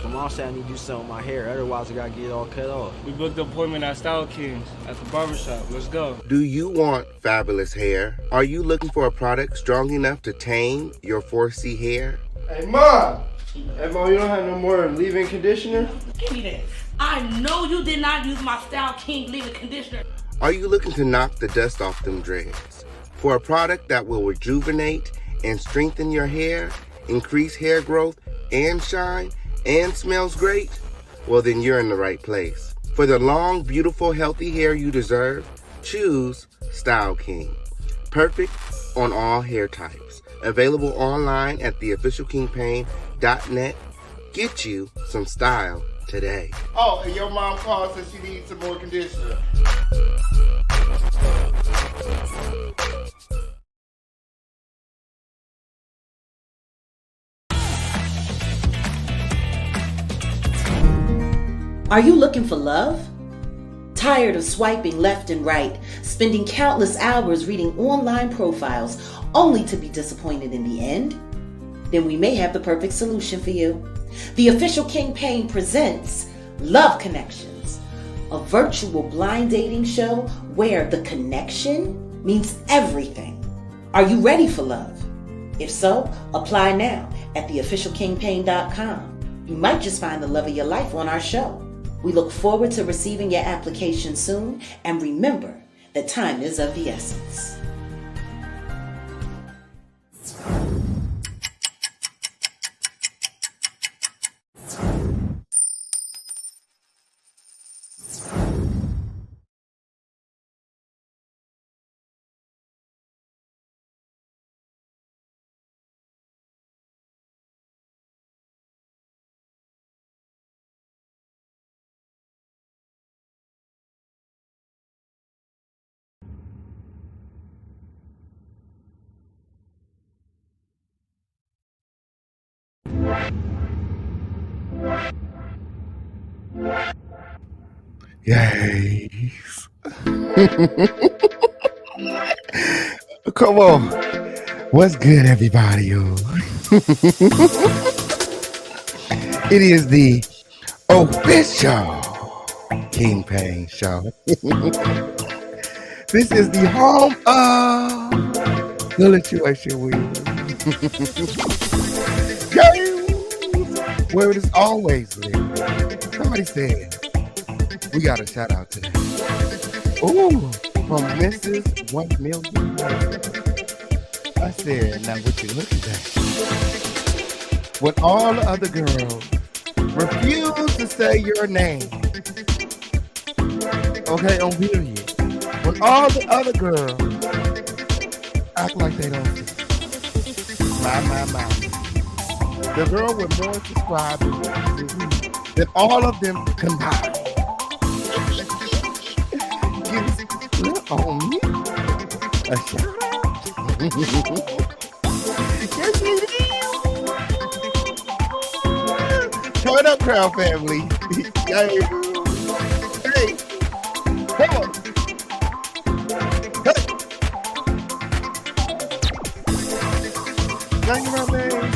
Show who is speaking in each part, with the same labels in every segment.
Speaker 1: My mom said I need to do something with my hair, otherwise I gotta get it all cut off.
Speaker 2: We booked an appointment at Style Kings at the barbershop. Let's go.
Speaker 3: Do you want fabulous hair? Are you looking for a product strong enough to tame your 4C hair?
Speaker 4: Hey, Mom! Hey, Mom, you don't have no more leave-in conditioner?
Speaker 5: Give me that. I know you did not use my Style King leave-in conditioner.
Speaker 3: Are you looking to knock the dust off them dreads? For a product that will rejuvenate and strengthen your hair, increase hair growth and shine, and smells great? Well, then you're in the right place. For the long, beautiful, healthy hair you deserve, choose Style King. Perfect on all hair types. Available online at theofficialkingpain.net. Get you some style today. Oh, and your mom called says she needs some more conditioner.
Speaker 6: Are you looking for love? Tired of swiping left and right, spending countless hours reading online profiles only to be disappointed in the end? Then we may have the perfect solution for you. The Official King Pain presents Love Connections, a virtual blind dating show where the connection means everything. Are you ready for love? If so, apply now at theofficialkingpain.com. You might just find the love of your life on our show. We look forward to receiving your application soon, and remember that time is of the essence.
Speaker 3: Yes. Come on. What's good, everybody? It is the official King Pain Show. This is the home of the Lituation Wheel. Where it is always lit. Somebody said, we got a shout out today. Ooh, from Mrs. 1 Million. I said, now what you looking at? When all the other girls refuse to say your name. Okay, on video. When all the other girls act like they don't see. My. The girl with more subscribers than all of them combined. on me. A shout out. Yes, it is. Turn up, Crown Family. Hey, hey, come on. Hey.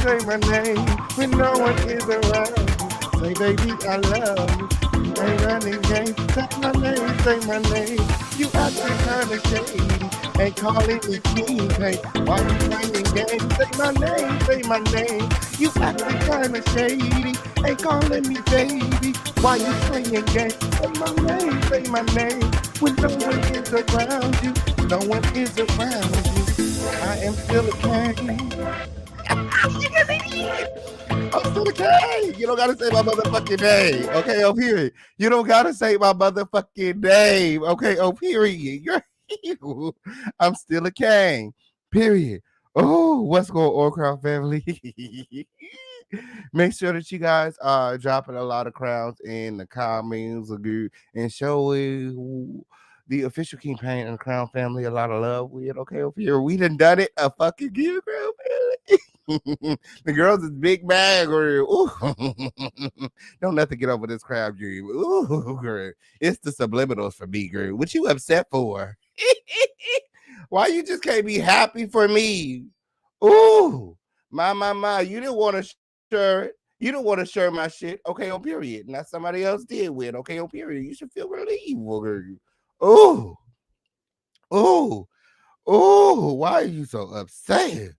Speaker 3: Say my name when no one is around. Say, baby, I love you. Ain't running game. Say my name. You acting kind of shady. Ain't calling me king, hey. Why you playing games? Say my name. You acting kind of shady. Ain't calling me baby. Why you playing games? Say my name. When no one is around you. No one is around you. I am still a king. I'm still a king. You don't gotta say my motherfucking name. Okay, oh period. You don't gotta say my motherfucking name. Okay, oh period. I'm still a king. Period. Oh, what's going on, Crown Family? Make sure that you guys are dropping a lot of crowns in the comments and showing the official campaign and the Crown Family a lot of love with. Okay, over here. We done it a fucking year, Crown Family. The girls is big bag, girl. Don't let them get over this crowd, girl. Ooh, girl. It's the subliminals for me, girl. What you upset for? Why you just can't be happy for me? Ooh, my. You didn't want to share it. You don't want to share my shit. Okay, on period. Now somebody else did win. Okay, on period. You should feel relieved, girl. Ooh, ooh, ooh. Why are you so upset?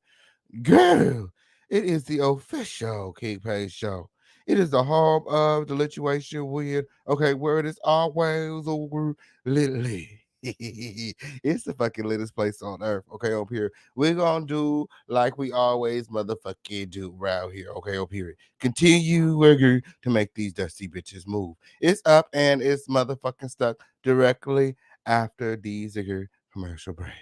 Speaker 3: Girl, it is the official King Page show. It is the home of the lituation with, okay, where it is always over lately. It's the fucking littest place on earth, okay, up here. We're gonna do like we always motherfucking do around here, okay, up here. Continue to make these dusty bitches move. It's up and it's motherfucking stuck directly after these commercial breaks.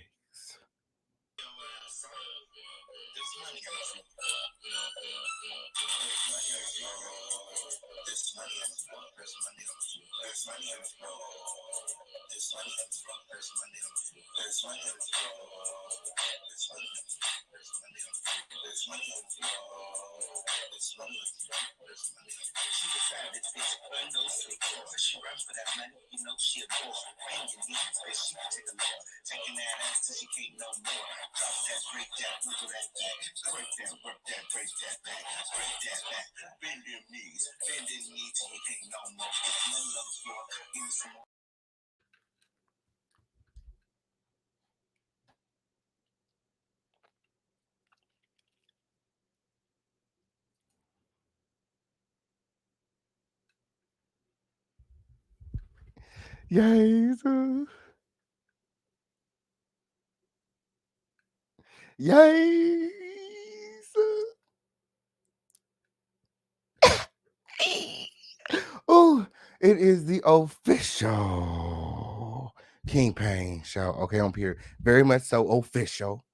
Speaker 3: Yes. Yes. Oh, it is the official King Pain show. Okay, I'm here. Very much so official.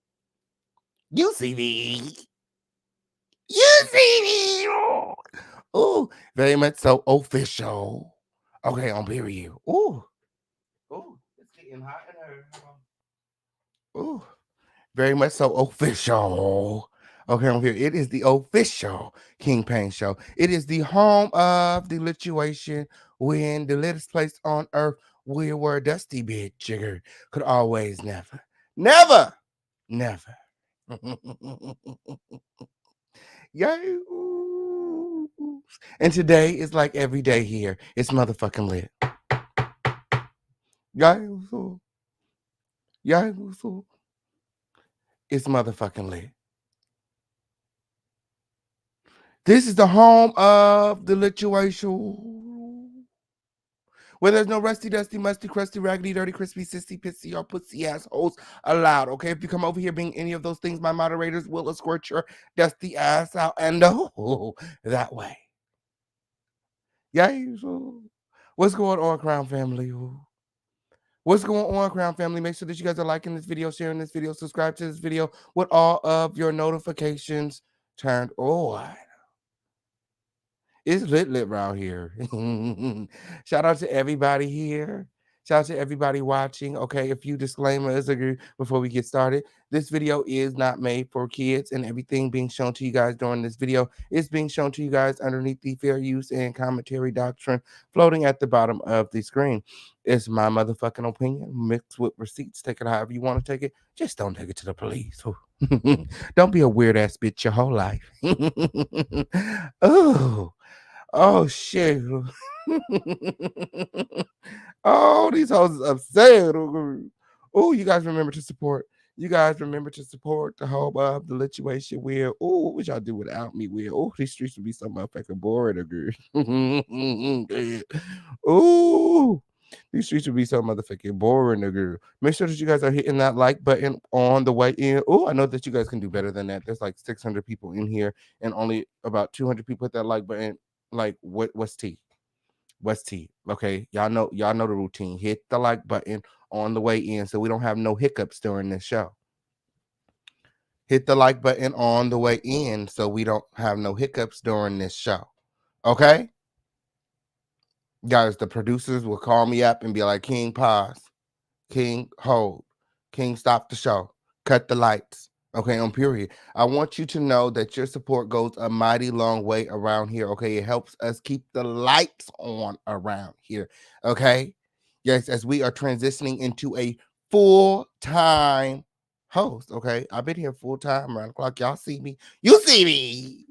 Speaker 3: You see me. You see me. Oh, very much so official. Okay, on period. Oh, it's getting hot in here. Oh, very much so official. Okay, I'm here. It is the official King Pain show. It is the home of the lituation when the littest place on earth where a dusty bitch jigger could always never. Yay. And today is like every day here. It's motherfucking lit. Yay. It's motherfucking lit. This is the home of the lituation. Where there's no rusty, dusty, musty, crusty, raggedy, dirty, crispy, sissy, pissy, or pussy assholes allowed. Okay, if you come over here being any of those things, my moderators will escort your dusty ass out and that way. Yeah. What's going on, Crown Family? What's going on, Crown Family? Make sure that you guys are liking this video, sharing this video, subscribe to this video with all of your notifications turned on. It's lit around here. Shout out to everybody here. Shout out to everybody watching. Okay, a few disclaimers before we get started. This video is not made for kids, and everything being shown to you guys during this video is being shown to you guys underneath the fair use and commentary doctrine floating at the bottom of the screen. It's my motherfucking opinion mixed with receipts. Take it however you want to take it. Just don't take it to the police. Don't be a weird ass bitch your whole life. Oh shit. Oh, these hoes is upset. Oh, you guys remember to support. You guys remember to support the whole of the lituation wheel. Oh, what would y'all do without me, Will? Oh, these streets would be so motherfucking boring, agree. Oh, these streets would be so motherfucking boring, agree. Make sure that you guys are hitting that like button on the way in. Oh, I know that you guys can do better than that. There's like 600 people in here, and only about 200 people hit that like button. Like, what's tea? What's tea? Okay, y'all know the routine. Hit the like button on the way in so we don't have no hiccups during this show. Hit the like button on the way in so we don't have no hiccups during this show. Okay? Guys, the producers will call me up and be like, King, pause. King, hold. King, stop the show. Cut the lights. Okay, on period. I want you to know that your support goes a mighty long way around here. Okay, it helps us keep the lights on around here. Okay, yes, as we are transitioning into a full-time host. Okay, I've been here full-time around the clock. Y'all see me? You see me?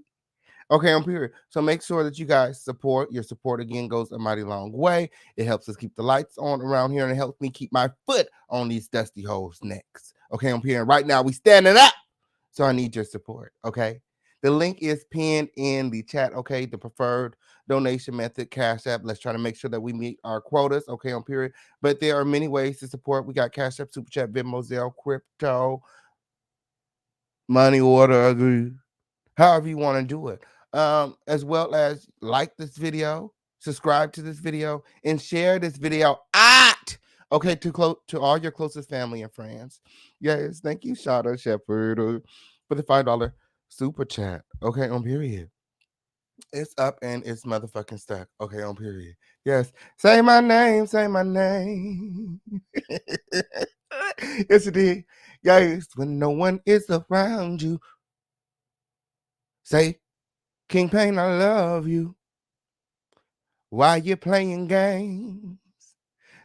Speaker 3: Okay, on period. So make sure that you guys support. Your support again goes a mighty long way. It helps us keep the lights on around here, and it helps me keep my foot on these dusty hoes' necks. Okay, on period. Right now we standing up, so I need your support. Okay, the link is pinned in the chat. Okay, the preferred donation method, Cash App. Let's try to make sure that we meet our quotas. Okay, on period. But there are many ways to support. We got Cash App, Super Chat, Venmo, Zelle, crypto, money order, agree. However you want to do it. As well as like this video, subscribe to this video, and share this video to all your closest family and friends. Yes, thank you, Shada Shepherd, for the $5 super chat. Okay, on period. It's up and it's motherfucking stuck. Okay, on period. Yes, say my name, say my name. Yes, it did. Yes, when no one is around you, say, King Pain, I love you. Why you playing games?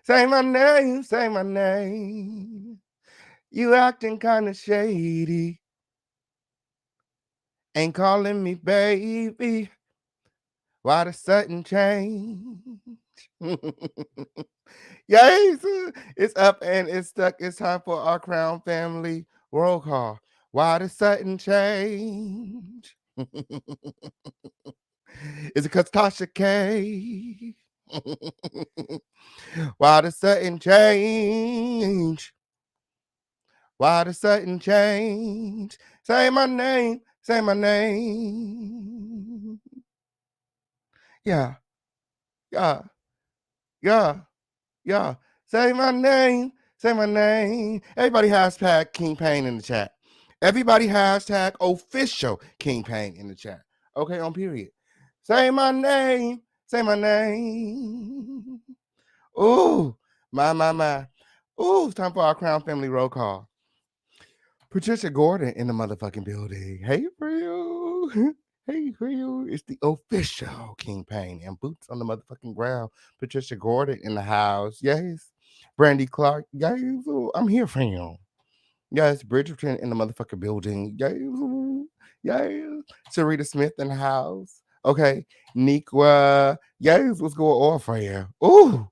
Speaker 3: Say my name, say my name. You acting kind of shady. Ain't calling me baby. Why the sudden change? Yes, it's up and it's stuck. It's time for our Crown Family roll call. Why the sudden change? Is it because Tasha K? Why the sudden change? Why the sudden change? Say my name, say my name. Yeah, yeah, yeah, yeah. Say my name, say my name. Everybody hashtag King Pain in the chat. Everybody hashtag official King Pain in the chat. Okay, on period. Say my name, say my name. Ooh, my. Ooh, it's time for our Crown Family roll call. Patricia Gordon in the motherfucking building. Hey, for you. Hey, for you. It's the official King Pain and boots on the motherfucking ground. Patricia Gordon in the house. Yes. Brandy Clark. Yes. Ooh, I'm here for you. Yes. Bridgerton in the motherfucking building. Yes. Yes. Sarita Smith in the house. Okay. Nikwa. Yes. What's going on for you? Ooh.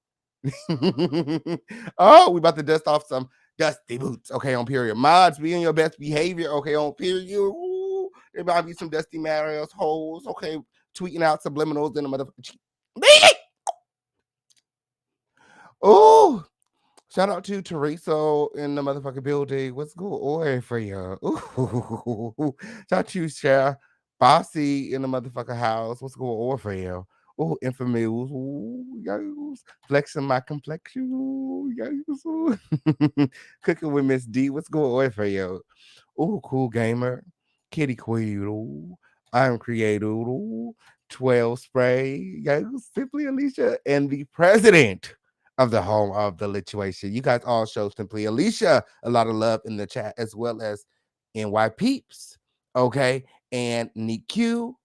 Speaker 3: Oh, we about to dust off some dusty boots. Okay, on period. Mods, be on your best behavior. Okay, on period. Ooh, there might be some dusty Marios holes. Okay, tweeting out subliminals in the motherfucking. Oh, shout out to Teresa in the motherfucking building. What's going on for you? Ooh, shout out to Cher Bossy in the motherfucking house. What's going on for you? Oh, infamous. Ooh, yes. Flexing my complexion. Ooh, yes. Ooh. Cooking with Miss D. What's going on for you? Oh, cool gamer. Kitty Queen. Ooh. I'm creative. Ooh. 12 spray. Yes. Simply Alicia. And the president of the home of the lituation. You guys all show simply Alicia a lot of love in the chat, as well as NY Peeps, okay, and Neat Q,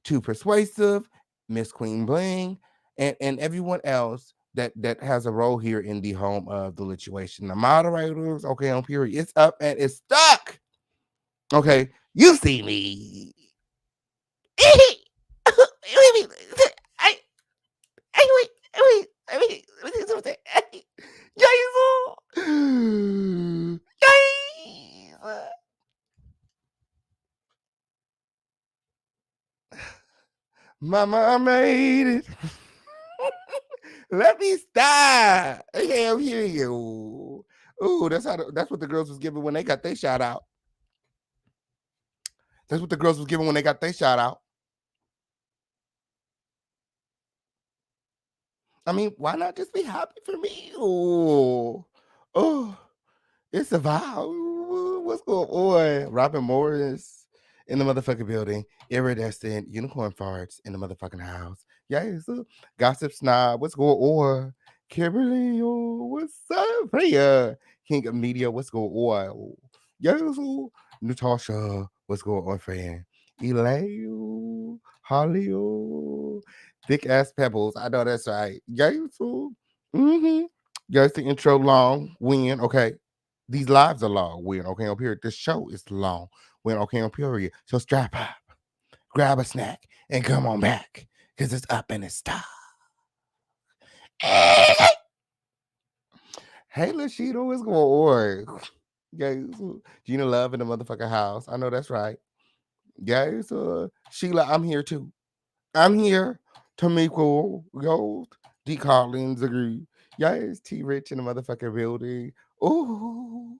Speaker 3: Too Persuasive, Miss Queen Bling, and everyone else that has a role here in the home of the lituation. The moderators, okay, on period, it's up and it's stuck. Okay, you see me. Mama, I made it. Let me stop. Okay, I'm hearing you. Ooh, that's what the girls was giving when they got their shout out. That's what the girls was giving when they got their shout out. I mean, why not just be happy for me? Oh, it's a vibe. What's going on? Robin Morris in the motherfucking building. Iridescent unicorn farts in the motherfucking house. Yes, gossip snob. What's going on? Kimberly, what's up? Hey, King of Media. What's going on? Yes, Natasha. What's going on, friend? Elaine, Holly, thick ass pebbles. I know that's right. Yes, mm-hmm. Yes, the intro long. Win. Okay. These lives are long. Win. Okay, on period. This show is long. Win. Okay, on period. So strap up, grab a snack, and come on back. Because it's up and it's stuck. Hey, Lashito, what's going on? Guys, Gina Love in the motherfucking house. I know that's right. Guys, Sheila, I'm here too. I'm here. Tamiko Gold. D. Collins agree. Yes, T. Rich in the motherfucking building. Ooh.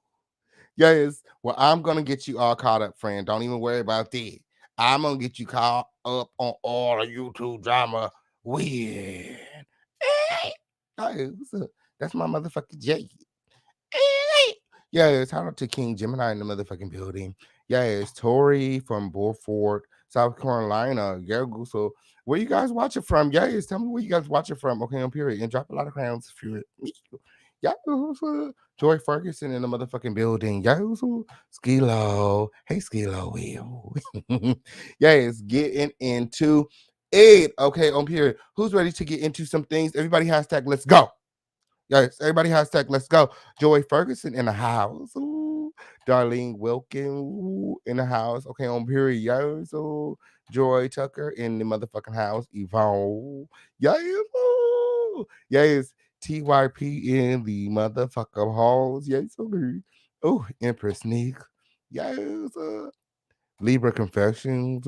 Speaker 3: Yes. Well, I'm gonna get you all caught up, friend. Don't even worry about that. I'm gonna get you caught up on all the YouTube drama. Win. Hey, what's up? That's my motherfucking Jake. Yes, shout out to King Gemini in the motherfucking building. Yes, Tori from Beaufort, South Carolina. Yeah, so where you guys watching from? Yes, tell me where you guys watching from. Okay, on period. And drop a lot of crowns if you're yeah. Joy Ferguson in the motherfucking building. Yeah, Skilo. Hey, Skilo. Will. Yes, getting into it. Okay, on period. Who's ready to get into some things? Everybody hashtag let's go. Yes, everybody hashtag let's go. Joy Ferguson in the house. Ooh. Darlene Wilkin in the house. Okay, on period. Yes. Ooh. Joy Tucker in the motherfucking house. Yvonne. Yes. Ooh. Yes. TYP in the motherfucking halls. Yes. Okay. Oh, Empress Nick. Yes. Libra Confessions.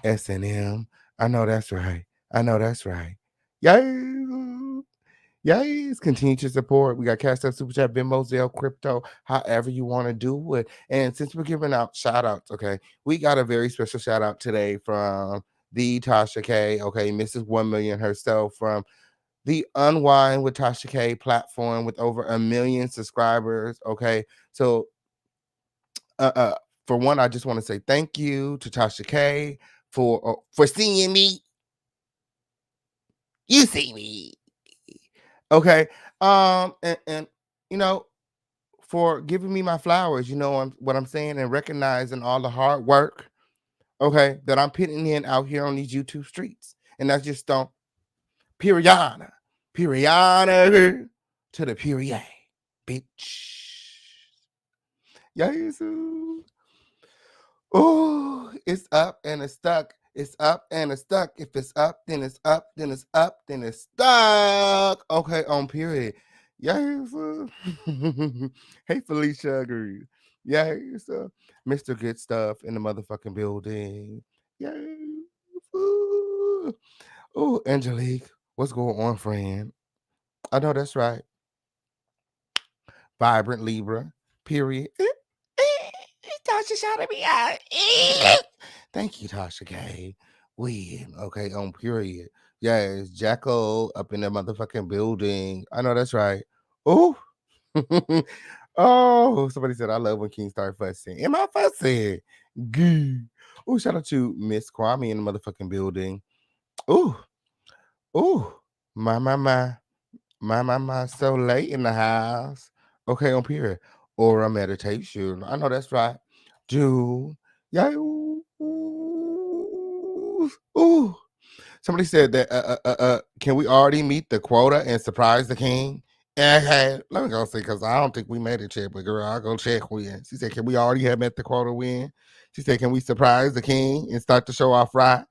Speaker 3: S&M. I know that's right. I know that's right. Yes. Yes, continue to support. We got Cash App, Super Chat, Venmo, Zelle, Crypto, however you want to do it. And since we're giving out shout outs, okay, we got a very special shout out today from the Tasha K, okay, Mrs. 1 Million herself from the Unwind with Tasha K platform with over 1 million subscribers, okay. So, for one, I just want to say thank you to Tasha K for seeing me. You see me. Okay. And you know, for giving me my flowers, you know what I'm saying, and recognizing all the hard work, okay, that I'm putting in out here on these YouTube streets. And that's just period to the period, bitch. Yes. Oh, it's up and it's stuck. It's up and it's stuck. If it's up, then it's up, then it's up, then it's stuck. Okay, on period. Yes. Hey, Felicia, agree. Yes. Mr. Good Stuff in the motherfucking building. Yes. Oh, Angelique, what's going on, friend? I know that's right. Vibrant Libra, period. Tasha shouted me out. Thank you, Tasha K. Win. Okay, on period. Yes, Jacko up in the motherfucking building. I know that's right. Oh. Oh, somebody said I love when King start fussing. Am I fussing? Gee. Oh, shout out to Miss Kwame in the motherfucking building. Oh, oh, my. My, so late in the house. Okay, on period. Or a meditation. I know that's right. Do. Yeah. Ooh. Somebody said that, can we already meet the quota and surprise the king? Okay, let me go see, because I don't think we made it yet, but girl, I'll go check when. She said, can we already have met the quota win? She said, can we surprise the king and start the show off right?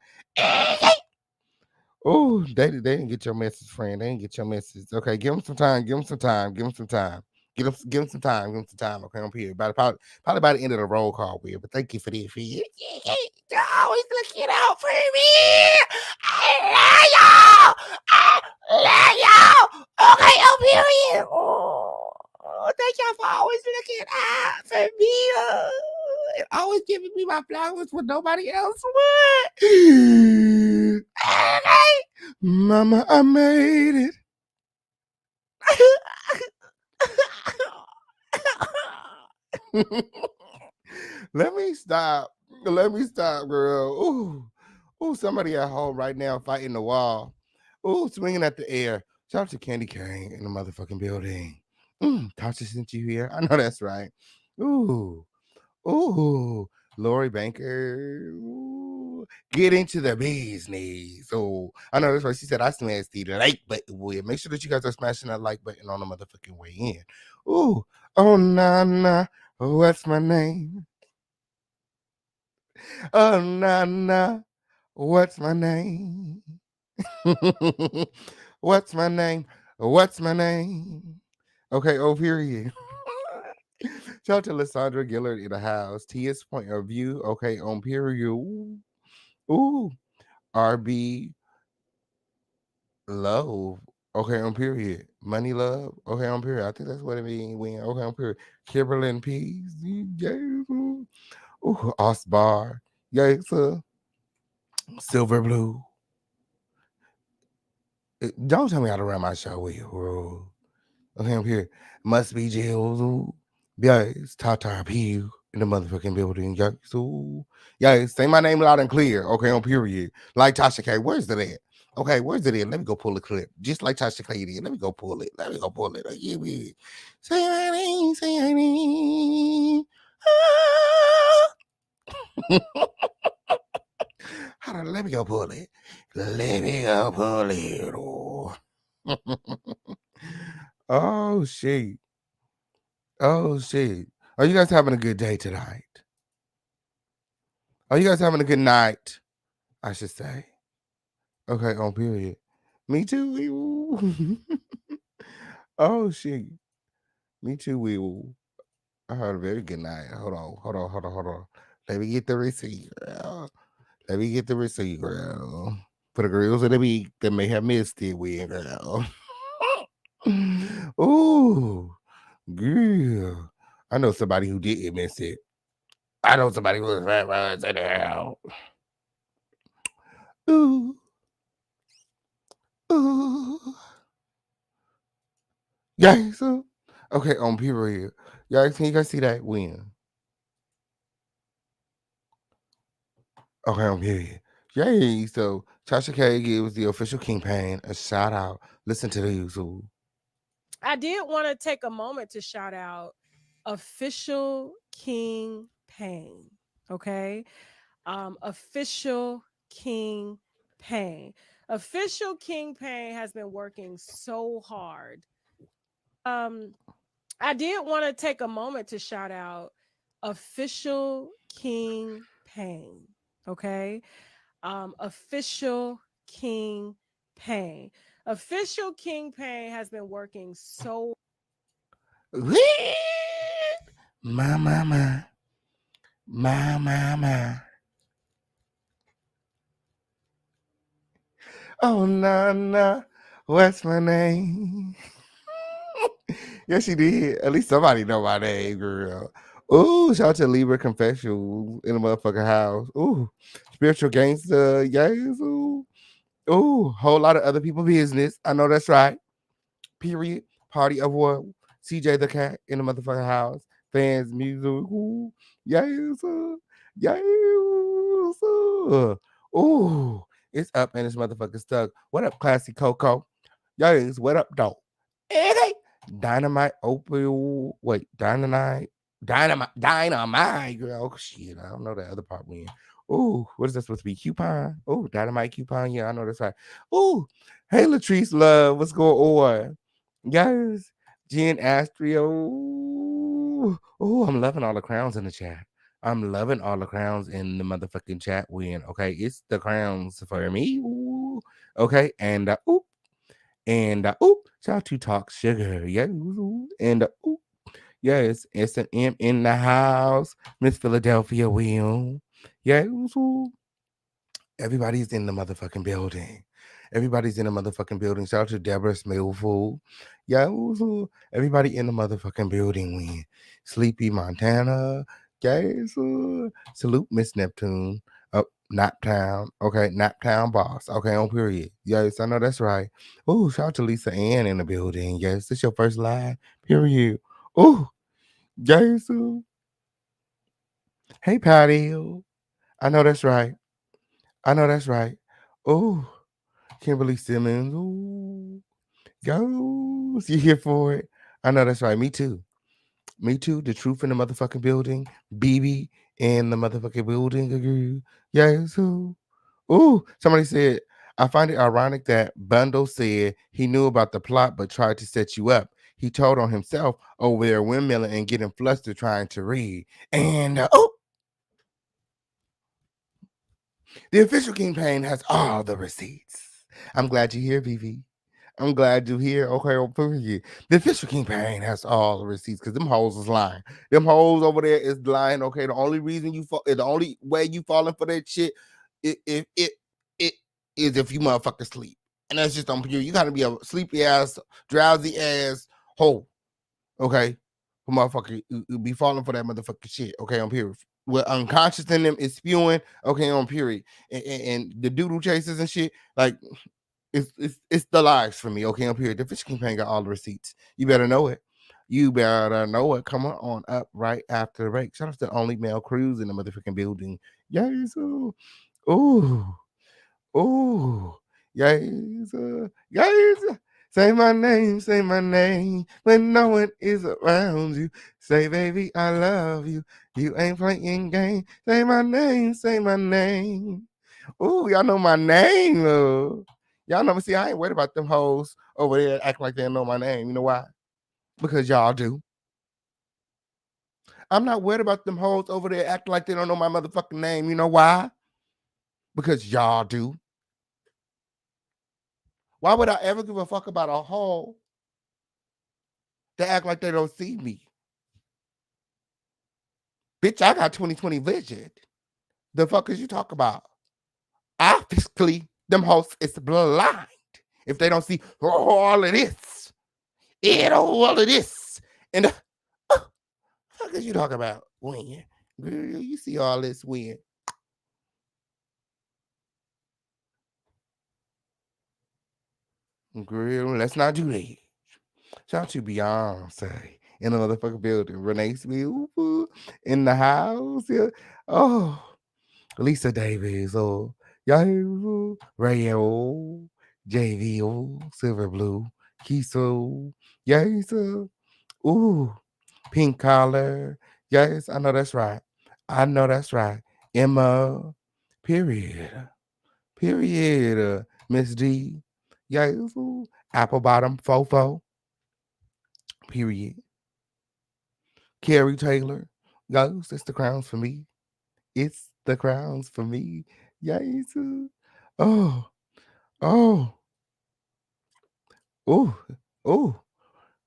Speaker 3: Oh, they didn't get your message, friend. They didn't get your message. Okay, give them some time. Give them some time. Give them some time. Give them some time. Give them some time. Okay, I'm here. Probably by the end of the roll call, weird. But thank you for this. You're always looking out for me. I love y'all. I love y'all. Okay, I'm here. Oh, thank y'all for always looking out for me. And always giving me my flowers when nobody else would. Mama, I made it. Let me stop. Let me stop, girl. Ooh. Ooh, somebody at home right now fighting the wall. Ooh, swinging at the air. Shout out to Candy Cane in the motherfucking building. Tasha sent you here. I know that's right. Ooh. Ooh. Lori Banker. Ooh. Get into the bee's knees. Oh, I know that's right. She said I smashed the like button. Make sure that you guys are smashing that like button on the motherfucking way in. Ooh. Oh, nah. What's my name? Oh, nah. What's my name? What's my name? What's my name? Okay, oh, period. Shout out to Lysandra Gillard in the house. Tia's point of view. Okay, on period. Ooh. RB Love. Okay, on period. Money Love. Okay, on period. I think that's what it means. Okay, on period. Kimberlyn Peace. Ooh, Osbar. Yes, Silver Blue. Don't tell me how to run my show with you, bro. Okay, I'm here. Must be Jills. Yes, Tata Pew in the motherfucking building. Yes, yes, say my name loud and clear. Okay, on period. Like Tasha K. Where's it at? Okay, where's it at? Let me go pull the clip. Just like Tasha K did. Let me go pull it. Like, yeah, yeah. Say my name, say my name. Hold on, let me go pull it. Let me go pull it. Oh shit. Oh shit. Are you guys having a good day tonight? Are you guys having a good night? I should say. Okay, on period. Me too. Oh shit. Me too. I heard a very good night. Hold on. Let me get the receipt, girl. Let me get the receipt, girl. For the girls of the week that may have missed it, girl. Ooh, girl. I know somebody who didn't miss it. I know somebody who was right now. Ooh. Ooh. Yes. Okay, on period. Y'all, can you guys see that win? Okay, on period. Yay. So Tasha K gives the official Kingpin a shout out. Listen to these. Ooh.
Speaker 7: I did want to take a moment to shout out official King Payne. Okay. Official King Payne. Official King Payne has been working so hard. I did want to take a moment to shout out official King Payne. Okay. Official King Payne. Official King Payne has been working so.
Speaker 3: My. Oh, nah. What's my name? Yes, she did. At least somebody know my name, girl. Ooh, shout out to Libra Confessional in the motherfucking house. Ooh, spiritual gangster. Yes. Ooh, whole lot of other people business. I know that's right. Period. Party of what? CJ the Cat in the motherfucking house. Fans music. Ooh, yes. Yes. Ooh, it's up and it's motherfucking stuck. What up, Classy Coco? Yes, what up, though? Dynamite opal. Wait, dynamite, girl. Oh, shit, I don't know the other part when. Ooh, what is that supposed to be? Coupon? Oh, dynamite coupon. Yeah, I know that's right. Ooh, hey, Latrice Love, what's going on? Guys, Jen Astrio. Oh, I'm loving all the crowns in the chat. I'm loving all the crowns in the motherfucking chat win. Okay, it's the crowns for me. Ooh. Okay, and shout out to Talk Sugar. Yeah, and yes, it's an M in the house. Miss Philadelphia Will. Yeah, everybody's in the motherfucking building. Everybody's in the motherfucking building. Shout out to Deborah Smillful. Yeah, everybody in the motherfucking building. When Sleepy Montana. Yes, salute Miss Neptune. Naptown. Okay, Naptown boss. Okay, on period. Yes, I know that's right. Oh, shout out to Lisa Ann in the building. Yes, this your first live. Period. Oh, yes. Hey, Patty. I know that's right. I know that's right. Oh, Kimberly Simmons. Ooh, goes. You here for it? I know that's right. Me too. Me too. The truth in the motherfucking building. BB in the motherfucking building. Yes. Ooh, somebody said, I find it ironic that Bundle said he knew about the plot but tried to set you up. He told on himself over there windmilling and getting flustered trying to read. And the official campaign has all the receipts. I'm glad you're here, BB. I'm glad you're here. Okay, over here. The official campaign has all the receipts because them hoes is lying. Them hoes over there is lying. Okay, the only reason you fall, the only way you falling for that shit, it is if you motherfucker sleep, and that's just on pure. You gotta be a sleepy ass, drowsy ass hoe. Okay, for motherfucker, you be falling for that motherfucking shit. Okay, on period. What unconscious in them is spewing. Okay, on period, and the doodle chasers and shit like. It's the lies for me. Okay, up here. The fish campaign got all the receipts. You better know it. You better know it. Come on up right after the break. Shout out to the only male cruise in the motherfucking building. Yes. Ooh. Ooh. Yes. Yes. Say my name. Say my name. When no one is around you. Say, baby, I love you. You ain't playing game. Say my name. Say my name. Ooh, y'all know my name. Y'all know me. See, I ain't worried about them hoes over there acting like they don't know my name. You know why? Because y'all do. I'm not worried about them hoes over there acting like they don't know my motherfucking name. You know why? Because y'all do. Why would I ever give a fuck about a hoe that act like they don't see me? Bitch, I got 20/20 vision. The fuck is you talk about? Obviously, them hoes is blind if they don't see all of this. All of this. And fuck is you talking about? When? Girl, you see all this when? Girl, let's not do that. Shout out to Beyonce in the motherfucking building. Renee Smith in the house. Yeah. Oh, Lisa Davis. Oh, Yahoo, Rayo, JV, Silver Blue, Kiso, yes, ooh, Pink Collar. Yes, I know that's right. I know that's right. Emma, period. Period. Miss D. Yes, Apple Bottom Fofo. Period. Carrie Taylor. Yes, it's the crowns for me. It's the crowns for me. Yes. Oh, oh, oh, oh.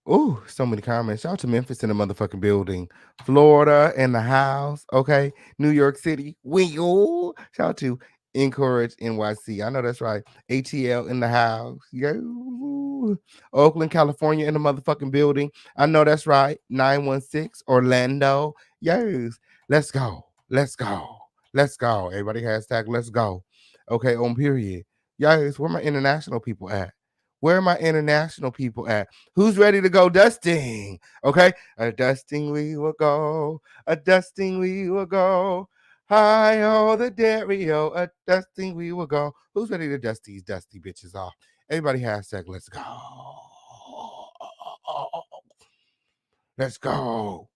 Speaker 3: Oh, so many comments. Shout out to Memphis in the motherfucking building. Florida in the house. Okay. New York City. Wiggle. Shout out to Encourage NYC. I know that's right. ATL in the house. Yo. Oakland, California in the motherfucking building. I know that's right. 916 Orlando. Yes. Let's go. Let's go. Let's go. Everybody hashtag let's go. Okay, on period. Yes, where my international people at? Where are my international people at? Who's ready to go dusting? Okay. A dusting we will go. A dusting we will go. Hi, oh, the Dario. A dusting we will go. Who's ready to dust these dusty bitches off? Everybody hashtag let's go. Let's go.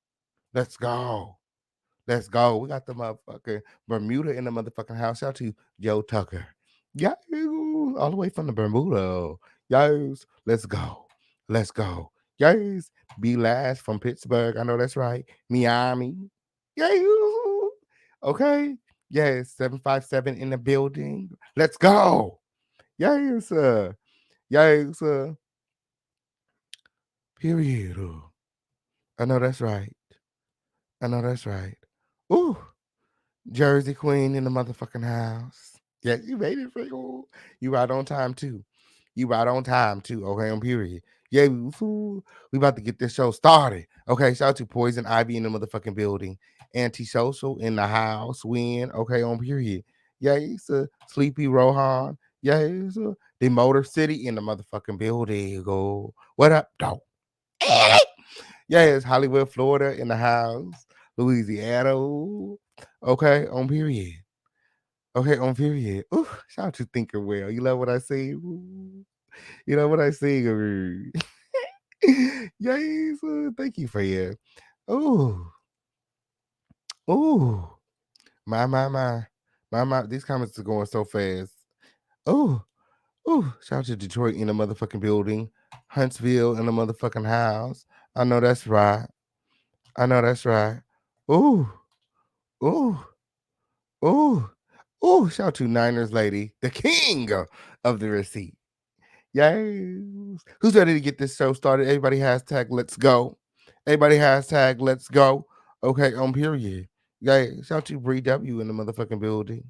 Speaker 3: Let's go. Let's go. We got the motherfucking Bermuda in the motherfucking house. Shout out to Joe Tucker. Yeah, all the way from the Bermuda. Yes, let's go. Let's go. Yes, B Last from Pittsburgh. I know that's right. Miami. Yes. Okay. Yes, 757 in the building. Let's go. Yes, yes, period. I know that's right. I know that's right. Ooh. Jersey Queen in the motherfucking house. Yeah, you made it, Freako. You right on time too. You right on time too. Okay, on period. Yeah, we about to get this show started. Okay, shout out to Poison Ivy in the motherfucking building. Antisocial in the house. Win. Okay, on period. Yeah, it's a Sleepy Rohan. Yeah, it's a the Motor City in the motherfucking building. Go. What up, dog? Yeah, it's Hollywood, Florida in the house. Louisiana. Okay, on period. Okay, on period. Ooh, shout out to Thinker Well. You love what I say? Ooh. You know what I say? Yes, thank you for you. Ooh, ooh, my. These comments are going so fast. Ooh, ooh. Shout out to Detroit in the motherfucking building. Huntsville in the motherfucking house. I know that's right. I know that's right. Ooh, ooh. Ooh, ooh, shout out to Niners lady, the king of the receipt. Yes. Who's ready to get this show started? Everybody hashtag let's go. Everybody hashtag let's go. Okay, on period. Yeah, shout out to Bree W in the motherfucking building.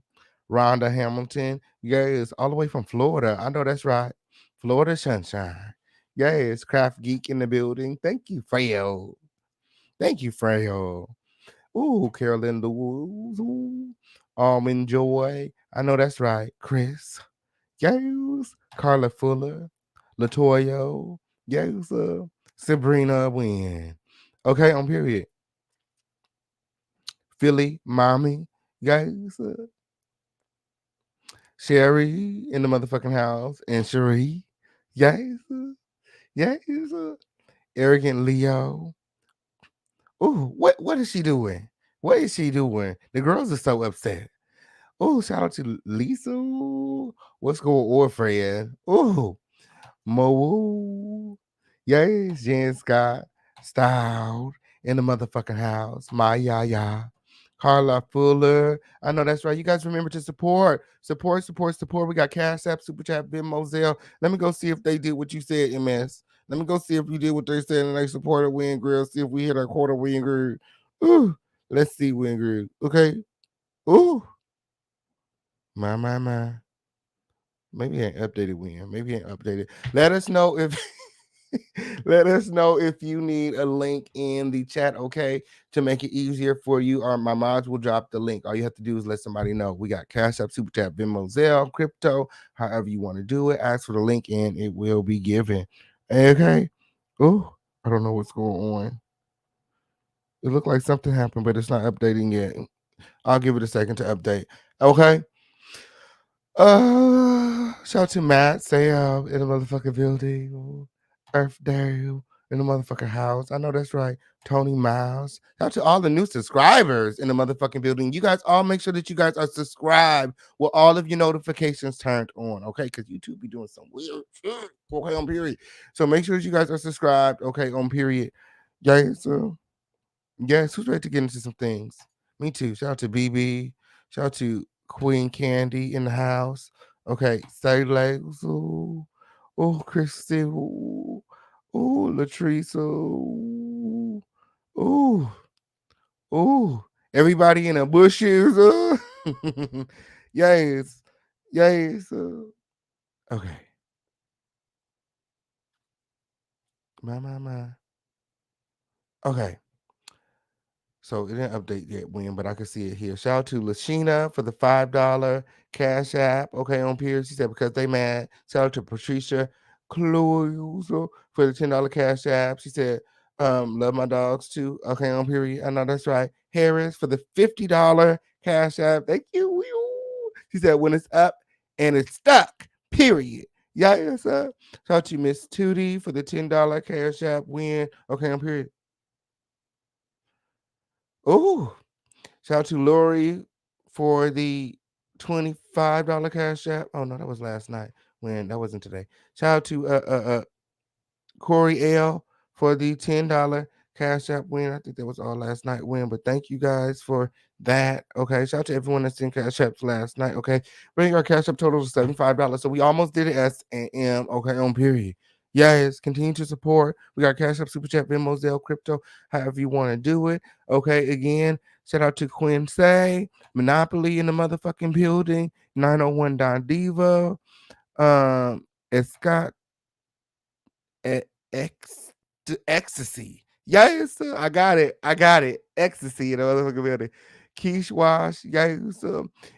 Speaker 3: Rhonda Hamilton. Yes, all the way from Florida. I know that's right. Florida sunshine. Yes, Craft Geek in the building. Thank you, Freyo. Thank you, Freyo. Ooh, Carolyn Lewis. Enjoy. I know that's right. Chris. Yes. Carla Fuller. Latoya. Yes. Sabrina Wynn. Okay, on period. Philly, Mommy. Yes. Sherry in the motherfucking house. And Cherie. Yes. Yes. Arrogant Leo. Ooh, what is she doing? What is she doing? The girls are so upset. Oh, shout out to Lisa. What's going on, Fred? Oh, Mo. Yes, Jen Scott. Styled in the motherfucking house. My ya. Carla Fuller. I know that's right. You guys remember to support. Support. We got Cash App, Super Chat, Ben Moselle. Let me go see if they did what you said, MS. Let me go see if you did what they said and they supported Win Grill. See if we hit our quarter Win Grill. Ooh, let's see Win Grill. Okay. Ooh. My. Maybe an updated win. Maybe an updated. Let us know if let us know if you need a link in the chat, okay, to make it easier for you. Or my mods will drop the link. All you have to do is let somebody know. We got Cash App, Super Chat, Venmo, Zelle, crypto, however you want to do it. Ask for the link and it will be given. Okay. Oh, I don't know what's going on. It looked like something happened, but it's not updating yet. I'll give it a second to update. Okay. Shout out to Matt, say in the motherfucking building. Earth Dale in the motherfucking house. I know that's right. Tony Miles. Shout out to all the new subscribers in the motherfucking building. You guys all make sure that you guys are subscribed with all of your notifications turned on, okay? Because YouTube be doing some weird shit. Okay, on period. So make sure that you guys are subscribed, okay, on period. Yes, yes, who's ready to get into some things? Me too. Shout out to BB. Shout out to Queen Candy in the house. Okay, say legs. Ooh, oh, Christy. Ooh, Latrice. Ooh, ooh, ooh. Everybody in the bushes. Yes, yes. Okay. My. Okay. So it didn't update yet when, but I can see it here. Shout out to Lashina for the $5 Cash App. Okay, on Pierce. She said because they mad. Shout out to Patricia Cluzo for the $10 Cash App. She said, love my dogs too. Okay, on period. I know that's right. Harris for the $50 Cash App. Thank you. She said when it's up and it's stuck. Period. Yes, sir. Shout out to Miss Tootie for the $10 Cash App win. Okay, on period. Ooh, shout out to Lori for the $25 cash app. Oh no, that was last night. When that wasn't today. Shout out to Corey L for the $10 cash app win. I think that was all last night win, but thank you guys for that. Okay, shout out to everyone that's in cash apps last night. Okay, bring our cash app total to $75. So we almost did it. S and M. Okay, on period. Yes, continue to support. We got Cash App, Super Chat, Venmo, Zelle, Crypto, however you want to do it. Okay, again, shout out to Quinn Say, Monopoly in the motherfucking building, 901 Don Diva, Scott, ex ecstasy. Yes, sir. I got it. I got it. Ecstasy in the motherfucking building. Keish Wash, yes,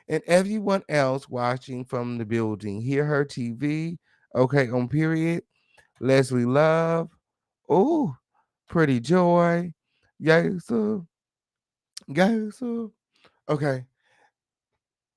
Speaker 3: and everyone else watching from the building. Hear Her TV. Okay, on period. Leslie Love. Oh, Pretty Joy. Yes, sir. Yes, sir. Okay.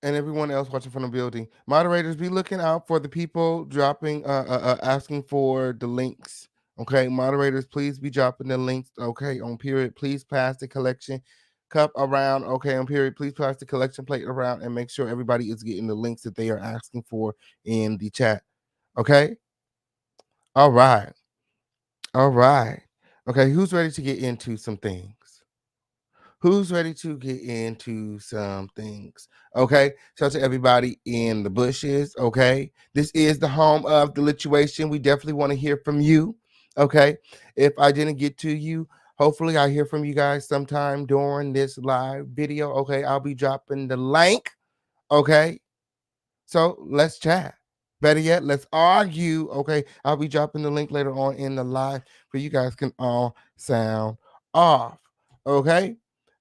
Speaker 3: And everyone else watching from the building. Moderators, be looking out for the people dropping, asking for the links. Okay, moderators, please be dropping the links. Okay, on period. Please pass the collection cup around. Okay, on period. Please pass the collection plate around and make sure everybody is getting the links that they are asking for in the chat. Okay. All right. All right. Okay, who's ready to get into some things? Who's ready to get into some things? Okay. Shout out to everybody in the bushes. Okay. This is the home of the lituation. We definitely want to hear from you. Okay. If I didn't get to you, hopefully I hear from you guys sometime during this live video. Okay. I'll be dropping the link. Okay. So let's chat. Better yet, let's argue. Okay. I'll be dropping the link later on in the live for you guys can all sound off. Okay.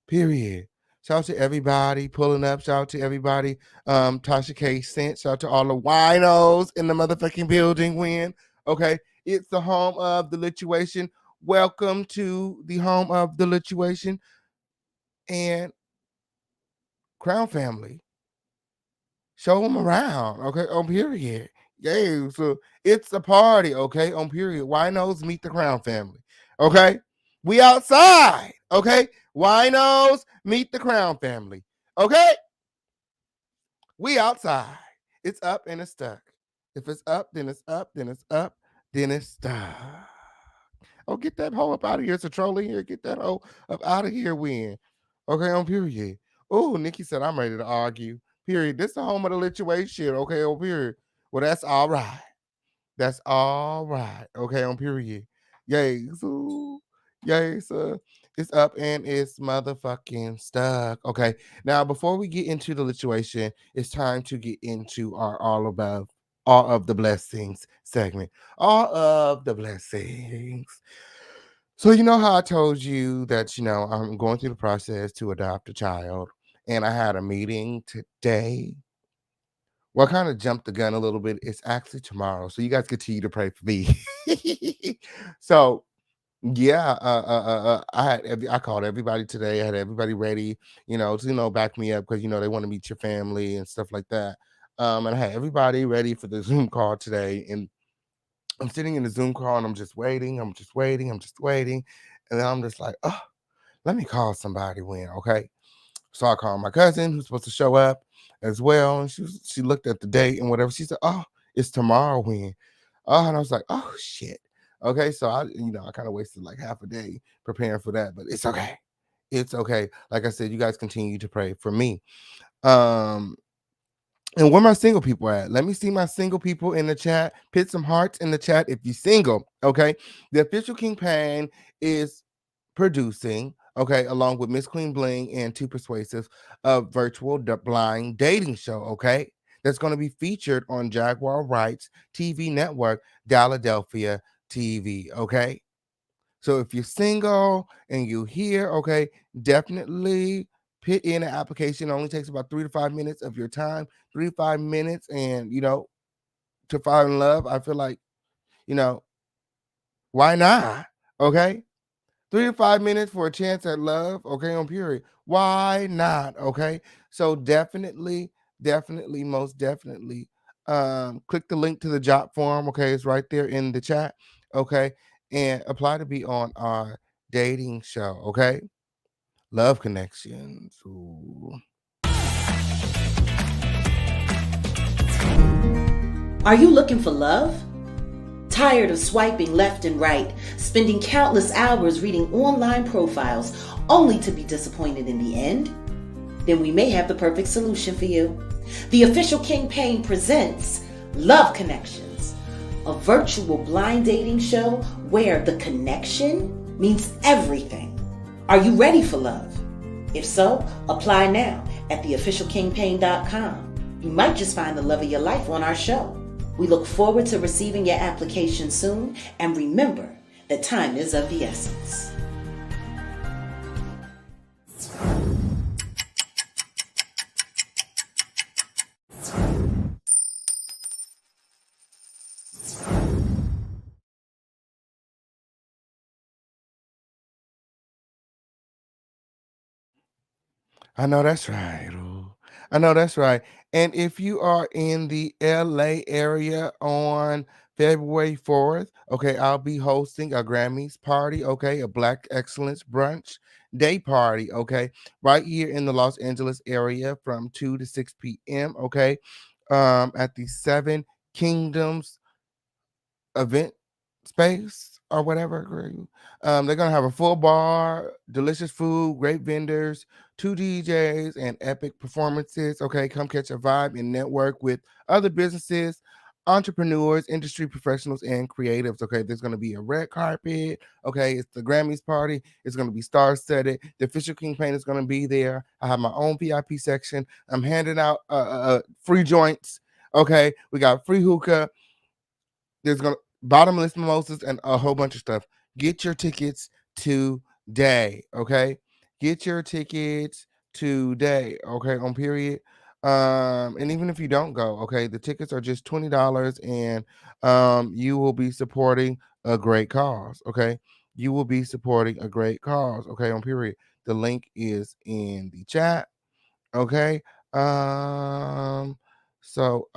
Speaker 3: Period. Shout out to everybody pulling up. Shout out to everybody. Tasha K sent. Shout out to all the winos in the motherfucking building. Win. Okay. It's the home of the lituation. Welcome to the home of the lituation and Crown Family. Show them around. Okay. On period. Yeah. So it's a party. Okay. On period. Winos meet the Crown Family. Okay. We outside. Okay. Winos meet the Crown Family. Okay. We outside. It's up and it's stuck. If it's up, then it's up, then it's up, then it's stuck. Oh, get that hoe up out of here. It's a troll in here. Get that hoe up out of here, win. Okay, on period. Oh, Nikki said, I'm ready to argue. Period. This is the home of the lituation. Okay, on period. Well, that's all right. That's all right. Okay, on period. Yay. So, yay, so it's up and it's motherfucking stuck. Okay. Now, before we get into the lituation, it's time to get into our all of the blessings segment. All of the blessings. So, you know how I told you that, I'm going through the process to adopt a child, and I had a meeting today. Well, I kind of jumped the gun a little bit. It's actually tomorrow, so you guys continue to pray for me. So, yeah, I called everybody today. I had everybody ready, to back me up because they want to meet your family and stuff like that. And I had everybody ready for the Zoom call today, and I'm sitting in the Zoom call and I'm just waiting. I'm just waiting. I'm just waiting, and then I'm just like, oh, let me call somebody when, okay. So I called my cousin who's supposed to show up as well. And she looked at the date and whatever. She said, oh, it's tomorrow when. Oh, and I was like, oh shit. Okay. So I kind of wasted like half a day preparing for that, but it's okay. It's okay. Like I said, you guys continue to pray for me. And where my single people at? Let me see my single people in the chat. Put some hearts in the chat if you're single. Okay. The official King Pan is producing, okay, along with Miss Queen Bling and Too Persuasive, a virtual blind dating show, okay, that's going to be featured on Jaguar Rights TV network, Philadelphia TV, okay. So if you're single and you're here, okay, definitely put in an application. It only takes about 3 to 5 minutes of your time, 3 to 5 minutes, and to fall in love. I feel like, why not? Okay. 3 to 5 minutes for a chance at love, okay, on period. Why not? Okay. So definitely, most definitely, click the link to the job form, okay? It's right there in the chat, okay? And apply to be on our dating show, okay? Love connections. Ooh.
Speaker 6: Are you looking for love? Tired of swiping left and right, spending countless hours reading online profiles only to be disappointed in the end? Then we may have the perfect solution for you. The official King Payne presents Love Connections, a virtual blind dating show where the connection means everything. Are you ready for love? If so, apply now at theofficialkingpayne.com. You might just find the love of your life on our show. We look forward to receiving your application soon, and remember that time is of the essence.
Speaker 3: I know that's right. Ooh. I know that's right. And if you are in the LA area on February 4th, okay, I'll be hosting a Grammys party, okay, a Black Excellence Brunch Day party, okay, right here in the Los Angeles area from 2 to 6 p.m., okay, at the Seven Kingdoms event space or whatever. They're gonna have a full bar, delicious food, great vendors, 2 DJs, and epic performances. Okay, come catch a vibe and network with other businesses, entrepreneurs, industry professionals, and creatives. Okay, there's gonna be a red carpet. Okay, it's the Grammys party. It's gonna be star-studded. The official King Paint is gonna be there. I have my own VIP section. I'm handing out free joints. Okay, we got free hookah. There's gonna bottomless mimosas and a whole bunch of stuff. Get your tickets today, okay? Get your tickets today, okay? On period. And even if you don't go, okay, the tickets are just $20, and you will be supporting a great cause, okay? You will be supporting a great cause, okay? On period. The link is in the chat, okay? So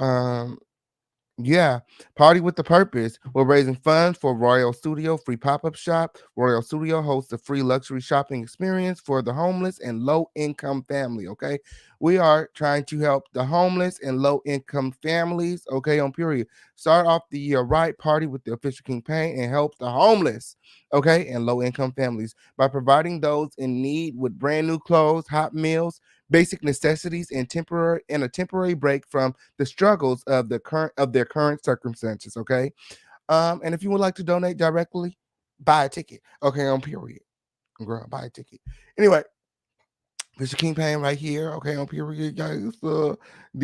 Speaker 3: yeah, Party with the Purpose. We're raising funds for Royal Studio free pop-up shop. Royal Studio hosts a free luxury shopping experience for the homeless and low-income family, okay? We are trying to help the homeless and low-income families, okay, on period. Start off the year right, party with the official King Pain, and help the homeless, okay, and low-income families by providing those in need with brand new clothes, hot meals, basic necessities, and a temporary break from the struggles of their current circumstances. Okay. And if you would like to donate directly, buy a ticket. Okay, on period. Girl, buy a ticket. Anyway, Mr. King Payne right here, okay, on period, guys. The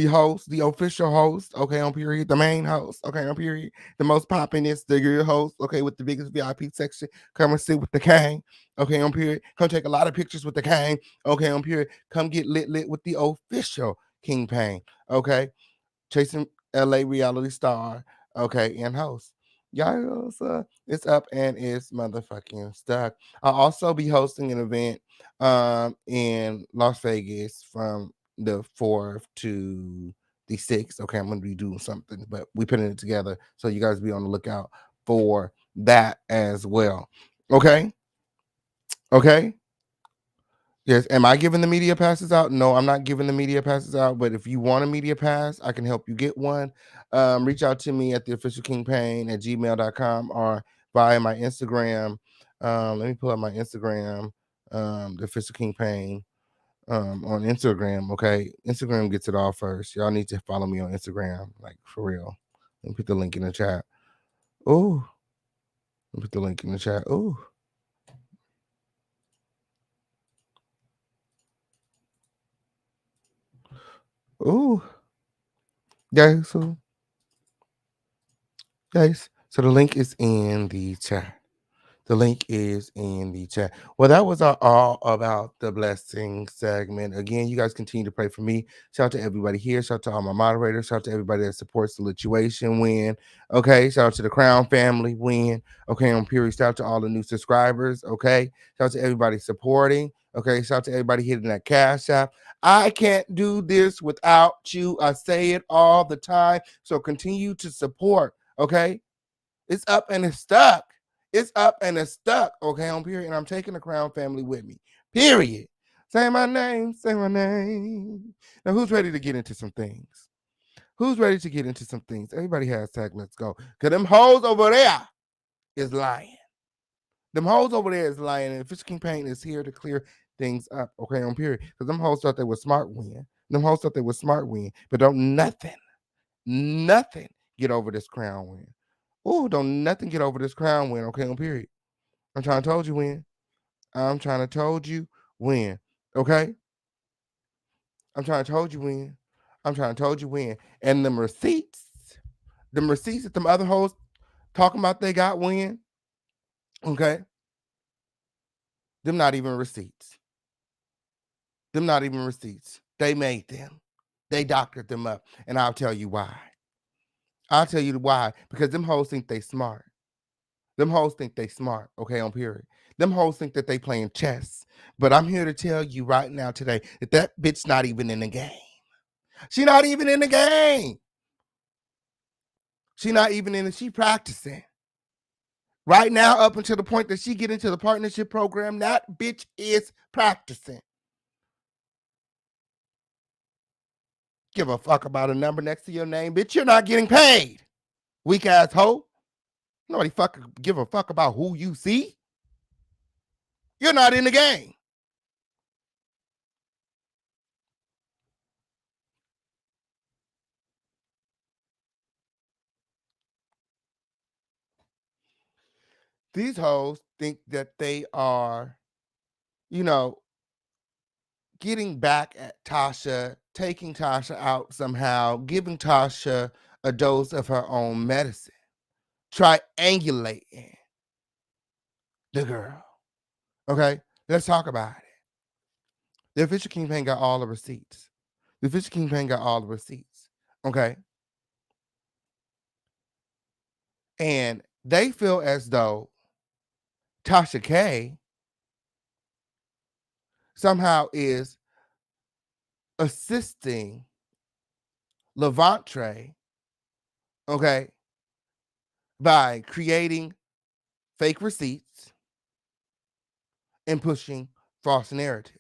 Speaker 3: host, the official host, okay, on period, the main host, okay, on period, the most poppinest, the good host, okay, with the biggest VIP section. Come and sit with the king, okay, on period. Come take a lot of pictures with the king, okay, on period. Come get lit with the official King Payne, okay. Chasing LA reality star, okay, and host. Y'all, it's up and it's motherfucking stuck. I'll also be hosting an event in Las Vegas from the 4th to the 6th. Okay, I'm gonna be doing something, but we putting it together. So you guys be on the lookout for that as well. Okay. Okay. Yes. Am I giving the media passes out? No, I'm not giving the media passes out. But if you want a media pass, I can help you get one. Reach out to me at theofficialkingpain@gmail.com or via my Instagram. Let me pull up my Instagram, the official King Pain, on Instagram. Okay. Instagram gets it all first. Y'all need to follow me on Instagram, like for real. Let me put the link in the chat. Oh, let me put the link in the chat. Oh. Oh. Yeah, so guys, so the link is in the chat. The link is in the chat. Well, that was all about the blessing segment. Again, you guys continue to pray for me. Shout out to everybody here. Shout out to all my moderators. Shout out to everybody that supports the Lituation win. Okay. Shout out to the Crown family win. Okay. On period. Shout out to all the new subscribers. Okay. Shout out to everybody supporting. Okay. Shout out to everybody hitting that cash app. I can't do this without you. I say it all the time. So continue to support. Okay. It's up and it's stuck. It's up and it's stuck. Okay, on period. And I'm taking the Crown family with me. Period. Say my name, say my name. Now, who's ready to get into some things? Who's ready to get into some things? Everybody hashtag let's go. Because them hoes over there is lying. Them hoes over there is lying, and Fish King Paint is here to clear things up, okay, on period. Because them hoes thought they were smart win. Them hoes thought they were smart win, but don't nothing get over this crown win. Ooh, don't nothing get over this crown win, okay, on period. I'm trying to told you when. I'm trying to told you when, okay? I'm trying to told you when. I'm trying to told you when. And them receipts that them other hoes talking about they got when, okay? Them not even receipts. Them not even receipts. They made them. They doctored them up. And I'll tell you why. I'll tell you why. Because them hoes think they smart. Them hoes think they smart, okay, on period. Them hoes think that they playing chess. But I'm here to tell you right now today that bitch not even in the game. She not even in the game. She not even in it. She practicing. Right now, up until the point that she get into the partnership program, that bitch is practicing. Give a fuck about a number next to your name, bitch. You're not getting paid. Weak ass hoe. Nobody fucking give a fuck about who you see. You're not in the game. These hoes think that they are, getting back at Tasha, taking Tasha out somehow, giving Tasha a dose of her own medicine, triangulating the girl. Okay, let's talk about it. The official Kingpin got all the receipts. The official Kingpin got all the receipts. Okay. And they feel as though Tasha K somehow is assisting Levantre, okay, by creating fake receipts and pushing false narratives,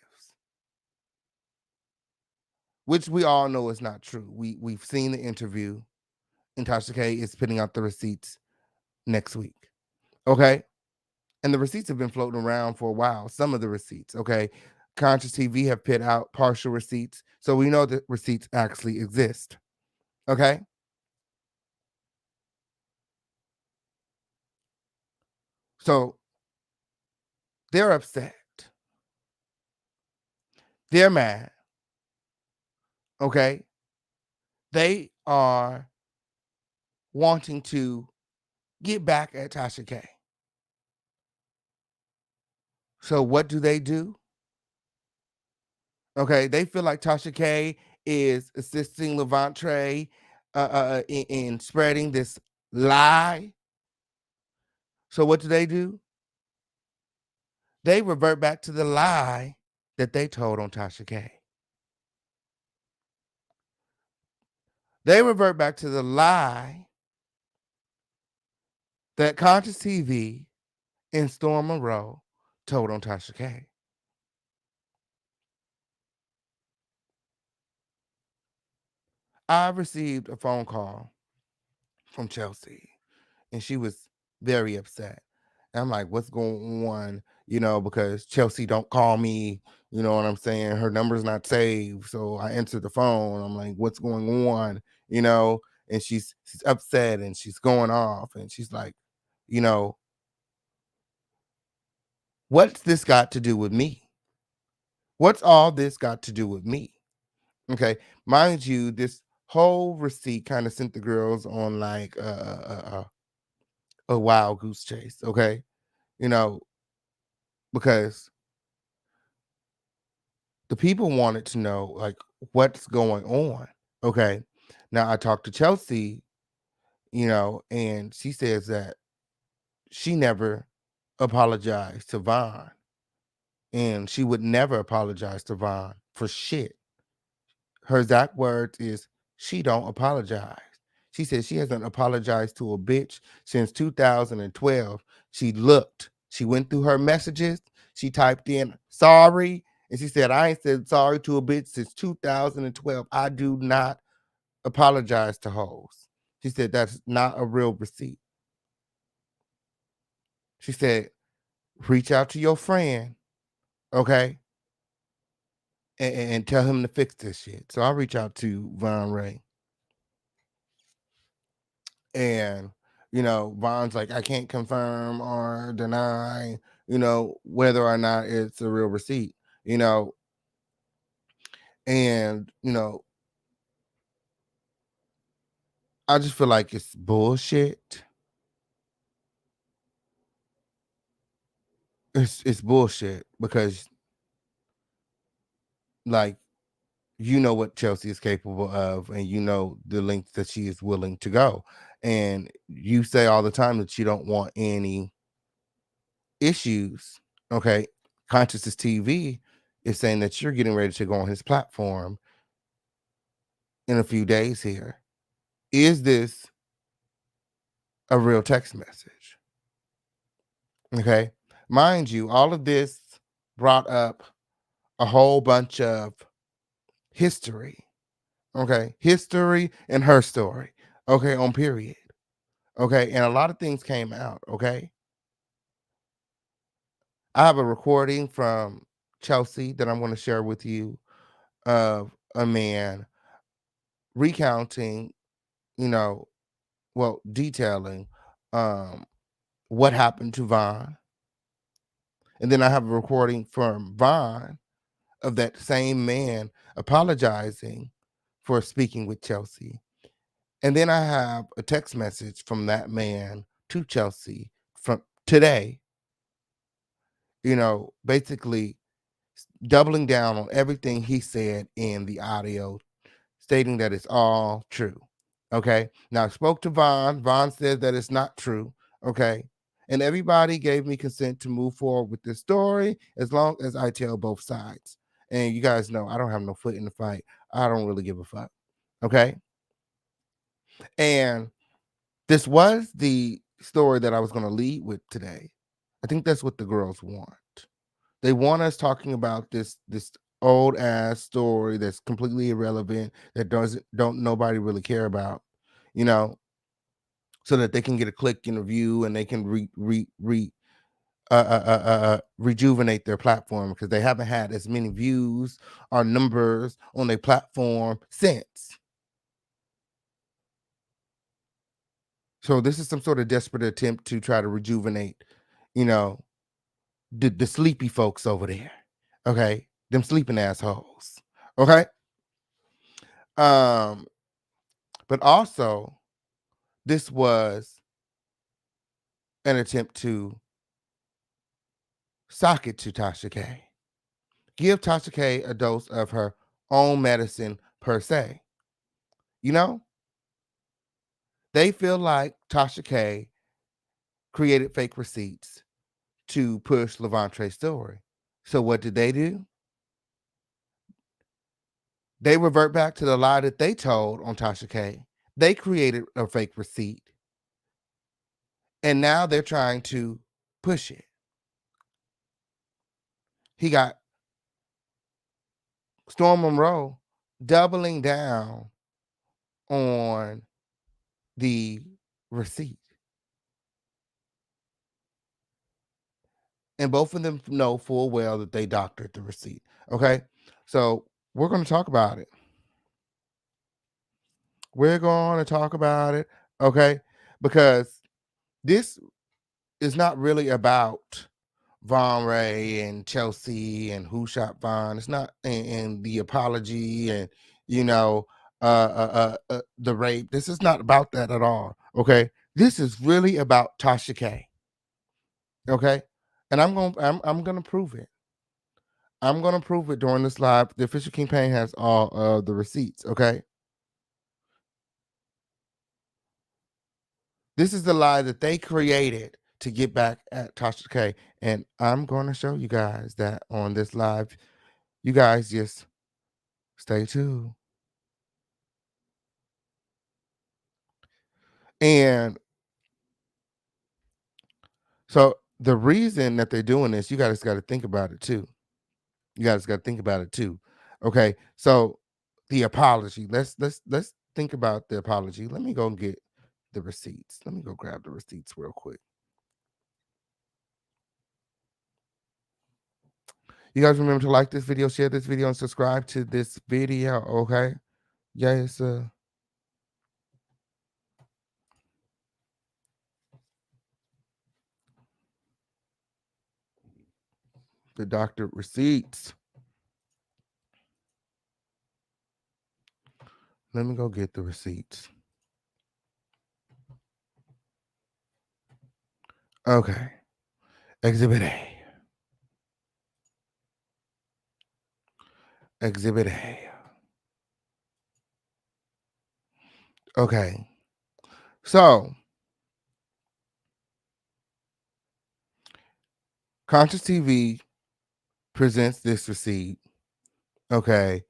Speaker 3: which we all know is not true. We've seen the interview, and Tasha K is putting out the receipts next week, okay? And the receipts have been floating around for a while, some of the receipts, okay? Conscious TV have put out partial receipts, so we know that receipts actually exist, okay? So they're upset. They're mad, okay? They are wanting to get back at Tasha K. So what do? Okay, they feel like Tasha K is assisting Levantre in spreading this lie. So what do? They revert back to the lie that they told on Tasha K. They revert back to the lie that Conscious TV and Storm Monroe told on Tasha K. I received a phone call from Chelsea, and she was very upset. And I'm like, what's going on? Because Chelsea don't call me, you know what I'm saying? Her number's not saved. So I answered the phone. I'm like, what's going on? And she's upset and she's going off. And she's like, what's this got to do with me? What's all this got to do with me? Okay. Mind you, this whole receipt kind of sent the girls on like a wild goose chase. Okay. Because the people wanted to know like what's going on. Okay. Now I talked to Chelsea, and she says that she never apologized to Vaughn. And she would never apologize to Vaughn for shit. Her exact words is she don't apologize. She said she hasn't apologized to a bitch since 2012. She went through her messages, she typed in sorry, And she said, I ain't said sorry to a bitch since 2012. I do not apologize to hoes. She said, that's not a real receipt. She said, reach out to your friend, okay? And tell him to fix this shit. So I reach out to MONROE. And, Von's like, I can't confirm or deny, whether or not it's a real receipt, and, I just feel like it's bullshit. It's bullshit because, like, what Chelsea is capable of, and the lengths that she is willing to go. And you say all the time that you don't want any issues. Okay. Consciousness TV is saying that you're getting ready to go on his platform in a few days here. Is this a real text message? Okay. Mind you, all of this brought up a whole bunch of history. Okay. History and her story. Okay. On period. Okay. And a lot of things came out. Okay. I have a recording from Chelsea that I'm going to share with you of a man recounting, detailing what happened to Von. And then I have a recording from Von of that same man apologizing for speaking with Chelsea. And then I have a text message from that man to Chelsea from today, basically doubling down on everything he said in the audio, stating that it's all true. Okay. Now I spoke to Von. Von said that it's not true. Okay. And everybody gave me consent to move forward with this story as long as I tell both sides. And you guys know I don't have no foot in the fight. I don't really give a fuck. Okay. And this was the story that I was going to lead with today. I think that's what the girls want. They want us talking about this old ass story that's completely irrelevant, that don't nobody really care about, so that they can get a click and a view, and they can rejuvenate their platform, because they haven't had as many views or numbers on their platform since. So this is some sort of desperate attempt to try to rejuvenate, the sleepy folks over there. Okay. Them sleeping assholes. Okay. But also this was an attempt to sock it to Tasha K. Give Tasha K a dose of her own medicine per se. They feel like Tasha K created fake receipts to push Levantre's story. So what did they do? They revert back to the lie that they told on Tasha K. They created a fake receipt, and now they're trying to push it. He got Storm Monroe doubling down on the receipt. And both of them know full well that they doctored the receipt. Okay. So we're going to talk about it. We're going to talk about it. Okay. Because this is not really about MONROE and Chelsea and who shot Von. It's not, and the apology and, the rape. This is not about that at all. Okay. This is really about Tasha K. Okay. And I'm going to prove it. I'm going to prove it during this live. The official campaign has all of the receipts. Okay. This is the lie that they created to get back at Tasha K. And I'm going to show you guys that on this live. You guys just stay tuned. And so the reason that they're doing this, you guys got to think about it too. You guys got to think about it too. Okay, so the apology. Let's think about the apology. Let me go and get the receipts. Let me go grab the receipts real quick. You guys remember to like this video, share this video, and subscribe to this video. Okay, yes. The doctor receipts. Let me go get the receipts. Okay. Exhibit A. Exhibit A. Okay. So, Conscious TV presents this receipt. Okay.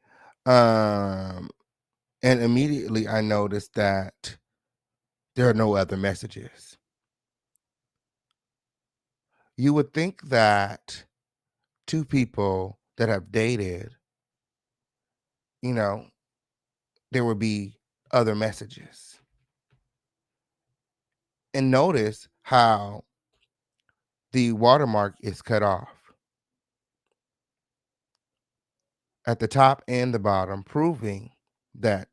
Speaker 3: And immediately I noticed that there are no other messages. You would think that two people that have dated, there would be other messages. And notice how the watermark is cut off at the top and the bottom, proving that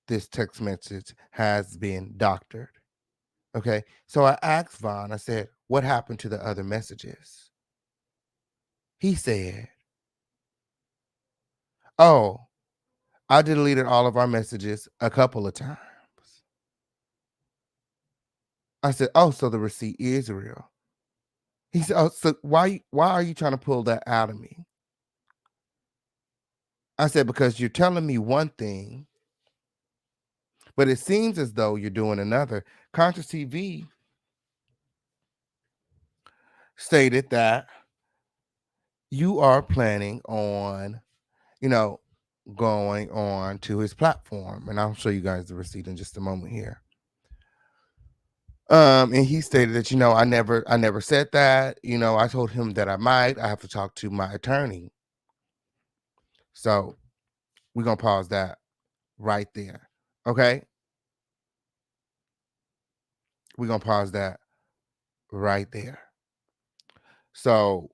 Speaker 3: this text message has been doctored. Okay, so I asked Vaughn, I said, what happened to the other messages? He said, oh, I deleted all of our messages a couple of times. I said, oh, so the receipt is real. He said, oh, so why are you trying to pull that out of me? I said, because you're telling me one thing, but it seems as though you're doing another. Conscious TV stated that you are planning on, going on to his platform. And I'll show you guys the receipt in just a moment here. And he stated that, I never said that. I told him that I have to talk to my attorney. So we're going to pause that right there. Okay. We're going to pause that right there. So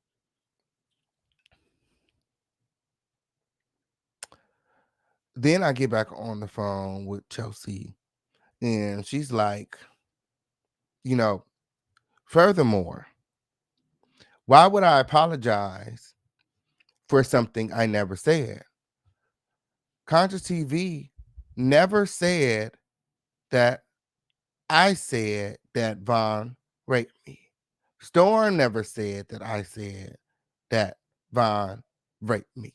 Speaker 3: then I get back on the phone with Chelsea and she's like, furthermore, why would I apologize for something I never said? Conscious TV never said that I said that Vaughn raped me. Storm never said that I said that Vaughn raped me.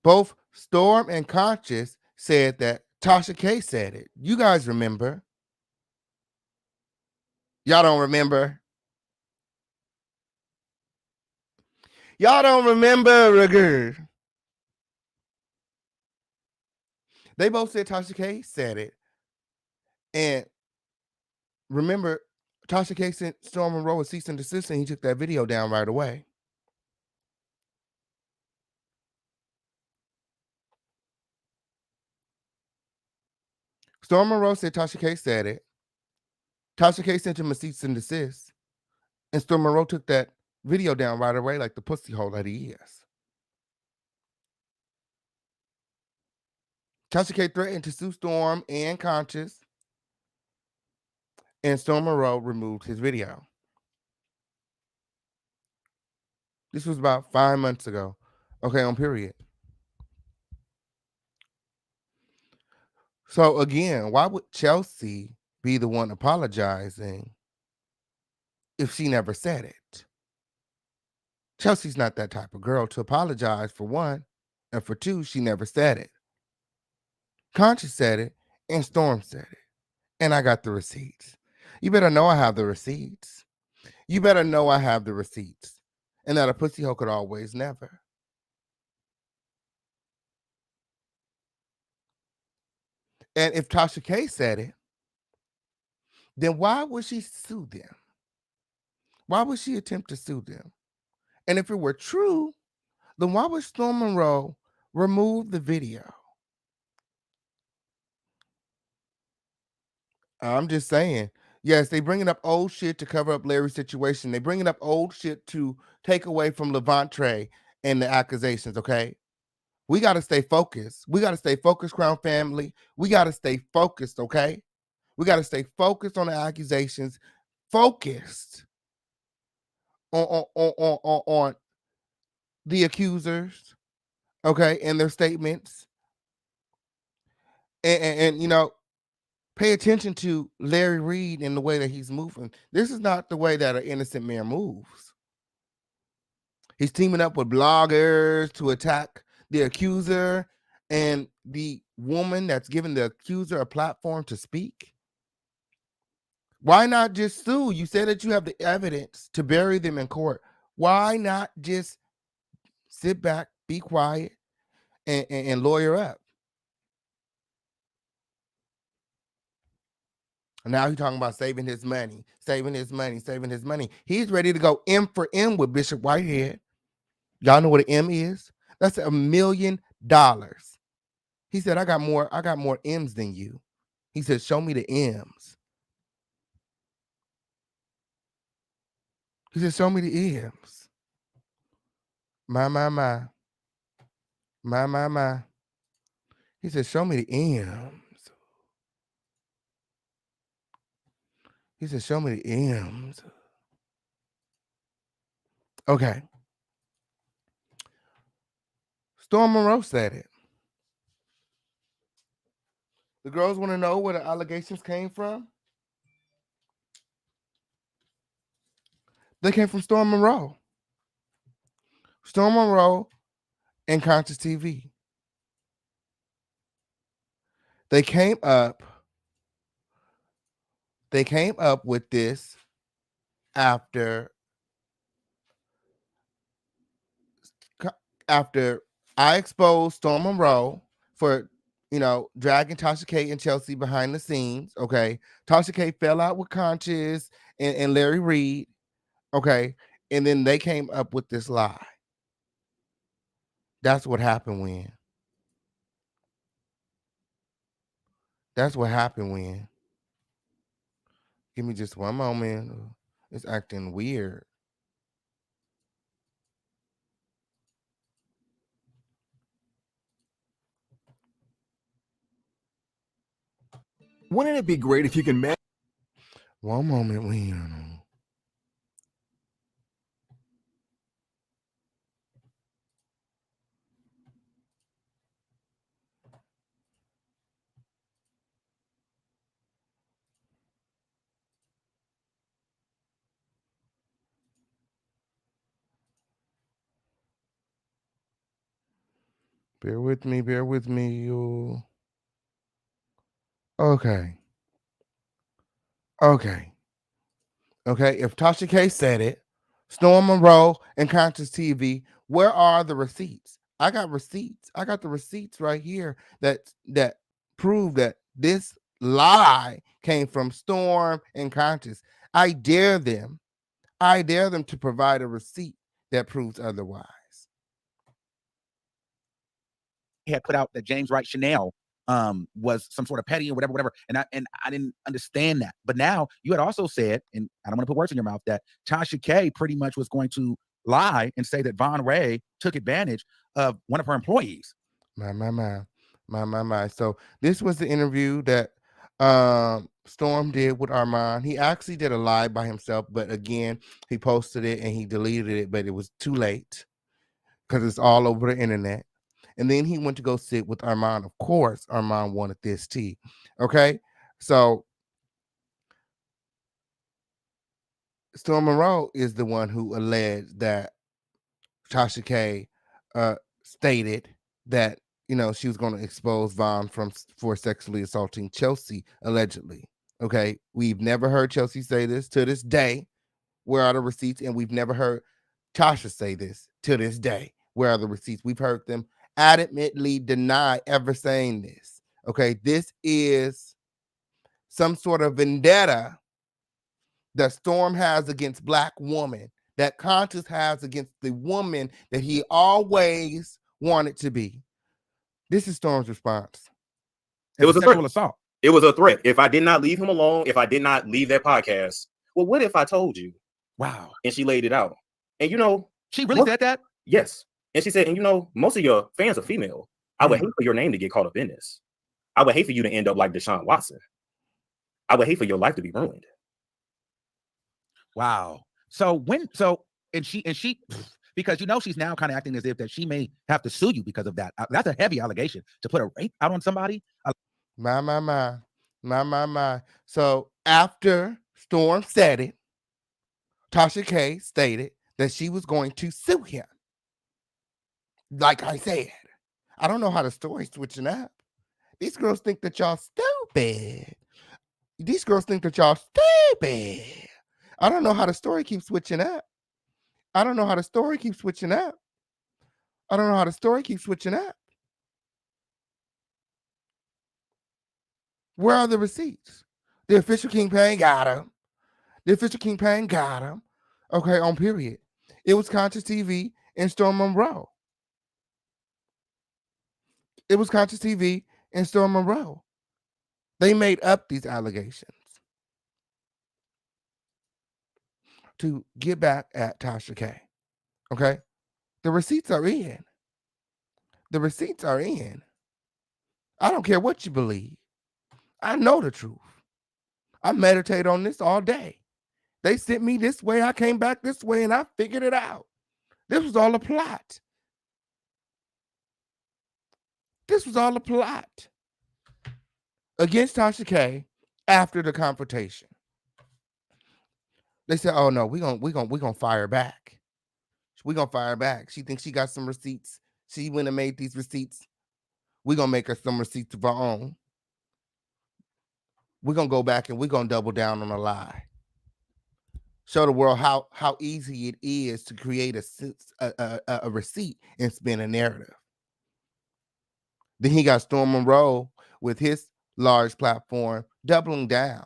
Speaker 3: Both Storm and Conscious said that Tasha K said it. You guys remember? Y'all don't remember? Y'all don't remember, girl. They both said Tasha K said it. And remember, Tasha K sent Storm Monroe a cease and desist, and he took that video down right away. Storm Monroe said Tasha K said it. Tasha K sent him a cease and desist. And Storm Monroe took that video down right away like the pussy hole that he is. Tasha K threatened to sue Storm and Conscious. And Storm Monroe removed his video. This was about 5 months ago. Okay, on period. So again, why would Chelsea be the one apologizing if she never said it? Chelsea's not that type of girl to apologize, for one, and for two, she never said it. Conscious said it, and Storm said it, and I got the receipts. You better know I have the receipts. You better know I have the receipts, and that a pussy hoe could always never. And if Tasha K said it, then why would she sue them? Why would she attempt to sue them? And if it were true, then why would Storm Monroe remove the video? I'm just saying. Yes, they bringing up old shit to cover up Larry's situation. They bringing up old shit to take away from Levantre and the accusations, okay? We got to stay focused. We got to stay focused, Crown family. We got to stay focused, okay? We got to stay focused on the accusations, focused on the accusers, okay, and their statements. And you know, pay attention to Larry Reid and the way that he's moving. This is not the way that an innocent man moves. He's teaming up with bloggers to attack the accuser and the woman that's giving the accuser a platform to speak. Why not just sue? You said that you have the evidence to bury them in court. Why not just sit back, be quiet, and lawyer up? Now he's talking about saving his money, saving his money, saving his money. He's ready to go M for M with Bishop Whitehead. Y'all know what an M is? That's $1 million. He said, I got more M's than you. He said, show me the M's. He said, show me the M's. My. He said, show me the M's. He said, show me the M's. Okay. Storm Monroe said it. The girls want to know where the allegations came from. They came from Storm Monroe. Storm Monroe and Conscious TV. They came up with this after I exposed Storm Monroe for, dragging Tasha K and Chelsea behind the scenes. Okay. Tasha K fell out with Conscious and Larry Reid. Okay. And then they came up with this lie. That's what happened when. Give me just one moment. It's acting weird.
Speaker 8: Wouldn't it be great if you can manage?
Speaker 3: One moment, Leon. Bear with me, you. Okay. If Tasha K said it, Storm Monroe and Conscious TV, where are the receipts? I got receipts. I got the receipts right here that prove that this lie came from Storm and Conscious. I dare them to provide a receipt that proves otherwise.
Speaker 9: Had put out that James Wright Chanel was some sort of petty or whatever. And I didn't understand that. But now you had also said, and I don't want to put words in your mouth, that Tasha K pretty much was going to lie and say that MONROE took advantage of one of her employees.
Speaker 3: My. So this was the interview that Storm did with Armand. He actually did a live by himself, but again, he posted it and he deleted it, but it was too late because it's all over the internet. And then he went to go sit with Armand. Of course, Armand wanted this tea. Okay. So Storm Monroe is the one who alleged that Tasha K stated that, she was going to expose Vaughn for sexually assaulting Chelsea, allegedly. Okay. We've never heard Chelsea say this to this day. Where are the receipts? And we've never heard Tasha say this to this day. Where are the receipts? We've heard them adamantly deny ever saying this. Okay, this is some sort of vendetta that Storm has against Black woman, that Conscious has against the woman that he always wanted to be. This is Storm's response.
Speaker 9: It was a sexual assault.
Speaker 8: It was a threat. If I did not leave him alone, if I did not leave that podcast, well, what if I told you?
Speaker 9: Wow.
Speaker 8: And she laid it out. And you know,
Speaker 9: she really said that?
Speaker 8: Yes. And she said, and you know, most of your fans are female. I would hate for your name to get caught up in this. I would hate for you to end up like Deshaun Watson. I would hate for your life to be ruined.
Speaker 9: Wow. And she because you know she's now kind of acting as if that she may have to sue you because of that. That's a heavy allegation to put a rape out on somebody.
Speaker 3: My. So after Storm said it, Tasha K stated that she was going to sue him. Like I said, I don't know how the story's switching up. These girls think that y'all stupid. These girls think that y'all stupid. I don't know how the story keeps switching up. I don't know how the story keeps switching up. I don't know how the story keeps switching up. Where are the receipts? The official Kingpin got him. The official Kingpin got him. Okay, on period. It was Conscious TV and Storm Monroe. It was Conscious TV and Storm Monroe. They made up these allegations to get back at Tasha K. Okay? The receipts are in. The receipts are in. I don't care what you believe. I know the truth. I meditate on this all day. They sent me this way. I came back this way and I figured it out. This was all a plot. This was all a plot against Tasha K after the confrontation. They said, "Oh no, we gonna fire back. We gonna fire back. She thinks she got some receipts. She went and made these receipts. We gonna make her some receipts of our own. We're gonna go back and we're gonna double down on a lie. Show the world how easy it is to create a receipt and spin a narrative." Then he got Storm Monroe with his large platform doubling down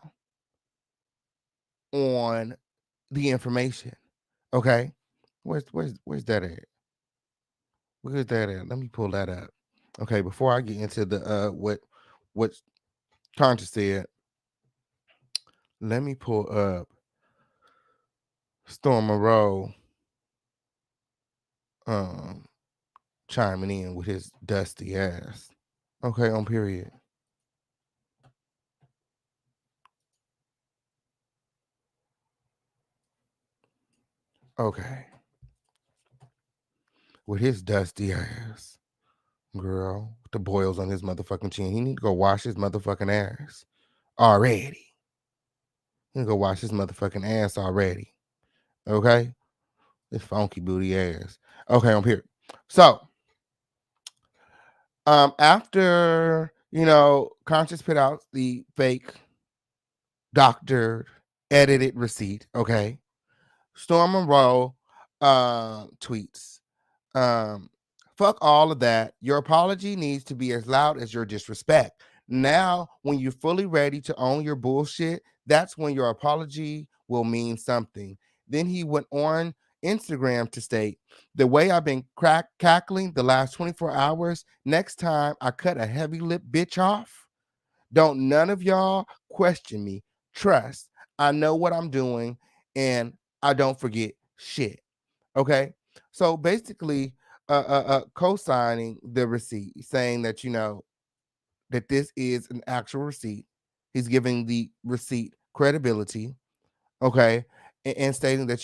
Speaker 3: on the information. Okay, where's that at? Where's that at? Let me pull that up. Okay, before I get into the what Conscious said, let me pull up Storm Monroe chiming in with his dusty ass. Okay, on period. Okay. With his dusty ass. Girl, with the boils on his motherfucking chin. He need to go wash his motherfucking ass already. He need to go wash his motherfucking ass already. Okay? This funky booty ass. Okay, on period. So, after, Conscious put out the fake doctored, edited receipt, okay, Storm Monroe tweets, fuck all of that. Your apology needs to be as loud as your disrespect. Now, when you're fully ready to own your bullshit, that's when your apology will mean something. Then he went on Instagram to state, the way I've been cackling the last 24 hours, next time I cut a heavy lip bitch off, don't none of y'all question me. Trust, I know what I'm doing and I don't forget shit. Okay, so basically co-signing the receipt, saying that that this is an actual receipt. He's giving the receipt credibility, okay, and stating that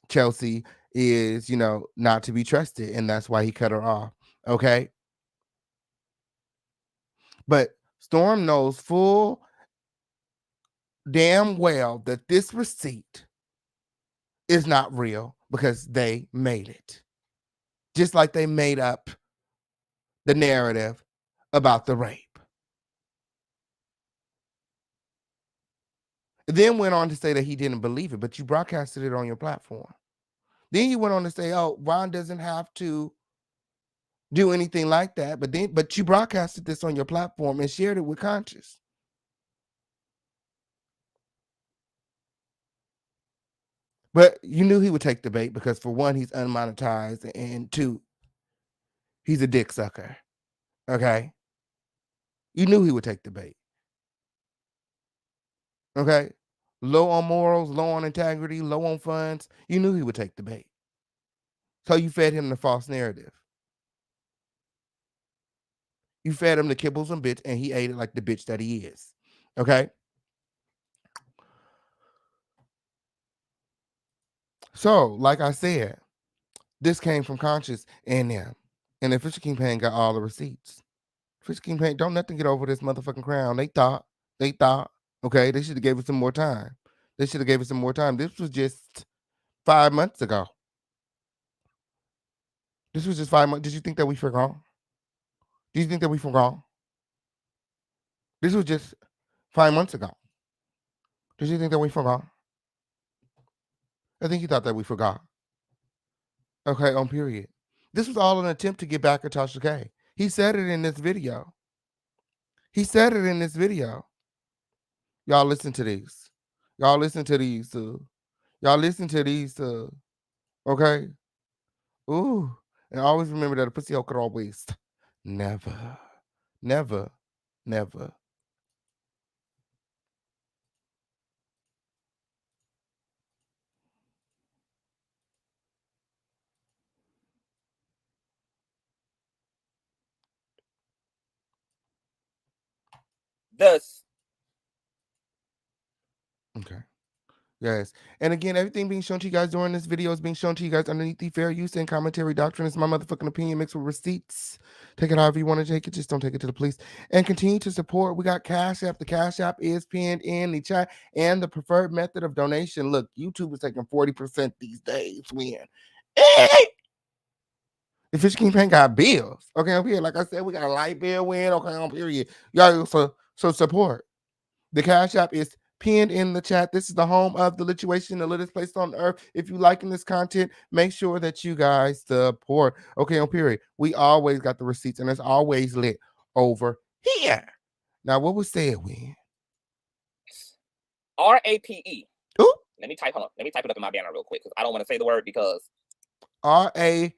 Speaker 3: Chelsea is, not to be trusted, and that's why he cut her off. Okay. But Storm knows full damn well that this receipt is not real because they made it. Just like they made up the narrative about the rape. Then went on to say that he didn't believe it, but you broadcasted it on your platform. Then he went on to say, "Oh, Ron doesn't have to do anything like that." But you broadcasted this on your platform and shared it with Conscious. But you knew he would take the bait because, for one, he's unmonetized, and two, he's a dick sucker. Okay? You knew he would take the bait. Okay? Low on morals, low on integrity, low on funds. You knew he would take the bait. So you fed him the false narrative. You fed him the kibbles and bits, and he ate it like the bitch that he is. Okay? So, like I said, this came from Conscious and them. And the Fisher King Pan got all the receipts. Fisher King Pan, don't nothing get over this motherfucking crown. They thought. Okay, they should have gave us some more time. This was just 5 months ago. This was just 5 months. Did you think that we forgot? This was just 5 months ago. Did you think that we forgot? I think you thought that we forgot. Okay, on period. This was all an attempt to get back at Tasha K. He said it in this video. Y'all listen to these. Okay? Ooh. And always remember that a pussy hole could always never, never, never.
Speaker 8: Thus,
Speaker 3: Okay. Yes. And again, everything being shown to you guys during this video is being shown to you guys underneath the fair use and commentary doctrine. It's my motherfucking opinion mixed with receipts. Take it however you want to take it. Just don't take it to the police. And continue to support. We got Cash App. The Cash App is pinned in the chat and the preferred method of donation. Look, YouTube is taking 40% these days. When the Fish King Pan got bills. Okay, on period. Like I said, we got a light bill win. Okay, on period. Y'all, so support. The Cash App is pinned in the chat. This is the home of the lituation, the littest place on earth. If you liking this content, make sure that you guys support. Okay, on period. We always got the receipts, and it's always lit over here. Now, what was said when?
Speaker 8: RAPE.
Speaker 3: Ooh.
Speaker 8: Let me type it up in my banner real quick because I don't want to say the word because
Speaker 3: RAPE.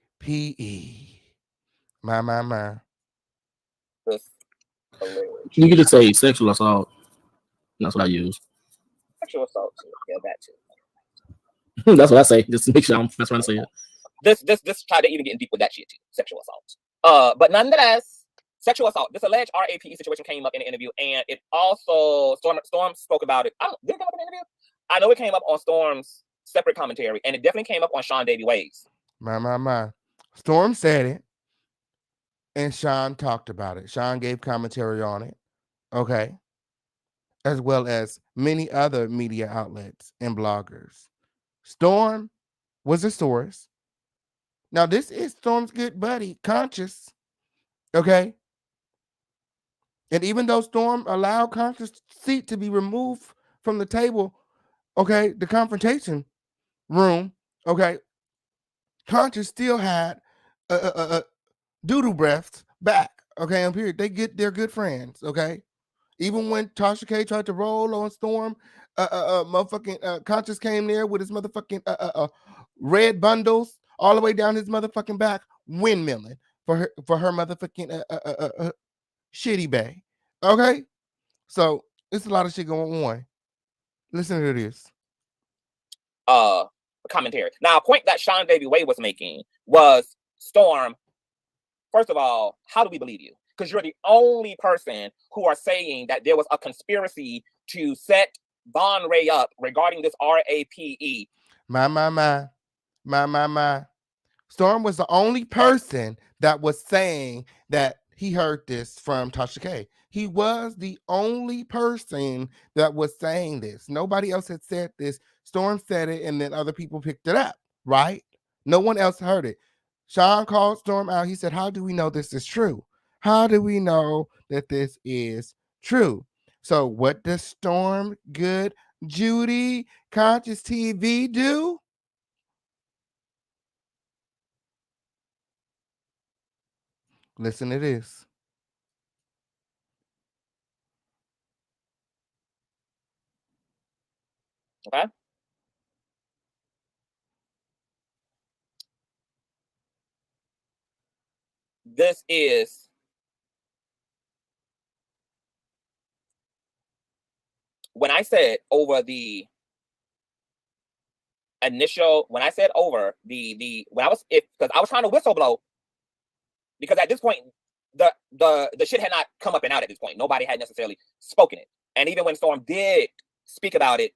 Speaker 3: My.
Speaker 8: this hilarious.
Speaker 10: You can just say sexual assault. That's what I use.
Speaker 8: Sexual assault too. Yeah, that too.
Speaker 10: That's what I say. Just to make sure that's what I say it.
Speaker 8: This tried to even get deep with that shit too. Sexual assault. But nonetheless, sexual assault. This alleged RAPE situation came up in the interview, and it also Storm spoke about it. Did it come up in the interview? I know it came up on Storm's separate commentary, and it definitely came up on Sean Davy Wade's.
Speaker 3: My. Storm said it, and Sean talked about it. Sean gave commentary on it. Okay. As well as many other media outlets and bloggers. Storm was a source. Now, this is Storm's good buddy, Conscious. Okay. And even though Storm allowed Conscious' seat to be removed from the table, okay, the confrontation room, okay, Conscious still had doodle breaths back. Okay, on period. They're good friends. Okay. Even when Tasha K tried to roll on Storm, motherfucking Conscious came there with his motherfucking red bundles all the way down his motherfucking back, windmilling for her motherfucking shitty bay. Okay, so it's a lot of shit going on. Listen to this.
Speaker 8: Commentary. Now, a point that Sean Davy Wade was making was, Storm, first of all, how do we believe you? Because you're the only person who are saying that there was a conspiracy to set MONROE up regarding this RAPE.
Speaker 3: My. Storm was the only person that was saying that he heard this from Tasha K. He was the only person that was saying this. Nobody else had said this. Storm said it, and then other people picked it up, right? No one else heard it. Sean called Storm out. He said, how do we know this is true? How do we know that this is true? So what does Storm Good Judy Conscious TV do? Listen to this.
Speaker 8: Okay. this is when I said over the initial, when I said over the when I was, because I was trying to whistleblow, because at this point the shit had not come up and out at this point. Nobody had necessarily spoken it. And even when Storm did speak about it,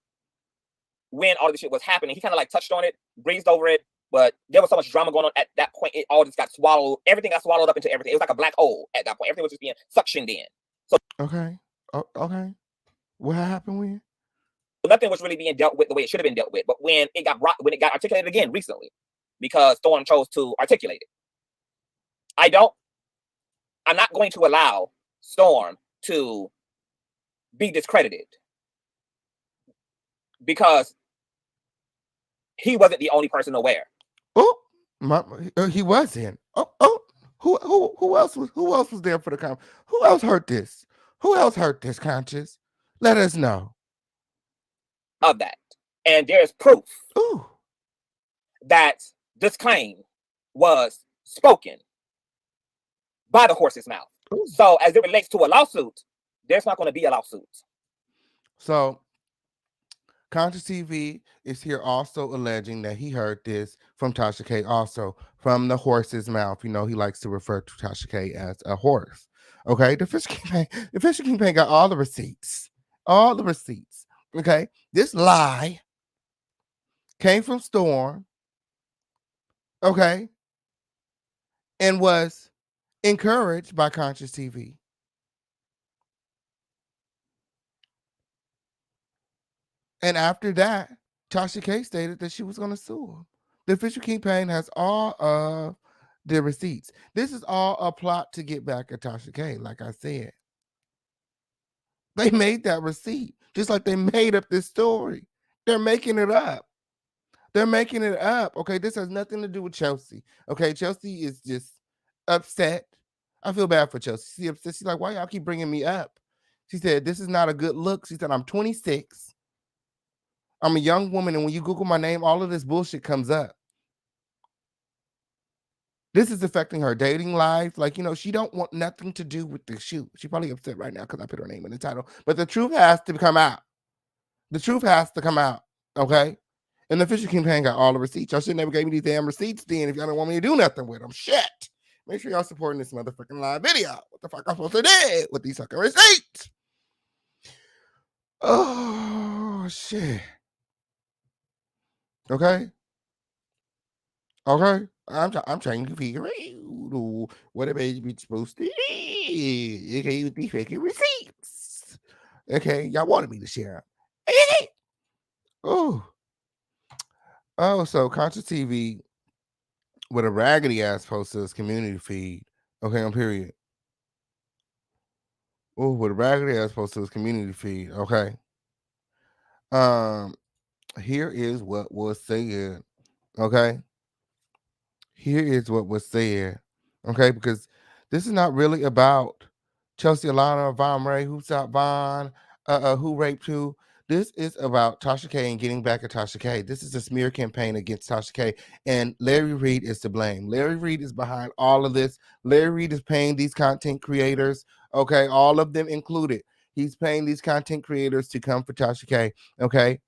Speaker 8: when all this shit was happening, he kind of like touched on it, breezed over it, but there was so much drama going on at that point. It all just got swallowed. Everything got swallowed up into everything. It was like a black hole at that point. Everything was just being suctioned in. So
Speaker 3: Okay. Okay. What happened when?
Speaker 8: nothing was really being dealt with the way it should have been dealt with. But when it got articulated again recently, because Storm chose to articulate it, I'm not going to allow Storm to be discredited, because he wasn't the only person aware.
Speaker 3: Oh, he wasn't. Who else was there for the comment? Who else heard this? Who else heard this, Conscious? Let us know
Speaker 8: of that. And there's proof
Speaker 3: Ooh.
Speaker 8: that this claim was spoken by the horse's mouth.
Speaker 3: Ooh.
Speaker 8: So as it relates to a lawsuit, there's not going to be a lawsuit. So
Speaker 3: Conscious TV is here also alleging that he heard this from Tasha K, also from the horse's mouth. You know, he likes to refer to Tasha K as a horse. Okay, the Fisher Kingpin got all the receipts. All the receipts. Okay, this lie came from Storm. Okay, and was encouraged by Conscious TV. And after that, Tasha K stated that she was going to sue him. The Fisher Kingpin has all of the receipts. This is all a plot to get back at Tasha K, like I said. They made that receipt, just like they made up this story. They're making it up. They're making it up. Okay, this has nothing to do with Chelsea. Okay, Chelsea is just upset. I feel bad for Chelsea. She's upset. She's like, why y'all keep bringing me up? She said, this is not a good look. She said, I'm 26. I'm a young woman, and when you Google my name, all of this bullshit comes up. This is affecting her dating life. Like, you know, she don't want nothing to do with the shoot. She's probably upset right now because I put her name in the title. But the truth has to come out. The truth has to come out, okay? And the Fisher Kingpin got all the receipts. Y'all should never gave me these damn receipts then if y'all don't want me to do nothing with them. Shit. Make sure y'all supporting this motherfucking live video. What the fuck I'm supposed to do with these fucking receipts? Oh, shit. Okay? Okay? I'm trying to figure out what a baby supposed to do. Okay, with these fucking receipts. Okay, y'all wanted me to share them. Oh, so Conscious TV with a raggedy ass post to his community feed. Okay, on period. Oh, with a raggedy ass post to his community feed. Okay. Here is what was said. Okay. Here is what was said. Okay, because this is not really about Chelsea, Alana, Von Ray, who shot Von, who raped who. This is about Tasha K and getting back at Tasha K. This is a smear campaign against Tasha K, and Larry Reid is to blame. Larry Reid is behind all of this. Larry Reid is paying these content creators, okay, all of them included. He's paying these content creators to come for Tasha K, okay?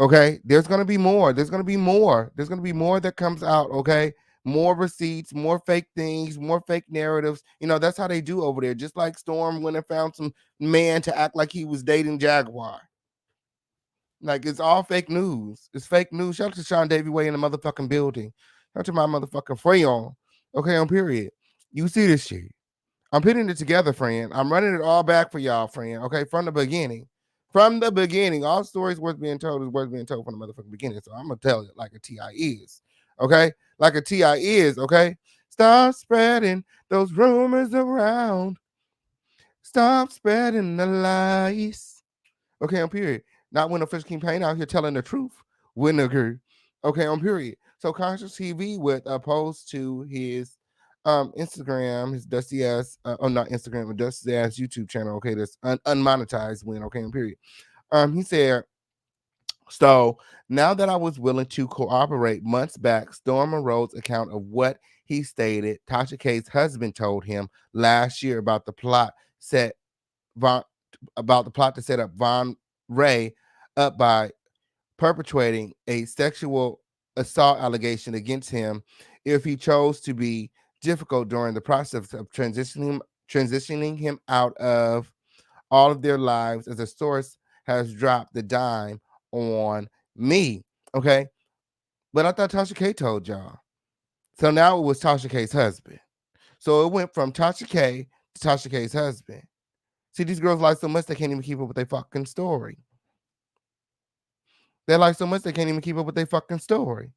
Speaker 3: Okay, there's going to be more. There's going to be more. There's going to be more that comes out, okay? More receipts, more fake things, more fake narratives. You know, that's how they do over there. Just like Storm went and found some man to act like he was dating Jaguar. Like, it's all fake news. It's fake news. Shout out to Sean Davy Way in the motherfucking building. Shout out to my motherfucking friend. Okay, on period. You see this shit. I'm putting it together, friend. I'm running it all back for y'all, friend. Okay, from the beginning. From the beginning. All stories worth being told is worth being told from the motherfucking beginning. So I'm going to tell it like a TI is. Okay? Like a TI is, okay? Stop spreading those rumors around. Stop spreading the lies. Okay, on period. Not when the Fisher Kingpin out here telling the truth. Wouldn't agree. Okay, on period. So Conscious TV with a post to his Instagram, his dusty ass, not Instagram, but dusty ass YouTube channel, okay, that's unmonetized win, okay, on period. He said, so now that I was willing to cooperate months back, Storm Monroe's account of what he stated Tasha K's husband told him last year about the plot to set up MONROE up by perpetrating a sexual assault allegation against him if he chose to be difficult during the process of transitioning him out of all of their lives, as a source has dropped the dime on me. Okay. But I thought Tasha K told y'all. So now it was Tasha K's husband. So it went from Tasha K to Tasha K's husband. See, these girls lie so much they can't even keep up with their fucking story. They lie so much they can't even keep up with their fucking story.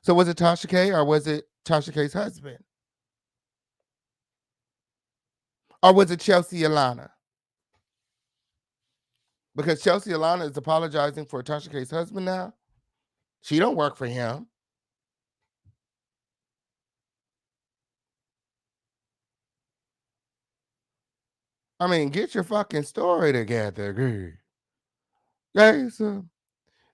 Speaker 3: So was it Tasha K or was it Tasha K's husband? Or was it Chelsea ALANA? Because Chelsea ALANA is apologizing for Tasha K's husband now. She don't work for him. I mean, get your fucking story together, girl. Okay, so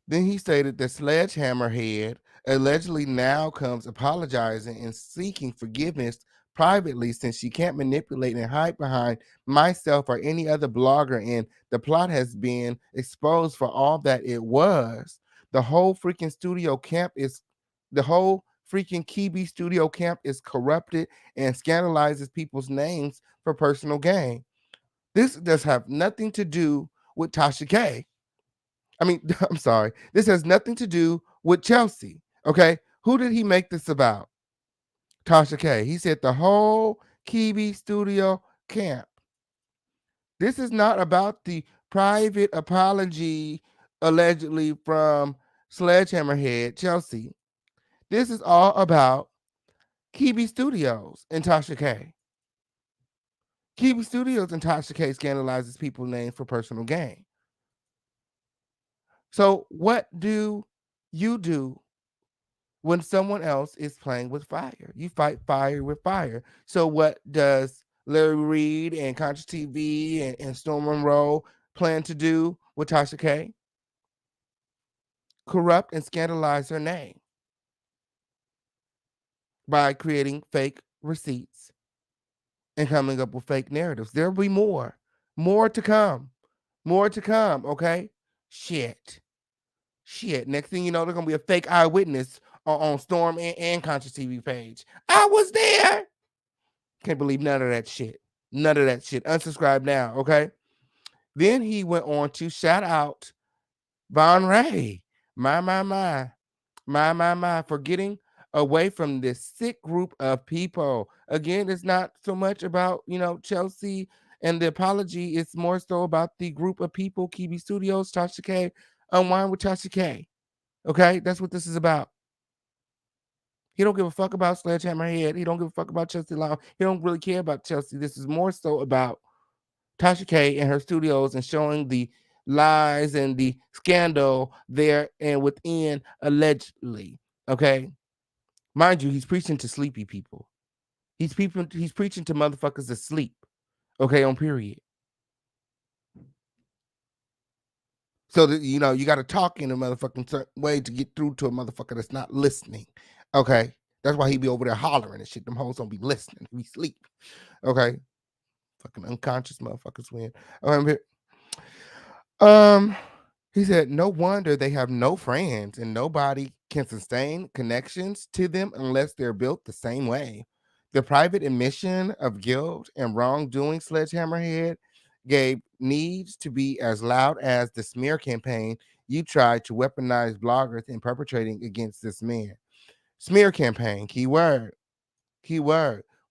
Speaker 3: then he stated that Sledgehammer Head allegedly now comes apologizing and seeking forgiveness privately since she can't manipulate and hide behind myself or any other blogger, and the plot has been exposed for all that it was. The whole freaking Kibi studio camp is corrupted and scandalizes people's names for personal gain. This does have nothing to do with Tasha K. I mean, I'm sorry. This has nothing to do with Chelsea. Okay. Who did he make this about? Tasha K. He said the whole Kibi studio camp. This is not about the private apology allegedly from Sledgehammer Head Chelsea. This is all about Kibi Studios and Tasha K. Kibi Studios and Tasha K scandalizes people's names for personal gain. So what do you do when someone else is playing with fire? You fight fire with fire. So what does Larry Reid and Contra TV and Storm MONROE plan to do with Tasha K? Corrupt and scandalize her name by creating fake receipts and coming up with fake narratives. There'll be more to come, okay? Shit. Next thing you know, there's going to be a fake eyewitness on Storm and Contra TV page. I was there. Can't believe none of that shit. Unsubscribe now, okay? Then he went on to shout out MONROE. My, for getting away from this sick group of people. Again, it's not so much about, Chelsea and the apology. It's more so about the group of people, Kibi Studios, Tasha K, Unwind with Tasha K. Okay, that's what this is about. He don't give a fuck about Sledgehammer Head. He don't give a fuck about Chelsea Long. He don't really care about Chelsea. This is more so about Tasha K and her studios and showing the lies and the scandal there and within allegedly. Okay, mind you, he's preaching to sleepy people. He's preaching to motherfuckers asleep. Okay, on period. So that, you got to talk in a motherfucking certain way to get through to a motherfucker that's not listening. Okay, that's why he be over there hollering and shit. Them hoes don't be listening. We sleep. Okay, fucking unconscious motherfuckers win. He said, no wonder they have no friends and nobody can sustain connections to them unless they're built the same way. The private admission of guilt and wrongdoing Sledgehammer Head gave needs to be as loud as the smear campaign you tried to weaponize bloggers in perpetrating against this man. Smear campaign, keyword.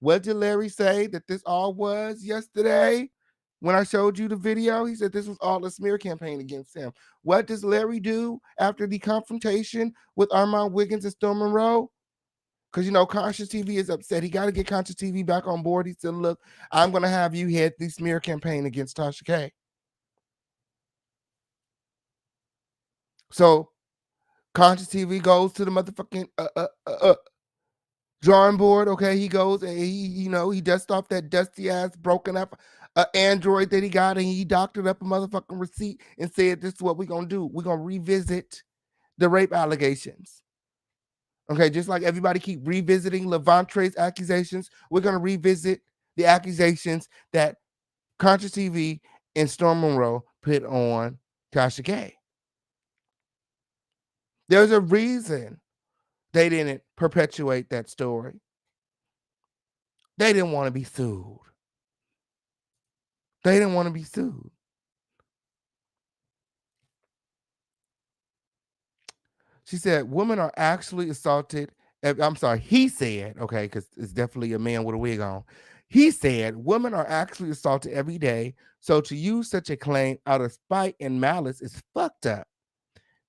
Speaker 3: What did Larry say that this all was yesterday? When I showed you the video, he said this was all a smear campaign against him. What does Larry do after the confrontation with Armand Wiggins and Storm MONROE? Because, Conscious TV is upset. He got to get Conscious TV back on board. He said, look, I'm going to have you head the smear campaign against Tasha K. So, Conscious TV goes to the motherfucking drawing board, okay? He goes and he dusts off that dusty ass broken up Android that he got, and he doctored up a motherfucking receipt and said, this is what we're going to do. We're going to revisit the rape allegations. Okay, just like everybody keep revisiting Levantre's accusations, we're going to revisit the accusations that Conscious TV and Storm Monroe put on Tasha K. There's a reason they didn't perpetuate that story. They didn't want to be sued. They didn't want to be sued. She said women are actually assaulted. I'm sorry, he said, okay, because it's definitely a man with a wig on. He said women are actually assaulted every day. So to use such a claim out of spite and malice is fucked up.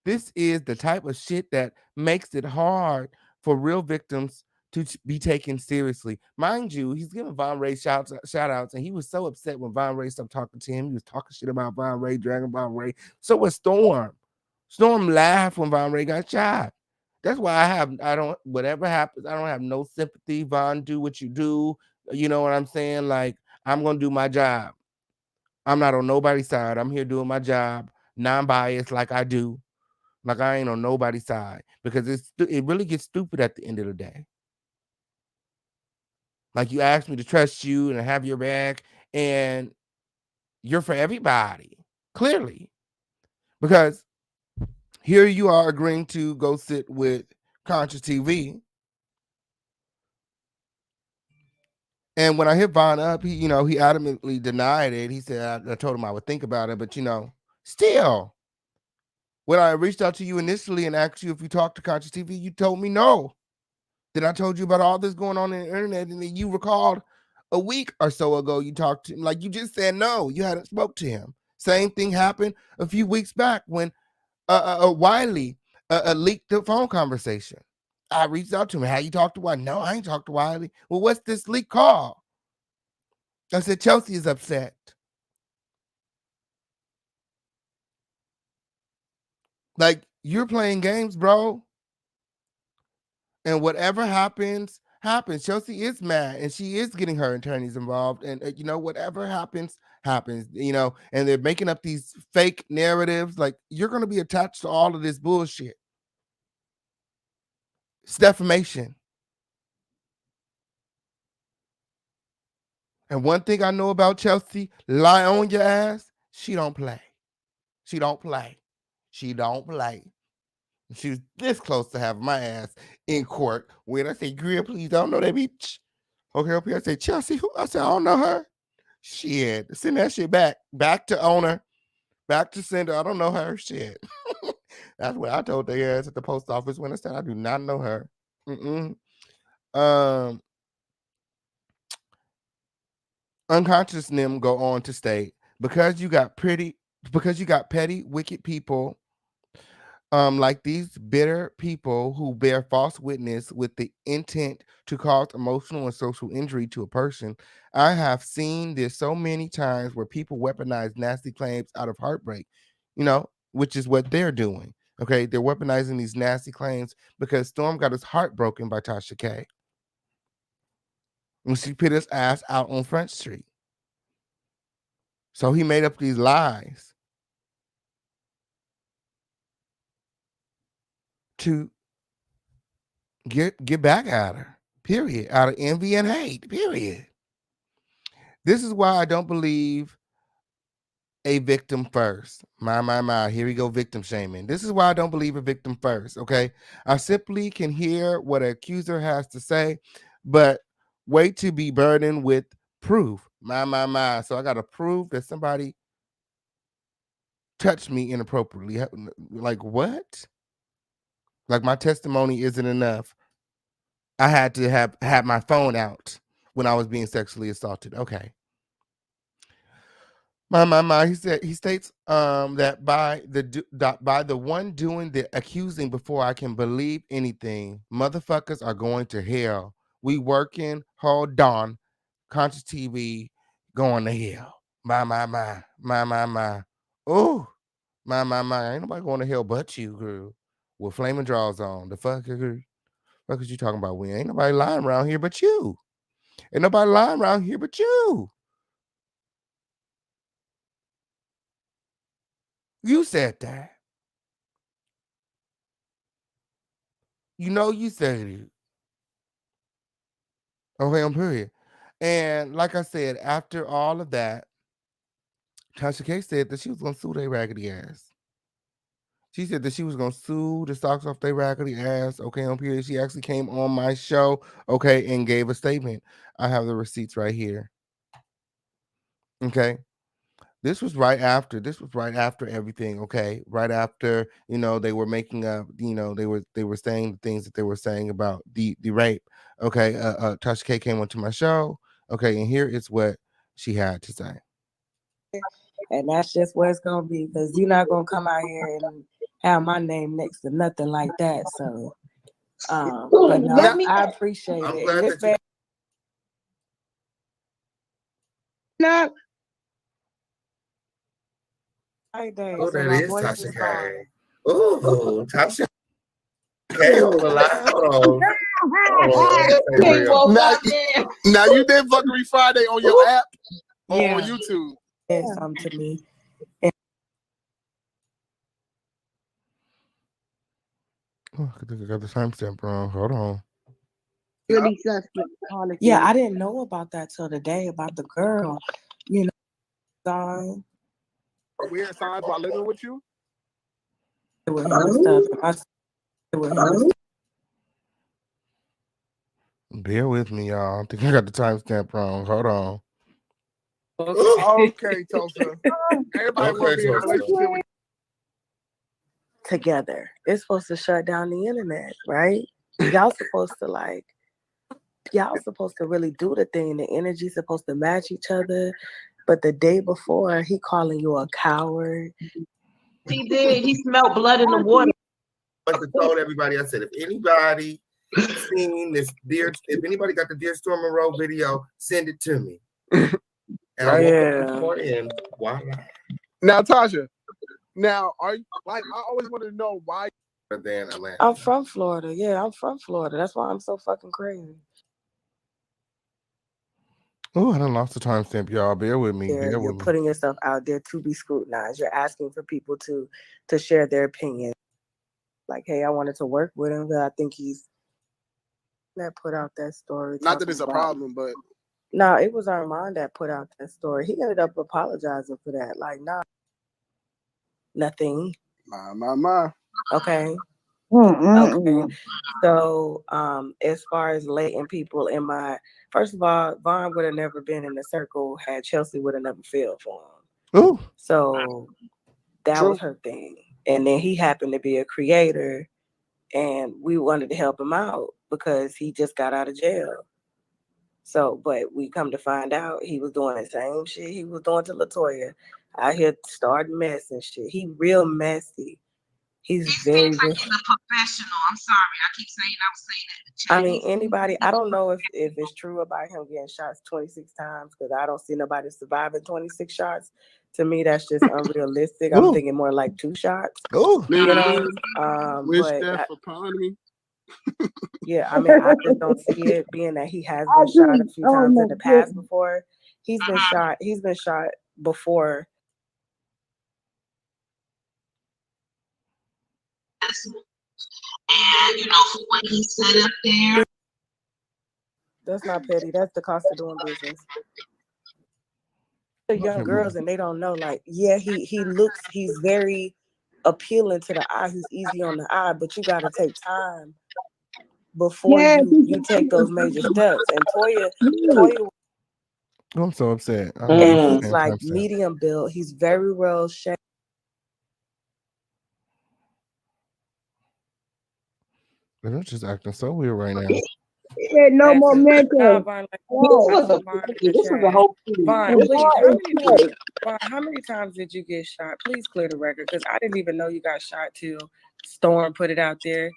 Speaker 3: This is the type of shit that makes it hard for real victims to be taken seriously. Mind you, he's giving Von Ray shout outs, and he was so upset when Von Ray stopped talking to him. He was talking shit about Von Ray, dragging Von Ray. So was Storm. Storm laughed when Von Ray got shot. That's why whatever happens, I don't have no sympathy. Von, do what you do. You know what I'm saying? Like, I'm going to do my job. I'm not on nobody's side. I'm here doing my job, non-biased like I do. Like I ain't on nobody's side because it really gets stupid at the end of the day. Like you asked me to trust you and have your back, and you're for everybody, clearly. Because here you are agreeing to go sit with Conscious TV. And when I hit Von up, he adamantly denied it. He said, I told him I would think about it, but still, when I reached out to you initially and asked you if you talked to Conscious TV, you told me no. Then I told you about all this going on in the internet, and then you recalled a week or so ago you talked to him. Like you just said no, you hadn't spoke to him. Same thing happened a few weeks back when Wiley leaked the phone conversation. I reached out to him. How you talked to Wiley? No, I ain't talked to Wiley. Well, what's this leak called? I said Chelsea is upset. Like you're playing games, bro. And whatever happens. Chelsea is mad, and she is getting her attorneys involved. And whatever happens. And they're making up these fake narratives. Like you're going to be attached to all of this bullshit. It's defamation. And one thing I know about Chelsea, lie on your ass. She don't play. She don't play. She was this close to having my ass in court when I say, girl, please don't know that bitch. Okay, I say, Chelsea, who? I said, I don't know her. Shit, send that shit back to owner, back to sender. I don't know her. Shit. That's what I told their ass at the post office when I said I do not know her. Unconscious them go on to state because you got petty, wicked people. Like these bitter people who bear false witness with the intent to cause emotional and social injury to a person. I have seen this so many times where people weaponize nasty claims out of heartbreak, which is what they're doing. Okay, they're weaponizing these nasty claims because Storm got his heart broken by Tasha K. When she put his ass out on Front Street. So he made up these lies to get back at her, period, out of envy and hate, period. This is why I don't believe a victim first. My, here we go, victim shaming. This is why I don't believe a victim first, okay? I simply can hear what an accuser has to say, but wait to be burdened with proof. My. So I got to prove that somebody touched me inappropriately. Like what? Like my testimony isn't enough. I had to have my phone out when I was being sexually assaulted. Okay. My. He states that by the one doing the accusing before I can believe anything, motherfuckers are going to hell. We working, hold on, Conscious TV going to hell. My. Oh, my. Ain't nobody going to hell but you, girl. With flaming draws on. The fuck, girl. What is you talking about? We ain't nobody lying around here but you. Ain't nobody lying around here but you. You said that. You know you said it. Okay, on period. And like I said, after all of that, Tasha K said that she was gonna sue their raggedy ass. She said that she was gonna sue the socks off their raggedy ass. Okay, on period. She actually came on my show, okay, and gave a statement. I have the receipts right here. Okay. This was right after everything, okay? Right after, they were making up, they were saying the things that they were saying about the rape. Okay. Tasha K came onto my show. Okay, and here is what she had to say.
Speaker 11: And that's just what it's gonna be, because you're not gonna come out here and have my name next to nothing like that. So but no, I appreciate
Speaker 3: I'm
Speaker 11: it.
Speaker 3: glad
Speaker 11: And
Speaker 3: that
Speaker 11: not
Speaker 3: Oh,
Speaker 11: so
Speaker 3: that
Speaker 11: my
Speaker 3: is
Speaker 11: voice
Speaker 3: Tasha
Speaker 11: is
Speaker 3: K.
Speaker 11: gone.
Speaker 3: Oh, Tasha K on the live. Hold on.
Speaker 9: Now you did Fuckery Friday on your app or
Speaker 11: Yeah.
Speaker 9: on YouTube.
Speaker 11: Said something to me.
Speaker 3: Oh, I think I got the timestamp wrong. Hold on.
Speaker 11: Yeah, I didn't know about that till today, about the girl. Sign
Speaker 9: Weird signs while living with you.
Speaker 11: with him and stuff. With him.
Speaker 3: Bear with me, y'all. I think I got the timestamp wrong. Hold on.
Speaker 9: Okay, Tulsa. Everybody
Speaker 3: Okay,
Speaker 9: want to be in a
Speaker 3: Tulsa.
Speaker 9: relationship with
Speaker 11: Together. It's supposed to shut down the internet, right? Y'all supposed to really do the thing. The energy's supposed to match each other. But the day before, he calling you a coward.
Speaker 5: He did. He smelled blood in the water.
Speaker 3: I told everybody, I said, if anybody seen this if anybody got the Dear Storm Monroe video, send it to me. And I woke up this morning and why not?
Speaker 9: Now, Tasha, are you like, I always wanted to know why.
Speaker 3: Than Atlanta.
Speaker 11: I'm from Florida. Yeah, I'm from Florida. That's why I'm so fucking crazy.
Speaker 3: Oh, I done lost the timestamp, y'all. Bear with me.
Speaker 11: You're putting yourself out there to be scrutinized. You're asking for people to share their opinion. Like, hey, I wanted to work with him, but I think that put out that story.
Speaker 9: Not that it's a problem, but
Speaker 11: no, it was Armand that put out that story. He ended up apologizing for that. Like, nah, nothing.
Speaker 9: My.
Speaker 11: Okay. Okay. So, as far as letting people in first of all, Vaughn would have never been in the circle had Chelsea would have never fell for him.
Speaker 3: Ooh.
Speaker 11: So that was her thing. And then he happened to be a creator, and we wanted to help him out because he just got out of jail. So, but we come to find out he was doing the same shit he was doing to LaToya. Out here starting mess and shit. He real messy. He
Speaker 5: seems like he's a professional. I'm sorry. I keep saying I was saying that.
Speaker 11: I mean, anybody, I don't know if it's true about him getting shots 26 times, because I don't see nobody surviving 26 shots. To me, that's just unrealistic. I'm thinking more like 2 shots.
Speaker 3: Oh,
Speaker 9: wish death upon me.
Speaker 11: Yeah, I mean, I just don't see it, being that he has been shot a few times in the past before. He's been shot. He's been shot before.
Speaker 5: And for what he set up there.
Speaker 11: That's not petty. That's the cost of doing business. The young girls, and they don't know. Like, yeah, he's very appealing to the eye. He's easy on the eye, but you got to take time before you take those major steps. And Toya.
Speaker 3: I'm so upset.
Speaker 11: And he's like medium built. He's very well shaped.
Speaker 3: They're just acting so weird right now.
Speaker 11: No more mental. This was a whole please, how many times did you get shot? Please clear the record, because I didn't even know you got shot till Storm put it out there.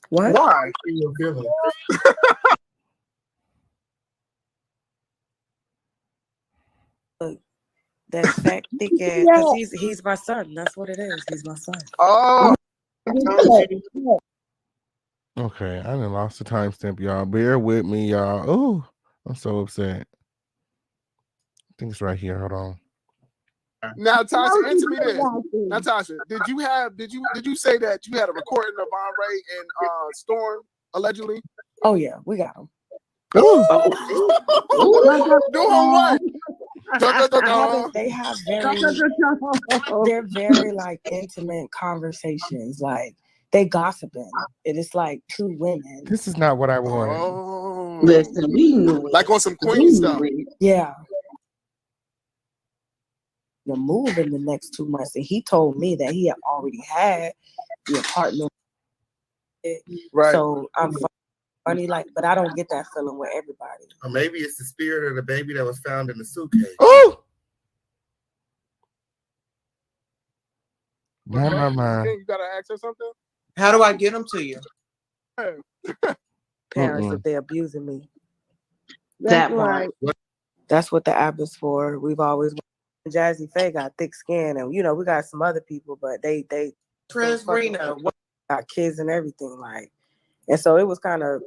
Speaker 11: What?
Speaker 9: Why?
Speaker 11: Look, that fat thick ass, because he's my son. That's what it is. He's my son.
Speaker 9: Oh.
Speaker 3: Okay, I done lost the timestamp, y'all. Bear with me, y'all. Oh, I'm so upset. I think it's right here. Hold on.
Speaker 12: Now, Tasha, answer me this. Now, Tasha, did you say that you had a recording of MONROE and Storm allegedly?
Speaker 11: Oh yeah, we got them.
Speaker 12: Doing what?
Speaker 11: They have they're very like intimate conversations. Like they gossiping. It is like two women.
Speaker 3: This is not what I wanted.
Speaker 12: Oh.
Speaker 6: Listen, we knew it.
Speaker 12: Like on some Queen stuff.
Speaker 11: Yeah. The move in the next 2 months, and he told me that he had already had the apartment.
Speaker 12: Right.
Speaker 11: So I'm funny, like, but I don't get that feeling with everybody.
Speaker 3: Or maybe it's the spirit of the baby that was found in the suitcase.
Speaker 12: Oh.
Speaker 3: My.
Speaker 12: You gotta ask her something.
Speaker 13: How do I get them to you?
Speaker 11: Parents, if they're abusing me.
Speaker 6: That's right.
Speaker 11: That's what the app is for. We've always Jazzy Faye got thick skin, and we got some other people, but they
Speaker 13: Transgreener
Speaker 11: got kids and everything, like, and so it was kind of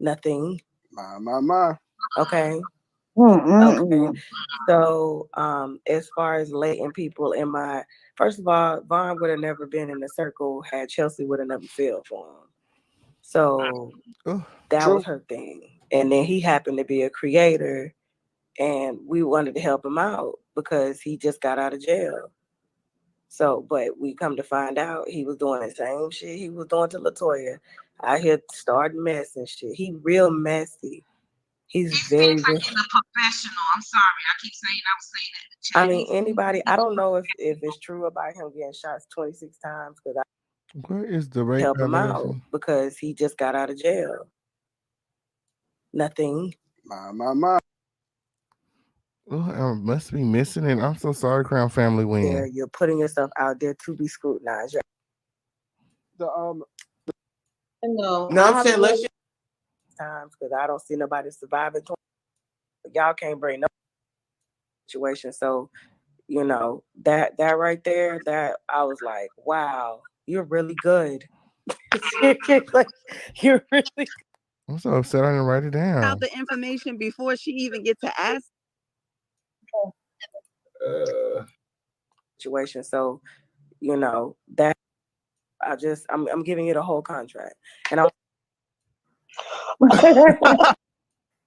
Speaker 11: nothing.
Speaker 12: My.
Speaker 11: Okay. Okay. So as far as letting people in my, first of all, Vaughn would have never been in the circle had Chelsea would have never fell for him. So that was her thing. And then he happened to be a creator, and we wanted to help him out because he just got out of jail. So, but we come to find out he was doing the same shit he was doing to LaToya, out here starting mess and shit. He real messy. He's very, very.
Speaker 5: He's a professional. I'm sorry. I keep saying I was saying that.
Speaker 11: I mean, anybody. I don't know if it's true about him getting shot 26 times because I
Speaker 3: Where is the rape
Speaker 11: help him out
Speaker 3: allegation?
Speaker 11: because he just got out of jail. Nothing.
Speaker 12: My.
Speaker 3: Oh, I must be missing it. I'm so sorry, Crown Family win.
Speaker 11: You're putting yourself out there to be scrutinized.
Speaker 12: The
Speaker 13: No, I'm saying let's
Speaker 11: times because I don't see nobody surviving. Y'all can't bring no situation. So, that right there, that I was like, wow, you're really good. Like, you're really good.
Speaker 3: I'm so upset I didn't write it down.
Speaker 14: Out the information before she even get to ask.
Speaker 11: Situation. So, that I'm giving you the whole contract, and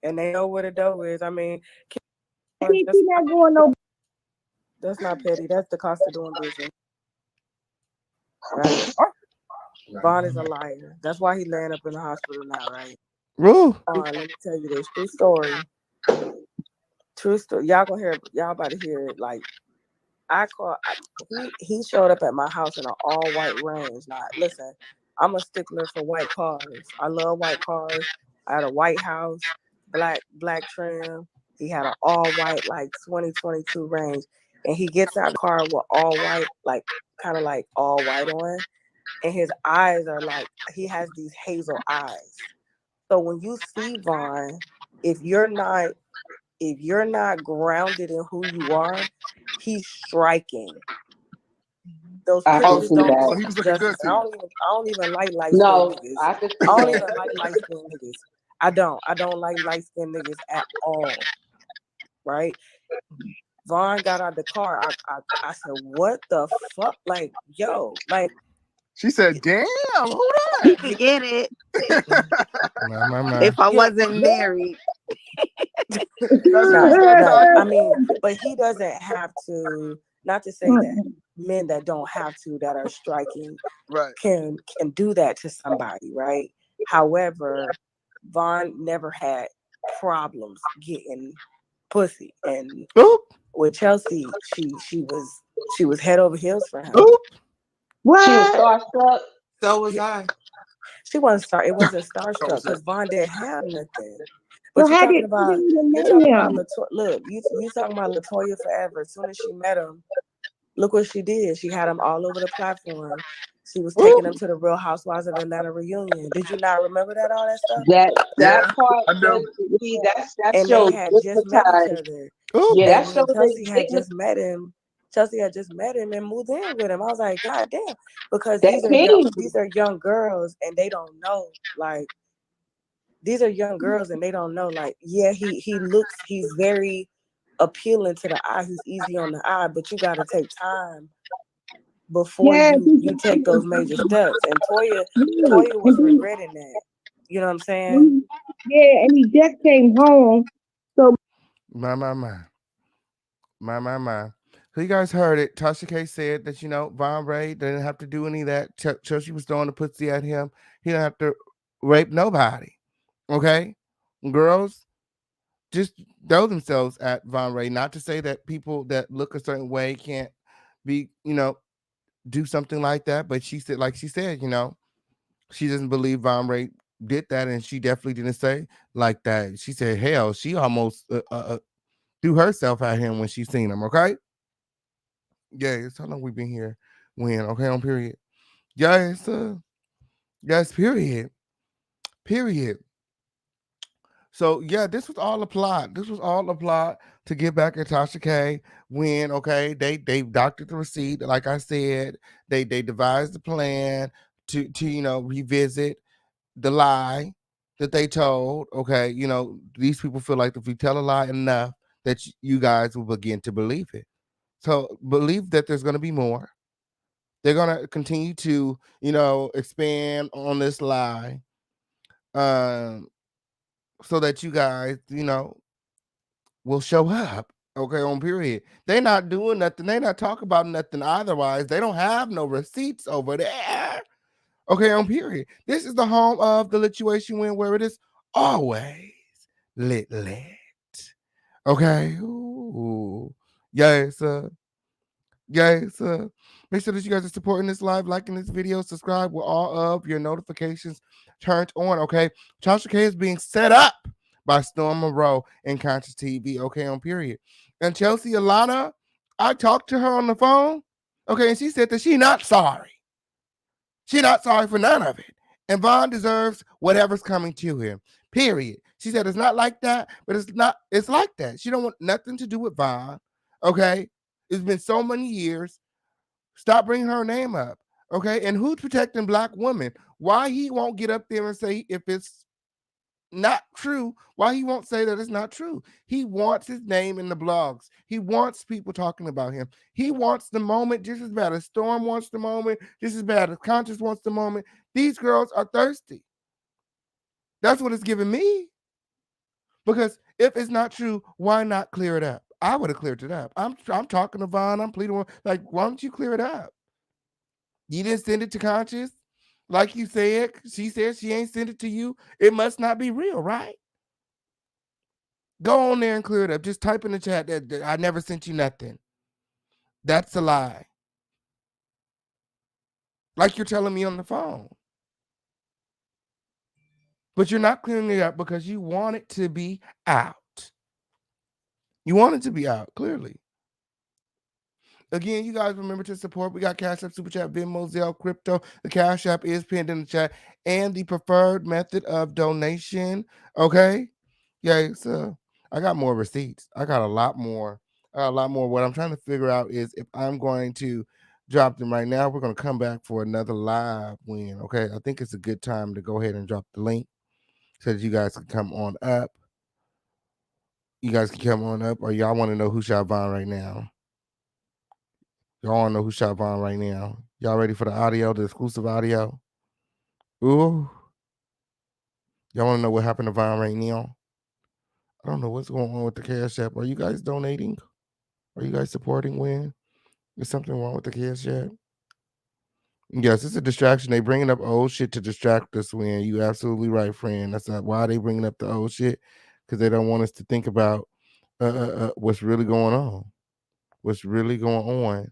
Speaker 11: and they know what a dough is. I mean,
Speaker 6: not going no.
Speaker 11: That's not petty. That's the cost of doing business. Right? Vaughn is a liar. That's why he laying up in the hospital now, right? Let me tell you this true story. True story. Y'all gonna hear. Y'all about to hear it. Like, he showed up at my house in an all white Range. Now, listen, I'm a stickler for white cars. I love white cars. I had a white house, black trim. He had an all white, like 2022 Range, and he gets out car with all white, like kind of like all white on, and his eyes are like, he has these hazel eyes. So when you see Vaughn, if you're not grounded in who you are, he's striking. Those pictures don't.
Speaker 12: So he was looking good.
Speaker 11: I don't even like light skinned niggas. I don't even like light skinned niggas. I don't like light skinned niggas at all. Right? Vaughn got out the car. I said, what the fuck? Like, yo, like.
Speaker 12: She said, damn, who that?
Speaker 14: Forget it. If I wasn't married.
Speaker 11: I mean, but he doesn't have to, not to say that men that don't have to, that are striking,
Speaker 12: right,
Speaker 11: can do that to somebody, right? However, Vaughn never had problems getting pussy, and with Chelsea, she was head over heels for him.
Speaker 6: What?
Speaker 11: She was starstruck.
Speaker 13: So was I.
Speaker 11: She wasn't star. It wasn't starstruck because Vaughn didn't have nothing. But you're talking about look, you talking about LaToya forever. As soon as she met him, look what she did. She had him all over the platform. She was taking him to the Real Housewives of Atlanta reunion. Did you not remember that, all that stuff?
Speaker 6: That part. See, that's
Speaker 11: and
Speaker 6: shows
Speaker 11: they had just met each other.
Speaker 6: Yeah,
Speaker 11: and Chelsea had just met him. Chelsea had just met him and moved in with him. I was like, God damn, because these are young girls and they don't know. Like, these are young girls and they don't know. Like, yeah, he's very appealing to the eye. He's easy on the eye, but you got to take time before you take those major steps. And Toya was regretting that. You know what I'm saying?
Speaker 15: Yeah, and he just came home. So
Speaker 3: My. So you guys heard it. Tasha K said that, Von Ray didn't have to do any of that. Chelsea was throwing the pussy at him. He didn't have to rape nobody. Okay? Girls, just throw themselves at Von Ray. Not to say that people that look a certain way can't be, do something like that. But she said, like she said, she doesn't believe Von Ray did that. And she definitely didn't say like that. She said, hell, she almost threw herself at him when she seen him. Okay? Yes, how long we been here? When? Okay, on period. Yes, yes, period. Period. So yeah, this was all a plot. This was all a plot to get back at Tasha K. When they doctored the receipt, like I said, they devised the plan to revisit the lie that they told. Okay, these people feel like if we tell a lie enough, that you guys will begin to believe it. So believe that there's going to be more. They're going to continue to, expand on this lie, so that you guys, will show up. Okay, on period. They're not doing nothing. They're not talking about nothing otherwise. They don't have no receipts over there. Okay, on period. This is the home of the Lituation Win, where it is always lit. Okay. Ooh. Yes, Yes, make sure that you guys are supporting this live, liking this video, subscribe with all of your notifications turned on, okay? Tasha K is being set up by Storm MONROE and Conscious TV, okay, on period. And Chelsea ALANA, I talked to her on the phone, okay, and she said that she's not sorry. She's not sorry for none of it. And Von deserves whatever's coming to him, period. She said it's not like that, but it's like that. She don't want nothing to do with Von, okay? It's been so many years. Stop bringing her name up, okay? And who's protecting Black women? Why he won't get up there and say if it's not true? Why he won't say that it's not true? He wants his name in the blogs. He wants people talking about him. He wants the moment just as bad as Storm wants the moment, just as bad as Conscious wants the moment. These girls are thirsty. That's what it's giving me. Because if it's not true, why not clear it up? I would have cleared it up. I'm talking to Von. I'm pleading, like, why don't you clear it up? You didn't send it to Conscious, like you said. She said she ain't sent it to you. It must not be real, right? Go on there and clear it up. Just type in the chat that I never sent you nothing. That's a lie. Like you're telling me on the phone. But you're not clearing it up because you want it to be out. You want it to be out, clearly. Again, you guys remember to support. We got Cash App, Super Chat, Venmo, Zelle, Crypto. The Cash App is pinned in the chat. And the preferred method of donation. Okay? Yeah, so I got more receipts. I got a lot more. What I'm trying to figure out is if I'm going to drop them right now. We're going to come back for another live win. Okay? I think it's a good time to go ahead and drop the link so that you guys can come on up. You guys can come on up, or y'all want to know who shot Von right now? Y'all want to know who shot Von right now? Y'all ready for the audio, the exclusive audio? Ooh. Y'all want to know what happened to Von right now? I don't know what's going on with the Cash App. Are you guys donating? Are you guys supporting Win? Is something wrong with the Cash App? Yes, it's a distraction. They bringing up old shit to distract us, Win. You absolutely right, friend. That's not why they bringing up the old shit, because they don't want us to think about what's really going on. What's really going on.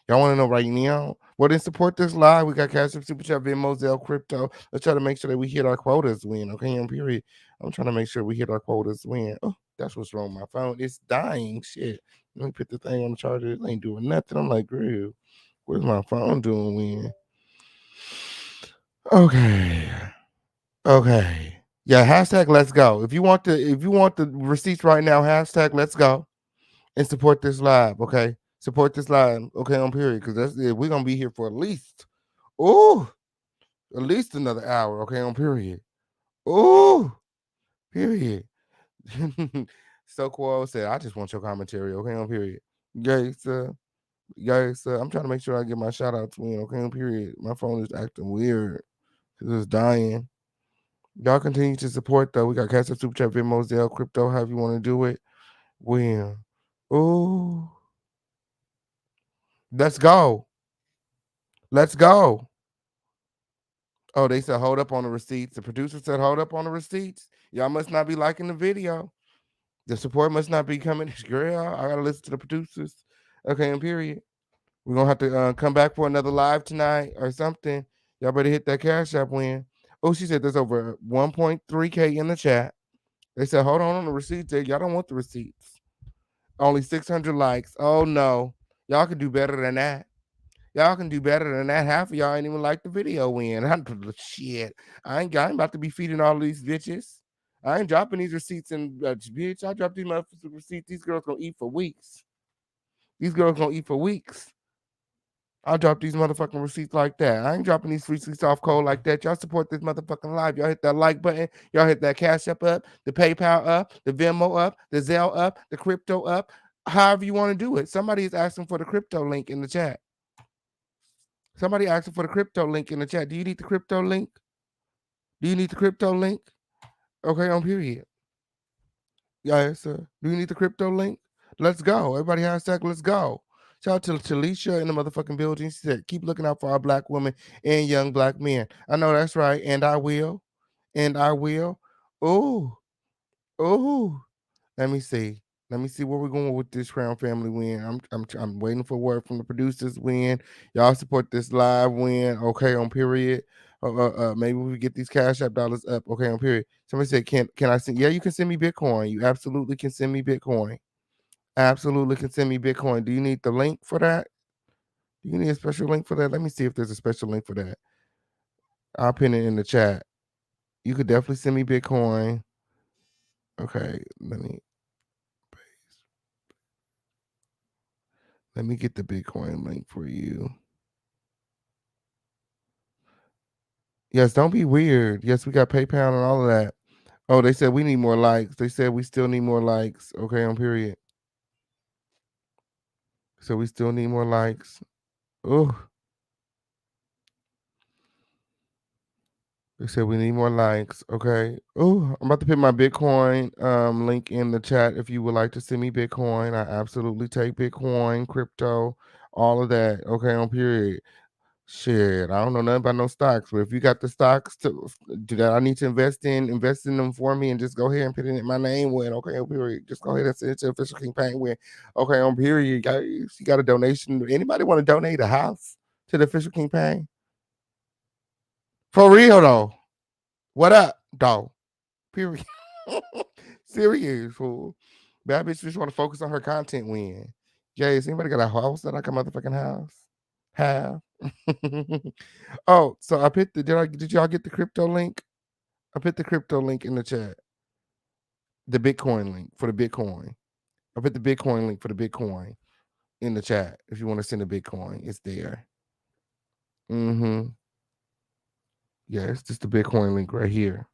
Speaker 3: Y'all want to know right now? Well, then support this live. We got Cash App, Super Chat, Venmo, Zelle, Crypto. Let's try to make sure that we hit our quotas, Win. Okay, on period. I'm trying to make sure we hit our quotas, Win. Oh, that's what's wrong with my phone. It's dying. Shit. Let me put the thing on the charger. It ain't doing nothing. I'm like, girl, what's my phone doing, Win? Okay. Yeah, hashtag let's go. If you want the receipts right now, hashtag let's go and support this live, okay? Support this live, okay, on period, because that's it. We're gonna be here for at least another hour, okay, on period. Period. So Quo said, I just want your commentary, okay, on period. Guys, I'm trying to make sure I get my shout out to win, okay, on period. My phone is acting weird because it's dying. Y'all continue to support though. We got Cash App, Super Chat, Venmo, Zelle, crypto, however you want to do it. Win. Ooh. Let's go. Let's go. Oh, they said hold up on the receipts. The producer said hold up on the receipts. Y'all must not be liking the video. The support must not be coming. Girl, I gotta listen to the producers. Okay, and period. We're gonna have to come back for another live tonight or something. Y'all better hit that Cash App win. Oh, she said there's over 1.3K in the chat. They said hold on the receipts. Y'all don't want the receipts. Only 600 likes. Oh no. Y'all can do better than that. Y'all can do better than that. Half of y'all ain't even like the video win. Shit. I ain't about to be feeding all these bitches. I ain't dropping these receipts in bitch. I drop these motherfuckers receipts. These girls gonna eat for weeks. These girls gonna eat for weeks. I'll drop these motherfucking receipts like that. I ain't dropping these receipts off cold like that. Y'all support this motherfucking live. Y'all hit that like button. Y'all hit that Cash App up, the PayPal up, the Venmo up, the Zelle up, the crypto up. However you want to do it. Somebody is asking for the crypto link in the chat. Somebody asking for the crypto link in the chat. Do you need the crypto link? Do you need the crypto link? Okay, on period. Yeah, sir. Do you need the crypto link? Let's go. Everybody hashtag let's go. Shout out to Talisha in the motherfucking building. She said, keep looking out for our black women and young black men. I know that's right. And I will. And I will. Oh. Oh. Let me see. Let me see where we're going with this Crown Family win. I'm waiting for word from the producers win. Y'all support this live win. Okay, on period. Maybe we get these Cash App dollars up. Okay, on period. Somebody said, can I send? Yeah, you can send me Bitcoin. You absolutely can send me Bitcoin. Absolutely can send me Bitcoin. Do you need the link for that? Do you need a special link for that? Let me see if there's a special link for that. I'll pin it in the chat. You could definitely send me Bitcoin. Okay, let me get the Bitcoin link for you. Yes, don't be weird. Yes, we got PayPal and all of that. Oh, they said we need more likes. They said we still need more likes. Okay, on period. So we still need more likes. Oh. They said we need more likes. Okay. Oh, I'm about to put my Bitcoin link in the chat if you would like to send me Bitcoin. I absolutely take Bitcoin, crypto, all of that. Okay, on period. Shit, I don't know nothing about no stocks, but if you got the stocks that I need to invest in them for me, and just go ahead and put it in my name with. Okay, on period. Just go ahead and send it to Official King Paint with. Okay, on period. You got a donation. Anybody want to donate a house to the Official King Paint? For real though. What up, dog? Period. Serious, fool. Bad bitch just want to focus on her content win. Jays, anybody got a house that I can motherfucking house? Have. Oh, so I put the did y'all get the crypto link? I put the crypto link in the chat. The Bitcoin link for the Bitcoin. I put the Bitcoin link for the Bitcoin in the chat. If you want to send a Bitcoin, it's there. Mm-hmm. Yeah, it's just the Bitcoin link right here.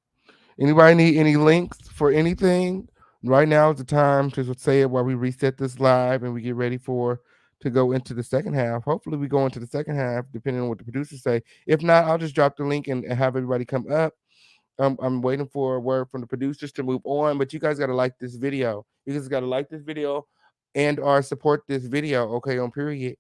Speaker 3: Anybody need any links for anything? Right now is the time to say it while we reset this live and we get ready to go into the second half. Hopefully we go into the second half, depending on what the producers say. If not, I'll just drop the link and have everybody come up. I'm waiting for a word from the producers to move on, but you guys got to like this video. You guys got to like this video and or support this video, okay, on period.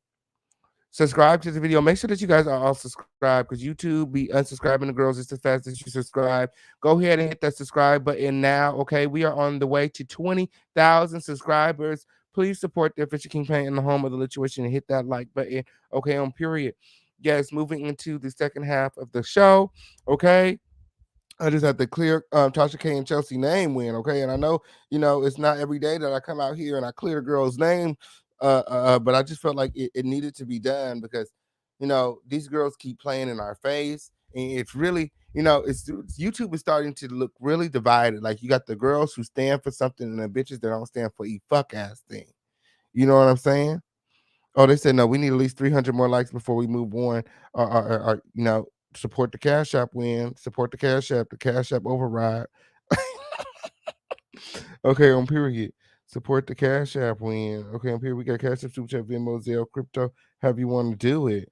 Speaker 3: Subscribe to the video. Make sure that you guys are all subscribed because YouTube be unsubscribing the girls just as fast as you subscribe. Go ahead and hit that subscribe button now. Okay, we are on the way to 20,000 subscribers. Please support the Official King Paint in the home of the Lituation and hit that like button. Okay, on period. Yes, moving into the second half of the show. Okay. I just have to clear Tasha K and Chelsea name win, okay? And I know, it's not every day that I come out here and I clear a girl's name, but I just felt like it needed to be done because, these girls keep playing in our face, and it's really, YouTube is starting to look really divided. Like you got the girls who stand for something and the bitches that don't stand for a fuck ass thing. You know what I'm saying? Oh, they said no. We need at least 300 more likes before we move on. Support the Cash App win. Support the Cash App override. Okay, on period. Support the Cash App win. Okay, up here we got Cash App, Super Chat, Venmo, Zelle, Crypto. However you want to do it.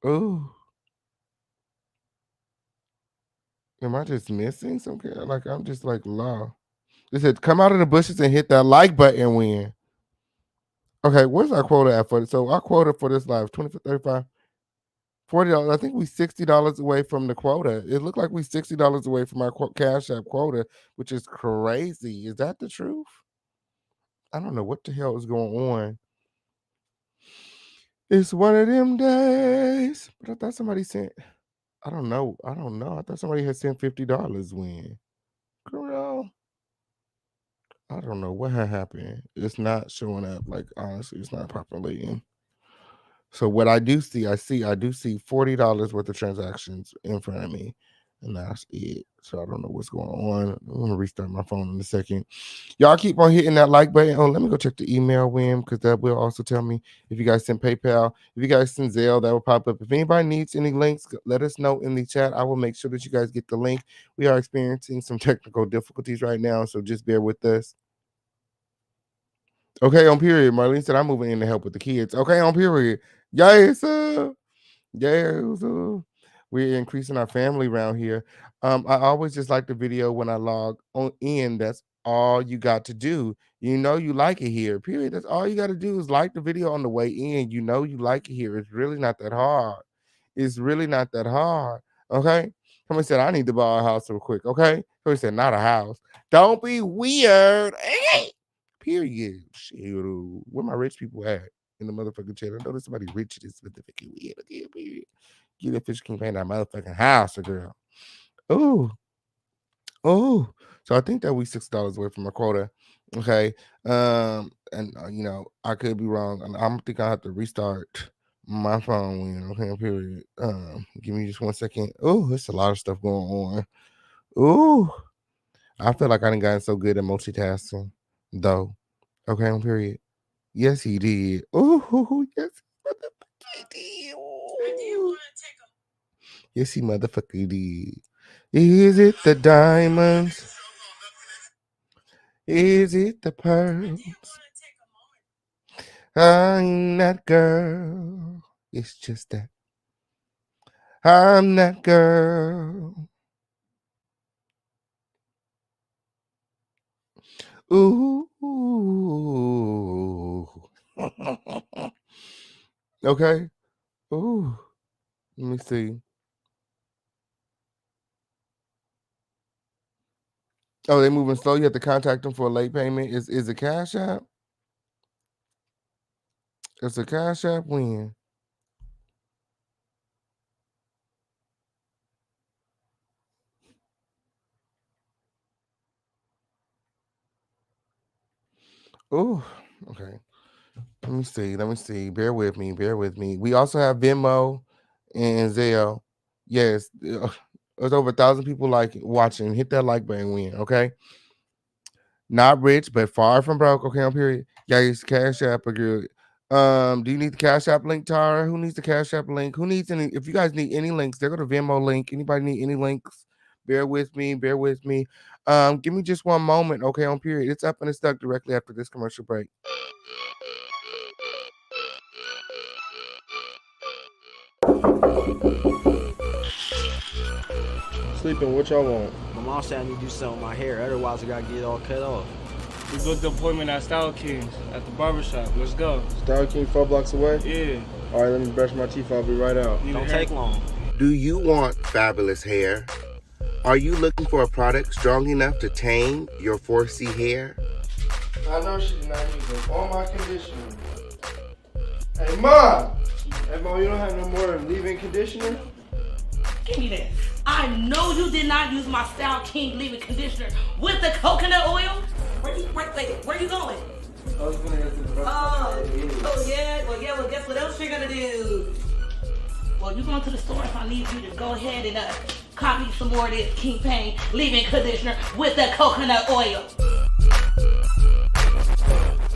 Speaker 3: Ooh. Am I just missing some kind? Like, I'm just like, law. They said, come out of the bushes and hit that like button win. Okay, where's our quota at for it? So our quota for this live, 24, 35, $40. I think we $60 away from the quota. It looked like we $60 away from our Cash App quota, which is crazy. Is that the truth? I don't know what the hell is going on. It's one of them days. But I thought somebody sent, I don't know. I thought somebody had sent $50 win. Girl, I don't know what had happened. It's not showing up. Like, honestly, it's not populating. So what I do see $40 worth of transactions in front of me. And that's it. So I don't know what's going on. I'm going to restart my phone in a second. Y'all keep on hitting that like button. Oh, let me go check the email, Wim, because that will also tell me if you guys send PayPal. If you guys send Zelle, that will pop up. If anybody needs any links, let us know in the chat. I will make sure that you guys get the link. We are experiencing some technical difficulties right now, so just bear with us. Okay, on period. Marlene said I'm moving in to help with the kids. Okay, on period. Yes, yes. We're increasing our family around here. I always just like the video when I log on in. That's all you got to do. You know you like it here. Period. That's all you got to do is like the video on the way in. You know you like it here. It's really not that hard. It's really not that hard. Okay. Somebody said I need to buy a house real quick. Okay. Somebody said not a house. Don't be weird. Hey. Period. Shit. Where my rich people at in the motherfucking chat? I know there's somebody rich in this motherfucking weird. Okay, period. Get that fish king paint that motherfucking house, girl. Oh. So I think that we $6 away from our quota. Okay. You know, I could be wrong. I think I have to restart my phone. Okay, period. Give me just 1 second. Oh, there's a lot of stuff going on. Oh, I feel like I done gotten so good at multitasking, though. Okay, period. Yes, he did. Oh, yes, he did. Ooh. Yes, he motherfucker did. Is it the diamonds? Is it the pearls? I'm that girl. It's just that I'm that girl. Ooh. Okay. Ooh. Let me see. Oh, they're moving slow. You have to contact them for a late payment. Is it Cash App? It's a Cash App win. Oh, okay. Let me see. Bear with me. We also have Venmo and Zelle. Yes, there's over 1,000 people watching. Hit that like button, win. Okay. Not rich, but far from broke. Okay, on period. Yeah, it's Cash App are good. Do you need the Cash App link, Tara? Who needs the Cash App link? Who needs any? If you guys need any links, there go to Venmo link. Anybody need any links? Bear with me. Give me just 1 moment. Okay, on period. It's up and it's stuck directly after this commercial break.
Speaker 4: Sleeping, what y'all want?
Speaker 1: My mom said I need to do something with my hair, otherwise I gotta get it all cut off.
Speaker 2: We booked the appointment at Style Kings at the barbershop. Let's go.
Speaker 4: Style King 4 blocks away?
Speaker 2: Yeah.
Speaker 4: All right, let me brush my teeth. I'll be right out.
Speaker 1: Don't take long.
Speaker 3: Do you want fabulous hair? Are you looking for a product strong enough to tame your 4C hair?
Speaker 4: I know she's not using all my conditioner. Hey, Mom! Hey, Mom, you don't have no more leave-in conditioner?
Speaker 5: Give me that. I know you did not use my Style King leave-in conditioner with the coconut oil. Where you going?
Speaker 4: I was gonna go to the
Speaker 5: Well, guess what else you're gonna do? Well, you're going to the store, so I need you to go ahead and copy some more of this King Pain leave-in conditioner with the coconut oil.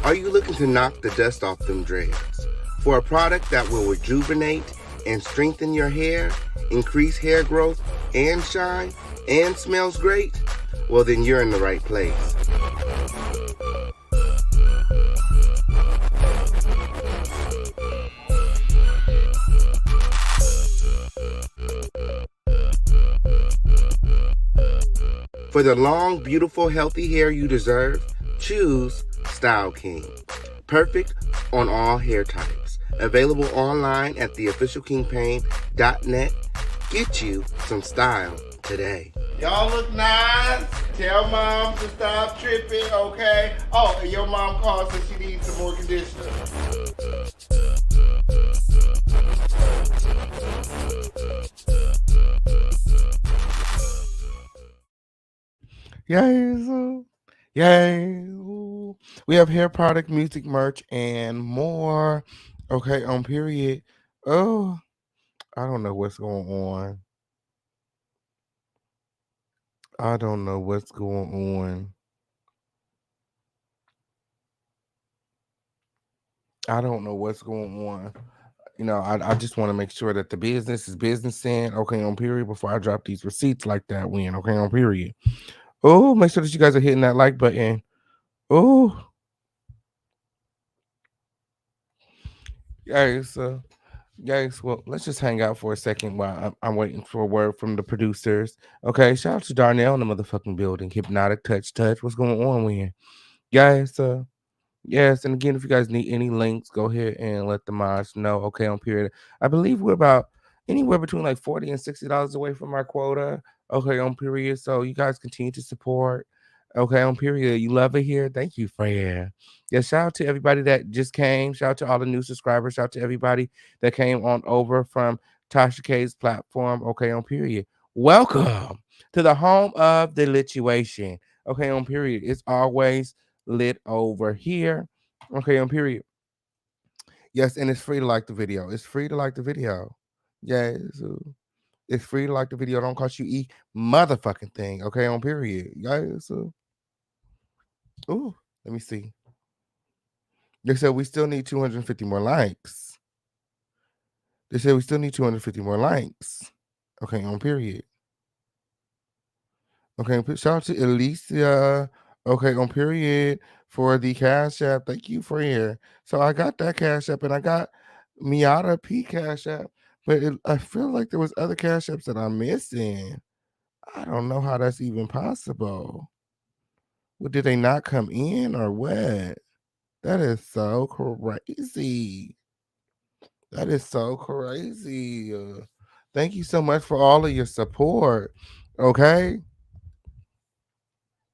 Speaker 3: Are you looking to knock the dust off them dreads? For a product that will rejuvenate and strengthen your hair, increase hair growth and shine, and smells great? Well, then you're in the right place. For the long, beautiful, healthy hair you deserve, choose Style King. Perfect on all hair types. Available online at theofficialkingpain.net. Get you some style today. Y'all look nice. Tell mom to stop tripping, okay? Oh, and your mom called so she needs some more conditioner. Yay! Yay! We have hair product, music, merch, and more. Okay, on period. Oh, I don't know what's going on. I don't know what's going on. I don't know what's going on. You know, I just want to make sure that the business is businessing. Okay, on period. Before I drop these receipts like that, when okay, on period. Oh, make sure that you guys are hitting that like button. Oh, guys. Guys, well, let's just hang out for a second while I'm waiting for a word from the producers. Okay, shout out to Darnell in the motherfucking building. Hypnotic touch. What's going on, when? Guys, yes, and again, if you guys need any links, go ahead and let the mods know. Okay, on period. I believe we're about anywhere between like $40 and $60 away from our quota. Okay, on period. So you guys continue to support. Okay, on period. You love it here. Thank you, Fred. Yeah, shout out to everybody that just came. Shout out to all the new subscribers. Shout out to everybody that came on over from Tasha K's platform. Okay, on period. Welcome to the home of the lituation. Okay, on period. It's always lit over here. Okay, on period. Yes, and it's free to like the video. It's free to like the video. Yes. It's free to like the video. Don't cost you motherfucking thing. Okay, on period. Guys. Ooh, let me see. They said we still need 250 more likes. They said we still need 250 more likes. Okay, on period. Okay, shout out to Alicia. Okay, on period for the Cash App. Thank you for here. So I got that Cash App and I got Miata P Cash App, but I feel like there was other Cash Apps that I'm missing. I don't know how that's even possible. Well, did they not come in or what? That is so crazy. That is so crazy. Thank you so much for all of your support. Okay.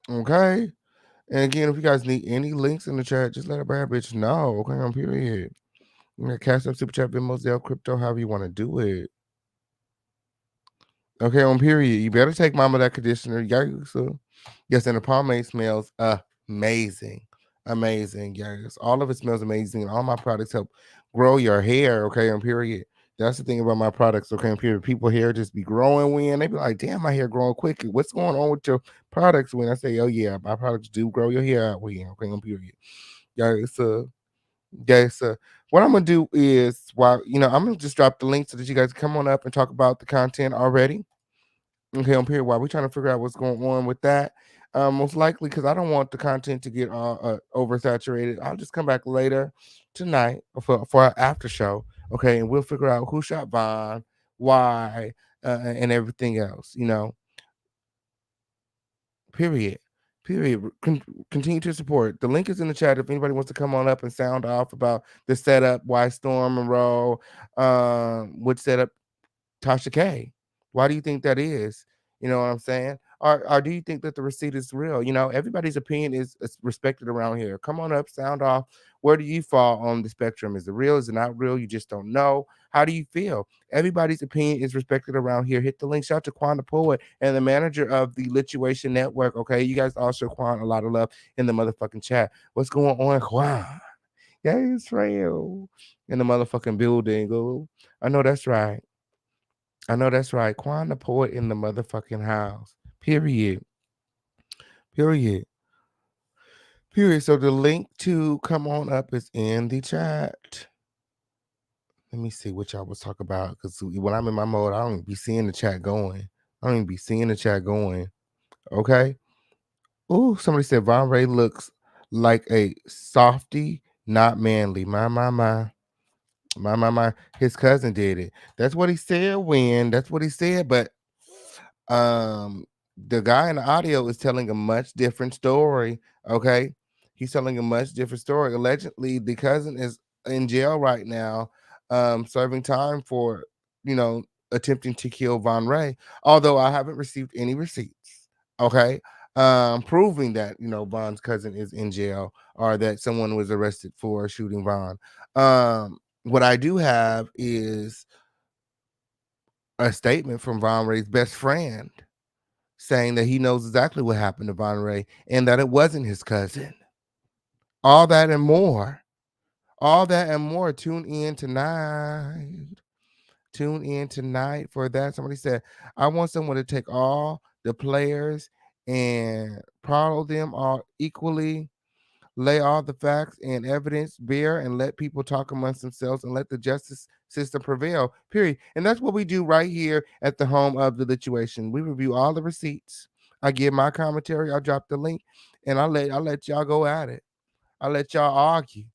Speaker 3: Okay. And again, if you guys need any links in the chat, just let a bad bitch know. Okay, on period. You can cash up, super chat, Venmo, Zelle, crypto, however you want to do it. Okay, on period. You better take mama that conditioner. Yes, and the pomade smells amazing. Amazing. Yes. All of it smells amazing. And all my products help grow your hair. Okay, on period. That's the thing about my products. Okay, on period. People hair just be growing when they be like, damn, my hair growing quick. What's going on with your products? When I say, oh yeah, my products do grow your hair out when. Okay, on period. Yes, yes, what I'm gonna do is while I'm gonna just drop the link so that you guys can come on up and talk about the content already. Okay, on period. While we're trying to figure out what's going on with that, most likely because I don't want the content to get oversaturated. I'll just come back later tonight for our after show. Okay, and we'll figure out who shot Vaughn, why, and everything else. Period. Period. Continue to support. The link is in the chat if anybody wants to come on up and sound off about the setup, why Storm Monroe would set up Tasha K. Why do you think that is? You know what I'm saying? Or do you think that the receipt is real? Everybody's opinion is respected around here. Come on up, sound off. Where do you fall on the spectrum? Is it real? Is it not real? You just don't know. How do you feel? Everybody's opinion is respected around here. Hit the link. Shout out to Quan the Poet and the manager of the Lituation Network. Okay, you guys all show Quan a lot of love in the motherfucking chat. What's going on, Quan? Yeah, it's real in the motherfucking building. Oh, I know that's right. I know that's right. Quan the Poet in the motherfucking house. Period. Period. Period. So the link to come on up is in the chat. Let me see what y'all was talking about. Because when I'm in my mode, I don't even be seeing the chat going. I don't even be seeing the chat going. Okay. Oh, somebody said Von Ray looks like a softy, not manly. My. His cousin did it. That's what he said when. That's what he said. But the guy in the audio is telling a much different story. Okay, he's telling a much different story. Allegedly, the cousin is in jail right now, serving time for attempting to kill Von Ray. Although I haven't received any receipts. Okay, proving that Von's cousin is in jail or that someone was arrested for shooting Von. What I do have is a statement from Von Ray's best friend saying that he knows exactly what happened to Von Ray and that it wasn't his cousin. All that and more. All that and more. Tune in tonight. Tune in tonight for that. Somebody said, I want someone to take all the players and prod them all equally, lay all the facts and evidence bare, and let people talk amongst themselves and let the justice system prevail, period. And that's what we do right here at the home of the lituation. We review all the receipts. I give my commentary. I drop the link, and I let y'all go at it. I let y'all argue.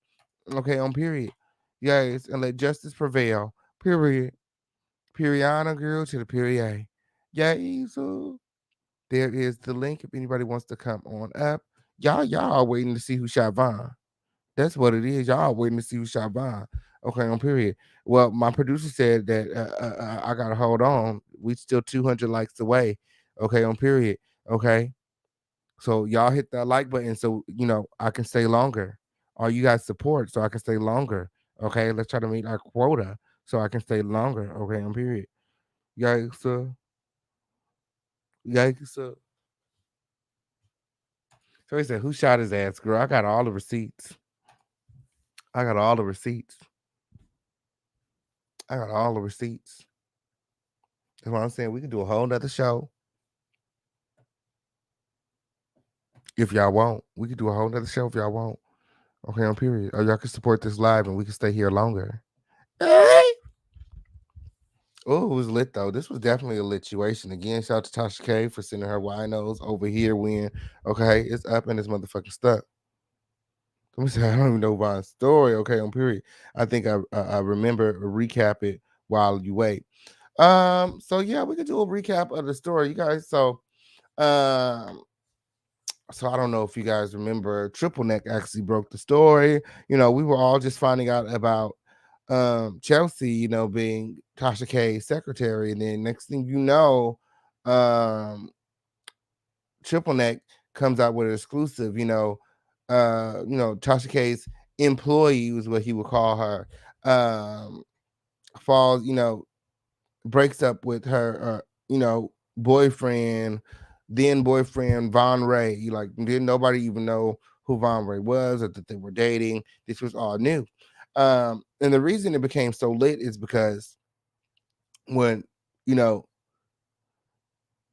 Speaker 3: Okay, on period. Yes, and let justice prevail. Period. Periana girl to the period. Yeah, so there is the link if anybody wants to come on up. Y'all are waiting to see who shot Von. That's what it is. Y'all are waiting to see who shot Von. Okay, on period. Well, my producer said that I gotta hold on. We still 200 likes away. Okay, on period. Okay, so y'all hit that like button so I can stay longer. Or you guys support so I can stay longer. Okay, let's try to meet our quota so I can stay longer. Okay, on period. Yikes, yikes. So he said, who shot his ass, girl? I got all the receipts. I got all the receipts. I got all the receipts. That's what I'm saying. We can do a whole nother show. If y'all want. We could do a whole nother show if y'all want. Okay, on period. Or y'all can support this live and we can stay here longer. Oh, it was lit though. This was definitely a lituation. Again, shout out to Tasha K for sending her winos over here when it's up and it's motherfucking stuck. Let me say I don't even know Von's story. Okay, on period. I think I remember recap it while you wait. So yeah, we could do a recap of the story, you guys. So I don't know if you guys remember, Triple Neck actually broke the story. We were all just finding out about Chelsea, being Tasha K's secretary, and then next thing you know, Triple Neck comes out with an exclusive. Tasha K's employee was what he would call her. Falls, breaks up with her, boyfriend, then boyfriend Von Ray. Didn't nobody even know who Von Ray was or that they were dating. This was all new. And the reason it became so lit is because when,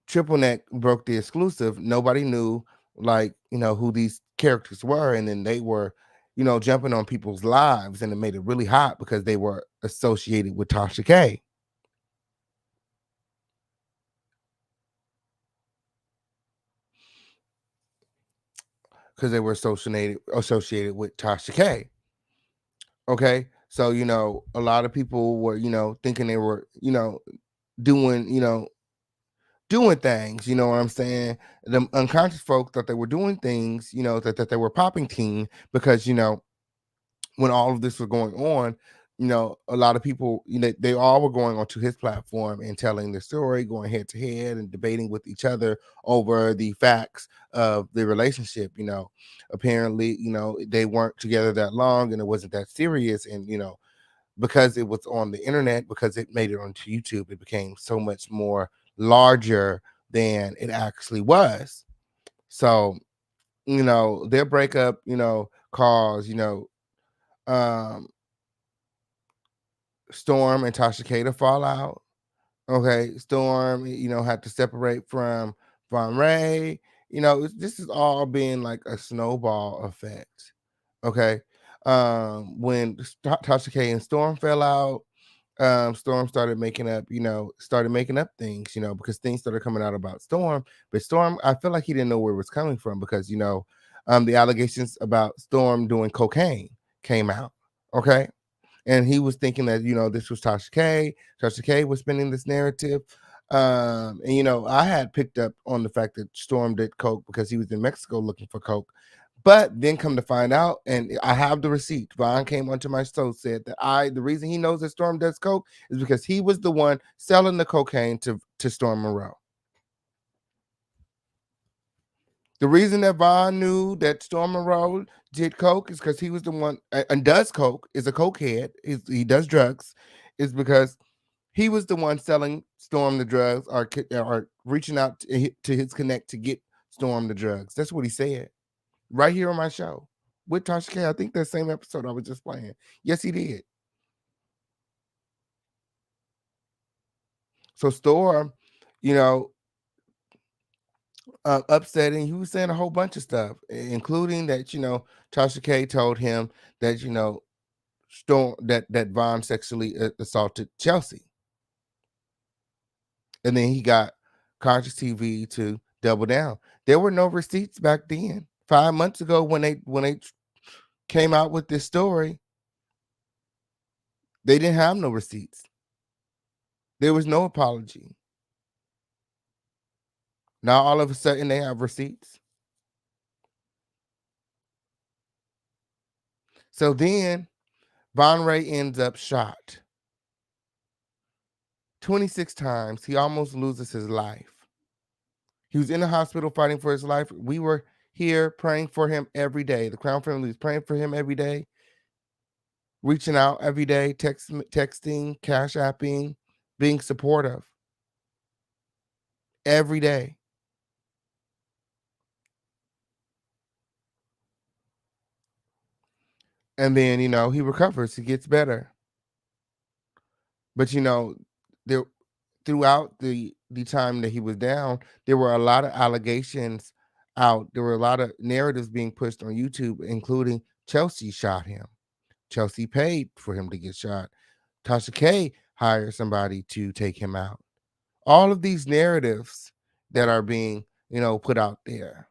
Speaker 3: Triple Neck broke the exclusive, nobody knew who these characters were. And then they were, jumping on people's lives, and it made it really hot because they were associated with Tasha K. Because they were associated with Tasha K. Okay. So, a lot of people were, thinking they were, doing things, you know what I'm saying? The unconscious folk thought they were doing things, that they were popping teen because, when all of this was going on, a lot of people, they all were going onto his platform and telling the story, going head to head and debating with each other over the facts of the relationship. Apparently, they weren't together that long and it wasn't that serious. And, because it was on the internet, because it made it onto YouTube, it became so much more larger than it actually was. So, their breakup, caused, Storm and Tasha K to fall out. Okay, Storm, had to separate from Von Ray. This is all being like a snowball effect. Okay, when Tasha K and Storm fell out, Storm started making up things, because things started coming out about Storm. But Storm, I feel like he didn't know where it was coming from because the allegations about Storm doing cocaine came out. Okay. And he was thinking that, this was Tasha K. Tasha K was spinning this narrative. And you know, I had picked up on the fact that Storm did coke because he was in Mexico looking for coke. But then come to find out, and I have the receipt. Vaughn came onto my show, said that the reason he knows that Storm does coke is because he was the one selling the cocaine to Storm Monroe. The reason that Vaughn knew that Storm Monroe did coke is because he was the one and does coke, is a cokehead. He does drugs, is because he was the one selling Storm the drugs or reaching out to his connect to get Storm the drugs. That's what he said right here on my show with Tasha K. I think that same episode I was just playing. Yes, he did. So Storm, you know, upsetting. He was saying a whole bunch of stuff, including that, you know, Tasha K told him that, you know, Storm that Vaughn sexually assaulted Chelsea. And then he got Conscious TV to double down. There were no receipts back then. 5 months ago when they came out with this story, they didn't have no receipts. There was no apology. Now all of a sudden they have receipts. So then MONROE ends up shot 26 times. He almost loses his life. He was in the hospital fighting for his life. We were here praying for him every day. The Crown family was praying for him every day, reaching out every day, texting, cash apping, being supportive every day. And then, you know, he recovers, he gets better. But, you know, there throughout the time that he was down, there were a lot of allegations out. There were a lot of narratives being pushed on YouTube, including Chelsea shot him. Chelsea paid for him to get shot. Tasha K hired somebody to take him out. All of these narratives that are being, you know, put out there.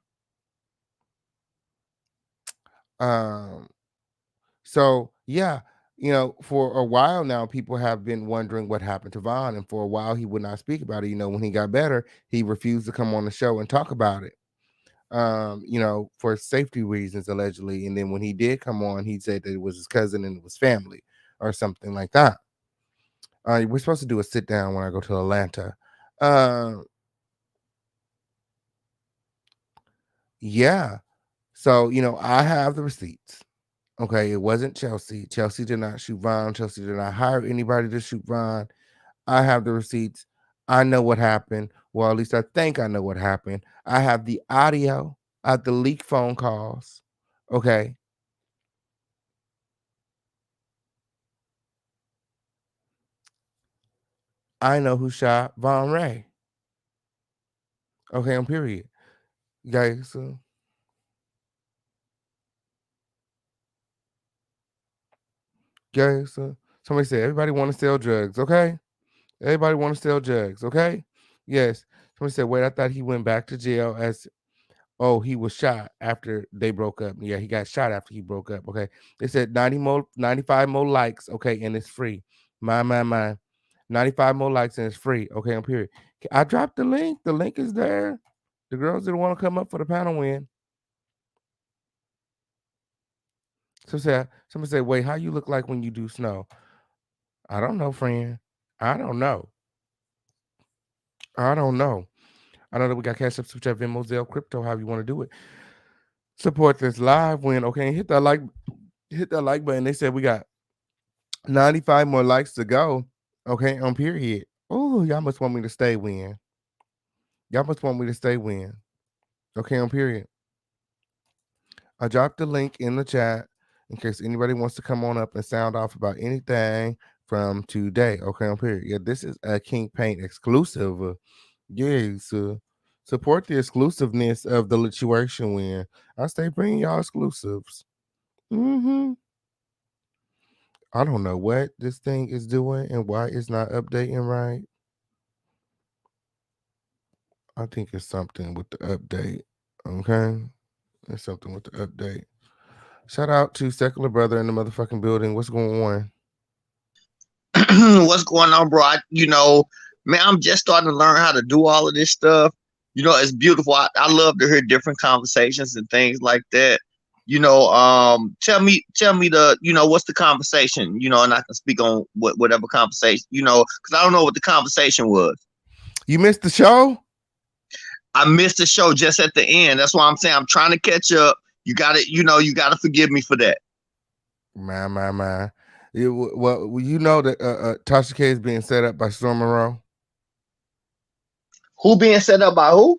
Speaker 3: So yeah, you know, for a while now, people have been wondering what happened to Vaughn, and for a while he would not speak about it. You know, when he got better, he refused to come on the show and talk about it. You know, for safety reasons, allegedly. And then when he did come on, he said that it was his cousin and it was family or something like that. We're supposed to do a sit down when I go to Atlanta. Yeah. So, you know, I have the receipts. Okay, it wasn't Chelsea. Chelsea did not shoot Vaughn. Chelsea did not hire anybody to shoot Vaughn. I have the receipts. I know what happened. Well, at least I think I know what happened. I have the audio of the leaked phone calls. Okay. I know who shot Von Ray. Okay, on period. Guys, somebody said everybody want to sell drugs, okay? Everybody want to sell drugs, okay? Yes. Somebody said, wait, I thought he went back to jail he was shot after they broke up. Yeah, he got shot after he broke up. Okay. They said 95 more likes, okay, and it's free. My. 95 more likes and it's free. Okay, on period. I dropped the link. The link is there. The girls that want to come up for the panel win. Somebody said, wait, how you look like when you do snow? I don't know, friend. I don't know. I know that we got Cash App, Super Chat, Venmo, Zelle, Crypto, however you want to do it. Support this live win. Okay, hit that like button. They said we got 95 more likes to go. Okay, on period. Oh, y'all must want me to stay win. Okay, on period. I dropped the link in the chat in case anybody wants to come on up and sound off about anything from today. Okay, on period. Yeah, this is a King Paint exclusive. Yes, support the exclusiveness of the situation win. I stay bringing y'all exclusives. I don't know what this thing is doing and why it's not updating right. I think it's something with the update. Okay, it's something with the update. Shout out to Secular Brother in the motherfucking building. What's going on?
Speaker 16: What's going on, bro? Man, I'm just starting to learn how to do all of this stuff. You know, it's beautiful. I love to hear different conversations and things like that. You know, tell me what's the conversation, and I can speak on whatever conversation, because I don't know what the conversation was.
Speaker 3: You missed the show?
Speaker 16: I missed the show just at the end. That's why I'm saying I'm trying to catch up. You gotta forgive me for that.
Speaker 3: My. That Tasha K is being set up by Storm MONROE.
Speaker 16: Who being set up by who?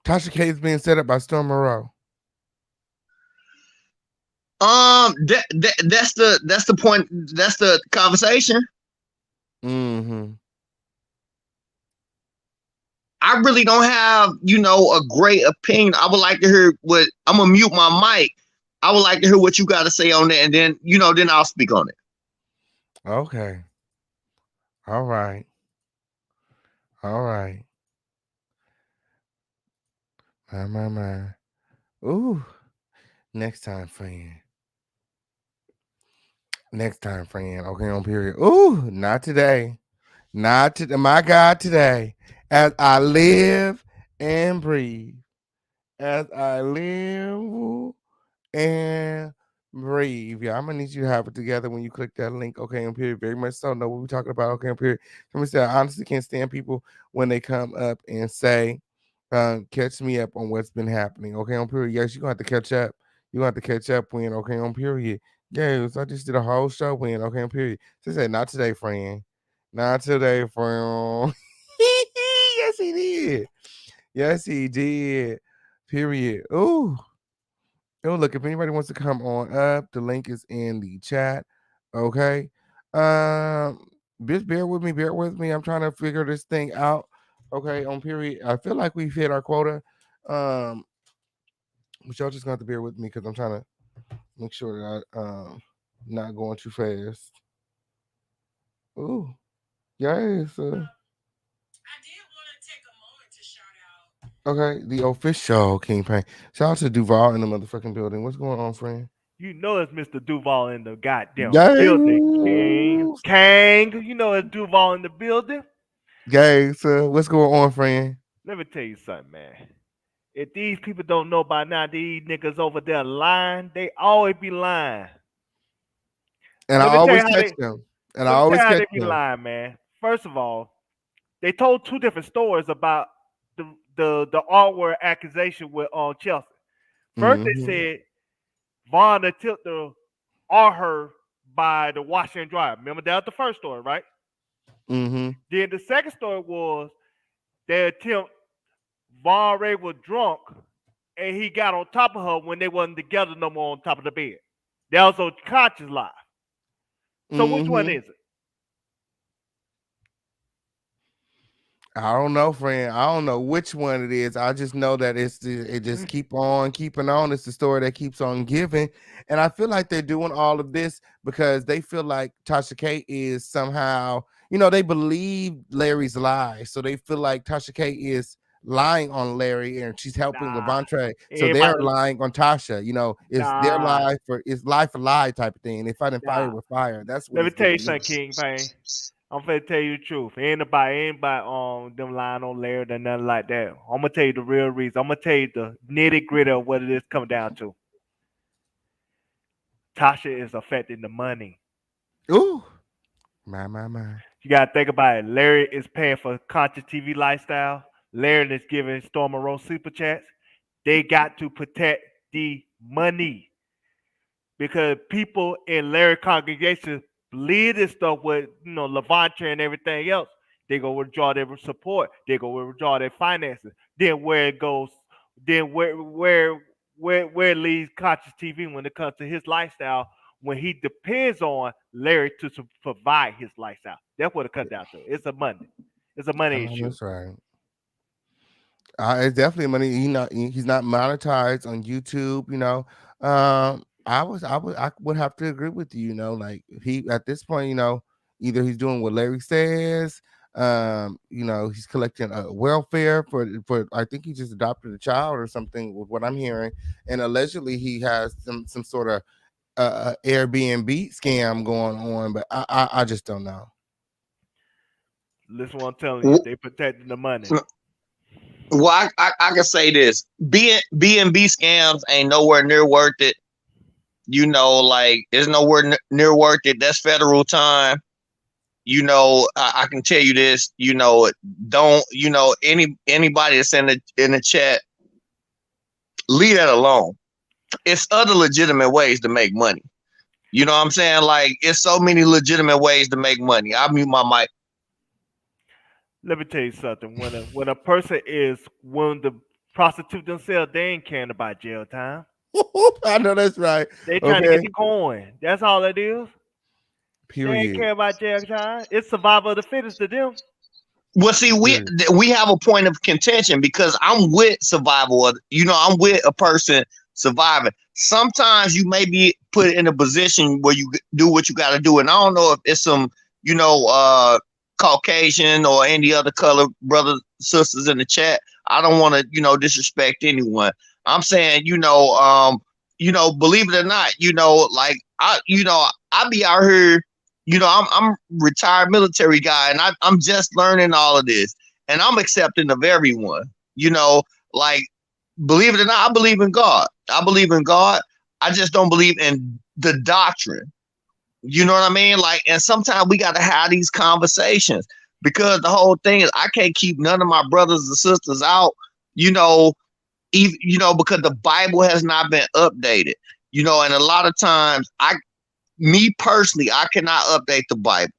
Speaker 3: Tasha K is being set up by Storm MONROE.
Speaker 16: That's the point. That's the conversation.
Speaker 3: Mm-hmm.
Speaker 16: I really don't have, a great opinion. I would like to hear what I'm gonna mute my mic. I would like to hear what you got to say on that, and then, then I'll speak on it.
Speaker 3: Okay. All right. My. Ooh. Next time, friend. Okay, on period. Ooh, not today. Not to my God today. As I live and breathe. As I live and breathe. Yeah, I'm gonna need you to have it together when you click that link. Okay, on period. Very much so. Know what we're talking about. Okay, on period. Let me say, I honestly can't stand people when they come up and say, catch me up on what's been happening. Okay, on period. Yes, you're gonna have to catch up. You're gonna have to catch up when, okay, on period. Yes, I just did a whole show when, okay, on period. She said, not today, friend. Not today, friend. Yes, he did. Yes, he did. Period. Ooh. Oh, look, if anybody wants to come on up, the link is in the chat. Okay. Just bear with me. I'm trying to figure this thing out. Okay, on period. I feel like we've hit our quota. But y'all just gonna have to bear with me because I'm trying to make sure that I not going too fast. Ooh, yes. Okay, the official King Pain. Shout out to Duval in the motherfucking building. What's going on, friend?
Speaker 17: You know it's Mr. Duval in the goddamn
Speaker 3: Gang.
Speaker 17: building, King. Kang, you know it's Duval in the building.
Speaker 3: Gang, sir. What's going on, friend?
Speaker 17: Let me tell you something, man. If these people don't know by now, these niggas over there lying, they always be lying.
Speaker 3: And I always catch them. And I
Speaker 17: Let me tell
Speaker 3: always
Speaker 17: you how
Speaker 3: catch
Speaker 17: they be
Speaker 3: them.
Speaker 17: lying, man. First of all, they told two different stories about the R-word accusation with Chelsea. First, they said Vaughn attempted to R her by the washer and dryer. Remember that was the first story, right?
Speaker 3: Mm-hmm.
Speaker 17: Then the second story was they attempt Von Ray was drunk and he got on top of her when they wasn't together no more on top of the bed. That was a conscious lie. So which one is it?
Speaker 3: I don't know, friend. I don't know which one it is. I just know that it just keep on keeping on. It's the story that keeps on giving. And I feel like they're doing all of this because they feel like Tasha K is somehow, they believe Larry's lies. So they feel like Tasha K is lying on Larry and she's helping Levante. So they're lying on Tasha. It's their lie it's lie for lie type of thing. And they fighting fire with fire. That's what
Speaker 17: Let me
Speaker 3: it's
Speaker 17: tell you
Speaker 3: giving
Speaker 17: something, King Pain. I'm finna tell you the truth. Ain't about them lying on Larry or nothing like that. I'm gonna tell you the real reason. I'm gonna tell you the nitty gritty of what it is coming down to. Tasha is affecting the money.
Speaker 3: Ooh. My.
Speaker 17: You gotta think about it. Larry is paying for conscious TV lifestyle. Larry is giving Storm MONROE super chats. They got to protect the money because people in Larry congregation believe this stuff with Levante and everything else. They go withdraw their support. They go withdraw their finances. Then where it goes, then where it leaves conscious TV when it comes to his lifestyle, when he depends on Larry to provide his lifestyle. That's what it comes down to. It's a money. It's a money issue.
Speaker 3: That's right. It's definitely money. He's not monetized on YouTube. I would have to agree with you. Like he at this point, either he's doing what Larry says. He's collecting welfare for. I think he just adopted a child or something with what I'm hearing, and allegedly he has some sort of Airbnb scam going on. But I just don't know.
Speaker 17: Listen, what I'm telling you, they protecting the money.
Speaker 16: Well, I can say this: B&B scams ain't nowhere near worth it. You know, like it's nowhere near worth it. That's federal time. You know, I can tell you this. You know, don't anybody that's in the chat, leave that alone. It's other legitimate ways to make money. You know what I'm saying? Like, it's so many legitimate ways to make money. I'll mute my mic.
Speaker 17: Let me tell you something. When a person is willing to prostitute themselves, they ain't caring about jail time.
Speaker 3: I know that's right.
Speaker 17: They trying to get the coin. That's all it is. They ain't
Speaker 3: Period.
Speaker 17: care about jail time. It's survival of the fittest to them.
Speaker 16: Well, see, we have a point of contention because I'm with survival. I'm with a person surviving. Sometimes you may be put in a position where you do what you got to do, and I don't know if it's some, Caucasian or any other color brothers, sisters in the chat. I don't want to, disrespect anyone. I'm saying, believe it or not, I be out here. I'm retired military guy, and I'm just learning all of this, and I'm accepting of everyone. Believe it or not, I believe in God. I just don't believe in the doctrine. You know what I mean? And sometimes we got to have these conversations because the whole thing is I can't keep none of my brothers and sisters out. Because the Bible has not been updated. And a lot of times me personally, I cannot update the Bible.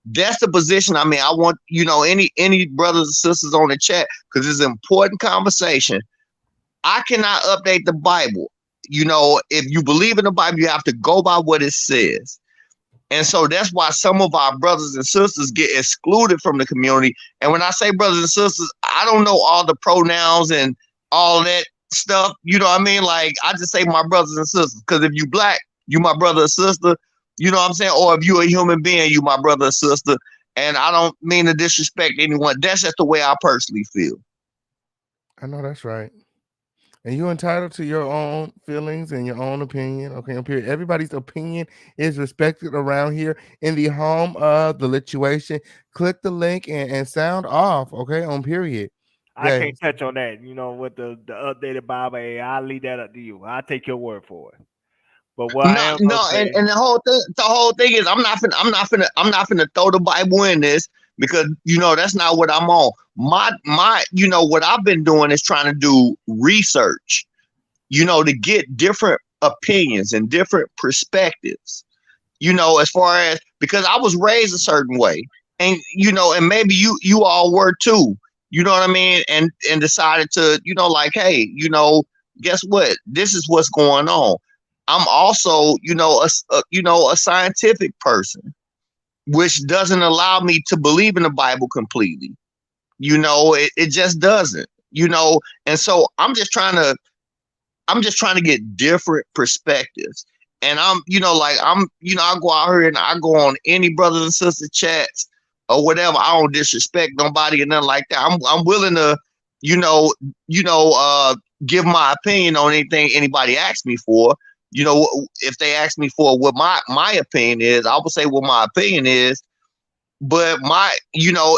Speaker 16: That's the position. I mean, I want, any brothers and sisters on the chat, because it's an important conversation. I cannot update the Bible. If you believe in the Bible, you have to go by what it says. And so that's why some of our brothers and sisters get excluded from the community. And when I say brothers and sisters, I don't know all the pronouns and all that stuff. You know what I mean? I just say my brothers and sisters, because if you black, you my brother or sister. You know what I'm saying? Or if you're a human being, you my brother or sister. And I don't mean to disrespect anyone. That's just the way I personally feel.
Speaker 3: I know that's right. And you're entitled to your own feelings and your own opinion. Okay, period. Everybody's opinion is respected around here in the home of the lituation. Click the link and sound off. Okay, on period.
Speaker 17: I can't touch on that. With the updated Bible, I'll leave that up to you. I'll take your word for it. But what I am saying,
Speaker 16: and the whole thing is I'm not finna throw the Bible in this, because that's not what I'm on. My what I've been doing is trying to do research, to get different opinions and different perspectives, as far as, because I was raised a certain way, and and maybe you all were too, you know what I mean, and decided to, hey, guess what? This is what's going on. I'm also, a scientific person, which doesn't allow me to believe in the Bible completely. It just doesn't, and so I'm just trying to get different perspectives. And I go out here and I go on any brothers and sister chats or whatever. I don't disrespect nobody or nothing like that. I'm willing to, give my opinion on anything anybody asks me for. If they ask me for what my opinion is, I will say what my opinion is. But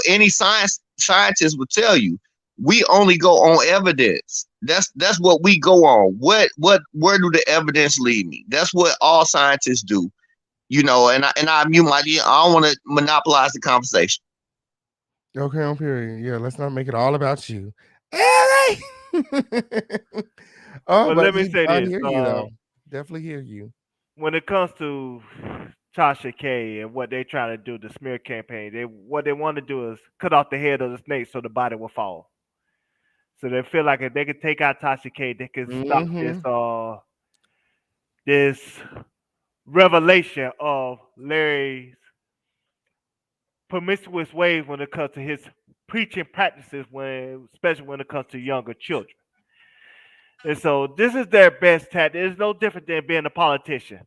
Speaker 16: any scientist would tell you, we only go on evidence. That's what we go on. Where do the evidence lead me? That's what all scientists do. And I mute my, I don't want to monopolize the conversation.
Speaker 3: Okay, on period. Yeah, let's not make it all about you.
Speaker 17: But let me say
Speaker 3: I
Speaker 17: this.
Speaker 3: hear you though. Definitely hear you.
Speaker 17: When it comes to Tasha K and what they're trying to do, the smear campaign, what they want to do is cut off the head of the snake so the body will fall. So they feel like if they could take out Tasha K, they can stop this revelation of Larry's promiscuous ways when it comes to his preaching practices, especially when it comes to younger children. And so this is their best tactic. It's no different than being a politician.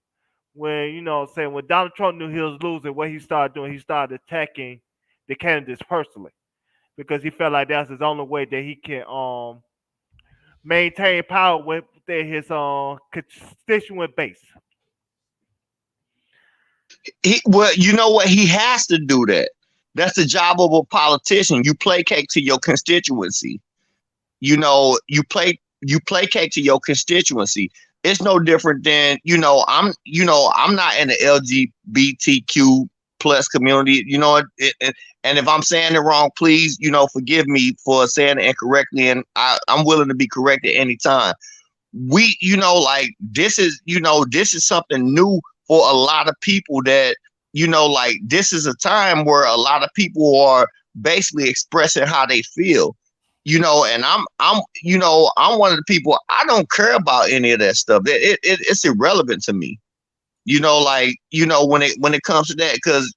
Speaker 17: When, when Donald Trump knew he was losing, what he started doing, he started attacking the candidates personally, because he felt like that's his only way that he can maintain power within his constituent base.
Speaker 16: Well, you know what? He has to do that. That's the job of a politician. You placate to your constituency. You know, you placate to your constituency. It's no different than, I'm not in the LGBTQ plus community, and if I'm saying it wrong, please, forgive me for saying it incorrectly, and I'm willing to be corrected anytime. We, this is something new for a lot of people that, this is a time where a lot of people are basically expressing how they feel. And I'm one of the people, I don't care about any of that stuff. It's irrelevant to me. When it comes to that, because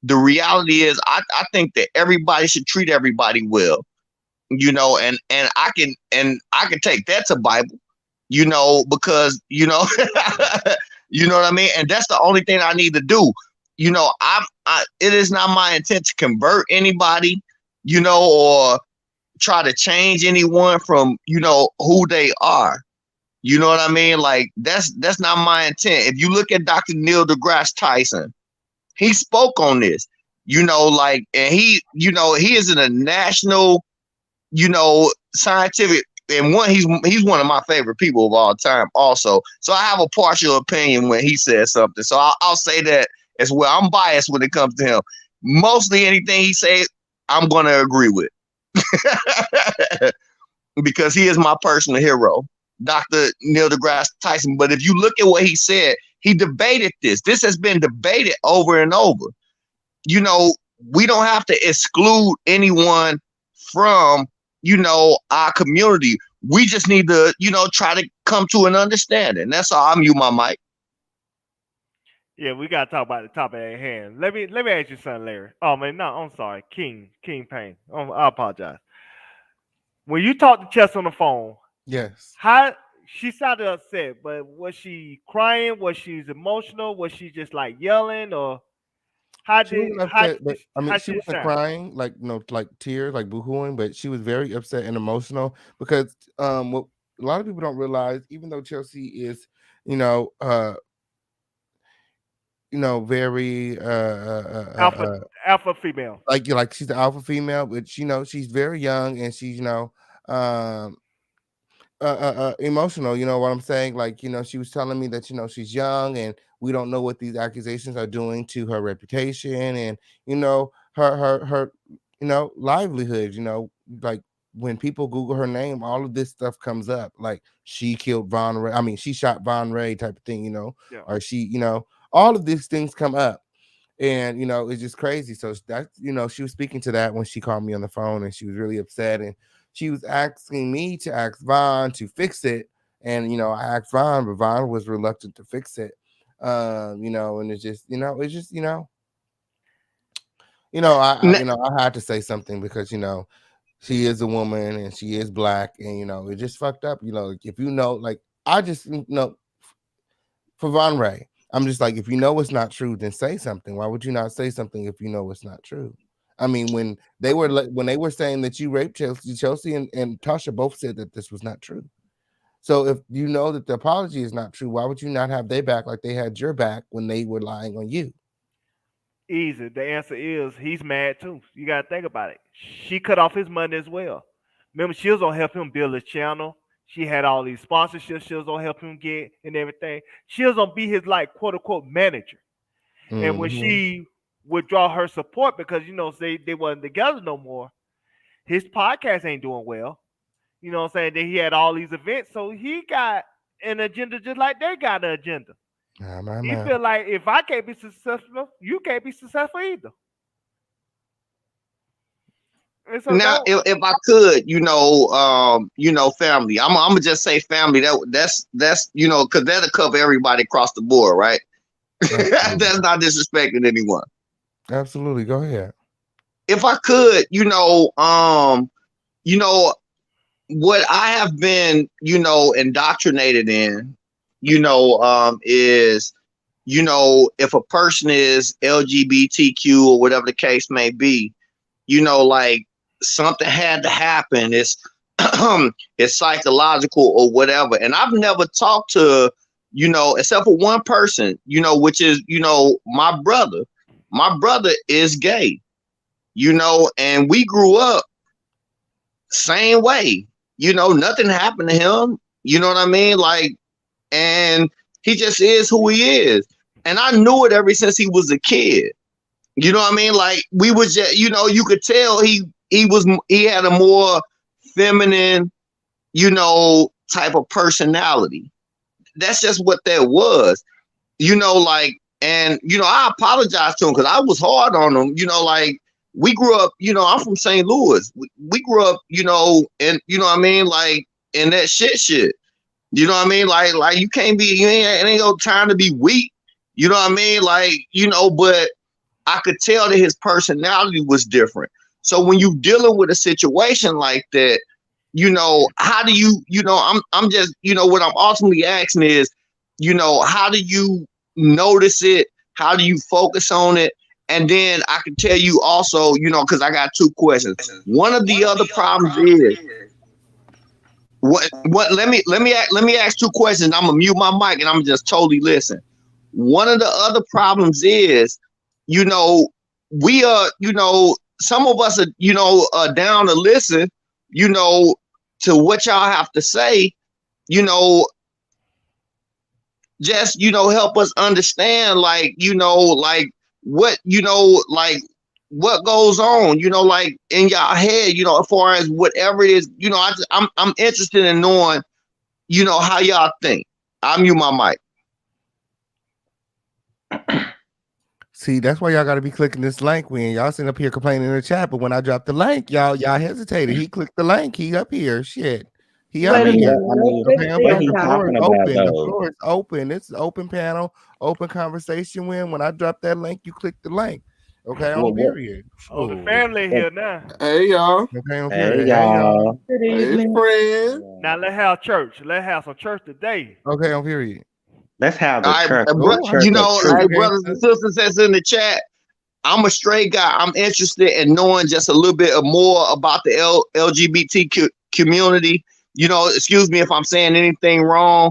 Speaker 16: the reality is I think that everybody should treat everybody well. And I can take that to Bible, because you know what I mean? And that's the only thing I need to do. It is not my intent to convert anybody, or try to change anyone from, who they are. You know what I mean? Like that's not my intent. If you look at Dr. Neil deGrasse Tyson, he spoke on this, and he is in a national, scientific, and he's one of my favorite people of all time also. So I have a partial opinion when he says something. So I'll say that as well. I'm biased when it comes to him. Mostly anything he says, I'm going to agree with. Because he is my personal hero, Dr. Neil deGrasse Tyson. But if you look at what he said, he debated this. This has been debated over and over. We don't have to exclude anyone from, our community. We just need to, try to come to an understanding. That's all. I'm you, my mic.
Speaker 17: Yeah, we gotta talk about the topic at hand. Let me ask you something, Larry. Oh man, no, I'm sorry, King Payne. I apologize. When you talked to Chess on the phone,
Speaker 3: yes,
Speaker 17: how she sounded upset, but was she crying? Was she emotional? Was she just like yelling, or how
Speaker 3: she
Speaker 17: did
Speaker 3: wasn't upset, but I mean,
Speaker 17: how
Speaker 3: she
Speaker 17: did it
Speaker 3: wasn't
Speaker 17: sound?
Speaker 3: crying, like like tears, like boohooing, but she was very upset and emotional because what a lot of people don't realize, even though Chelsea is, very
Speaker 17: alpha female,
Speaker 3: like she's the alpha female, but she's very young and she's emotional. You know what I'm saying? Like, she was telling me that she's young and we don't know what these accusations are doing to her reputation and her livelihood. Like when people Google her name, all of this stuff comes up, like she killed Von Ray. I mean, she shot Von Ray type of thing.
Speaker 17: Yeah.
Speaker 3: Or she, all of these things come up. And it's just crazy. So that's she was speaking to that when she called me on the phone, and she was really upset, and she was asking me to ask Von to fix it. And I asked Von, but Von was reluctant to fix it. And it's just I had to say something because she is a woman and she is black, and it just fucked up. If like I just for Von Ray, I'm just like, if it's not true, then say something. Why would you not say something if it's not true? I mean, when they were saying that you raped Chelsea and Tasha both said that this was not true. So if you know that the apology is not true, why would you not have their back like they had your back when they were lying on you?
Speaker 17: Easy. The answer is he's mad too. You gotta think about it. She cut off his money as well. Remember, she was gonna help him build his channel. She had all these sponsorships she was gonna help him get and everything. She was gonna be his like quote unquote manager. Mm-hmm. And when she withdraw her support because they wasn't together no more, his podcast ain't doing well. You know what I'm saying? Then he had all these events, so he got an agenda just like they got an agenda. He feel like if I can't be successful, you can't be successful either. So
Speaker 16: now, if I could, family, I'm gonna just say family. That's because that'll cover everybody across the board, right? That's not disrespecting anyone.
Speaker 3: Absolutely, go ahead.
Speaker 16: If I could, what I have been, indoctrinated in, is, if a person is LGBTQ or whatever the case may be, like something had to happen. It's it's psychological or whatever. And I've never talked to, except for one person, which is, my brother. My brother is gay. you know, and we grew up same way. You know, nothing happened to him. You know what I mean? Like, and he just is who he is. And I knew it ever since he was a kid. You know what I mean? Like, we was just, you know, you could tell he had a more feminine, you know, type of personality. That's just what that was. You know, like, and you know, I apologize to him because I was hard on him. You know, like, we grew up, you know, I'm from St. Louis. We grew up, you know, and you know what I mean, like, in that shit. You know what I mean? Like you can't be, it ain't no time to be weak. You know what I mean? Like, you know, but I could tell that his personality was different. So when you dealing with a situation like that, you know, how do you, you know, I'm just, you know, what I'm ultimately asking is, you know, how do you notice it? How do you focus on it? And then I can tell you also, you know, because I got two questions. One of the other problems is what let me ask two questions. I'm gonna mute my mic and I'm just totally listen. One of the other problems is, you know, we are, you know, some of us are, you know, down to listen, you know, to what y'all have to say, you know, just, you know, help us understand, like, you know, like what, you know, like what goes on, you know, like in y'all head, you know, as far as whatever it is, you know, I'm interested in knowing, you know, how y'all think. I'll mute my mic.
Speaker 3: See, that's why y'all got to be clicking this link when y'all sitting up here complaining in the chat. But when I drop the link, y'all hesitated. He clicked the link. He up here. Shit. He up
Speaker 14: Wait a
Speaker 3: here.
Speaker 14: minute.
Speaker 3: Okay,
Speaker 10: what he
Speaker 3: the floor is
Speaker 10: talking about
Speaker 3: open. The
Speaker 10: though?
Speaker 3: floor is open. It's an open panel, open conversation. When I drop that link, you click the link. Okay, on period.
Speaker 17: Oh, the family here now.
Speaker 12: Hey y'all.
Speaker 3: Okay, on
Speaker 10: Hey
Speaker 3: period.
Speaker 10: y'all.
Speaker 12: Hey friend.
Speaker 17: Now let's have church. Let's have some church today.
Speaker 3: Okay, on period.
Speaker 10: Let's have the
Speaker 16: All right,
Speaker 10: church,
Speaker 16: bro,
Speaker 10: the church
Speaker 16: you
Speaker 10: of
Speaker 16: know,
Speaker 10: truth.
Speaker 16: hey, brothers and sisters that's in the chat, I'm a straight guy. I'm interested in knowing just a little bit more about the LGBT community. You know, excuse me if I'm saying anything wrong.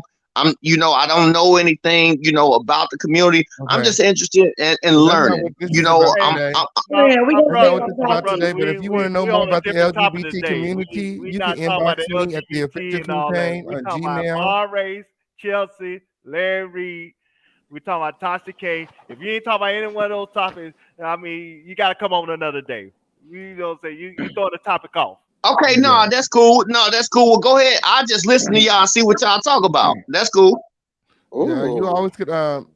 Speaker 16: You know, I don't know anything, you know, about the community.
Speaker 3: Okay.
Speaker 16: I'm just interested in
Speaker 3: That's not
Speaker 16: learning.
Speaker 3: what this
Speaker 16: You
Speaker 3: is
Speaker 16: know,
Speaker 3: about today. That's not what this is about today. But if you want to know more about the LGBT community,
Speaker 17: We
Speaker 3: you
Speaker 17: not
Speaker 3: can
Speaker 17: talking about the
Speaker 3: inbox me at the official
Speaker 17: LGBT and all that.
Speaker 3: campaign
Speaker 17: We
Speaker 3: on
Speaker 17: talking about
Speaker 3: Gmail.
Speaker 17: MONROE, Chelsea, Larry Reid. We talking about Tasha K. If you ain't talking about any one of those topics, I mean, you got to come on another day. You know what I'm saying? You throw the topic off.
Speaker 16: Okay, no, that's cool. No, that's cool. Well, go ahead. I'll just listen to y'all and see what y'all talk about. That's cool.
Speaker 3: Yeah, you always could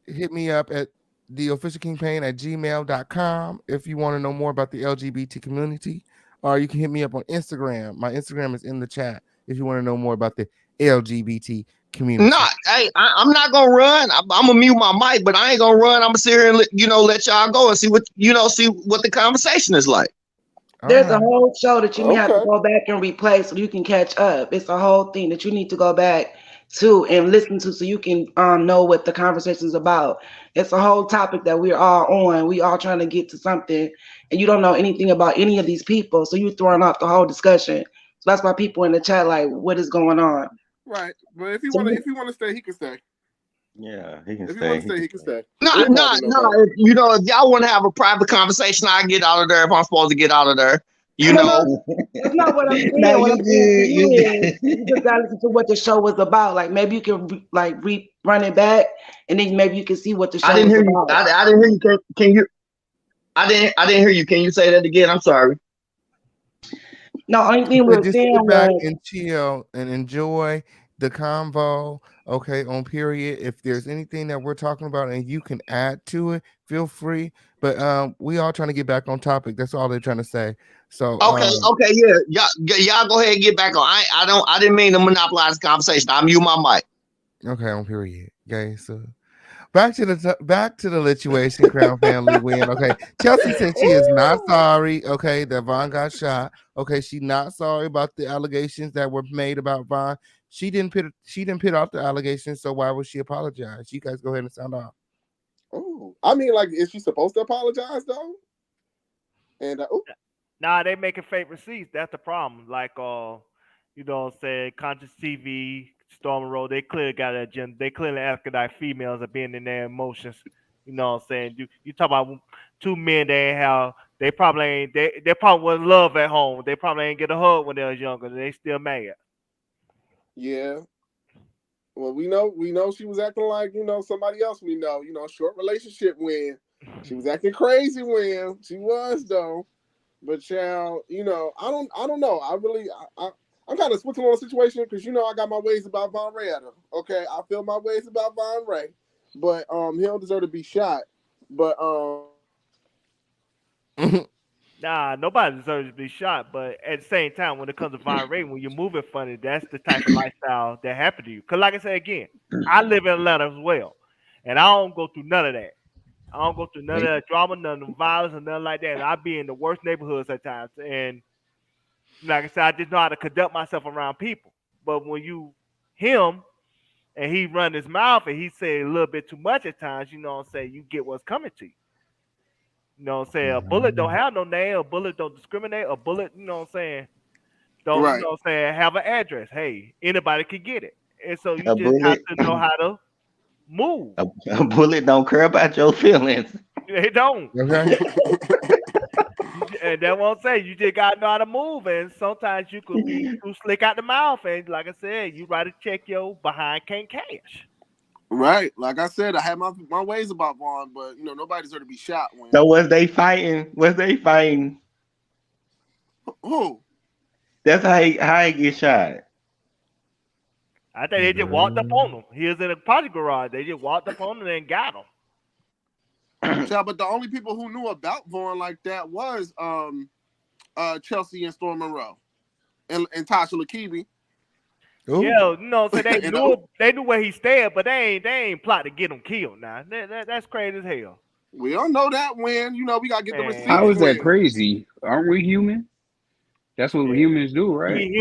Speaker 3: hit me up at the official campaign at gmail.com if you want to know more about the LGBT community, or you can hit me up on Instagram. My Instagram is in the chat if you want to know more about the LGBT community.
Speaker 16: No, hey, I'm not gonna run. I'm gonna mute my mic, but I ain't gonna run. I'm gonna sit here and let y'all go and see what the conversation is like.
Speaker 11: There's a whole show that you may have to go back and replay so you can catch up. It's a whole thing that you need to go back to and listen to so you can know what the conversation is about. It's a whole topic that we're all on. We all trying to get to something, and you don't know anything about any of these people, so you're throwing off the whole discussion. So that's why people in the chat like, what is going on?
Speaker 12: Right. But if you wanna stay, he can stay.
Speaker 10: Yeah, he can
Speaker 12: If
Speaker 10: stay.
Speaker 12: you want to stay, he can stay.
Speaker 16: No. You know, if y'all want to have a private conversation, I get out of there if I'm supposed to get out of there. You know.
Speaker 11: That's not what I'm saying.
Speaker 10: No,
Speaker 11: what
Speaker 10: you
Speaker 11: I'm saying
Speaker 10: good, you
Speaker 11: is, you just gotta listen to what the show was about. Like maybe you can run it back, and then maybe you can see what the show
Speaker 16: I didn't
Speaker 11: was
Speaker 16: hear you.
Speaker 11: about.
Speaker 16: I didn't hear you. Can you? I didn't hear you. Can you say that again? I'm sorry.
Speaker 11: No, only thing we were
Speaker 3: Just
Speaker 11: saying
Speaker 3: sit back
Speaker 11: was
Speaker 3: and chill and enjoy the convo. Okay, on period. If there's anything that we're talking about and you can add to it, feel free. But we all trying to get back on topic. That's all they're trying to say. So
Speaker 16: Okay, yeah. Y'all go ahead and get back on. I didn't mean to monopolize the conversation. I mute my mic.
Speaker 3: Okay, on period. Okay, so back to the situation. Crown family win. Okay, Chelsea said she is not sorry. Okay, that Von got shot. Okay, she's not sorry about the allegations that were made about Von. She didn't put off the allegations. So why would she apologize? You guys go ahead and sound off.
Speaker 12: Oh, I mean, like, is she supposed to apologize though? And
Speaker 17: Nah, they making fake receipts. That's the problem. Like, you know what I'm saying, Conscious TV, Storm Road, they clearly got an agenda. They clearly expedite females of being in their emotions. You know what I'm saying? You talk about two men that ain't have They probably ain't. They probably wasn't love at home. They probably ain't get a hug when they was younger. They still mad.
Speaker 12: Yeah. Well, we know she was acting like, somebody else we know, short relationship when she was acting crazy when she was though. But child, I don't know. I'm kind of switching on the situation because I got my ways about Von Ray at her. Okay, I feel my ways about Von Ray, but he don't deserve to be shot. But
Speaker 17: Nah, nobody deserves to be shot. But at the same time, when it comes to Von Ray, when you're moving funny, that's the type of lifestyle that happened to you. Cause like I said again, I live in Atlanta as well, and I don't go through none of that. I don't go through none of that drama, none of the violence, and nothing like that. And I be in the worst neighborhoods at times. And like I said, I just know how to conduct myself around people. But when you him and he run his mouth and he say a little bit too much at times, you know what I'm saying, you get what's coming to you. You know what I'm saying? A bullet don't have no name, a bullet don't discriminate, a bullet, you know what I'm saying, don't, you know what I'm saying, have an address. Hey, anybody can get it. And so you
Speaker 18: A
Speaker 17: just have
Speaker 18: bullet,
Speaker 17: to know how to move.
Speaker 18: a bullet don't care about your feelings.
Speaker 17: They don't.
Speaker 3: Okay.
Speaker 17: And that's what I'm saying. You just gotta know how to move, and sometimes you could be too slick out the mouth. And like I said, you gotta check your behind can't cash.
Speaker 12: right, like I said, I had my ways about Vaughn, but nobody deserved to be shot when.
Speaker 18: So was they fighting?
Speaker 12: Who?
Speaker 18: That's how he get shot.
Speaker 17: I think they just walked up on him. He was in a party garage. They just walked up on him and got him.
Speaker 12: Child, but the only people who knew about Vaughn like that was Chelsea and Storm Monroe and Tasha Lakibi.
Speaker 17: Yeah, so they knew where he stayed, but they ain't plot to get him killed. Now that's crazy as hell.
Speaker 12: We all know that when we gotta get the receipts.
Speaker 19: How is that crazy? Aren't we human? That's what humans do, right?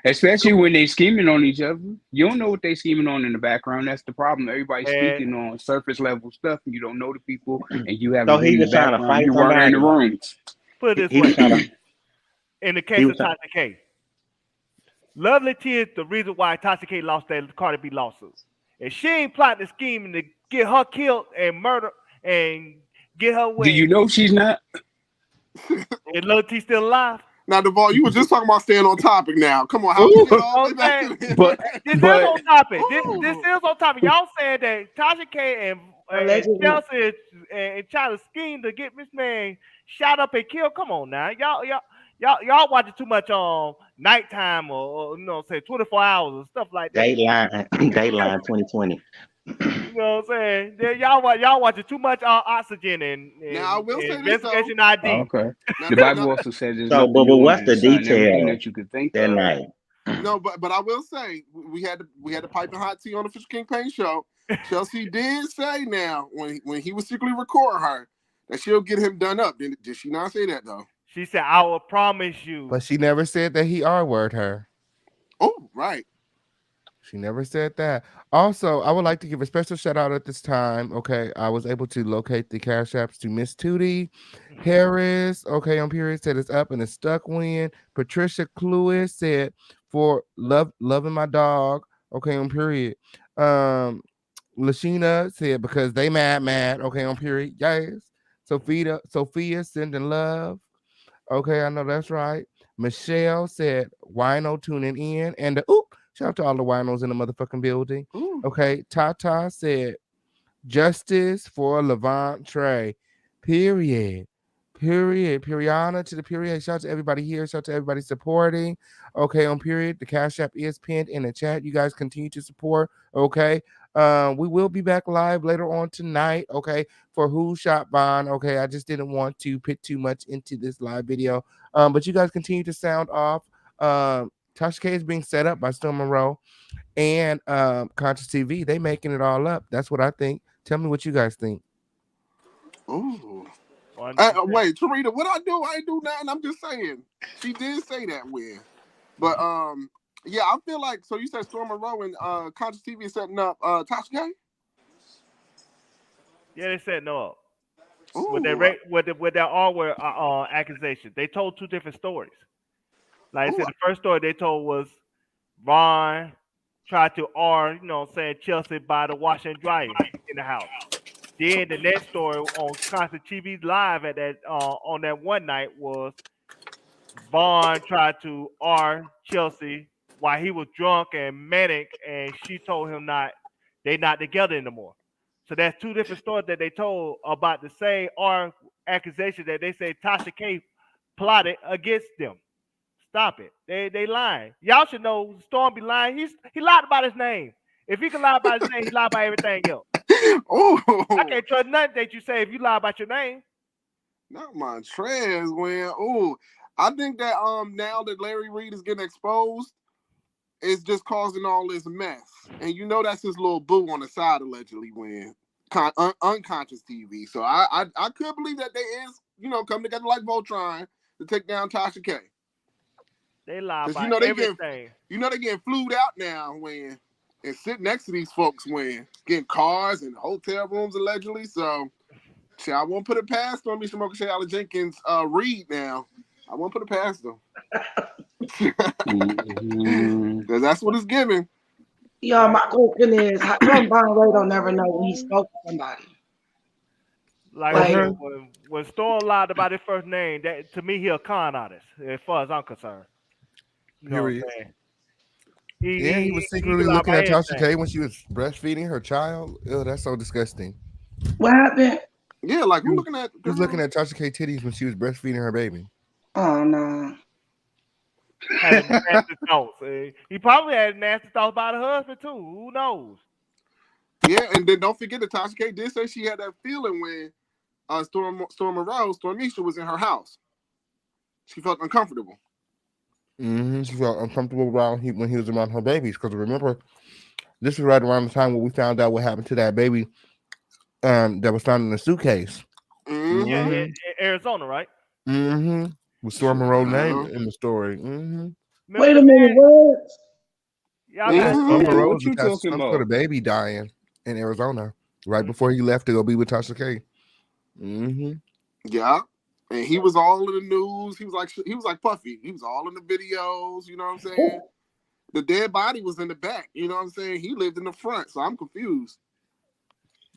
Speaker 19: Especially when they scheming on each other. You don't know what they scheming on in the background. That's the problem. Everybody's speaking on surface level stuff, and you don't know the people, and you have
Speaker 18: So he was trying to fight
Speaker 19: you weren't in the
Speaker 18: somebody.
Speaker 19: rooms.
Speaker 17: Put it this way. In the case of Tasha K, Lovely T is the reason why Tasha K lost that Cardi B lawsuit. If she ain't plotting the scheming to get her killed and murder and get her away.
Speaker 19: Do you know she's not?
Speaker 17: Is Lil T still alive?
Speaker 12: Now, Duvall, you were just talking about staying on topic now. Come on, how you get all the way back to this?
Speaker 17: This is on topic. This is on topic. Y'all saying that Tasha K and Chelsea and trying to scheme to get this man shot up and killed. Come on now. Y'all watching too much on nighttime or say 24 hours and stuff like that.
Speaker 18: Dateline 2020.
Speaker 17: You know what I'm saying? Y'all watching too much Oxygen and
Speaker 12: now I will say
Speaker 17: Investigation ID.
Speaker 19: Oh, okay. The Bible also says there's
Speaker 18: so, but what's the
Speaker 19: detail
Speaker 18: that
Speaker 19: you could think
Speaker 18: that
Speaker 19: of.
Speaker 18: night?
Speaker 12: No, but I will say we had the piping hot tea on the Fish King Pain show. Chelsea did say now when he was secretly recording her that she'll get him done up. Did she not say that though?
Speaker 17: She said, "I will promise you."
Speaker 3: But she never said that he R-word her.
Speaker 12: Oh, right.
Speaker 3: She never said that. Also, I would like to give a special shout out at this time. Okay, I was able to locate the cash apps to Miss Tootie Harris. Okay, on period said it's up and it's stuck. Win. Patricia Cluis said for loving my dog. Okay, on period. Lashina said because they mad. Okay, on period. Yes. Sophia sending love. Okay, I know that's right. Michelle said wino tuning in and shout out to all the winos in the motherfucking building.
Speaker 12: Ooh.
Speaker 3: Okay, Tata said justice for Levant Trey. Period. Periana to the period. Shout out to everybody here. Shout out to everybody supporting. Okay, on period. The Cash App is pinned in the chat. You guys continue to support. Okay. We will be back live later on tonight. Okay, for Who Shot Bond. Okay, I just didn't want to put too much into this live video. But you guys continue to sound off. Tasha K is being set up by Storm Monroe and Conscious TV. They making it all up. That's what I think. Tell me what you guys think.
Speaker 12: Ooh. Wait, Tarita, what I do? I ain't do nothing. I'm just saying. She did say that when. But yeah, I feel like so you said Storm Monroe and Conscious TV is setting up Tasha K?
Speaker 17: Yeah, they said no up.
Speaker 12: Ooh.
Speaker 17: With their R-word accusation. They told two different stories. Like I said, the first story they told was Ron tried to Chelsea by the washer and dryer in the house. Then the next story on Constant TV's live at that on that one night was Vaughn tried to Chelsea while he was drunk and manic, and she told him they not together anymore. So that's two different stories that they told about the same accusation that they say Tasha K plotted against them. Stop it. They lying. Y'all should know Storm be lying. He lied about his name. If he can lie about his name, he lied about everything else. I can't trust nothing that you say if you lie about your name.
Speaker 12: Not Montrez, when I think that now that Larry Reid is getting exposed, it's just causing all this mess. And you know that's his little boo on the side allegedly when unconscious TV. So I could believe that they is, coming together like Voltron to take down Tasha K.
Speaker 17: They lie about everything.
Speaker 12: They getting flued out now and sit next to these folks getting cars and hotel rooms allegedly. So I won't put it past them. Misha Mocha Allen Jenkins REID now. I won't put it past them. Because that's what it's giving.
Speaker 13: Yeah, my question is, how come MONROE don't never know when he spoke to somebody?
Speaker 17: Like when Storm lied about his first name, that to me he a con artist, as far as I'm concerned. You know what I'm saying?
Speaker 3: He was secretly looking at Tasha K when she was breastfeeding her child. Ew, that's so disgusting.
Speaker 13: What happened?
Speaker 12: Yeah, like who looking at?
Speaker 3: He was looking at Tasha K titties when she was breastfeeding her baby.
Speaker 13: Oh no.
Speaker 17: Had nasty thoughts. He probably had nasty thoughts about her husband too. Who knows?
Speaker 12: Yeah, and then don't forget that Tasha K did say she had that feeling when Stormisha was in her house. She felt uncomfortable.
Speaker 3: She felt uncomfortable when he was around her babies. Because remember, this was right around the time when we found out what happened to that baby that was found in the suitcase.
Speaker 17: Yeah, in Arizona, right?
Speaker 3: With Storm Monroe's name in the story.
Speaker 13: Wait a minute, what?
Speaker 3: Storm Monroe
Speaker 19: What
Speaker 3: was
Speaker 19: you
Speaker 3: attached to
Speaker 19: talking
Speaker 3: some
Speaker 19: about?
Speaker 3: sort of baby dying in Arizona right before he left to go be with Tasha K.
Speaker 12: Yeah. And he was all in the news. He was like Puffy. He was all in the videos. You know what I'm saying? The dead body was in the back. You know what I'm saying? He lived in the front. So I'm confused.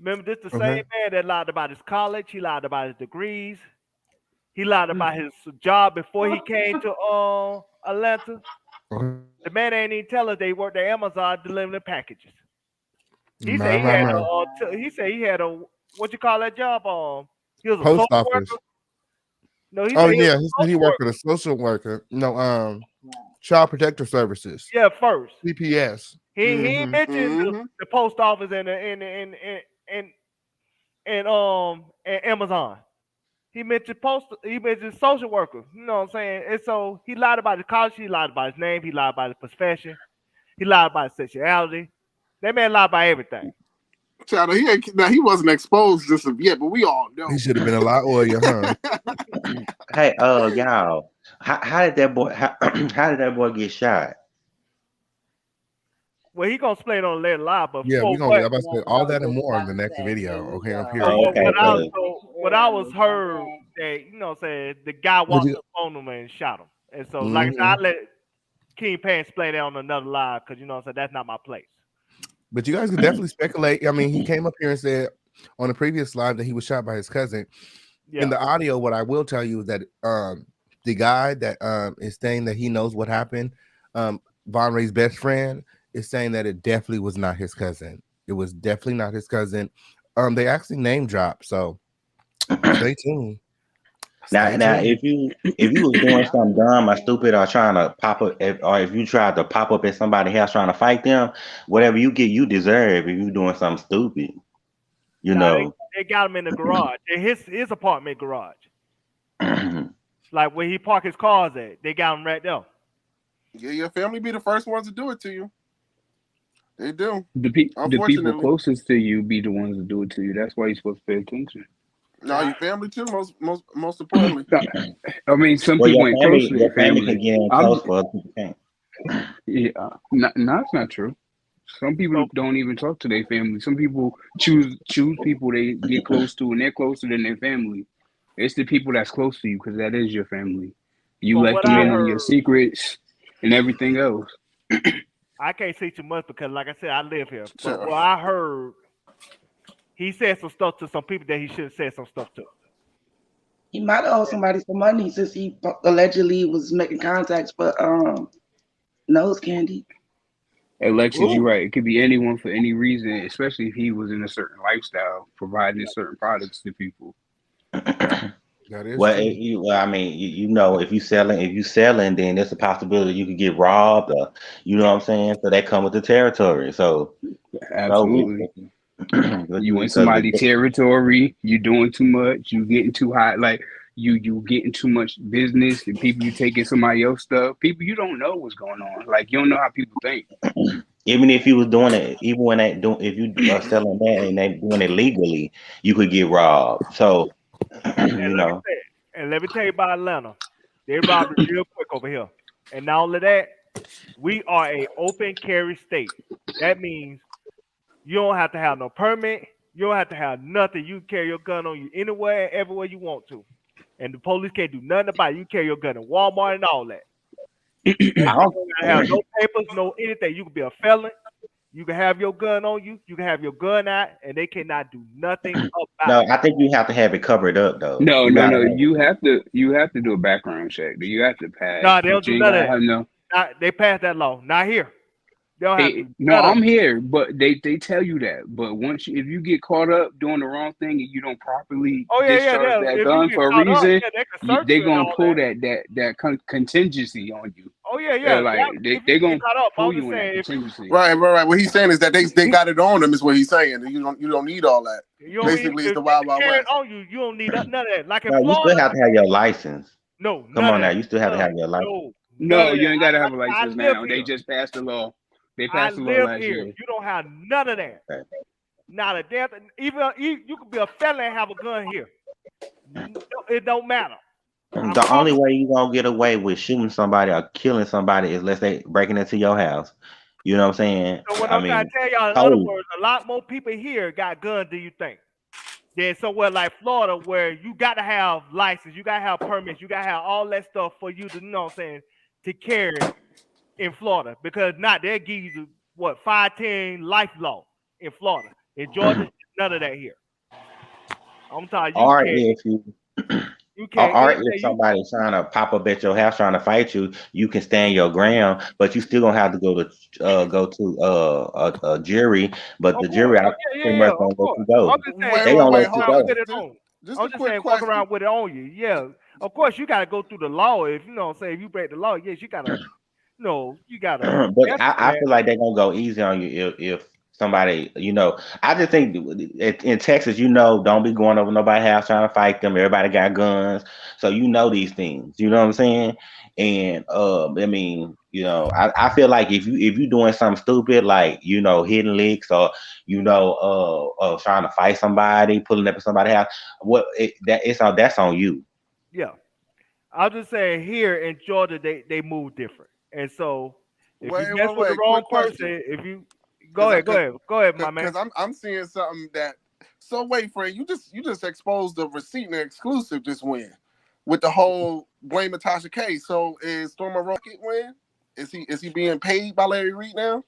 Speaker 17: Remember, this the same man that lied about his college. He lied about his degrees. He lied about his job before he came to Atlanta. The man ain't even tell us they worked at Amazon delivering packages. He said he had a what you call that job? He was a
Speaker 3: Post
Speaker 17: social
Speaker 3: office.
Speaker 17: worker. No, he
Speaker 3: he worked with a social worker. No, Child Protective Services.
Speaker 17: Yeah, first
Speaker 3: CPS.
Speaker 17: He mentioned the post office and Amazon. He mentioned social worker. You know what I'm saying? And so he lied about his college. He lied about his name. He lied about his profession. He lied about his sexuality. That man lied about everything.
Speaker 12: Child, he wasn't exposed just yet, but we all know.
Speaker 3: He should have been a lot oilier, huh?
Speaker 18: Hey, y'all, how did that boy? How did that boy get shot?
Speaker 17: Well, he gonna explain on later live, but
Speaker 3: yeah, we're gonna about to say all that and more in the next video. Okay, I'm here.
Speaker 17: What I was heard that you know, saying the guy walked up on him and shot him, and so like I said, I let King Payne explain that on another live because you know, so that's not my place.
Speaker 3: But you guys could definitely speculate. I mean, he came up here and said on the previous live that he was shot by his cousin. Yeah. In the audio, what I will tell you is that the guy that is saying that he knows what happened, Von Ray's best friend, is saying that it definitely was not his cousin. It was definitely not his cousin. They actually name dropped, so stay tuned.
Speaker 18: Now, if you was doing something dumb or stupid or trying to pop up, if you tried to pop up at somebody's house trying to fight them, whatever you get, you deserve. If you doing something stupid, you know.
Speaker 17: They got him in the garage, in his apartment garage, like where he park his cars at. They got him right there.
Speaker 12: Yeah, your family be the first ones to do it to you. They do.
Speaker 19: The people closest to you be the ones that do it to you. That's why you're supposed to pay attention.
Speaker 12: No, your family too. Most importantly.
Speaker 19: I mean, some people ain't close to their family.
Speaker 18: Can get in close, but other people can't.
Speaker 19: Yeah, no, it's not true. Some people don't even talk to their family. Some people choose people they get close to, and they're closer than their family. It's the people that's close to you because that is your family. You let them in on your secrets and everything else.
Speaker 17: I can't say too much because, like I said, I live here. But what I heard he said some stuff to some people that he should have said some stuff to.
Speaker 13: He might have owed somebody some money since he allegedly was making contacts for nose candy.
Speaker 19: Alexis, you're right. It could be anyone for any reason, especially if he was in a certain lifestyle, providing certain products to people.
Speaker 12: That is
Speaker 18: Well,
Speaker 12: true.
Speaker 18: well, I mean, you know, if you selling, then there's a possibility you could get robbed, or, you know what I'm saying? So that come with the territory. So,
Speaker 19: Absolutely.
Speaker 18: but
Speaker 19: You in
Speaker 18: because
Speaker 19: somebody's territory, you doing too much, you getting too high, like you getting too much business, and people you taking somebody else stuff. People you don't know what's going on. Like you don't know how people think.
Speaker 18: even if you was doing it, even when they do, if you are selling that and they doing it legally, you could get robbed. So, you know.
Speaker 17: And let me tell you about Atlanta. They robbed it real quick over here. And not only that, we are a open carry state. That means you don't have to have no permit. You don't have to have nothing. You can carry your gun on you anywhere and everywhere you want to. And the police can't do nothing about it. You carry your gun in Walmart and all that. And you don't have no papers, no anything. You can be a felon. You can have your gun on you. You can have your gun out, and they cannot do nothing about
Speaker 18: No,
Speaker 17: it.
Speaker 18: I think you have to have it covered up though.
Speaker 19: No.
Speaker 18: You
Speaker 19: You have to do a background check. You have to pass.
Speaker 17: No, they don't
Speaker 19: But you
Speaker 17: do
Speaker 19: ain't
Speaker 17: none of
Speaker 19: gotta
Speaker 17: that.
Speaker 19: have no.
Speaker 17: They passed that law. Not here. They don't have to do
Speaker 19: No,
Speaker 17: none of
Speaker 19: I'm
Speaker 17: it.
Speaker 19: here, but they tell you that. But if you get caught up doing the wrong thing and you don't properly
Speaker 17: Oh yeah.
Speaker 19: discharge that
Speaker 17: If you
Speaker 19: gun
Speaker 17: get
Speaker 19: for a
Speaker 17: caught up,
Speaker 19: reason,
Speaker 17: yeah, they can search
Speaker 19: they
Speaker 17: you and
Speaker 19: gonna
Speaker 17: all
Speaker 19: pull
Speaker 17: that.
Speaker 19: that contingency on you.
Speaker 17: Oh yeah.
Speaker 19: Like
Speaker 17: If
Speaker 19: they
Speaker 17: you
Speaker 19: gonna
Speaker 17: get caught up,
Speaker 19: pull
Speaker 17: I'm just
Speaker 19: you in that
Speaker 17: saying if you
Speaker 19: contingency.
Speaker 12: Right. What he's saying is that they got it on them. Is what he's saying. You don't need all that.
Speaker 17: you don't
Speaker 12: Basically, it's
Speaker 17: if
Speaker 12: the
Speaker 17: they
Speaker 12: Wild Wild
Speaker 17: carry it
Speaker 12: West.
Speaker 17: on you, you don't need none of that. Like in
Speaker 18: No, you still
Speaker 17: Florida,
Speaker 18: have to have your license.
Speaker 17: no,
Speaker 18: Come
Speaker 17: none
Speaker 18: on
Speaker 17: of
Speaker 18: now,
Speaker 17: that.
Speaker 18: you still have to have your license.
Speaker 19: No,
Speaker 17: None of
Speaker 19: you
Speaker 17: that.
Speaker 19: ain't gotta have a
Speaker 17: I
Speaker 19: license
Speaker 17: live
Speaker 19: now.
Speaker 17: here.
Speaker 19: They just passed the law. They
Speaker 17: I
Speaker 19: passed the law
Speaker 17: live
Speaker 19: last
Speaker 17: here.
Speaker 19: year.
Speaker 17: You don't have none of that.
Speaker 18: Okay.
Speaker 17: Not a damn thing. Even you could be a felon and have a gun here. It don't matter.
Speaker 18: The only way you gonna get away with shooting somebody or killing somebody is let's say breaking into your house. You know what I'm saying?
Speaker 17: So what
Speaker 18: I
Speaker 17: I'm trying
Speaker 18: mean,
Speaker 17: to tell y'all, in other
Speaker 18: code.
Speaker 17: words, a lot more people here got guns than you think. Then somewhere like Florida, where you got to have license, you got to have permits, you got to have all that stuff for you to, you know what I'm saying, to carry in Florida. Because not, they'll give you the, what, 510 life law in Florida. In Georgia, none of that here. I'm talking you
Speaker 18: Or
Speaker 17: can't.
Speaker 18: if you
Speaker 17: You can't.
Speaker 18: or
Speaker 17: Anything
Speaker 18: if somebody's trying to pop up at your house trying to fight you, you can stand your ground, but you still gonna have to go to a jury. But the jury pretty much
Speaker 17: Of
Speaker 18: gonna let
Speaker 17: course.
Speaker 18: you go.
Speaker 17: I'm just saying,
Speaker 18: They gonna
Speaker 17: walk
Speaker 18: let you
Speaker 17: around
Speaker 18: go.
Speaker 17: with it on.
Speaker 12: Just
Speaker 17: I'm
Speaker 12: a
Speaker 17: just
Speaker 12: quick
Speaker 17: saying, walk
Speaker 12: question.
Speaker 17: around with it on you. Yeah, of course, you got to go through the law. If you know what I'm saying, if you break the law, yes, you got to, you got to
Speaker 18: But
Speaker 17: answer
Speaker 18: I
Speaker 17: that.
Speaker 18: feel like they're gonna go easy on you if somebody, you know. I just think in Texas, you know, don't be going over nobody's house trying to fight them. Everybody got guns, so you know these things. You know what I'm saying? And I mean, you know, I feel like if you doing something stupid like, you know, hitting licks or, you know, trying to fight somebody, pulling up at somebody's house, that's on you.
Speaker 17: Yeah, I'm just saying here in Georgia, they move different, and so if you mess with the
Speaker 12: Wait.
Speaker 17: wrong
Speaker 12: Quick question.
Speaker 17: person, if you go ahead, my man.
Speaker 12: Because I'm seeing something that. So wait, Fred, you just exposed the receipt and the exclusive this win with the whole blaming Tasha K. So is Stormer Rocket win? Is he being paid by Larry Reid now?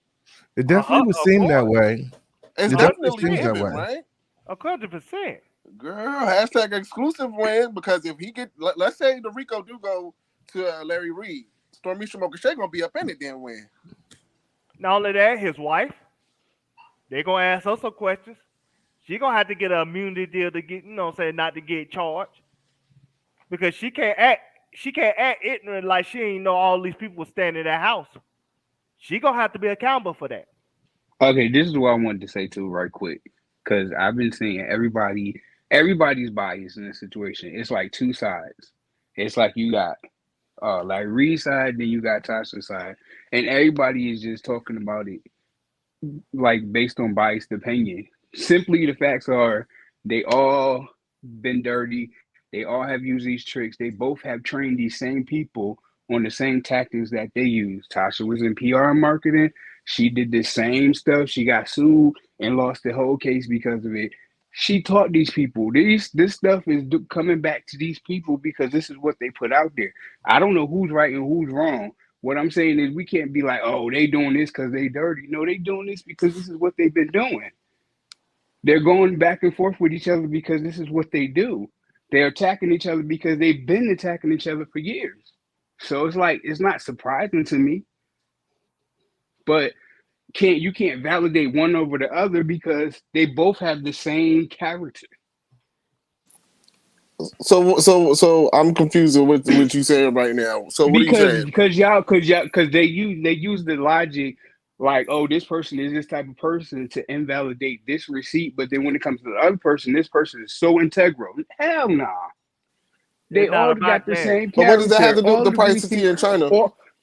Speaker 3: It definitely would seem that way.
Speaker 12: It's
Speaker 3: It
Speaker 12: definitely
Speaker 3: seems that
Speaker 12: given,
Speaker 3: way.
Speaker 12: right?
Speaker 17: 100%.
Speaker 12: Girl, hashtag exclusive win, because if he get, let's say the Rico do go to Larry Reid, Stormy Shimokashay gonna be up in it then win.
Speaker 17: Not only that, his wife, they gonna ask her some questions. She gonna have to get an immunity deal to get, you know what I'm saying, not to get charged. Because she can't act ignorant like she ain't know all these people standing in that house. She gonna have to be accountable for that.
Speaker 19: Okay, this is what I wanted to say too, right quick, because I've been seeing everybody's biased in this situation. It's like two sides. It's like you got like Reed's side, then you got Tasha's side, and everybody is just talking about it like based on biased opinion. Simply, the facts are they all been dirty. They all have used these tricks. They both have trained these same people on the same tactics that they use. Tasha was in PR and marketing. She did the same stuff. She got sued and lost the whole case because of it. She taught these people. This stuff is coming back to these people because this is what they put out there. I don't know who's right and who's wrong. What I'm saying is we can't be like, oh, they doing this because they dirty. No, they doing this because this is what they've been doing. They're going back and forth with each other because this is what they do. They're attacking each other because they've been attacking each other for years. So it's like it's not surprising to me. But you can't validate one over the other because they both have the same character.
Speaker 12: So I'm confused with what you saying right now. So what are you saying?
Speaker 19: Because they use the logic like, oh, this person is this type of person to invalidate this receipt, but then when it comes to the other person, this person is so integral. Hell nah. They
Speaker 17: It's not
Speaker 19: all
Speaker 17: about
Speaker 19: got the
Speaker 17: that.
Speaker 19: same
Speaker 12: But what does that have
Speaker 19: character.
Speaker 12: to do with
Speaker 19: All
Speaker 12: the
Speaker 19: the
Speaker 12: price of tea in
Speaker 19: receipts,
Speaker 12: China?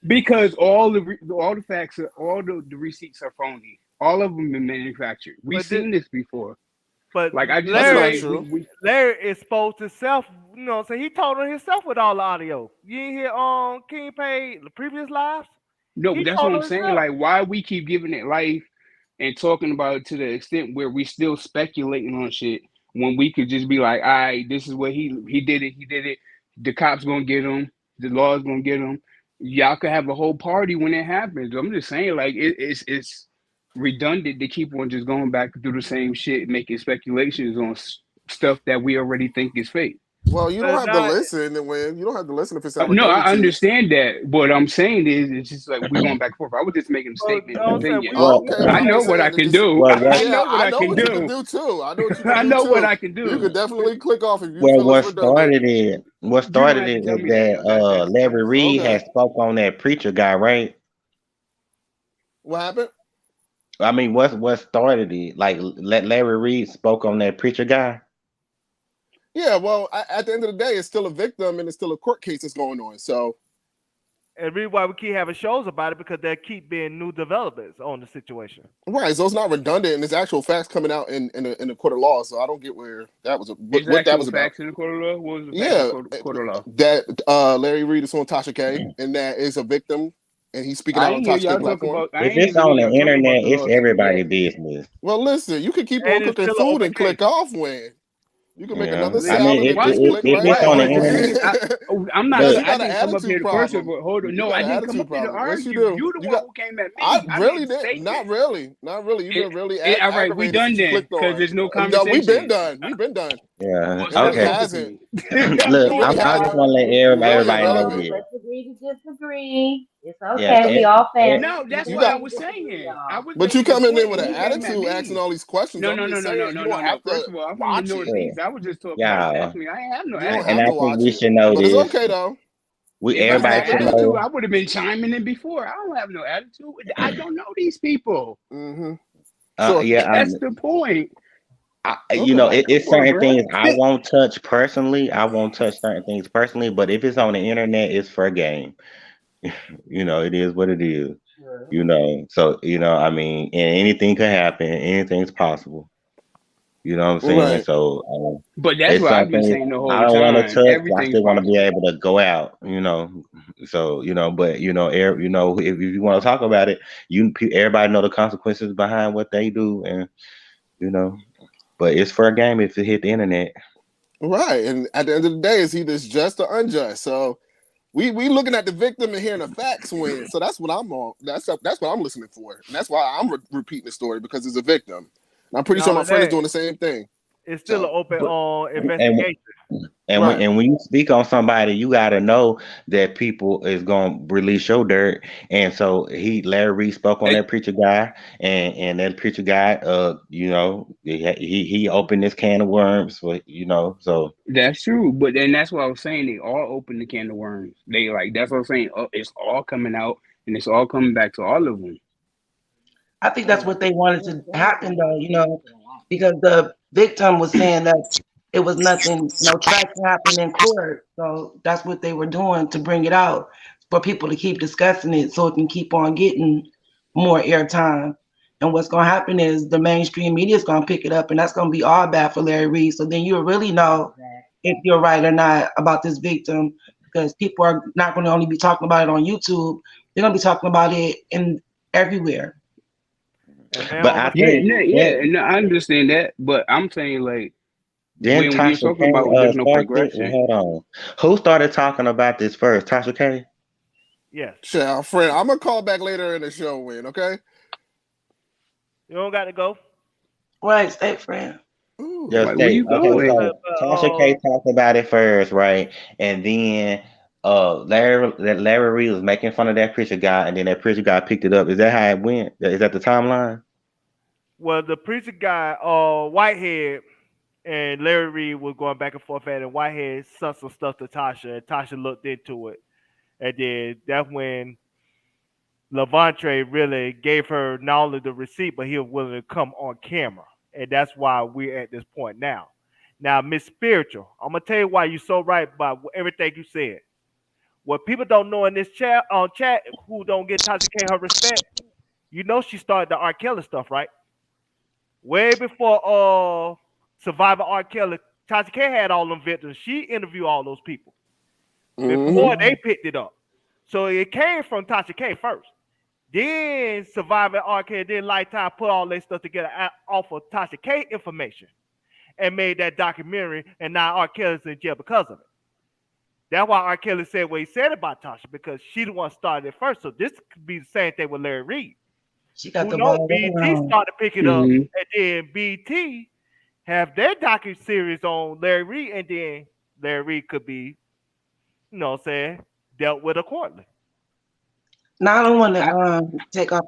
Speaker 19: because all the facts, all the receipts are phony. All of them been manufactured. We've
Speaker 17: But this,
Speaker 19: seen this before.
Speaker 17: but
Speaker 19: Like I just
Speaker 12: That's
Speaker 19: feel
Speaker 12: not
Speaker 19: like
Speaker 12: true.
Speaker 17: Larry exposed himself. You know, so he told on himself with all the audio. You ain't hear King Pay the previous lives.
Speaker 19: no,
Speaker 17: He
Speaker 19: but that's what
Speaker 17: told
Speaker 19: I'm
Speaker 17: on
Speaker 19: saying.
Speaker 17: himself.
Speaker 19: Like why we keep giving it life and talking about it to the extent where we still speculating on shit when we could just be like, all right, this is what he did it. He did it. The cops gonna get him. The law's gonna get him. Y'all could have a whole party when it happens. I'm just saying, like it's redundant to keep on just going back through the same shit, making speculations on stuff that we already think is fake.
Speaker 12: Well, you
Speaker 17: But
Speaker 12: don't
Speaker 17: it's
Speaker 12: have to
Speaker 17: not.
Speaker 12: listen, and when you don't have to listen if it's not
Speaker 19: No, I
Speaker 12: redundancy.
Speaker 19: understand that. What I'm saying is, it's just like we're going back and forth. I was just making a
Speaker 17: Well,
Speaker 19: statement,
Speaker 17: I'm saying
Speaker 19: opinion.
Speaker 17: we.
Speaker 12: Oh,
Speaker 18: Well,
Speaker 12: okay, but
Speaker 19: I
Speaker 12: I'm
Speaker 19: know
Speaker 12: just
Speaker 19: what I
Speaker 12: saying it
Speaker 19: can
Speaker 12: just.
Speaker 19: do.
Speaker 18: well,
Speaker 19: I
Speaker 18: what,
Speaker 12: Yeah,
Speaker 19: know what
Speaker 12: I
Speaker 19: I
Speaker 12: know
Speaker 19: can
Speaker 12: what you can
Speaker 19: do.
Speaker 12: do too. I know what you can
Speaker 19: I
Speaker 12: do
Speaker 19: know what
Speaker 12: too.
Speaker 19: I can
Speaker 12: You
Speaker 19: do.
Speaker 12: could definitely click off if you
Speaker 18: well,
Speaker 12: feel it's
Speaker 18: what
Speaker 12: redundant.
Speaker 19: You don't
Speaker 18: started
Speaker 19: have to
Speaker 18: it
Speaker 19: tell
Speaker 18: was
Speaker 19: me that
Speaker 18: that
Speaker 19: though. That's
Speaker 18: Larry Reed
Speaker 12: Okay,
Speaker 18: had spoke on that preacher guy, right?
Speaker 12: what happened?
Speaker 18: I mean, what started it? Like, Larry Reed spoke on that preacher guy.
Speaker 12: Yeah, well, at the end of the day, it's still a victim and it's still a court case that's going on. So,
Speaker 17: And the reason why we keep having shows about it because there keep being new developments on the situation.
Speaker 12: right, so it's not redundant and there's actual facts coming out in the court of law. So I don't get where that was
Speaker 19: It's
Speaker 12: what that
Speaker 19: actual
Speaker 12: was about.
Speaker 19: facts in the court of law. What was the facts in
Speaker 12: Yeah,
Speaker 19: court of law?
Speaker 12: that Larry Reed is on Tasha K, and that is a victim, and he's speaking
Speaker 19: I
Speaker 12: out on
Speaker 19: ain't hear
Speaker 12: Tasha K
Speaker 19: y'all talk
Speaker 12: platform.
Speaker 19: about. I
Speaker 18: If
Speaker 19: ain't
Speaker 18: it's
Speaker 19: even hear
Speaker 18: on the
Speaker 19: y'all talk about
Speaker 18: internet,
Speaker 19: the
Speaker 18: it's
Speaker 19: lawsuit
Speaker 18: everybody
Speaker 19: yet.
Speaker 18: business.
Speaker 12: Well, listen, you can keep on
Speaker 17: And it's
Speaker 12: cooking
Speaker 17: still an
Speaker 12: food
Speaker 17: open
Speaker 12: and
Speaker 17: case.
Speaker 12: click off when you can make
Speaker 18: Yeah,
Speaker 12: another
Speaker 18: I mean,
Speaker 12: salad and
Speaker 19: Why
Speaker 12: just
Speaker 19: you?
Speaker 12: click
Speaker 18: if
Speaker 12: right
Speaker 18: it's
Speaker 19: Why?
Speaker 18: on the
Speaker 12: off.
Speaker 19: Hold on.
Speaker 18: internet,
Speaker 19: I'm not.
Speaker 12: Because
Speaker 18: look,
Speaker 12: you
Speaker 19: I
Speaker 12: got an
Speaker 19: didn't come up here
Speaker 12: attitude
Speaker 19: to first of
Speaker 12: problem.
Speaker 19: all. Hold on.
Speaker 12: You
Speaker 19: No,
Speaker 12: got
Speaker 19: I
Speaker 12: an
Speaker 19: didn't come
Speaker 12: attitude
Speaker 19: up here to
Speaker 12: problem. Yes, you
Speaker 19: argue.
Speaker 12: do.
Speaker 19: You the
Speaker 12: You
Speaker 19: one
Speaker 12: got.
Speaker 19: who came at
Speaker 12: I
Speaker 19: me. I made
Speaker 12: really
Speaker 19: a
Speaker 12: did.
Speaker 19: statement.
Speaker 12: Not really. Not really. You've been really
Speaker 19: All right, we
Speaker 12: aggravated
Speaker 19: done
Speaker 12: since you
Speaker 19: then,
Speaker 12: clicked
Speaker 19: because
Speaker 12: on.
Speaker 19: there's no
Speaker 12: No, we've been
Speaker 19: conversation.
Speaker 12: done. We've been done.
Speaker 18: yeah,
Speaker 19: Well,
Speaker 12: It
Speaker 19: stop
Speaker 12: really
Speaker 18: okay.
Speaker 19: talking to
Speaker 12: hasn't.
Speaker 19: me.
Speaker 18: Look,
Speaker 12: It
Speaker 18: I
Speaker 12: really
Speaker 18: just
Speaker 12: hasn't.
Speaker 18: want to let
Speaker 12: It really,
Speaker 18: everybody know
Speaker 12: really.
Speaker 18: this.
Speaker 20: Let's agree to disagree. It's
Speaker 18: Yeah,
Speaker 20: okay. We all family.
Speaker 19: No,
Speaker 20: We
Speaker 19: that's
Speaker 20: can
Speaker 12: You
Speaker 19: what
Speaker 12: got.
Speaker 19: I
Speaker 20: agree to
Speaker 19: was
Speaker 20: disagree,
Speaker 19: saying. I
Speaker 20: y'all.
Speaker 19: was
Speaker 12: But you
Speaker 19: making a
Speaker 12: coming in
Speaker 19: point
Speaker 12: with
Speaker 19: when
Speaker 12: an
Speaker 19: he came at
Speaker 12: attitude, asking
Speaker 19: me.
Speaker 12: all these questions.
Speaker 19: No,
Speaker 12: I'm
Speaker 19: no, no,
Speaker 12: just
Speaker 19: no, no,
Speaker 12: saying you
Speaker 19: no, no,
Speaker 12: don't
Speaker 19: no.
Speaker 12: have to
Speaker 19: First of all, I'm from the
Speaker 12: watch it.
Speaker 19: Northeast. I was just talking. Don't
Speaker 18: yeah,
Speaker 19: ask me. I ain't have no
Speaker 12: You don't
Speaker 18: and
Speaker 12: have
Speaker 18: I
Speaker 12: to
Speaker 19: attitude.
Speaker 18: think
Speaker 12: watch
Speaker 18: we
Speaker 12: it.
Speaker 18: should know
Speaker 12: But it's
Speaker 18: this.
Speaker 12: okay though.
Speaker 19: If I
Speaker 12: That's
Speaker 19: had
Speaker 18: Everybody
Speaker 12: not
Speaker 19: an
Speaker 18: should
Speaker 12: bad.
Speaker 19: attitude,
Speaker 18: know.
Speaker 19: I would have been chiming in before. I don't have no attitude. I don't know these people.
Speaker 12: Mm-hmm. Sure.
Speaker 18: Yeah,
Speaker 19: That's the point.
Speaker 12: Okay.
Speaker 19: Like, come
Speaker 18: it's
Speaker 19: on,
Speaker 18: certain
Speaker 19: bro.
Speaker 18: things I won't touch personally. I won't touch certain things personally, but if it's on the internet, it's for a game. It is what it is. So I mean, and anything could happen. Anything's possible. You know what I'm saying?
Speaker 12: Right.
Speaker 18: So
Speaker 19: But that's
Speaker 18: it's
Speaker 19: what I've been
Speaker 18: something
Speaker 19: saying the
Speaker 18: I
Speaker 19: whole
Speaker 18: don't want to
Speaker 19: time.
Speaker 18: touch. But I
Speaker 19: Everything's
Speaker 18: still want to be
Speaker 19: possible.
Speaker 18: able to go out. So but if you want to talk about it, everybody know the consequences behind what they do, and you know. But it's for a game if it hit the internet.
Speaker 12: Right. And at the end of the day, it's either just or unjust. So we looking at the victim and hearing the facts win. So that's what I'm on. That's what I'm listening for. And that's why I'm repeating the story, because it's a victim. And I'm pretty
Speaker 17: Not
Speaker 12: sure my
Speaker 17: only
Speaker 12: friend is
Speaker 17: that,
Speaker 12: doing the same thing.
Speaker 17: it's still an
Speaker 12: So
Speaker 17: open
Speaker 18: And
Speaker 17: investigation.
Speaker 12: right.
Speaker 18: when you speak on somebody, you got to know that people is going to release your dirt. And so Larry Reed spoke on that preacher guy, and that preacher guy, he opened this can of worms for so.
Speaker 19: That's true. But then that's what I was saying. They all open the can of worms. They like, that's what I'm saying. It's all coming out and it's all coming back to all of them.
Speaker 13: I think that's what they wanted to happen, though, because the victim was saying that it was nothing, no tracks happened in court. So that's what they were doing to bring it out, for people to keep discussing it so it can keep on getting more airtime. And what's going to happen is the mainstream media is going to pick it up, and that's going to be all bad for Larry Reed. So then you'll really know if you're right or not about this victim, because people are not going to only be talking about it on YouTube. They're going to be talking about it everywhere.
Speaker 18: But I think
Speaker 19: No, I understand that, but I'm saying like
Speaker 18: then
Speaker 19: when we're
Speaker 18: Tasha
Speaker 19: talking
Speaker 18: K
Speaker 19: about there's no
Speaker 18: started.
Speaker 19: progression.
Speaker 18: Hold on, who started talking about this first? Tasha K.
Speaker 17: Yes.
Speaker 12: Sure, friend. I'm gonna call back later in the show, Win, okay?
Speaker 17: You don't got to go.
Speaker 13: Right, stay friend.
Speaker 18: Just
Speaker 19: Like, where
Speaker 18: say,
Speaker 19: you
Speaker 18: okay,
Speaker 19: going?
Speaker 18: so Tasha K talked about it first, right? And then Larry Reed was making fun of that preacher guy, and then that preacher guy picked it up. Is that how it went? Is that the timeline?
Speaker 17: Well, the preacher guy, Whitehead, and Larry Reed was going back and forth at it. And Whitehead sent some stuff to Tasha, and Tasha looked into it. And then that's when Levante really gave her not only the receipt, but he was willing to come on camera. And that's why we're at this point now. Now, Miss Spiritual, I'm going to tell you why you're so right about everything you said. What people don't know in this chat, who don't get Tasha K her respect, you know she started the R. Kelly stuff, right? Way before Survivor R. Kelly, Tasha K had all them victims. She interviewed all those people before they picked it up. So it came from Tasha K first. Then Survivor R. Kelly, then Lifetime put all that stuff together off of Tasha K information and made that documentary, and now R. Kelly's in jail because of it. That's why R. Kelly said what he said about Tasha, because she the one started it first. So this could be the same thing with Larry Reed.
Speaker 13: She got
Speaker 17: Who
Speaker 13: the
Speaker 17: knows?
Speaker 13: ball
Speaker 17: BT
Speaker 13: rolling.
Speaker 17: started to pick it up, and then BT have their docu-series on Larry Reed, and then Larry Reed could be, you know what I'm saying, dealt with accordingly.
Speaker 13: Now I don't want to take off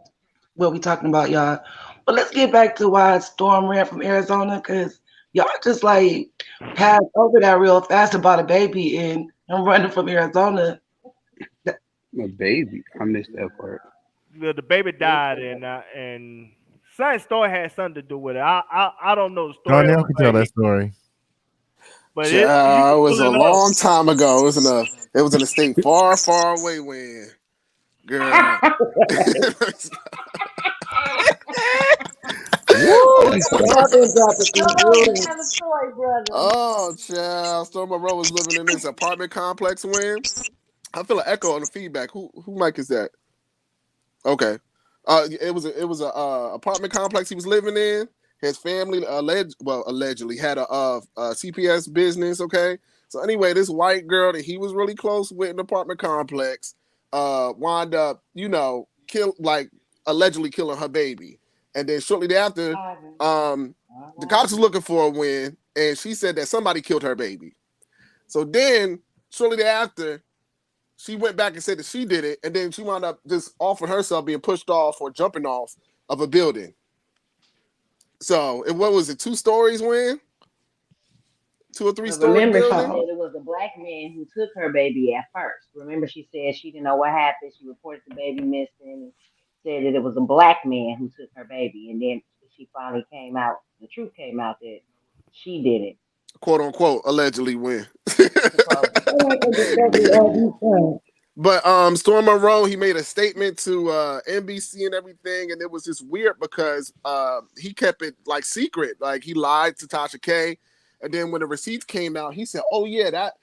Speaker 13: what we talking about, y'all. But let's get back to why Storm ran from Arizona, because y'all just like passed over that real fast about a baby and I'm running from Arizona.
Speaker 19: My baby. I missed that part.
Speaker 17: The baby died, and some story had something to do with it. I don't know the story.
Speaker 21: Darnell can tell that story.
Speaker 17: But
Speaker 12: it was a
Speaker 17: pull it
Speaker 12: long
Speaker 17: up.
Speaker 12: time ago. It was in a state far, far away when, girl. Oh, child. Storm Monroe was living in this apartment complex when. I feel an echo on the feedback. Who mic is that? Okay. It was a apartment complex he was living in. His family allegedly had a CPS business. Okay. So anyway, this white girl that he was really close with in the apartment complex wound up, allegedly killing her baby. And then shortly thereafter, the cops was looking for a win, and she said that somebody killed her baby. So then shortly thereafter, she went back and said that she did it, and then she wound up just offering herself being pushed off or jumping off of a building. So, what was it, 2 stories, Win? 2 or 3 story
Speaker 20: Remember,
Speaker 12: building?
Speaker 20: she said it was a black man who took her baby at first. Remember, she said she didn't know what happened. She reported the baby missing, said that it was a black man who took her baby. And then she finally came out, the truth came out that she did it.
Speaker 12: Quote unquote, allegedly, Win. But Storm Monroe, he made a statement to NBC and everything, and it was just weird because he kept it like secret. Like he lied to Tasha K, and then when the receipts came out, he said, "Oh yeah, that."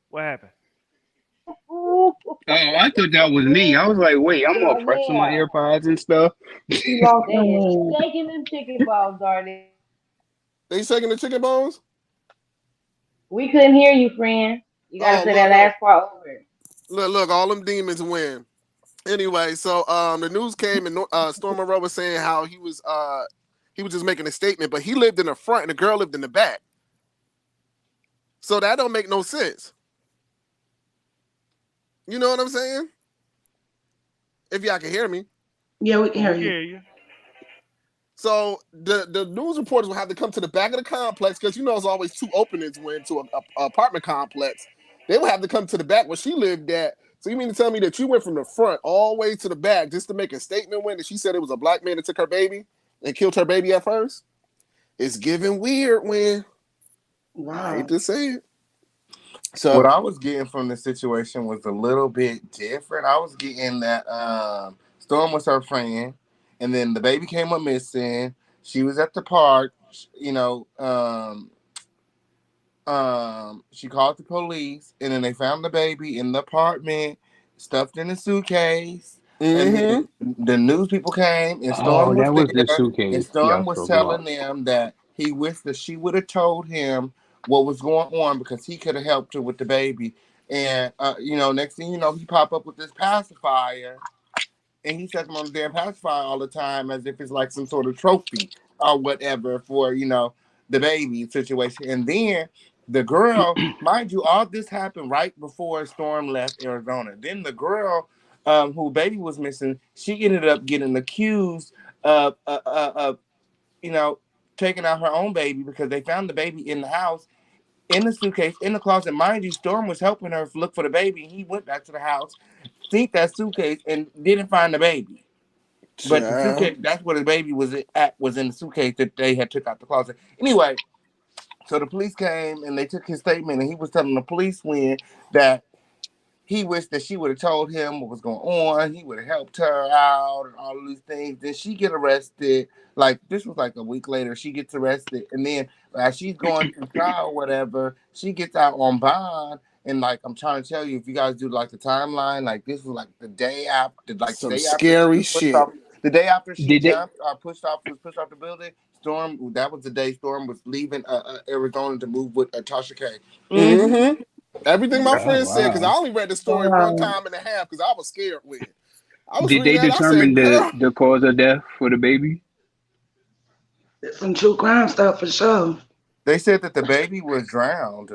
Speaker 17: What happened?
Speaker 19: Oh, I thought that was me. I was like, wait, I'm all pressing my AirPods and stuff.
Speaker 20: Shaking them chicken balls, darling.
Speaker 12: They shaking the chicken bones?
Speaker 20: We couldn't hear you, friend. You gotta say that last part over.
Speaker 12: Look, all them demons win. Anyway, so the news came and Storm Monroe was saying how he was just making a statement, but he lived in the front and the girl lived in the back. So that don't make no sense. You know what I'm saying? If y'all can hear me.
Speaker 13: Yeah, we can hear you.
Speaker 12: So the news reporters will have to come to the back of the complex because it's always 2 openings when to an apartment complex. They would have to come to the back where she lived at. So you mean to tell me that you went from the front all the way to the back just to make a statement when she said it was a black man that took her baby and killed her baby at first? It's giving weird when. Wow. I hate to say it.
Speaker 3: So what I was getting from the situation was a little bit different. I was getting that Storm was her friend, and then the baby came up missing. She was at the park, she called the police, and then they found the baby in the apartment, stuffed in a suitcase. And then the news people came, and Storm was
Speaker 19: that was
Speaker 3: there,
Speaker 19: the suitcase.
Speaker 3: and Storm was telling them that he wished that she would have told him what was going on because he could have helped her with the baby. And next thing you know, he pop up with this pacifier, and he sets him on the damn pacifier all the time as if it's like some sort of trophy or whatever for the baby situation. And then the girl, mind you, all this happened right before Storm left Arizona. Then the girl, who baby was missing, she ended up getting accused of taking out her own baby because they found the baby in the house, in the suitcase, in the closet. Mind you, Storm was helping her look for the baby. He went back to the house, seen that suitcase, and didn't find the baby. But the suitcase, that's where the baby was in the suitcase that they had took out the closet. Anyway, so the police came and they took his statement, and he was telling the police that he wished that she would have told him what was going on. He would have helped her out and all of these things. Then she get arrested. Like, this was like a week later. She gets arrested. And then as she's going to trial or whatever, she gets out on bond. And like, I'm trying to tell you, if you guys do like the timeline, like this was like the day after,
Speaker 12: some scary shit.
Speaker 3: The day after she
Speaker 19: Did they-
Speaker 3: jumped, was pushed off the building. Storm, that was the day Storm was leaving Arizona to move with Tasha K.
Speaker 12: Mm-hmm. Everything my
Speaker 19: Oh,
Speaker 12: friend said, because I
Speaker 19: wow.
Speaker 12: only read the story one time and a half because I was scared with it. I was
Speaker 19: Did they
Speaker 12: reading that, I
Speaker 19: determine
Speaker 12: said, girl.
Speaker 19: the cause of death for the baby?
Speaker 13: It's some true crime stuff for sure.
Speaker 3: They said that the baby was drowned.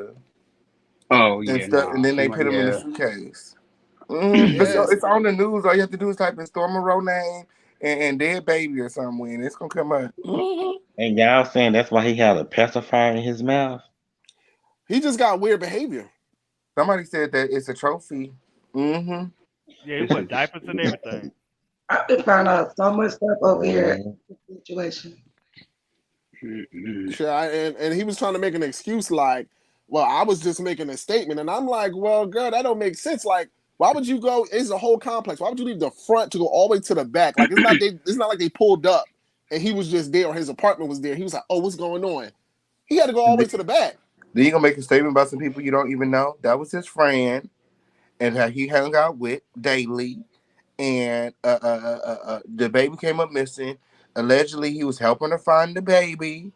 Speaker 19: Oh yeah,
Speaker 3: And then they put him in a
Speaker 19: yeah.
Speaker 3: suitcase.
Speaker 12: Yes.
Speaker 3: It's on the news. All you have to do is type in Storm Monroe name and dead baby or something, and it's gonna come up.
Speaker 18: And y'all saying that's why he had a pacifier in his mouth?
Speaker 12: He just got weird behavior.
Speaker 3: Somebody said that it's a trophy.
Speaker 17: Yeah, he put diapers and everything.
Speaker 13: I could find out so much stuff over here in this situation.
Speaker 12: Sure, and he was trying to make an excuse like, well, I was just making a statement. And I'm like, well, girl, that don't make sense. Like, why would you go? It's a whole complex. Why would you leave the front to go all the way to the back? Like, it's not like they pulled up and he was just there or his apartment was there. He was like, oh, what's going on? He had to go all the way to the back.
Speaker 3: Then you gonna make a statement about some people you don't even know? That was his friend, and that he hung out with daily. And the baby came up missing. Allegedly, he was helping her find the baby.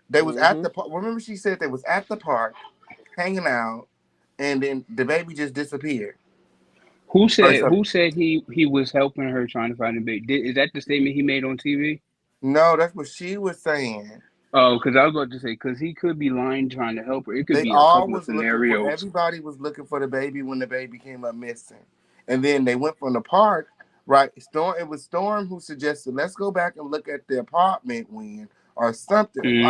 Speaker 3: They was at the park. Remember, she said they was at the park, hanging out, and then the baby just disappeared.
Speaker 19: Who said he was helping her trying to find the baby? Is that the statement he made on TV?
Speaker 3: No, that's what she was saying.
Speaker 19: Oh, because I was about to say, because he could be lying trying to help her. It could
Speaker 3: They
Speaker 19: be a
Speaker 3: all
Speaker 19: couple of
Speaker 3: was looking for.
Speaker 19: scenarios.
Speaker 3: Everybody was looking for the baby when the baby came up missing, and then they went from the park. Right, It was Storm who suggested, let's go back and look at the apartment or something.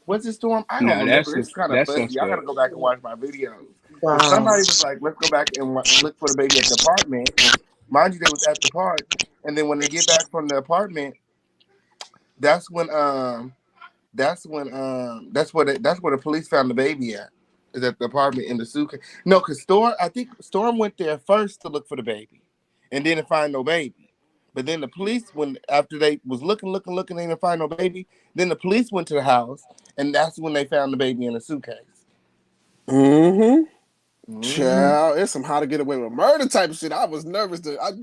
Speaker 3: What's it, Storm? I don't remember. It's kind of fuzzy. I gotta go back and watch my videos.
Speaker 13: Wow.
Speaker 3: But somebody was like, let's go back and look for the baby at the apartment. Mind you, they was at the park, and then when they get back from the apartment, that's where the police found the baby at. Is at the apartment in the suitcase. No, because I think Storm went there first to look for the baby, and didn't find no baby. But then the police, after they was looking, they didn't find no baby. Then the police went to the house, and that's when they found the baby in a suitcase.
Speaker 12: Child, it's some how to get away with murder type of shit. I was nervous. I'm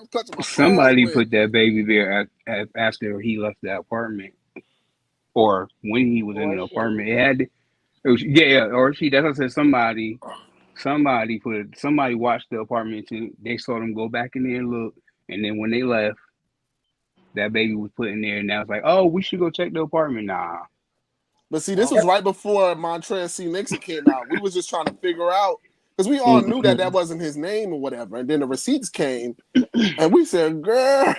Speaker 12: clutching my
Speaker 19: Somebody put that baby there after he left the apartment, or when he was in the apartment. That's what I said. Somebody watched the apartment too. They saw them go back in there and look, and then when they left, that baby was put in there, and now it's like, oh, we should go check the apartment. Nah.
Speaker 12: But see, this was right before Montrez C. Nixon came out. We was just trying to figure out, because we all knew that wasn't his name or whatever. And then the receipts came, and we said, girl,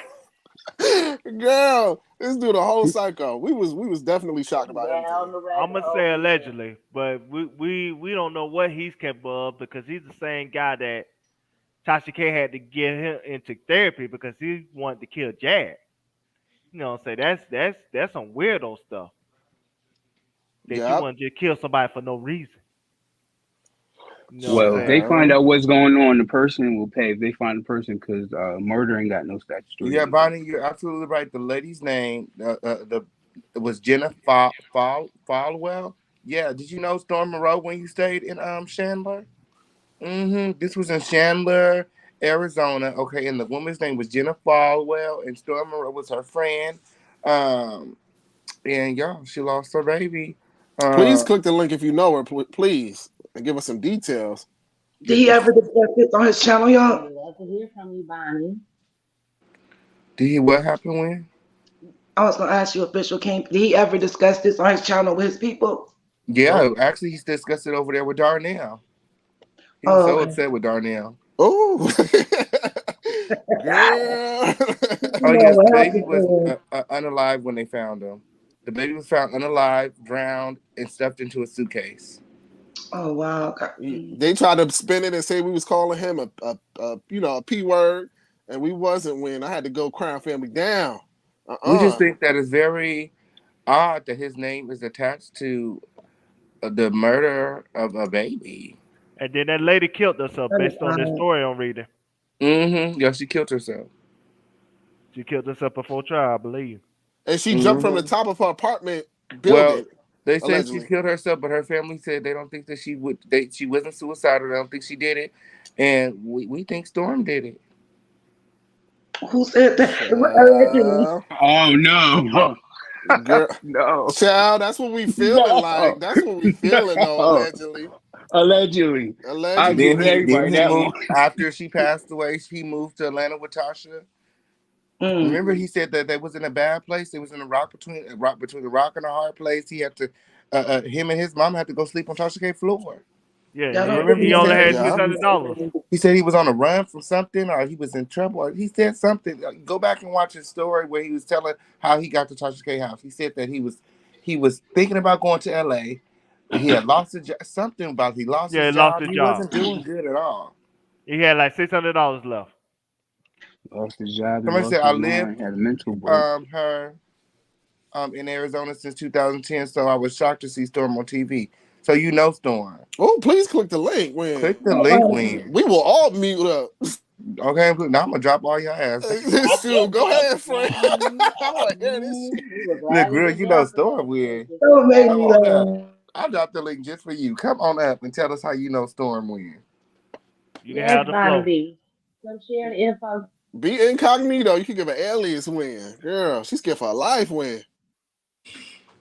Speaker 12: this dude a whole psycho. We was definitely shocked about everything.
Speaker 17: I'm gonna say allegedly, but we don't know what he's capable of, because he's the same guy that Tasha K had to get him into therapy because he wanted to kill Jad. You know what I'm saying? That's some weirdo stuff. That you want to just kill somebody for no reason. You know
Speaker 19: Well, if they find out what's going on, the person will pay. If they find the person, because murder ain't got no statutory.
Speaker 3: Yeah, Bonnie, you're absolutely right. The lady's name it was Jenna Falwell. Yeah, did you know Storm Monroe when you stayed in Chandler? This was in Chandler, Arizona. Okay, and the woman's name was Jenna Falwell, and Storm Monroe was her friend. And y'all, she lost her baby.
Speaker 12: Please click the link if you know her, please, and give us some details.
Speaker 13: Did he ever discuss this on his channel, y'all?
Speaker 20: We'd love to hear from you, Bonnie.
Speaker 3: Did he what happened when?
Speaker 13: I was gonna ask you, official King. Did he ever discuss this on his channel with his people?
Speaker 3: Yeah, actually, he's discussed it over there with Darnell. He was
Speaker 13: Oh,
Speaker 3: so
Speaker 13: okay.
Speaker 3: upset with Darnell.
Speaker 12: Oh, girl.
Speaker 3: Oh
Speaker 13: You know
Speaker 3: yes, the
Speaker 13: what
Speaker 3: baby
Speaker 13: happened
Speaker 3: was
Speaker 13: to him?
Speaker 3: unalive when they found him. The baby was found unalive, drowned, and stuffed into a suitcase.
Speaker 13: Oh wow.
Speaker 12: They tried to spin it and say we was calling him a P word, and we wasn't. When I had to go Crown Family down.
Speaker 3: We just think that it's very odd that his name is attached to the murder of a baby.
Speaker 17: And then that lady killed herself based on this story I'm reading.
Speaker 3: Mm-hmm. Yeah, she killed herself.
Speaker 17: She killed herself before trial, I believe.
Speaker 12: And she jumped from the
Speaker 3: Mm-hmm.
Speaker 12: top of her apartment
Speaker 3: Well,
Speaker 12: building.
Speaker 3: they said she
Speaker 12: Allegedly.
Speaker 3: killed herself, but her family said they don't think that she would. She wasn't suicidal. They don't think she did it, and we think Storm did it.
Speaker 13: Who said that? Allegedly.
Speaker 19: Oh no.
Speaker 12: Girl,
Speaker 19: No.
Speaker 12: child, that's what we feeling like.
Speaker 19: No.
Speaker 12: That's what we feeling though,
Speaker 19: No.
Speaker 12: allegedly.
Speaker 19: Allegedly. I'll
Speaker 12: Allegedly.
Speaker 19: give
Speaker 3: Then
Speaker 19: everybody
Speaker 3: he
Speaker 19: that one.
Speaker 3: moved after she passed away. He moved to Atlanta with Tasha. Remember, he said that they was in a bad place. They was in a between a rock and a hard place. He had to, him and his mom had to go sleep on Tasha K floor.
Speaker 17: Yeah,
Speaker 13: Y'all
Speaker 17: and
Speaker 13: don't
Speaker 3: Remember,
Speaker 13: really
Speaker 17: he
Speaker 3: he
Speaker 13: know
Speaker 17: only
Speaker 3: said
Speaker 17: had
Speaker 12: Yeah.
Speaker 17: $600.
Speaker 3: he said he was on a run from something, or he was in trouble. Or he said something. Go back and watch his story where he was telling how he got to Tasha K house. He said that he was thinking about going to L.A. He had lost a job. Something about he lost
Speaker 17: Yeah,
Speaker 3: his
Speaker 17: he lost
Speaker 3: job.
Speaker 17: his
Speaker 3: He
Speaker 17: job.
Speaker 3: wasn't doing good at all.
Speaker 17: He had like $600 left.
Speaker 19: Lost his job, he
Speaker 3: Somebody
Speaker 19: lost
Speaker 3: said I
Speaker 19: his mind,
Speaker 3: lived
Speaker 19: had a mental break.
Speaker 3: her in Arizona since 2010, so I was shocked to see Storm on TV. So you know Storm.
Speaker 12: Oh, please click the link when
Speaker 3: Click the link when.
Speaker 12: we will all mute up.
Speaker 3: Okay, now I'm gonna drop all your ass.
Speaker 20: I
Speaker 12: Shoot,
Speaker 20: get
Speaker 12: go
Speaker 20: that,
Speaker 12: ahead, Frank.
Speaker 20: man.
Speaker 12: I want to hear this shit.
Speaker 20: We were
Speaker 3: Look,
Speaker 20: glad he
Speaker 3: girl,
Speaker 20: was
Speaker 3: you know
Speaker 20: there for
Speaker 3: Storm
Speaker 20: that.
Speaker 3: win.
Speaker 13: Don't make
Speaker 3: Come
Speaker 13: me
Speaker 3: on up.
Speaker 13: laugh.
Speaker 3: I'll drop the link just for you. Come on up and tell us how you know Storm win.
Speaker 17: You can
Speaker 20: Yes,
Speaker 17: have the
Speaker 20: Bonnie
Speaker 17: flow.
Speaker 20: B. Come share the info.
Speaker 12: Be incognito. You can give an alias win. Girl, she's scared for a life win.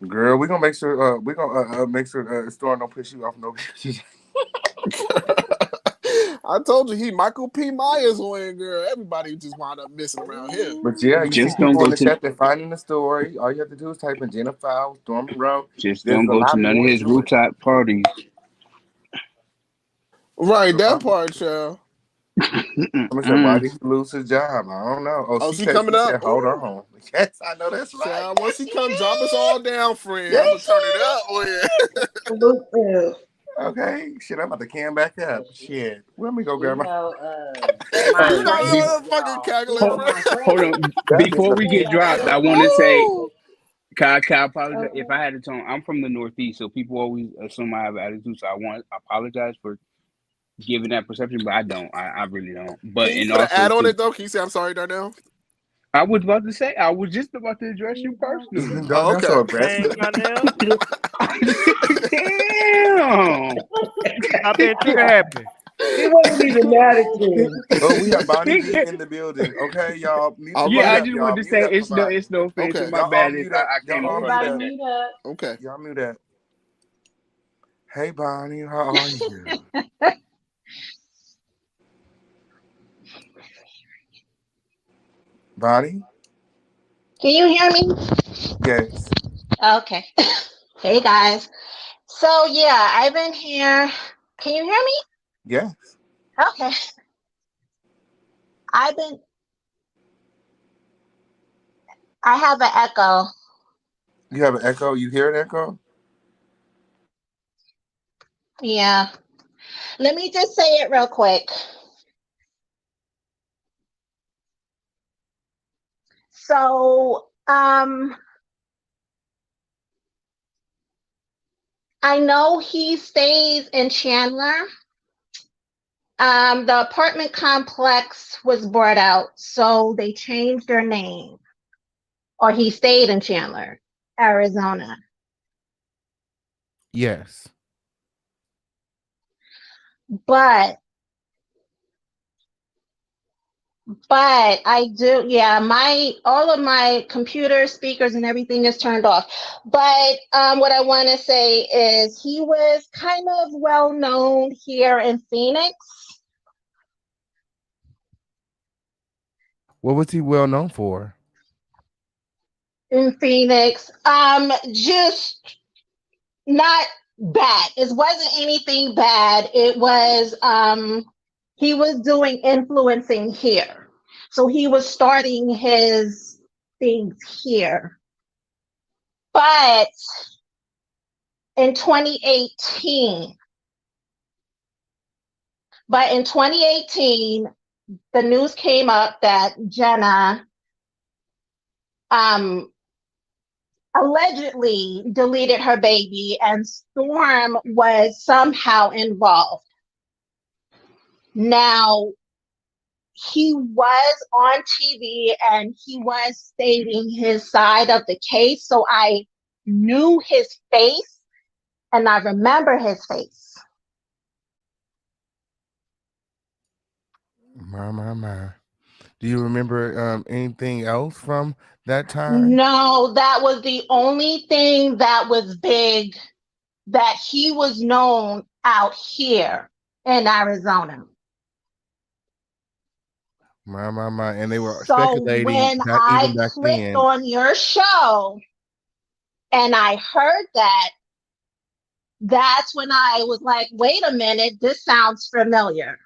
Speaker 3: Girl, we're gonna make sure make sure Storm don't piss you off no.
Speaker 12: I told you he Michael P. Myers win, girl. Everybody just wound up missing around here.
Speaker 3: But yeah, you see
Speaker 19: Just don't
Speaker 3: people
Speaker 19: go
Speaker 3: in the
Speaker 19: to
Speaker 3: chat that finding the story. All you have to do is type in Jenna Fowles, Storm Monroe.
Speaker 19: just
Speaker 3: There's
Speaker 19: don't
Speaker 3: a
Speaker 19: go to
Speaker 3: lot
Speaker 19: none of
Speaker 3: more
Speaker 19: his
Speaker 3: to it.
Speaker 19: rooftop parties.
Speaker 12: Right, that part, child.
Speaker 3: Someone said, why did he lose his job? I don't know. Oh,
Speaker 12: Oh,
Speaker 3: she
Speaker 12: she
Speaker 3: texted
Speaker 12: coming
Speaker 3: and
Speaker 12: up.
Speaker 3: said, hold
Speaker 12: Ooh.
Speaker 3: on. Yes, I know that's right.
Speaker 12: Child, once he come drop us all down, friend, I'm gonna
Speaker 3: Yes,
Speaker 12: turn it up with.
Speaker 3: okay. Shit, I'm about to cam back up. Shit. Let me go grab
Speaker 20: You
Speaker 3: my.
Speaker 20: know,
Speaker 12: You
Speaker 20: my
Speaker 12: know,
Speaker 19: Be-
Speaker 20: friend,
Speaker 12: fucking
Speaker 20: y'all. Two
Speaker 12: cackling,
Speaker 20: of
Speaker 12: friend.
Speaker 20: my
Speaker 19: hold
Speaker 20: friends.
Speaker 19: on.
Speaker 3: That is
Speaker 19: Before
Speaker 3: the
Speaker 19: we
Speaker 20: They
Speaker 19: get
Speaker 20: got
Speaker 19: dropped, I
Speaker 20: killed
Speaker 19: want to
Speaker 20: last
Speaker 19: say,
Speaker 12: Ooh.
Speaker 20: week.
Speaker 19: can I apologize?
Speaker 20: Okay.
Speaker 19: If I had a tone, I'm from the Northeast, so people always assume I have attitude. So I apologize for giving that perception, but I don't. I really don't. But
Speaker 12: Can you
Speaker 19: and
Speaker 12: put an
Speaker 19: also
Speaker 12: ad on
Speaker 19: to,
Speaker 12: it though? Can you say I'm sorry, Darnell?
Speaker 19: I was about to say, I was just about to address you personally.
Speaker 12: Oh,
Speaker 3: Darnell so
Speaker 12: okay.
Speaker 17: Dang,
Speaker 3: aggressive.
Speaker 17: Darnell.
Speaker 19: Damn.
Speaker 17: Stop being trigger happy.
Speaker 13: He wasn't even mad at you.
Speaker 3: Oh, we have Bonnie B in the building. Okay, y'all.
Speaker 12: All
Speaker 3: Mute
Speaker 19: Yeah, I
Speaker 12: right.
Speaker 3: up,
Speaker 19: just
Speaker 3: y'all.
Speaker 19: wanted to
Speaker 3: Mute
Speaker 19: say
Speaker 3: up for Bonnie.
Speaker 19: it's no offense
Speaker 12: Okay.
Speaker 19: to my
Speaker 3: Y'all all
Speaker 19: bad if
Speaker 3: mute up.
Speaker 19: I
Speaker 3: Y'all
Speaker 19: came
Speaker 3: all
Speaker 19: across
Speaker 3: mute
Speaker 20: Everybody
Speaker 19: like
Speaker 3: up.
Speaker 19: that.
Speaker 20: mute up.
Speaker 12: Okay.
Speaker 3: Y'all mute up. Hey, Bonnie, how are you? Bonnie?
Speaker 21: Can you hear me?
Speaker 3: Yes.
Speaker 21: Okay. Hey guys. So yeah, I've been here. Can you hear me?
Speaker 3: Yes.
Speaker 21: Okay. I've been. I have an echo.
Speaker 3: You have an echo? You hear an echo?
Speaker 21: Yeah. Let me just say it real quick. So I know he stays in Chandler. The apartment complex was bought out, so they changed their name, or he stayed in Chandler, Arizona.
Speaker 9: Yes.
Speaker 21: But But I do, yeah, all of my computer speakers and everything is turned off. But what I want to say is he was kind of well known here in Phoenix.
Speaker 3: What was he well known for?
Speaker 21: Just not bad. It wasn't anything bad. It was he was doing influencing here. So he was starting his things here. But in 2018, the news came up that Jenna allegedly deleted her baby and Storm was somehow involved. Now, he was on TV and he was stating his side of the case. So I knew his face and I remember his face.
Speaker 3: My. Do you remember anything else from that time?
Speaker 21: No, that was the only thing that was big that he was known out here in Arizona.
Speaker 3: My. And they were
Speaker 21: So
Speaker 3: speculating
Speaker 21: when
Speaker 3: that
Speaker 21: I
Speaker 3: even back
Speaker 21: clicked
Speaker 3: then.
Speaker 21: on your show and I heard that, that's when I was like, wait a minute, this sounds familiar.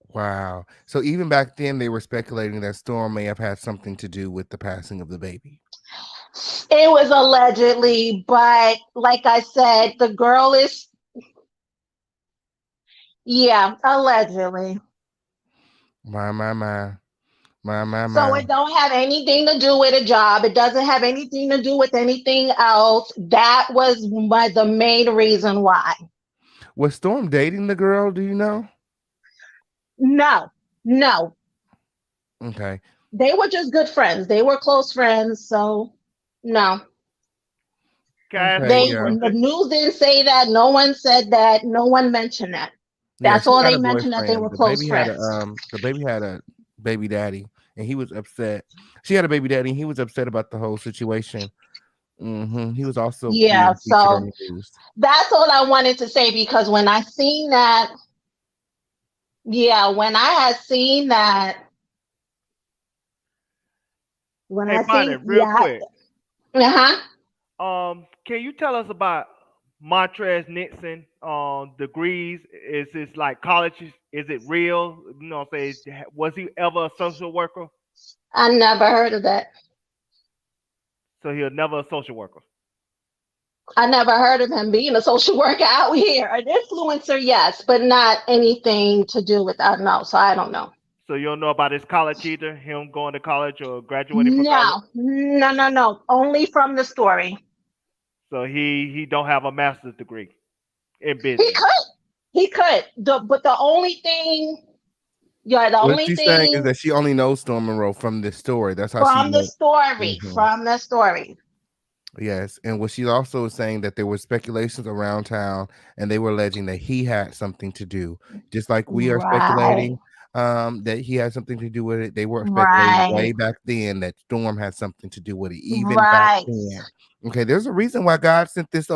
Speaker 3: Wow. So even back then, they were speculating that Storm may have had something to do with the passing of the baby.
Speaker 21: It was allegedly, but like I said, the girl is, yeah, allegedly.
Speaker 3: My.
Speaker 21: So it don't have anything to do with a job. It doesn't have anything to do with anything else. That was the main reason why.
Speaker 3: Was Storm dating the girl? Do you know?
Speaker 21: No.
Speaker 3: Okay.
Speaker 21: They were just good friends. They were close friends. So no. The news didn't say that. No one said that. No one mentioned that. That's all they mentioned, that they were close friends.
Speaker 3: The baby had a baby daddy, and he was upset. She had a baby daddy, and he was upset about the whole situation. He was also
Speaker 21: Yeah,
Speaker 3: being featured on
Speaker 21: so
Speaker 3: the news.
Speaker 21: that's all I wanted to say, because when I seen that, when I had seen that,
Speaker 17: Hey, Bonnie, real quick. Can you tell us about Montrez Nixon degrees? Is this like college? Is it real? You know what I'm saying? Was he ever a social worker?
Speaker 21: I never heard of that.
Speaker 17: So he'll never a social worker.
Speaker 21: I never heard of him being a social worker out here. An influencer, yes, but not anything to do with that. No, so I don't know.
Speaker 17: So you don't know about his college either? Him going to college or graduating from college?
Speaker 21: No. Only from the story.
Speaker 17: So he don't have a master's degree in business.
Speaker 21: He could. But the only thing,
Speaker 3: What she's saying is that she only knows Storm Monroe from this story. That's how
Speaker 21: from the story. From the story.
Speaker 3: Yes, and what she also is saying that there were speculations around town, and they were alleging that he had something to do, just like we are speculating that he had something to do with it. They were speculating way back then that Storm had something to do with it, even back then. Okay, there's a reason why God sent this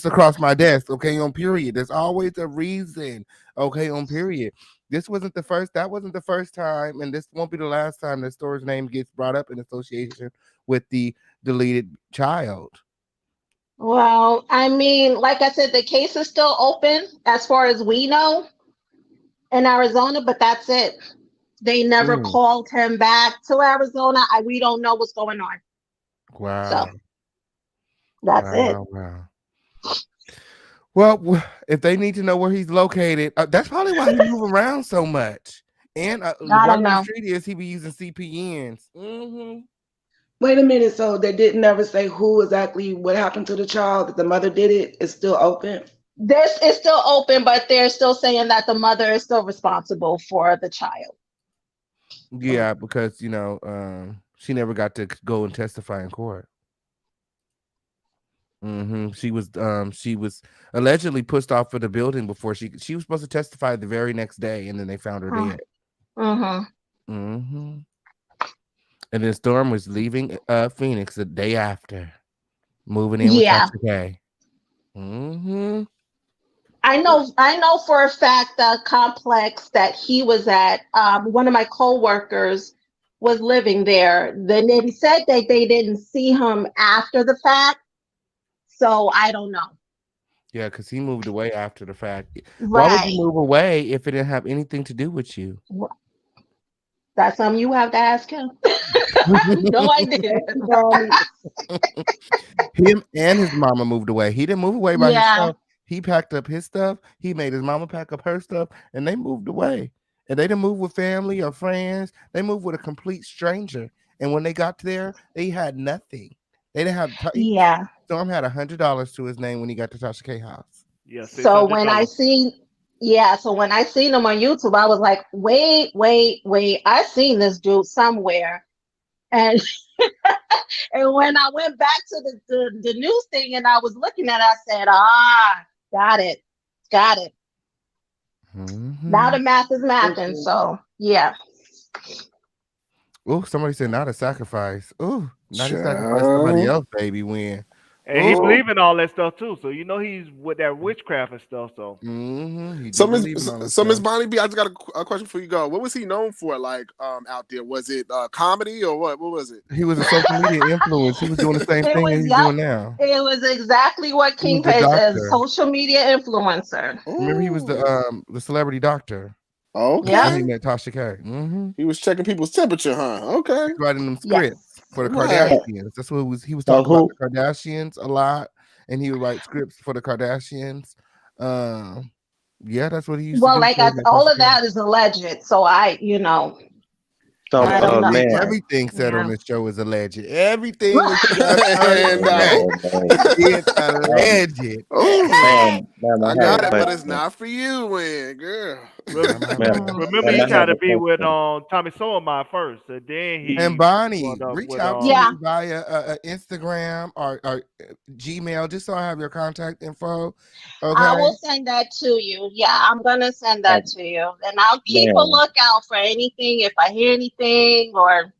Speaker 3: across my desk. Okay, on period. There's always a reason. Okay, on period. That wasn't the first time, and this won't be the last time that Storm's name gets brought up in association with the deleted child.
Speaker 21: Well, I mean, like I said, the case is still open as far as we know in Arizona, but that's it. They never called him back to Arizona. We don't know what's going on.
Speaker 3: Wow.
Speaker 21: So that's it.
Speaker 3: Wow. Well, if they need to know where he's located, that's probably why he move around so much. And the word on the street is he be using CPNs.
Speaker 13: Wait a minute. So they didn't ever say who exactly what happened to the child, that the mother did it? It's still open?
Speaker 21: This is still open, but they're still saying that the mother is still responsible for the child.
Speaker 3: Yeah, because she never got to go and testify in court. She was allegedly pushed off of the building before she was supposed to testify the very next day, and then they found her dead.
Speaker 21: Mm-hmm.
Speaker 3: Mm-hmm. And then Storm was leaving Phoenix the day after, moving in with
Speaker 21: Yeah.
Speaker 3: Tasha K. Mm-hmm.
Speaker 21: I know for a fact the complex that he was at, one of my coworkers was living there. Then they said that they didn't see him after the fact. So I don't know.
Speaker 3: Yeah, because he moved away after the fact. Why would you
Speaker 21: Right.
Speaker 3: move away if it didn't have anything to do with you?
Speaker 21: That's something you have to ask him. No idea.
Speaker 3: Him and his mama moved away. He didn't move away by
Speaker 21: Yeah.
Speaker 3: himself. He packed up his stuff. He made his mama pack up her stuff, and they moved away. And they didn't move with family or friends. They moved with a complete stranger. And when they got there, they had nothing. They didn't have.
Speaker 21: Yeah.
Speaker 3: Storm had $100 to his name when he got to Tasha K house.
Speaker 17: Yeah,
Speaker 21: So when I
Speaker 17: $600.
Speaker 21: seen, so when I seen him on YouTube, I was like, wait, I seen this dude somewhere. And and when I went back to the news thing and I was looking at it, I said, got it.
Speaker 3: Mm-hmm.
Speaker 21: Now the math is mathing. So yeah.
Speaker 3: Oh, somebody said not a sacrifice. Oh, not a sacrifice. Somebody else, baby, win.
Speaker 17: And he believe in all that stuff too. So you know he's with that witchcraft and stuff. So
Speaker 3: he
Speaker 12: So
Speaker 3: do believe in all that
Speaker 12: Miss
Speaker 3: stuff.
Speaker 12: Bonnie B, I just got a question for you. Go. What was he known for? Like out there, was it comedy or what? What was it?
Speaker 3: He was a social media influencer. He was doing the same
Speaker 21: It
Speaker 3: thing
Speaker 21: was,
Speaker 3: as he's doing now.
Speaker 21: It was exactly what
Speaker 3: He was
Speaker 21: King
Speaker 3: the
Speaker 21: Pay says,
Speaker 3: doctor.
Speaker 21: social media influencer.
Speaker 3: Remember, he was the celebrity doctor.
Speaker 12: Okay.
Speaker 21: Yeah.
Speaker 3: He met Tasha K. Mm-hmm.
Speaker 12: He was checking people's temperature, huh? Okay.
Speaker 3: He's writing them scripts for the
Speaker 12: Right.
Speaker 3: Kardashians. That's what it was. He was talking about the Kardashians a lot, and he would write scripts for the Kardashians. Yeah, that's what he used to do.
Speaker 21: Like all of that is alleged. So I don't know.
Speaker 3: Everything said on this show is alleged. Everything that you guys heard is alleged.
Speaker 12: I got it, but it's not for you, man, girl.
Speaker 17: remember he tried to be with Tommy Sotomayor first, and then he
Speaker 3: And Bonnie,
Speaker 17: wound up
Speaker 3: reach
Speaker 17: with,
Speaker 3: out to me via Instagram or Gmail, just so I have your contact info. Okay.
Speaker 21: I will send that to you. Yeah, I'm gonna send that to you, and I'll keep a lookout for anything if I hear anything or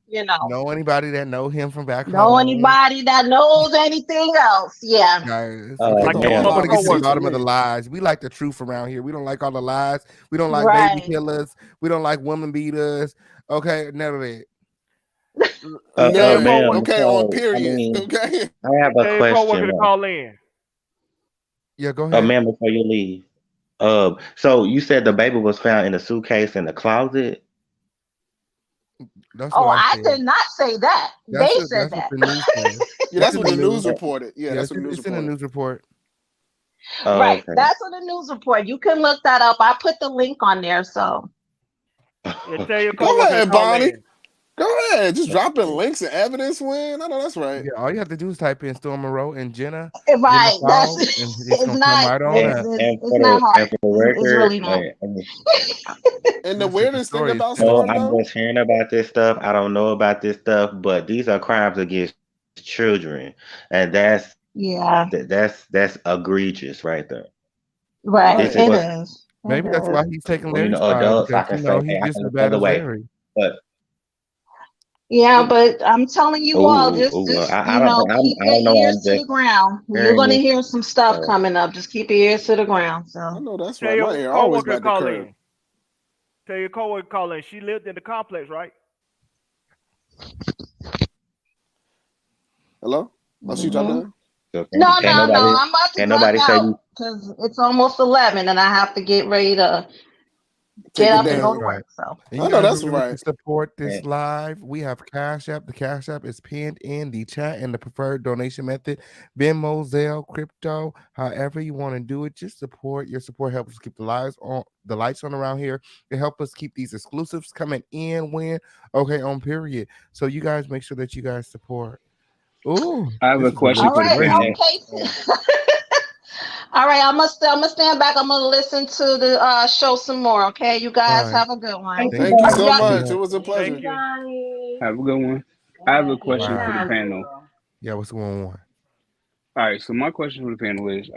Speaker 3: know anybody that know him from back
Speaker 21: know
Speaker 3: home.
Speaker 21: anybody that knows anything else. Yeah.
Speaker 3: Guys,
Speaker 21: Oh,
Speaker 3: I
Speaker 21: man.
Speaker 3: want to get to the
Speaker 21: Forward.
Speaker 3: bottom of the lies. We like the truth around here. We don't like all the lies. We don't like
Speaker 21: Right.
Speaker 3: baby killers. We don't like woman beaters. Okay, none of it.
Speaker 12: Okay, on period. Okay.
Speaker 18: I have a question.
Speaker 17: To call in.
Speaker 3: Yeah, go ahead.
Speaker 18: Man, before you leave. So you said the baby was found in a suitcase in the closet?
Speaker 3: That's
Speaker 21: I did not say that.
Speaker 3: That's
Speaker 21: They
Speaker 3: what-
Speaker 21: said
Speaker 3: that's
Speaker 21: that.
Speaker 3: what the news says.
Speaker 12: Yeah, that's what the news reported. Yeah, that's
Speaker 3: it's
Speaker 12: what the news
Speaker 3: in the
Speaker 12: reported.
Speaker 3: news report.
Speaker 21: Right. That's what the news report. You can look that up. I put the link on there. So
Speaker 17: Yeah, tell your
Speaker 12: Go
Speaker 17: coworker
Speaker 12: ahead,
Speaker 17: to call
Speaker 12: Bonnie.
Speaker 17: in.
Speaker 12: Go ahead. Just dropping links and evidence when. I know that's right.
Speaker 3: Yeah, all you have to do is type in Storm Monroe and Jenna.
Speaker 21: Right.
Speaker 3: Jenna
Speaker 21: That's
Speaker 3: Falls, and
Speaker 21: it's
Speaker 3: it's gonna
Speaker 21: not.
Speaker 3: come right on
Speaker 21: It's,
Speaker 3: up.
Speaker 21: it's, it's not hard.
Speaker 18: And for the
Speaker 21: It's
Speaker 18: record,
Speaker 21: really not.
Speaker 12: And the weirdest thing about
Speaker 18: No,
Speaker 12: Storm,
Speaker 18: I'm
Speaker 12: though,
Speaker 18: just hearing about this stuff. I don't know about this stuff, but these are crimes against children, and that's egregious right there.
Speaker 21: Right.
Speaker 18: This
Speaker 21: It
Speaker 18: what-
Speaker 21: is.
Speaker 3: Maybe that's why he's taking Larry's side,
Speaker 18: adults, I
Speaker 3: because
Speaker 18: can say,
Speaker 3: he's
Speaker 18: hey, I
Speaker 3: just
Speaker 18: can
Speaker 3: as
Speaker 18: look the
Speaker 3: bad
Speaker 18: other
Speaker 3: as
Speaker 18: way,
Speaker 3: Larry.
Speaker 18: but
Speaker 21: Yeah, but I'm telling you all, just
Speaker 18: I don't
Speaker 21: keep
Speaker 18: I
Speaker 21: your
Speaker 18: don't know.
Speaker 21: ears
Speaker 18: I'm
Speaker 21: to the
Speaker 18: just
Speaker 21: ground. You're
Speaker 18: hearing
Speaker 21: gonna
Speaker 18: this.
Speaker 21: hear some stuff coming up. Just keep your ears to the ground. So
Speaker 12: I know that's
Speaker 17: Tell
Speaker 12: right. My
Speaker 17: your
Speaker 12: ear always
Speaker 17: coworker
Speaker 12: by
Speaker 17: to
Speaker 12: the
Speaker 17: call
Speaker 12: curb.
Speaker 17: in. Tell your coworker to call in. She lived in the complex, right?
Speaker 12: Hello? Oh, she dropped in?
Speaker 18: So
Speaker 21: no.
Speaker 18: can't nobody-
Speaker 21: I'm about to
Speaker 18: can't
Speaker 21: drop
Speaker 18: nobody say
Speaker 21: out
Speaker 18: you-
Speaker 21: because it's almost 11 and I have to get ready to
Speaker 12: Take
Speaker 21: get
Speaker 12: it
Speaker 21: up and go
Speaker 12: down.
Speaker 21: to work. So
Speaker 3: And
Speaker 12: I
Speaker 3: you
Speaker 12: know
Speaker 3: guys
Speaker 12: that's
Speaker 3: remember
Speaker 12: right.
Speaker 3: to support this live. We have Cash App. The Cash App is pinned in the chat and the preferred donation method. Venmo, Zelle, crypto, however you want to do it. Just support. Your support helps us keep the lights on around here. It helps us keep these exclusives coming in on period. So you guys make sure that you guys support. Ooh,
Speaker 19: I have
Speaker 3: this
Speaker 19: a
Speaker 3: is
Speaker 19: question
Speaker 21: all
Speaker 19: for the
Speaker 21: right,
Speaker 19: panel.
Speaker 21: okay. All right, I'm gonna stand back. I'm gonna listen to the show some more. Okay, you guys
Speaker 3: All right.
Speaker 21: have a good one.
Speaker 12: Thank you
Speaker 21: All
Speaker 12: so
Speaker 21: right,
Speaker 12: much. It was a pleasure.
Speaker 17: Thank you.
Speaker 19: Have a good one. I have a question for the
Speaker 3: Wow.
Speaker 19: panel.
Speaker 3: Yeah, what's going on?
Speaker 19: All right, so my question for the panel is,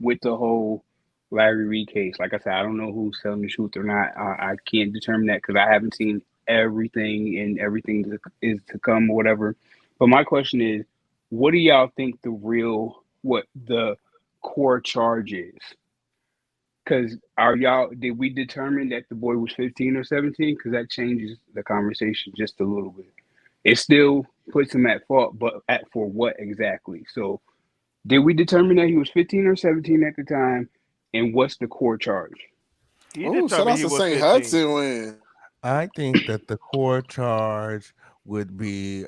Speaker 19: with the whole Larry Reid case. Like I said, I don't know who's telling the truth or not. I can't determine that because I haven't seen everything, and everything is to come or whatever. But my question is, what do y'all think what the core charge is? Because did we determine that the boy was 15 or 17? Because that changes the conversation just a little bit. It still puts him at fault, but for what exactly? So did we determine that he was 15 or 17 at the time? And what's the core charge?
Speaker 2: He
Speaker 12: Oh, shout
Speaker 2: determined
Speaker 12: out
Speaker 2: he
Speaker 12: to
Speaker 2: was
Speaker 12: St.
Speaker 2: 15.
Speaker 12: Hudson when.
Speaker 3: I think that the core charge would be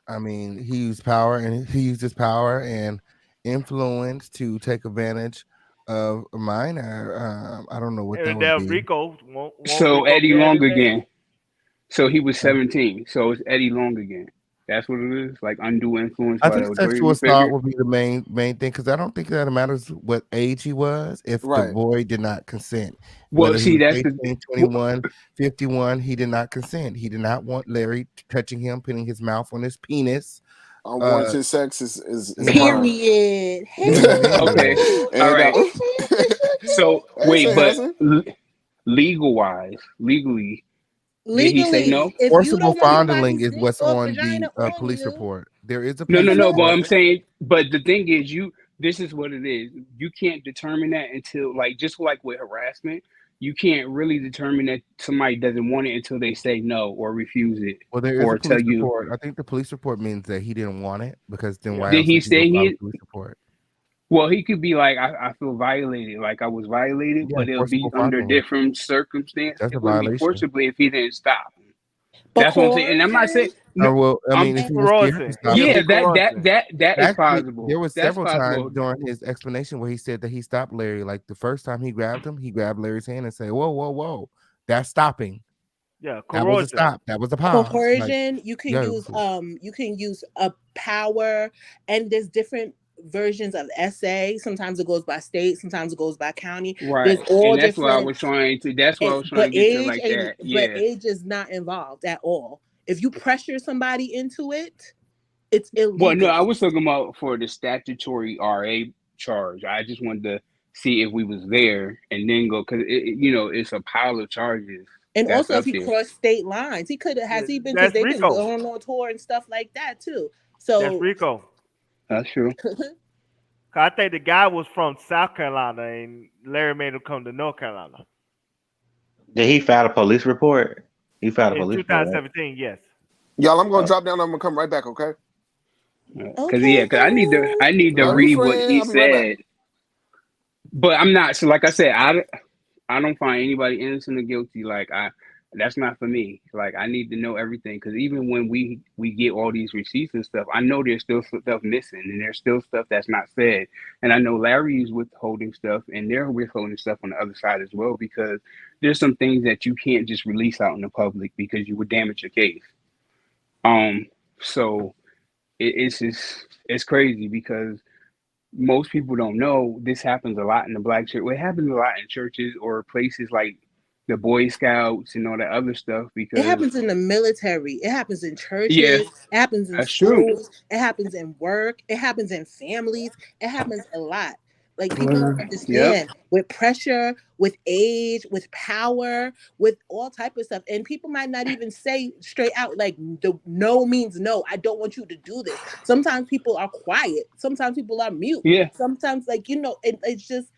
Speaker 3: I mean, he used power and he used his power and influence to take advantage of a minor. I don't know what that
Speaker 2: And
Speaker 3: would
Speaker 2: then
Speaker 3: be.
Speaker 2: Rico won't
Speaker 19: So
Speaker 2: Rico
Speaker 19: Eddie
Speaker 2: get
Speaker 19: Long
Speaker 2: anything?
Speaker 19: again. So he was 17. So it's Eddie Long again. That's what it is? Like undue influence
Speaker 3: I
Speaker 19: by
Speaker 3: think
Speaker 19: the
Speaker 3: sexual
Speaker 19: authority
Speaker 3: assault
Speaker 19: figure?
Speaker 3: would be the main thing because I don't think that it matters what age he was if the
Speaker 12: Right.
Speaker 3: boy did not consent.
Speaker 19: Well,
Speaker 3: Whether he
Speaker 19: see,
Speaker 3: was
Speaker 19: that's
Speaker 3: 18, 21, 51, he did not consent. He did not want Larry touching him, putting his mouth on his penis.
Speaker 12: Unwarranted sex is
Speaker 3: you know,
Speaker 12: crime.
Speaker 6: Period.
Speaker 3: You know what I mean?
Speaker 19: Okay.
Speaker 12: And
Speaker 19: All right. So
Speaker 12: Hey,
Speaker 19: wait,
Speaker 12: St.
Speaker 19: but
Speaker 12: Hudson.
Speaker 19: legally, did he say
Speaker 6: Legally,
Speaker 19: no?
Speaker 6: if you
Speaker 3: Forcible
Speaker 6: don't want
Speaker 3: fondling
Speaker 6: nobody's
Speaker 3: is
Speaker 6: dick
Speaker 3: what's
Speaker 6: or
Speaker 3: on
Speaker 6: vagina
Speaker 3: the
Speaker 6: on
Speaker 3: police
Speaker 6: you,
Speaker 3: report. There is a
Speaker 19: No,
Speaker 3: police
Speaker 19: no. But
Speaker 3: report.
Speaker 19: I'm saying, but the thing is, this is what it is. You can't determine that until, like, just like with harassment, you can't really determine that somebody doesn't want it until they say no or refuse it
Speaker 3: Well, there is a
Speaker 19: or tell
Speaker 3: police
Speaker 19: you.
Speaker 3: report. I think the police report means that he didn't want it because then why
Speaker 19: Did
Speaker 3: else
Speaker 19: he
Speaker 3: would you go
Speaker 19: say
Speaker 3: file a
Speaker 19: he?
Speaker 3: police report?
Speaker 19: Well, he could be like, I feel violated, like I was violated,
Speaker 3: Yeah,
Speaker 19: but it'll be
Speaker 3: forcible
Speaker 19: under
Speaker 3: fondling.
Speaker 19: different circumstance.
Speaker 3: That's
Speaker 19: It
Speaker 3: a
Speaker 19: wouldn't be
Speaker 3: violation.
Speaker 19: forcibly if he didn't stop.
Speaker 6: but
Speaker 19: That's what I'm saying, and I'm not saying
Speaker 6: coercion,
Speaker 19: no.
Speaker 3: Well, I
Speaker 19: I'm
Speaker 3: mean, if he was scared to
Speaker 2: Coercion.
Speaker 3: stop
Speaker 2: It'll
Speaker 3: him.
Speaker 19: yeah,
Speaker 2: be coercion.
Speaker 19: that is
Speaker 3: Actually, there
Speaker 19: possible.
Speaker 3: was
Speaker 19: That's
Speaker 3: several times
Speaker 19: possible.
Speaker 3: during his explanation where he said that he stopped Larry. Like the first time he grabbed him, he grabbed Larry's hand and said, "Whoa, whoa, whoa, that's stopping.
Speaker 2: Yeah,
Speaker 3: That was a
Speaker 2: coercion.
Speaker 3: stop. That was a pause." Like,
Speaker 6: coercion,
Speaker 3: yeah,
Speaker 6: you can use a power, and there's different versions of SA. Sometimes it goes by state, sometimes it goes by county. There's
Speaker 19: Right,
Speaker 6: all
Speaker 19: and that's what I
Speaker 6: different.
Speaker 19: was trying to. That's what I was trying
Speaker 6: But
Speaker 19: to get to,
Speaker 6: age
Speaker 19: like
Speaker 6: ain't.
Speaker 19: that.
Speaker 6: But
Speaker 19: Yeah.
Speaker 6: age is not involved at all. If you pressure somebody into it, it's
Speaker 19: Well, no, I
Speaker 6: illegal.
Speaker 19: was talking about for the statutory RA charge. I just wanted to see if we was there and then go because it's a pile of charges
Speaker 6: And
Speaker 19: that's
Speaker 6: also, if
Speaker 19: up
Speaker 6: he
Speaker 19: there.
Speaker 6: crossed state lines, he could have. Has he been? Because
Speaker 2: That's
Speaker 6: they've been
Speaker 2: Rico.
Speaker 6: going on tour and stuff like that too.
Speaker 2: That's
Speaker 6: So
Speaker 2: Rico.
Speaker 19: That's true.
Speaker 2: 'Cause I think the guy was from South Carolina and Larry made him come to North Carolina.
Speaker 18: Did he file a police report? He filed a
Speaker 2: In
Speaker 18: police report, right?
Speaker 2: 2017, yes.
Speaker 12: Y'all, I'm gonna
Speaker 18: Oh.
Speaker 12: drop down. I'm gonna come right back. Okay.
Speaker 19: Because I need to
Speaker 12: Love you,
Speaker 19: read what
Speaker 12: friend.
Speaker 19: he
Speaker 12: I'll be right back.
Speaker 19: said, but I'm not. So, like I said, I don't find anybody innocent or guilty. That's not for me. Like, I need to know everything because even when we get all these receipts and stuff, I know there's still stuff missing and there's still stuff that's not said. And I know Larry's withholding stuff and they're withholding stuff on the other side as well because there's some things that you can't just release out in the public because you would damage your case. So it's crazy because most people don't know this happens a lot in the black church. Well, it happens a lot in churches or places like the Boy Scouts and all that other stuff
Speaker 6: it
Speaker 19: because
Speaker 6: happens in the military. It happens in
Speaker 19: yeah,
Speaker 6: churches. It happens in
Speaker 19: that's true.
Speaker 6: schools. It happens in work. It happens in families. It happens a lot. Like people don't
Speaker 19: Yep.
Speaker 6: understand with pressure, with age, with power, with all type of stuff. And people might not even say straight out like the no means no. I don't want you to do this. Sometimes people are quiet. Sometimes people are mute.
Speaker 19: Yeah.
Speaker 6: Sometimes it's just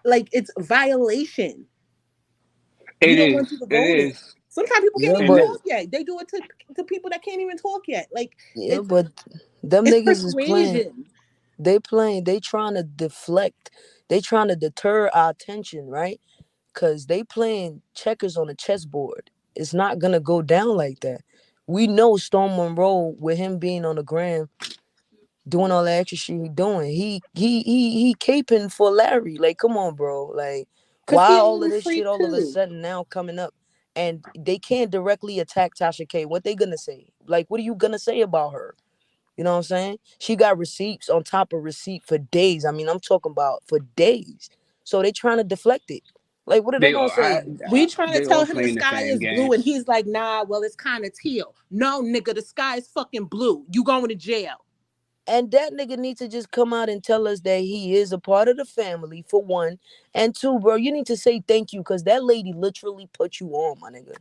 Speaker 6: like it's violation. We don't want you to
Speaker 19: It
Speaker 6: go there.
Speaker 19: is.
Speaker 6: Sometimes people can't
Speaker 7: Yeah,
Speaker 6: even
Speaker 7: but
Speaker 6: talk yet. They do it to people that can't even talk yet. Like
Speaker 7: yeah, but them
Speaker 6: it's
Speaker 7: niggas is playing.
Speaker 6: persuasion.
Speaker 7: They trying to deflect. They trying to deter our attention, right? Cause they playing checkers on a chessboard. It's not gonna go down like that. We know Storm Monroe with him being on the gram, doing all that extra shit he doing. He caping for Larry. Like, come on, bro. Like,
Speaker 6: Cause
Speaker 7: why
Speaker 6: he a
Speaker 7: all of
Speaker 6: little
Speaker 7: this shit
Speaker 6: freak
Speaker 7: all of a
Speaker 6: too.
Speaker 7: sudden now coming up? And they can't directly attack Tasha K. What they gonna say? Like, what are you gonna say about her? You know what I'm saying? She got receipts on top of receipt for days. I mean, I'm talking about for days. So they trying to deflect it. Like, what are they
Speaker 19: They
Speaker 7: gonna
Speaker 19: all
Speaker 7: say?
Speaker 6: We trying to
Speaker 19: they
Speaker 6: tell
Speaker 19: all
Speaker 6: him the
Speaker 19: playing the
Speaker 6: sky
Speaker 19: same
Speaker 6: is
Speaker 19: game.
Speaker 6: blue, and he's like, nah, well, it's kind of teal. No, nigga, the sky is fucking blue. You going to jail.
Speaker 7: And that nigga needs to just come out and tell us that he is a part of the family, for one. And two, bro, you need to say thank you, because that lady literally put you on, my nigga.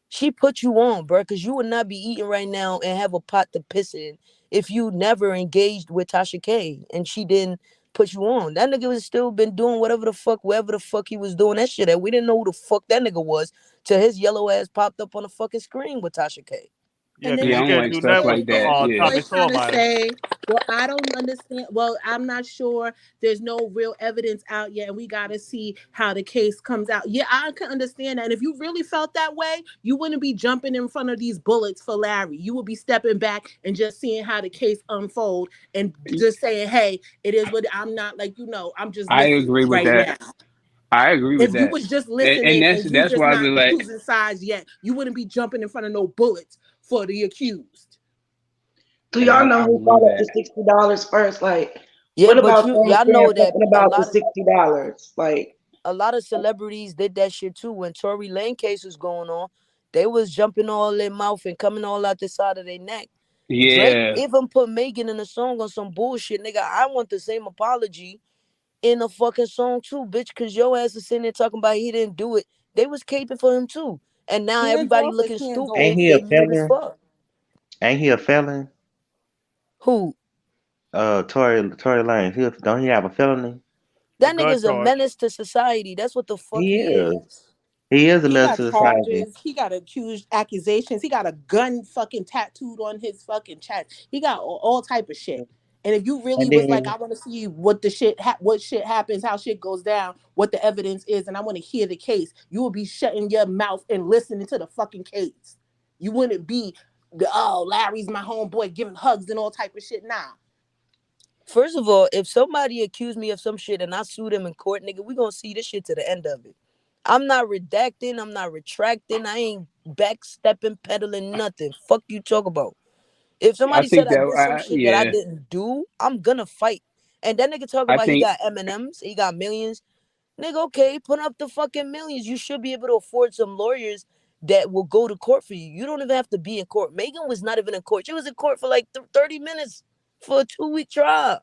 Speaker 7: She put you on, bro, because you would not be eating right now and have a pot to piss in if you never engaged with Tasha K and she didn't put you on. That nigga was still been doing whatever the fuck he was doing that shit at. We didn't know who the fuck that nigga was till his yellow ass popped up on the fucking screen with Tasha K.
Speaker 17: Yeah,
Speaker 14: And then
Speaker 17: because
Speaker 19: Yeah,
Speaker 17: he
Speaker 19: I
Speaker 14: this
Speaker 19: don't
Speaker 17: can't
Speaker 19: like
Speaker 17: do
Speaker 19: stuff
Speaker 17: nothing
Speaker 14: little
Speaker 17: with
Speaker 19: like that. Yeah.
Speaker 17: Tommy
Speaker 14: boy trying
Speaker 17: Soul
Speaker 14: to
Speaker 17: Miner.
Speaker 14: say, well, I don't understand. Well, I'm not sure. There's no real evidence out yet, and we got to see how the case comes out. Yeah, I can understand that. And if you really felt that way, you wouldn't be jumping in front of these bullets for Larry. You would be stepping back and just seeing how the case unfold and just saying, hey, it is what I'm not like, I'm just
Speaker 19: I
Speaker 14: listening
Speaker 19: agree with
Speaker 14: right
Speaker 19: that.
Speaker 14: now.
Speaker 19: I agree with
Speaker 14: If you
Speaker 19: that.
Speaker 14: was just
Speaker 19: And
Speaker 14: listening and you
Speaker 19: that's
Speaker 14: just
Speaker 19: why I
Speaker 14: not
Speaker 19: was like,
Speaker 14: choosing sides yet, you wouldn't be jumping in front of no bullets for the accused.
Speaker 13: Do
Speaker 19: hey,
Speaker 13: y'all know
Speaker 19: I
Speaker 13: who
Speaker 19: agree with
Speaker 13: brought up the
Speaker 19: that.
Speaker 13: $60 first? Like,
Speaker 7: Yeah,
Speaker 13: what
Speaker 7: but
Speaker 13: about
Speaker 7: you
Speaker 13: them
Speaker 7: y'all
Speaker 13: saying
Speaker 7: know that
Speaker 13: something about the $60? Like,
Speaker 7: a lot of celebrities did that shit too. When Tory Lane case was going on, they was jumping all their mouth and coming all out the side of their neck. Drake
Speaker 19: Yeah.
Speaker 7: even put Megan in a song on some bullshit, nigga. I want the same apology in a fucking song too, bitch, because your ass is sitting there talking about he didn't do it. They was caping for him too. And now
Speaker 14: Hands
Speaker 7: everybody
Speaker 14: off is
Speaker 7: looking
Speaker 14: hands
Speaker 7: stupid.
Speaker 14: off.
Speaker 18: Ain't he a
Speaker 7: They mute as
Speaker 18: felon?
Speaker 7: fuck.
Speaker 18: Ain't he a felon?
Speaker 7: Who?
Speaker 18: Tory Lanez. Don't he have a felony?
Speaker 17: A
Speaker 7: That
Speaker 17: gun
Speaker 7: nigga's a
Speaker 17: charge.
Speaker 7: menace to society. That's what the fuck
Speaker 18: He
Speaker 7: he
Speaker 18: is.
Speaker 7: is.
Speaker 18: He is a
Speaker 14: He
Speaker 18: menace
Speaker 14: got
Speaker 18: to society.
Speaker 14: charges. He got accused accusations. He got a gun fucking tattooed on his fucking chest. He got all type of shit. And if you really
Speaker 18: And
Speaker 14: was like,
Speaker 18: then
Speaker 14: I want to see what the shit, what shit happens, how shit goes down, what the evidence is, and I want to hear the case, you will be shutting your mouth and listening to the fucking case. You wouldn't be Larry's my homeboy giving hugs and all type of shit. Nah.
Speaker 7: First of all, if somebody accused me of some shit and I sue them in court, nigga, we gonna see this shit to the end of it. I'm not redacting. I'm not retracting. I ain't backstepping, peddling nothing. Fuck you talk about. If
Speaker 19: I
Speaker 7: somebody said
Speaker 19: think
Speaker 7: I
Speaker 19: that
Speaker 7: did some shit that I
Speaker 19: yeah.
Speaker 7: didn't do, I'm gonna fight. And that nigga talk
Speaker 19: I
Speaker 7: about he
Speaker 19: think
Speaker 7: got M&Ms, he got millions. Nigga, okay, put up the fucking millions. You should be able to afford some lawyers that will go to court for you. You don't even have to be in court. Megan was not even in court. She was in court for like 30 minutes for a 2-week trial.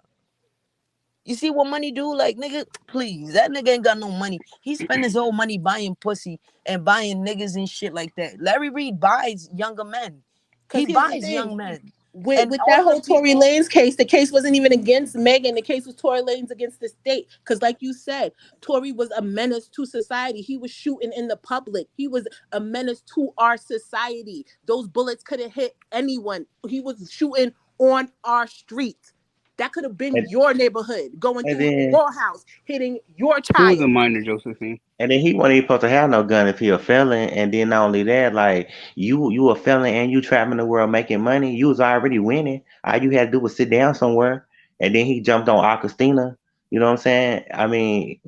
Speaker 7: You see what money do? Like, nigga, please. That nigga ain't got no money. He spend his whole money buying pussy and buying niggas and shit like that. Larry Reid buys younger men.
Speaker 14: Because
Speaker 7: He
Speaker 14: here's the
Speaker 7: buys
Speaker 14: thing.
Speaker 7: young men.
Speaker 14: With,
Speaker 7: And
Speaker 14: with
Speaker 7: all
Speaker 14: that
Speaker 7: of the
Speaker 14: whole Tory
Speaker 7: people,
Speaker 14: Lanez case, the case wasn't even against Megan. The case was Tory Lanez against the state. Because, like you said, Tory was a menace to society. He was shooting in the public. He was a menace to our society. Those bullets could have hit anyone. He was shooting on our streets. That could have been
Speaker 18: and,
Speaker 14: your neighborhood, going
Speaker 18: and
Speaker 14: through
Speaker 18: then
Speaker 14: your house, hitting your
Speaker 19: he was a
Speaker 14: child.
Speaker 19: minor, Josephine.
Speaker 18: and then he wasn't even supposed to have no gun if he a felon. And then not only that, like you a felon and you traveling the world making money, you was already winning. All you had to do was sit down somewhere. And then he jumped on Augustina. You know what I'm saying? I mean,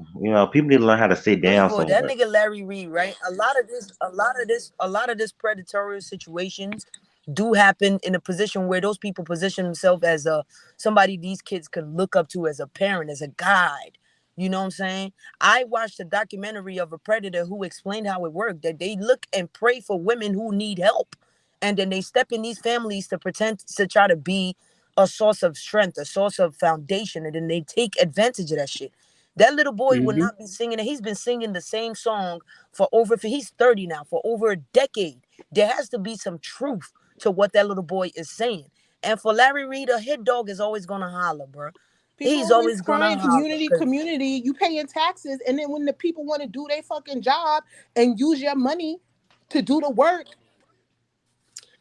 Speaker 18: people need to learn how to sit
Speaker 7: first
Speaker 18: down
Speaker 7: of all, that
Speaker 18: somewhere.
Speaker 7: nigga Larry Reid, right? A lot of this predatory situations do happen in a position where those people position themselves as somebody these kids could look up to as a parent, as a guide. You know what I'm saying? I watched a documentary of a predator who explained how it worked, that they look and pray for women who need help. And then they step in these families to pretend to try to be a source of strength, a source of foundation, and then they take advantage of that shit. That little boy would
Speaker 19: Hmm.
Speaker 7: not be singing, and he's been singing the same song he's 30 now, for over a decade. There has to be some truth to what that little boy is saying. And for Larry Reid, a hit dog is always gonna holler, bro.
Speaker 14: People
Speaker 7: He's
Speaker 14: always
Speaker 7: always gonna
Speaker 14: crying
Speaker 7: holler.
Speaker 14: community. You paying taxes, and then when the people want to do their fucking job and use your money to do the work,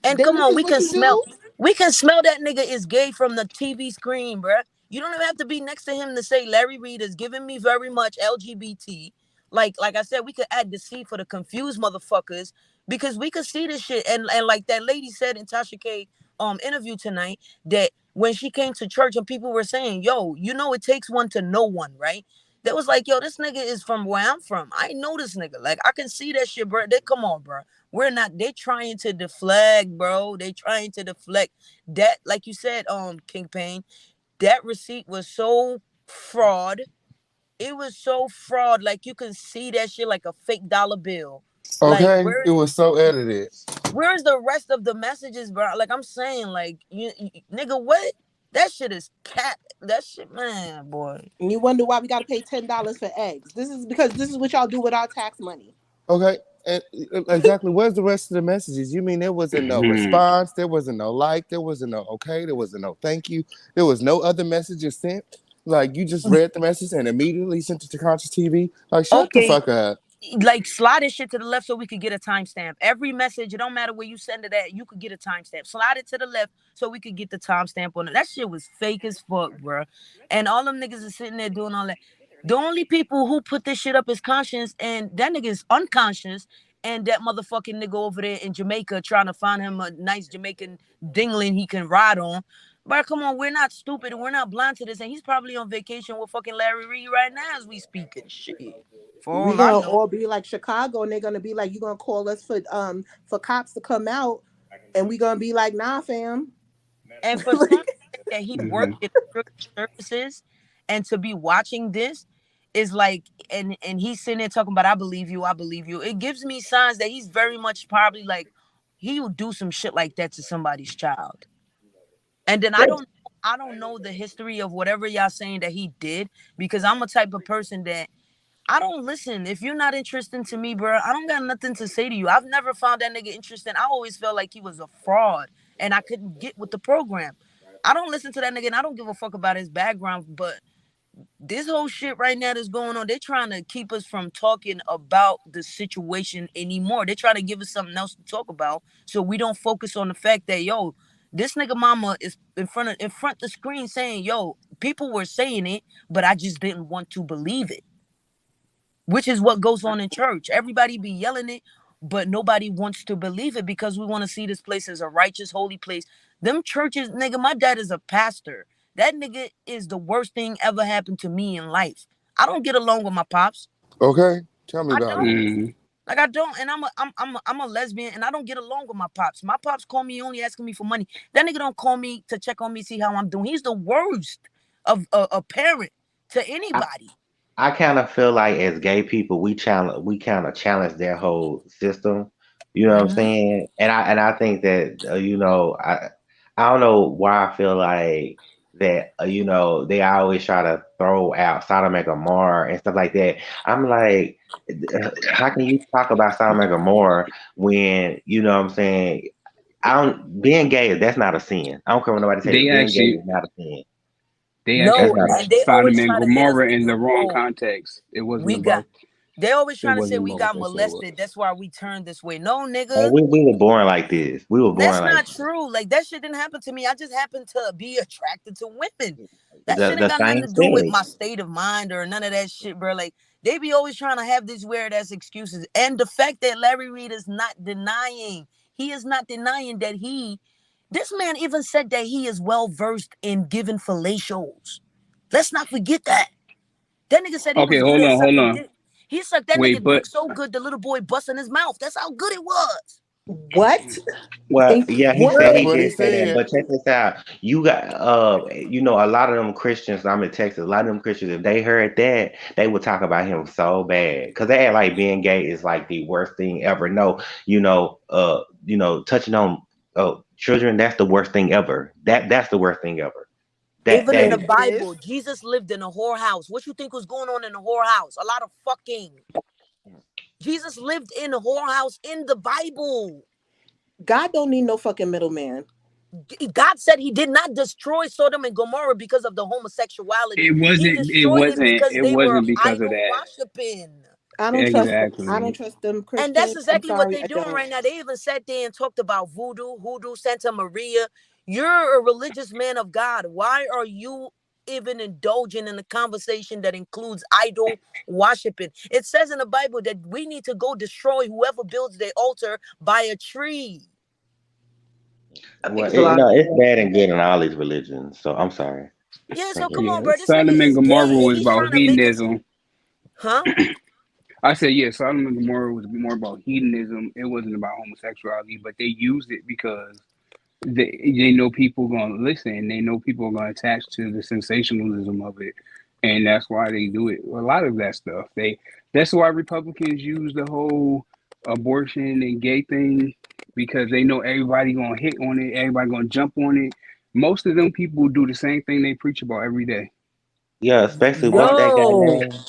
Speaker 7: And
Speaker 14: then
Speaker 7: come
Speaker 14: this
Speaker 7: on,
Speaker 14: is what you do.
Speaker 7: we can smell that nigga is gay from the TV screen, bruh. You don't even have to be next to him to say Larry Reid is giving me very much LGBT. Like I said, we could add the C for the confused motherfuckers, because we could see this shit. And like that lady said in Tasha K interview tonight, that when she came to church and people were saying, yo, it takes one to know one, right? That was like, yo, this nigga is from where I'm from. I know this nigga. Like, I can see that shit, bro. Come on, bro. We're not, they trying to deflect, bro. They trying to deflect that, like you said, King Payne, that receipt was so fraud. It was so fraud. Like, you can see that shit like a fake dollar bill. Like,
Speaker 12: Okay, it was so edited.
Speaker 7: where's the rest of the messages, bro? Like, I'm saying, like, nigga, what? That shit is cat. That shit, man, boy.
Speaker 14: And you wonder why we got to pay $10 for eggs. This is because this is what y'all do with our tax money.
Speaker 3: Okay, and exactly. Where's the rest of the messages? You mean there wasn't no response? There wasn't no like? There wasn't no okay? There wasn't no thank you? There was no other messages sent? Like, you just read the message and immediately sent it to Conscious TV? Like, shut the fuck up.
Speaker 7: Like, slide this shit to the left so we could get a timestamp. Every message, it don't matter where you send it at, you could get a timestamp. Slide it to the left so we could get the timestamp on it. That shit was fake as fuck, bro. And all them niggas is sitting there doing all that. The only people who put this shit up is Conscious, and that nigga is unconscious. And that motherfucking nigga over there in Jamaica trying to find him a nice Jamaican dingling he can ride on. But come on, we're not stupid and we're not blind to this. And he's probably on vacation with fucking Larry Reid right now as we speak and shit.
Speaker 14: We're gonna all be like Chicago, and they're gonna be like, "You gonna call us for cops to come out?" And we gonna be like, "Nah, fam."
Speaker 7: And for some that he worked in services, and to be watching this is like, and he's sitting there talking about, I believe you. It gives me signs that he's very much probably like, he will do some shit like that to somebody's child. And then I don't know the history of whatever y'all saying that he did, because I'm a type of person that I don't listen. If you're not interesting to me, bro, I don't got nothing to say to you. I've never found that nigga interesting. I always felt like he was a fraud and I couldn't get with the program. I don't listen to that nigga and I don't give a fuck about his background, but this whole shit right now that's going on, they're trying to keep us from talking about the situation anymore. They're trying to give us something else to talk about so we don't focus on the fact that, yo, this nigga mama is in front of the screen saying, yo, people were saying it, but I just didn't want to believe it. Which is what goes on in church. Everybody be yelling it, but nobody wants to believe it because we want to see this place as a righteous, holy place. Them churches, nigga, my dad is a pastor. That nigga is the worst thing ever happened to me in life. I don't get along with my pops.
Speaker 3: Okay, tell me about
Speaker 7: it. Like, I don't, and I'm a lesbian, and I don't get along with my pops. My pops call me only asking me for money. That nigga don't call me to check on me, see how I'm doing. He's the worst of a parent to anybody.
Speaker 18: I kind of feel like as gay people, we kind of challenge their whole system. You know what I'm saying? And I think that I don't know why I feel like that. They always try to throw out Sodom and Gomorrah and stuff like that. I'm like, how can you talk about Sodom and Gomorrah when you know what I'm saying? Being gay, that's not a sin. I don't care what nobody says. Being gay is not a sin.
Speaker 19: They actually Sodom and Gomorrah in the wrong context. It wasn't about.
Speaker 7: They always trying to say we got molested. That's why we turned this way. No, nigga.
Speaker 18: Oh, we were born like this. We were born
Speaker 7: That's
Speaker 18: like
Speaker 7: not true. Like, that shit didn't happen to me. I just happened to be attracted to women. That shit ain't got nothing to do with my state of mind or none of that shit, bro. Like, they be always trying to have these weird ass excuses. And the fact that Larry Reid is not denying, that this man even said that he is well versed in giving fellatio's. Let's not forget that. That nigga said he was good at sucking dick. He sucked that nigga dick so good the little boy busting his mouth. That's how good it was.
Speaker 14: What?
Speaker 18: Well, yeah, he did say that. But check this out. You got a lot of them Christians. I'm in Texas. A lot of them Christians, if they heard that, they would talk about him so bad because they act like being gay is like the worst thing ever. No, touching on children, that's the worst thing ever. That's the worst thing ever.
Speaker 7: Even in the Bible, Jesus lived in a whorehouse. What you think was going on in the whorehouse? A lot of fucking. Jesus lived in a whorehouse in the Bible.
Speaker 14: God don't need no fucking middleman.
Speaker 7: God said he did not destroy Sodom and Gomorrah because of the homosexuality.
Speaker 19: It wasn't because of that.
Speaker 7: Worshiping.
Speaker 14: I don't trust them Christians.
Speaker 7: And that's exactly what they're doing right now. They even sat there and talked about voodoo, Santa Maria. You're a religious man of God. Why are you even indulging in a conversation that includes idol worshiping? It says in the Bible that we need to go destroy whoever builds their altar by a tree.
Speaker 18: Well, it's bad and good in all these religions. So I'm sorry.
Speaker 7: Yeah, so come on, bro.
Speaker 19: Sodom and Gomorrah was about hedonism.
Speaker 7: Huh?
Speaker 19: I said, yeah, Sodom and Gomorrah was more about hedonism. It wasn't about homosexuality, but they used it because they know people going to listen. They know people are going to attach to the sensationalism of it. And that's why they do it. A lot of that stuff. That's why Republicans use the whole abortion and gay thing, because they know everybody going to hit on it. Everybody going to jump on it. Most of them people do the same thing they preach about every day.
Speaker 18: Yeah, especially what's that guy
Speaker 7: Yo,
Speaker 18: name?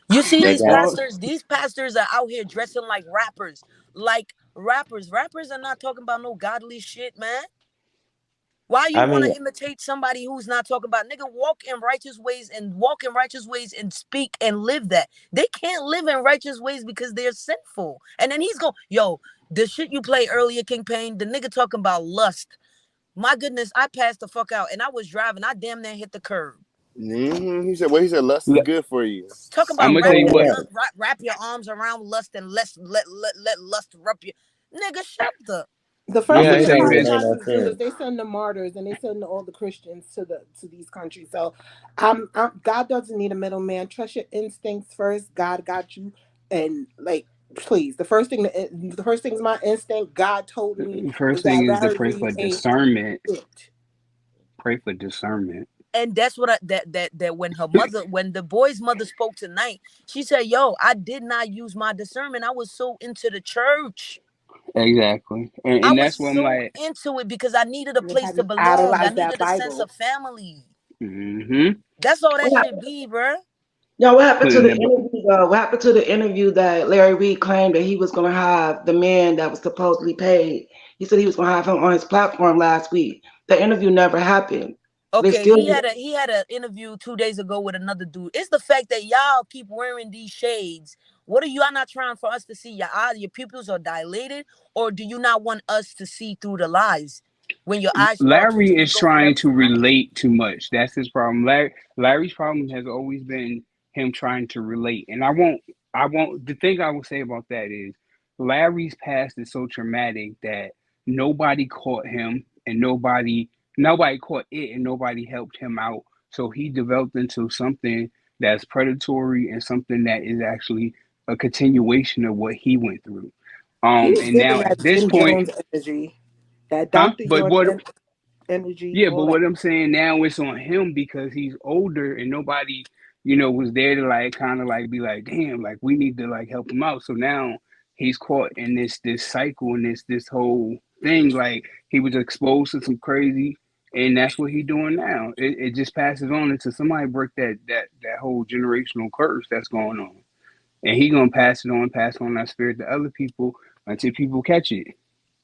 Speaker 7: you see
Speaker 18: That
Speaker 7: these
Speaker 18: guy.
Speaker 11: Well,
Speaker 7: pastors? These pastors are out here dressing like rappers. Like rappers. Rappers are not talking about no godly shit, man. Why you
Speaker 18: I
Speaker 7: want
Speaker 18: mean,
Speaker 7: to imitate somebody who's not talking about nigga walk in righteous ways and speak and live that? They can't live in righteous ways because they're sinful. And then he's going, yo, the shit you play earlier, King Payne, the nigga talking about lust. My goodness, I passed the fuck out and I was driving. I damn near hit the curb.
Speaker 12: He said, "Well, he said lust is good for you."
Speaker 7: Talk
Speaker 19: I'm
Speaker 7: about
Speaker 19: gonna tell you what.
Speaker 7: wrap your arms around lust and let lust rub you. Nigga, shut the.
Speaker 14: The
Speaker 19: I'm
Speaker 14: first
Speaker 19: gonna
Speaker 14: thing
Speaker 18: it
Speaker 14: the
Speaker 19: say
Speaker 18: don't even
Speaker 19: this.
Speaker 18: make no
Speaker 14: Illuminati do is
Speaker 18: sense.
Speaker 14: they send the martyrs and they send all the Christians to these countries. So, God doesn't need a middleman. Trust your instincts first. God got you, and like, please, the first thing is my instinct. God told me was
Speaker 19: First
Speaker 14: that
Speaker 19: thing is to
Speaker 14: Larry
Speaker 19: pray
Speaker 14: Reed
Speaker 19: for
Speaker 14: ain't
Speaker 19: discernment.
Speaker 14: it.
Speaker 19: Pray for discernment.
Speaker 7: And that's what that when the boy's mother spoke tonight, she said, "Yo, I did not use my discernment. I was so into the church.
Speaker 19: Exactly,
Speaker 7: I
Speaker 19: and
Speaker 7: was
Speaker 19: that's what I'm
Speaker 7: so
Speaker 19: like.
Speaker 7: into it because I needed a
Speaker 14: They
Speaker 7: place
Speaker 14: had
Speaker 7: to
Speaker 14: to
Speaker 7: belong. I
Speaker 14: idolize
Speaker 7: needed
Speaker 14: that
Speaker 7: a sense
Speaker 14: Bible.
Speaker 7: of family.
Speaker 19: Hmm.
Speaker 7: That's all that
Speaker 13: What
Speaker 7: should
Speaker 13: happened?
Speaker 7: be, bruh."
Speaker 13: No, what happened to
Speaker 19: Putting
Speaker 13: the
Speaker 19: it.
Speaker 13: interview? What happened to the interview that Larry Reid claimed that he was going to have the man that was supposedly paid? He said he was going to have him on his platform last week. The interview never happened. They
Speaker 7: Okay,
Speaker 13: still.
Speaker 7: he had an interview 2 days ago with another dude. It's the fact that y'all keep wearing these shades. What are y'all not trying for us to see? Your eyes, your pupils are dilated, or do you not want us to see through the lies when your eyes start
Speaker 19: Larry
Speaker 7: twisting and
Speaker 19: is
Speaker 7: go from
Speaker 19: trying
Speaker 7: left
Speaker 19: to
Speaker 7: to right?
Speaker 19: relate too much. That's his problem. Larry's problem has always been him trying to relate. And I won't the thing I will say about that is Larry's past is so traumatic that nobody caught him and nobody caught it and nobody helped him out. So he developed into something that's predatory and something that is actually a continuation of what he went through.
Speaker 14: He's
Speaker 19: And
Speaker 14: giving
Speaker 19: now at
Speaker 14: that
Speaker 19: this
Speaker 14: Jim
Speaker 19: point,
Speaker 14: Jones energy, that
Speaker 19: huh?
Speaker 14: Dr.
Speaker 19: But
Speaker 14: York
Speaker 19: what
Speaker 14: energy,
Speaker 19: Yeah,
Speaker 14: all
Speaker 19: but
Speaker 14: that.
Speaker 19: what I'm saying now it's on him because he's older and nobody, was there to like kind of like be like, damn, like we need to like help him out. So now he's caught in this cycle and this whole thing. Like he was exposed to some crazy, and that's what he's doing now. It just passes on until somebody break that whole generational curse that's going on, and he gonna pass on that spirit to other people until people catch it.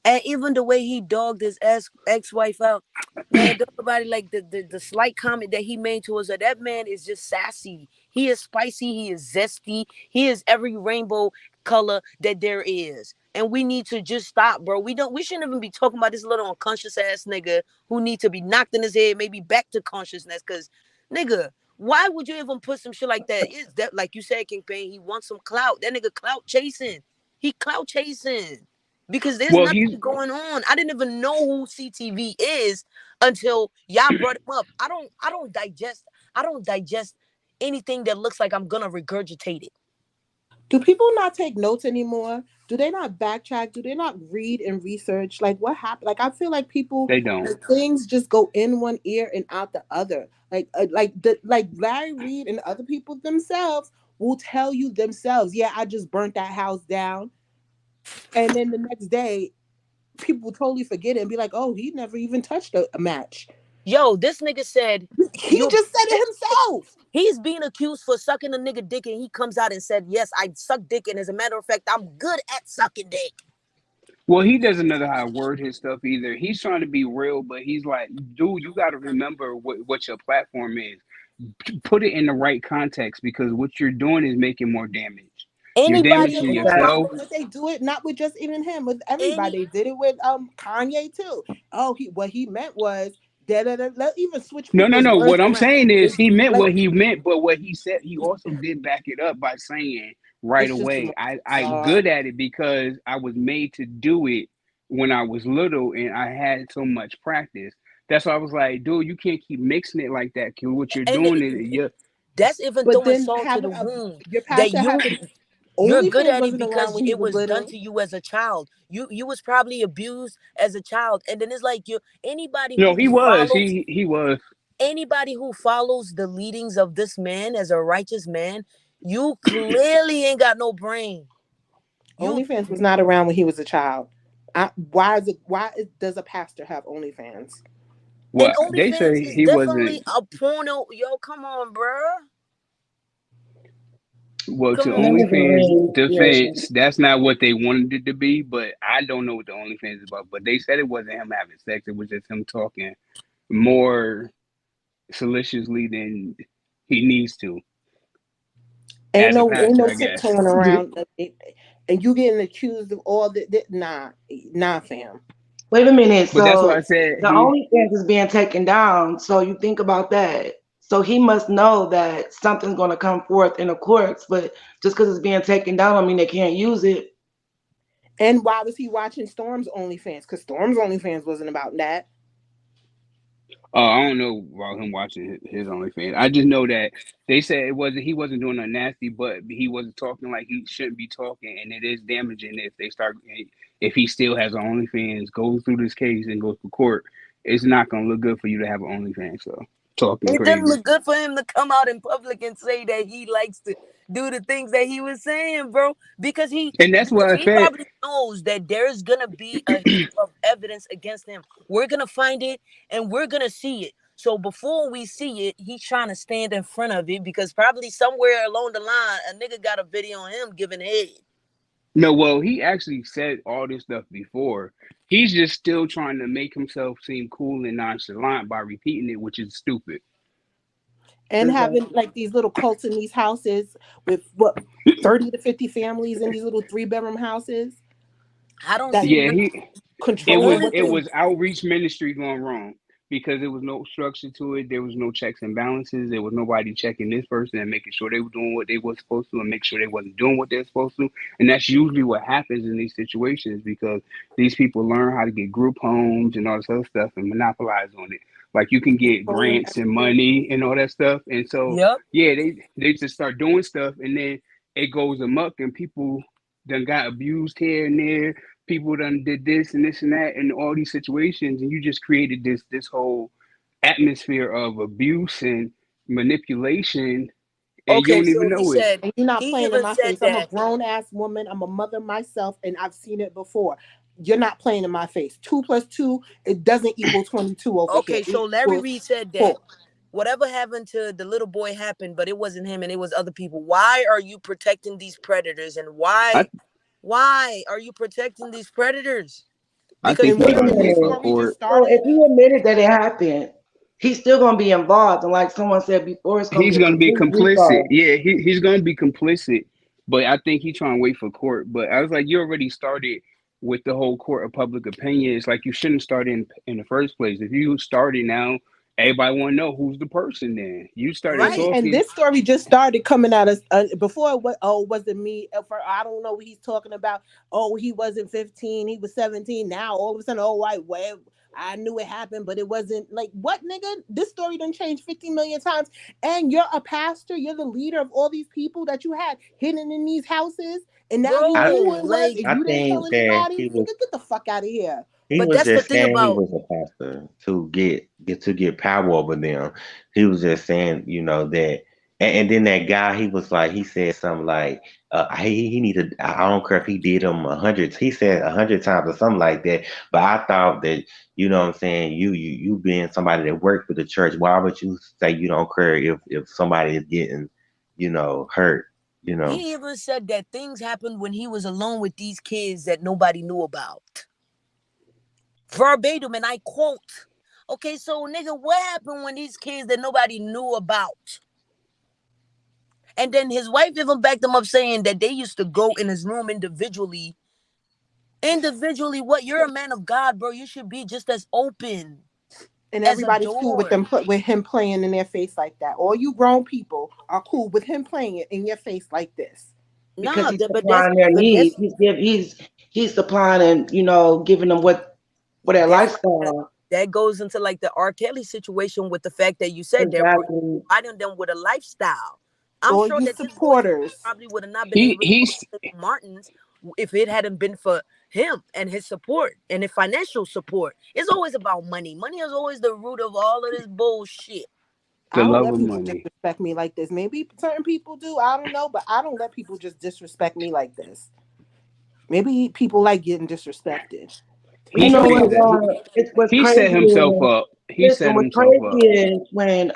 Speaker 7: And even the way he dogged his ex-wife out, man, don't nobody like the slight comment that he made to us that man is just sassy. He is spicy, he is zesty, he is every rainbow color that there is. And we need to just stop, bro. We shouldn't even be talking about this little unconscious ass nigga who need to be knocked in his head, maybe back to consciousness. Cause nigga, why would you even put some shit like that? Is that like you said, King Payne, he wants some clout. That nigga clout chasing. He clout chasing because there's
Speaker 19: Well, he's
Speaker 7: nothing going on. I didn't even know who CTV is until y'all brought him up. I don't digest anything that looks like I'm gonna regurgitate it.
Speaker 14: Do people not take notes anymore? Do they not backtrack? Do they not read and research? Like what happened? Like I feel like people,
Speaker 19: they don't.
Speaker 14: like, things just go in one ear and out the other. Like Larry Reed and other people themselves will tell you themselves, yeah, I just burnt that house down, and then the next day people will totally forget it and be like, oh, he never even touched a match.
Speaker 7: Yo, this nigga said
Speaker 14: He
Speaker 7: you
Speaker 14: just said it himself.
Speaker 7: he's being accused for sucking a nigga dick and he comes out and said, yes, I suck dick, and as a matter of fact, I'm good at sucking dick.
Speaker 19: Well, he doesn't know how to word his stuff either. He's trying to be real, but he's like, dude, you got to remember what your platform is. Put it in the right context because what you're doing is making more damage. You're
Speaker 14: But
Speaker 7: Anybody
Speaker 14: they
Speaker 19: damaging
Speaker 7: who
Speaker 14: do it.
Speaker 19: yourself.
Speaker 7: follows
Speaker 14: But they do it not with just even him, with
Speaker 7: any
Speaker 14: everybody. They did it with Kanye too. Oh, what he meant was da da da. Let even switch
Speaker 19: No, no,
Speaker 14: people's
Speaker 19: no.
Speaker 14: words
Speaker 19: What I'm
Speaker 14: around.
Speaker 19: saying is
Speaker 14: It's
Speaker 19: he meant
Speaker 14: like
Speaker 19: what he meant, but what he said, he also did back it up by saying right
Speaker 14: it's just too
Speaker 19: away,
Speaker 14: much.
Speaker 19: I'm good at it because I was made to do it when I was little and I had so much practice. That's why I was like, dude, you can't keep mixing it like that. 'Cause what you're
Speaker 7: and
Speaker 19: doing is you're
Speaker 7: that's even
Speaker 14: But
Speaker 7: throwing
Speaker 14: then
Speaker 7: salt to the
Speaker 14: having
Speaker 7: wound
Speaker 14: your
Speaker 7: that
Speaker 14: pastor having
Speaker 7: you're good
Speaker 14: OnlyFans
Speaker 7: at it
Speaker 14: wasn't around
Speaker 7: because
Speaker 14: when he
Speaker 7: it
Speaker 14: was
Speaker 7: was done
Speaker 14: little.
Speaker 7: to you as a child. You was probably abused as a child, and then it's like you
Speaker 19: no, he was. He was.
Speaker 7: anybody who follows the leadings of this man as a righteous man, you clearly ain't got no brain. You
Speaker 14: OnlyFans was not around when he was a child. Why does a pastor have OnlyFans?
Speaker 19: Well,
Speaker 7: And
Speaker 19: they say
Speaker 7: OnlyFans is
Speaker 19: he
Speaker 7: definitely
Speaker 19: wasn't.
Speaker 7: a porno. Yo, come on, bruh.
Speaker 19: Well, to
Speaker 7: Come on.
Speaker 19: OnlyFans defense, that's not what they wanted it to be. But I don't know what the OnlyFans is about. But they said it wasn't him having sex; it was just him talking more solicitously than he needs to
Speaker 14: Ain't
Speaker 19: as a
Speaker 14: no
Speaker 19: pastor, I guess.
Speaker 14: tiptoeing around, and you getting accused of all that. Nah, fam.
Speaker 13: Wait a minute.
Speaker 19: But that's why I
Speaker 13: So
Speaker 19: said
Speaker 13: the
Speaker 19: he.
Speaker 13: OnlyFans is being taken down. So you think about that. So he must know that something's going to come forth in the courts. But just because it's being taken down, I mean they can't use it.
Speaker 14: And why was he watching Storm's OnlyFans? Because Storm's OnlyFans wasn't about that.
Speaker 19: I don't know about him watching his OnlyFans. I just know that they said he wasn't doing nothing nasty, but he wasn't talking like he shouldn't be talking, and it is damaging if he still has an OnlyFans, goes through this case and goes to court. It's not gonna look good for you to have an OnlyFans. So talking
Speaker 7: It didn't
Speaker 19: crazy.
Speaker 7: look good for him to come out in public and say that he likes to do the things that he was saying, bro. Because
Speaker 19: And that's what I
Speaker 7: he
Speaker 19: said.
Speaker 7: probably knows that there's gonna be a heap of evidence against him. We're gonna find it and we're gonna see it. So before we see it, he's trying to stand in front of it because probably somewhere along the line, a nigga got a video on him giving head.
Speaker 19: No, well, he actually said all this stuff before. He's just still trying to make himself seem cool and nonchalant by repeating it, which is stupid.
Speaker 14: And having like these little cults in these houses with what 30 to 50 families in these little 3-bedroom houses.
Speaker 7: I don't
Speaker 14: That
Speaker 7: see
Speaker 19: Yeah,
Speaker 14: controlling
Speaker 19: it was outreach ministry going wrong because there was no structure to it. There was no checks and balances. There was nobody checking this person and making sure they were doing what they were supposed to and make sure they wasn't doing what they're supposed to. And that's usually what happens in these situations because these people learn how to get group homes and all this other stuff and monopolize on it. Like you can get grants and money and all that stuff. And so
Speaker 7: Yep.
Speaker 19: yeah, they just start doing stuff and then it goes amok and people done got abused here and there. People done did this and this and that and all these situations, and you just created this whole atmosphere of abuse and manipulation, and you
Speaker 7: Okay,
Speaker 19: don't
Speaker 7: so
Speaker 19: even
Speaker 7: he
Speaker 19: know it.
Speaker 7: said
Speaker 14: And you're not
Speaker 7: he
Speaker 14: playing in
Speaker 7: even
Speaker 14: my
Speaker 7: said
Speaker 14: face. I'm a
Speaker 7: that.
Speaker 14: grown ass woman. I'm a mother myself, and I've seen it before. You're not playing in my face. 2 + 2, it doesn't equal 22 over here.
Speaker 7: Okay, so
Speaker 14: It
Speaker 7: Larry
Speaker 14: equals
Speaker 7: Reed said that
Speaker 14: 4.
Speaker 7: whatever happened to the little boy happened, but it wasn't him and it was other people. Why are you protecting these predators and
Speaker 19: I
Speaker 7: why are you protecting these predators?
Speaker 19: I
Speaker 7: Because
Speaker 19: think
Speaker 13: And
Speaker 19: he's
Speaker 13: wait a
Speaker 19: trying to wait for
Speaker 13: minute.
Speaker 14: Story just
Speaker 19: court.
Speaker 13: So
Speaker 14: started.
Speaker 13: if he admitted that it happened, he's still going to be involved. And like someone said before, it's going to
Speaker 19: He's
Speaker 13: be a
Speaker 19: gonna be
Speaker 13: complete
Speaker 19: complicit.
Speaker 13: recall.
Speaker 19: Yeah, he's gonna be complicit. But I think he's trying to wait for court. But I was like, you already started with the whole court of public opinion. It's like you shouldn't start in the first place. If you started now, everybody want to know who's the person. Then you started
Speaker 14: And
Speaker 19: talking.
Speaker 14: this story just started coming out of before. Was it me? I don't know what he's talking about. Oh, he wasn't 15. He was 17. Now all of a sudden, I knew it happened, but it wasn't. Like, what, nigga? This story done changed 50 million times. And you're a pastor. You're the leader of all these people that you had hidden in these houses. And now you
Speaker 7: bro,
Speaker 14: knew who it was,
Speaker 7: like
Speaker 14: and
Speaker 18: I
Speaker 14: you didn't tell
Speaker 18: think that
Speaker 14: anybody.
Speaker 18: he was
Speaker 14: Nigga, get the fuck out of here.
Speaker 18: he
Speaker 7: but
Speaker 18: was
Speaker 7: that's the
Speaker 18: just
Speaker 7: thing
Speaker 18: saying he
Speaker 7: about
Speaker 18: was a pastor to get power over them. He was just saying, that and then that guy, he said something like he needed, I don't care if he did them 100, he said 100 times or something like that. But I thought that, you know what I'm saying, you being somebody that worked for the church, why would you say you don't care if somebody is getting, hurt,
Speaker 7: he even said that things happened when he was alone with these kids that nobody knew about. Verbatim, and I quote. Okay, so nigga, what happened when these kids that nobody knew about? And then his wife even backed him up saying that they used to go in his room individually. Individually, what? You're a man of God, bro. You should be just as open
Speaker 14: And
Speaker 7: as a
Speaker 14: everybody's cool with
Speaker 7: door.
Speaker 14: with him playing in their face like that. All you grown people are cool with him playing it in your face like this.
Speaker 13: Because
Speaker 7: Nah,
Speaker 13: he's
Speaker 7: but that's
Speaker 13: supplying their
Speaker 7: but
Speaker 13: needs.
Speaker 7: that's
Speaker 13: He's supplying and giving them what for their
Speaker 7: that's like
Speaker 13: lifestyle.
Speaker 7: that goes into like the R. Kelly situation with the fact that you said that, bro.
Speaker 13: Exactly.
Speaker 7: Providing them with a lifestyle. I'm
Speaker 14: All
Speaker 7: sure
Speaker 14: you
Speaker 7: that these boys
Speaker 14: supporters.
Speaker 7: probably would have not been able to go
Speaker 19: He's
Speaker 7: to St. Martin's if it hadn't been for him and his support and his financial support. It's always about money. Money is always the root of all of this bullshit.
Speaker 19: the
Speaker 14: I don't
Speaker 19: love
Speaker 14: let
Speaker 19: of
Speaker 14: people
Speaker 19: money.
Speaker 14: disrespect me like this. Maybe certain people do. I don't know, but I don't let people just disrespect me like this. Maybe people like getting disrespected.
Speaker 19: He
Speaker 13: You know
Speaker 19: he
Speaker 13: what?
Speaker 19: he,
Speaker 13: It's what's
Speaker 19: he set
Speaker 13: crazy
Speaker 19: himself
Speaker 13: is
Speaker 19: up. He
Speaker 13: Listen,
Speaker 19: set
Speaker 13: what's
Speaker 19: himself up.
Speaker 13: crazy is when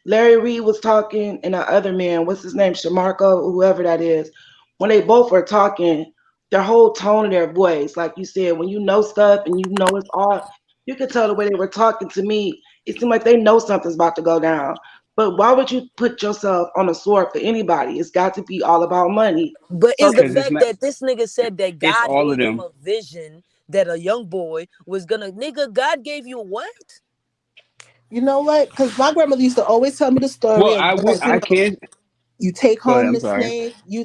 Speaker 13: Larry Reed was talking and the other man, what's his name, Shamarko, whoever that is, when they both were talking, their whole tone of their voice, like you said, when you know stuff and you know it's all, you could tell the way they were talking to me. It seemed like they know something's about to go down. But why would you put yourself on a sword for anybody? It's got to be all about money.
Speaker 7: But
Speaker 13: So
Speaker 7: is the
Speaker 19: Because it's
Speaker 7: fact
Speaker 19: not.
Speaker 7: that this nigga said that
Speaker 19: It's
Speaker 7: God
Speaker 19: all of
Speaker 7: gave him
Speaker 19: them.
Speaker 7: a vision that a young boy was gonna, nigga, God gave you what?
Speaker 14: You know what? Because my grandmother used to always tell me the
Speaker 19: Well,
Speaker 14: story of,
Speaker 19: I would.
Speaker 14: you
Speaker 19: I
Speaker 14: know,
Speaker 19: can't.
Speaker 14: you take
Speaker 19: Go ahead.
Speaker 14: home
Speaker 19: I'm
Speaker 14: the
Speaker 19: sorry.
Speaker 14: snake, you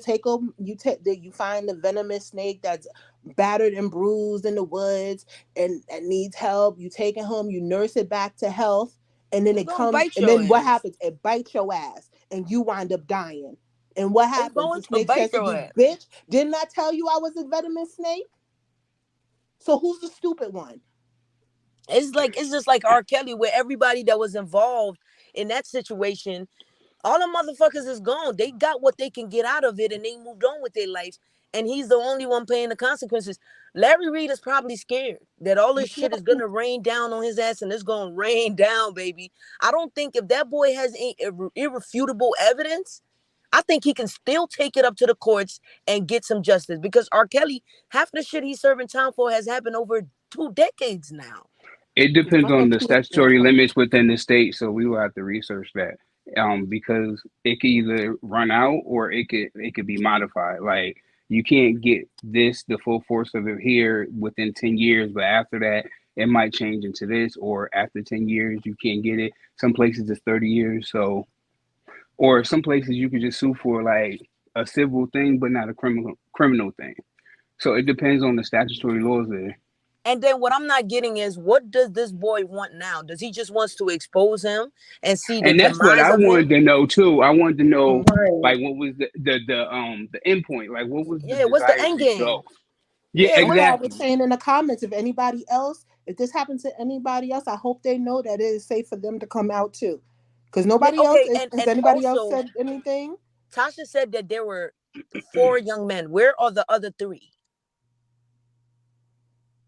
Speaker 14: find the venomous snake that's battered and bruised in the woods and needs help. You take it home, you nurse it back to health, and then
Speaker 7: It's
Speaker 14: it
Speaker 7: gonna
Speaker 14: comes,
Speaker 7: bite
Speaker 14: and
Speaker 7: your
Speaker 14: then what
Speaker 7: ass.
Speaker 14: happens? It bites your ass, and you wind up dying. And what
Speaker 7: It's
Speaker 14: happens?
Speaker 7: going
Speaker 14: The
Speaker 7: to
Speaker 14: snake
Speaker 7: bite
Speaker 14: says to
Speaker 7: your
Speaker 14: you,
Speaker 7: ass.
Speaker 14: "Bitch, didn't I tell you I was a venomous snake?" So who's the stupid one?
Speaker 7: It's just like R. Kelly, where everybody that was involved in that situation, all the motherfuckers is gone. They got what they can get out of it and they moved on with their life. And he's the only one paying the consequences. Larry Reed is probably scared that all this shit is gonna rain down on his ass, and it's gonna rain down, baby. I don't think if that boy has irrefutable evidence, I think he can still take it up to the courts and get some justice. Because R. Kelly, half the shit he's serving time for has happened over 2 decades now.
Speaker 19: It depends on the statutory limits within the state, so we will have to research that. Because it could either run out or it could be modified. Like you can't get the full force of it here within 10 years, but after that it might change into this, or after 10 years you can't get it. Some places it's 30 years, so or some places you could just sue for like a civil thing but not a criminal thing. So it depends on the statutory laws there.
Speaker 7: And then what I'm not getting is, what does this boy want now? Does he just wants to expose him and see the
Speaker 19: And that's what
Speaker 7: demise
Speaker 19: I
Speaker 7: of him?
Speaker 19: wanted to know too. I wanted to know
Speaker 13: Right.
Speaker 19: like what was the end point? Like what was the
Speaker 7: Yeah, what's the
Speaker 19: desired
Speaker 7: end game?
Speaker 19: result? Yeah,
Speaker 7: Yeah,
Speaker 14: That's
Speaker 7: what?
Speaker 14: why I was
Speaker 19: exactly.
Speaker 14: saying in the comments, if this happens to anybody else, I hope they know that it is safe for them to come out too. Because
Speaker 7: Yeah,
Speaker 14: nobody else
Speaker 7: okay,
Speaker 14: has
Speaker 7: and
Speaker 14: anybody else
Speaker 7: also
Speaker 14: said anything?
Speaker 7: Tasha said that there were 4 young men. Where are the other 3?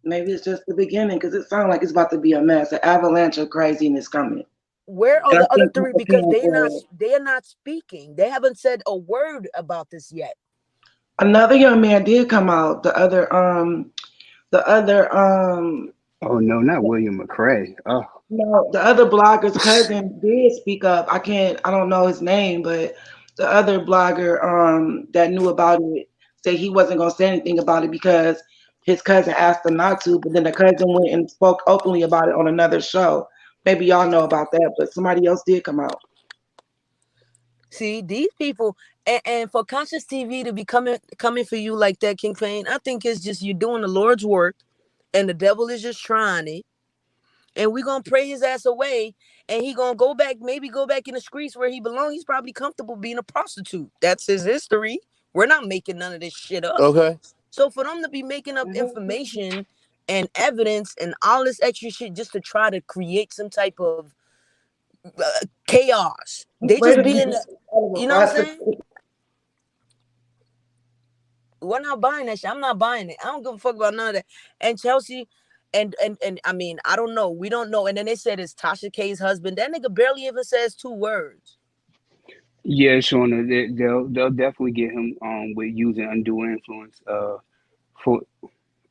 Speaker 13: maybe it's just the beginning because it sounds like it's about to be a mess, an avalanche of craziness coming.
Speaker 7: Where are
Speaker 13: And I
Speaker 7: the other
Speaker 13: think
Speaker 7: 3?
Speaker 13: people
Speaker 7: Because
Speaker 13: paying for it.
Speaker 7: they are not speaking. They haven't said a word about this yet.
Speaker 13: Another young man did come out. The other
Speaker 19: Oh no, not William McRae. Oh,
Speaker 13: no, the other blogger's cousin did speak up. I don't know his name, but the other blogger that knew about it said he wasn't gonna say anything about it because his cousin asked him not to, but then the cousin went and spoke openly about it on another show. Maybe y'all know about that, but somebody else did come out.
Speaker 7: See, these people, and for Conscious TV to be coming for you like that, King Payne, I think it's just you're doing the Lord's work, and the devil is just trying it. And we're gonna pray his ass away, and he gonna go back, maybe go back in the streets where he belongs. He's probably comfortable being a prostitute. That's his history. We're not making none of this shit up.
Speaker 4: Okay.
Speaker 7: So for them to be making up information and evidence and all this extra shit just to try to create some type of chaos, they
Speaker 13: Wait
Speaker 7: just
Speaker 13: a minute.
Speaker 7: being, you know what I'm saying? We're not buying that shit. I'm not buying it. I don't give a fuck about none of that. And Chelsea, and I mean, I don't know. We don't know. And then they said it's Tasha K's husband. That nigga barely even says 2 words.
Speaker 19: yeah, Shauna, they'll definitely get him with using undue influence for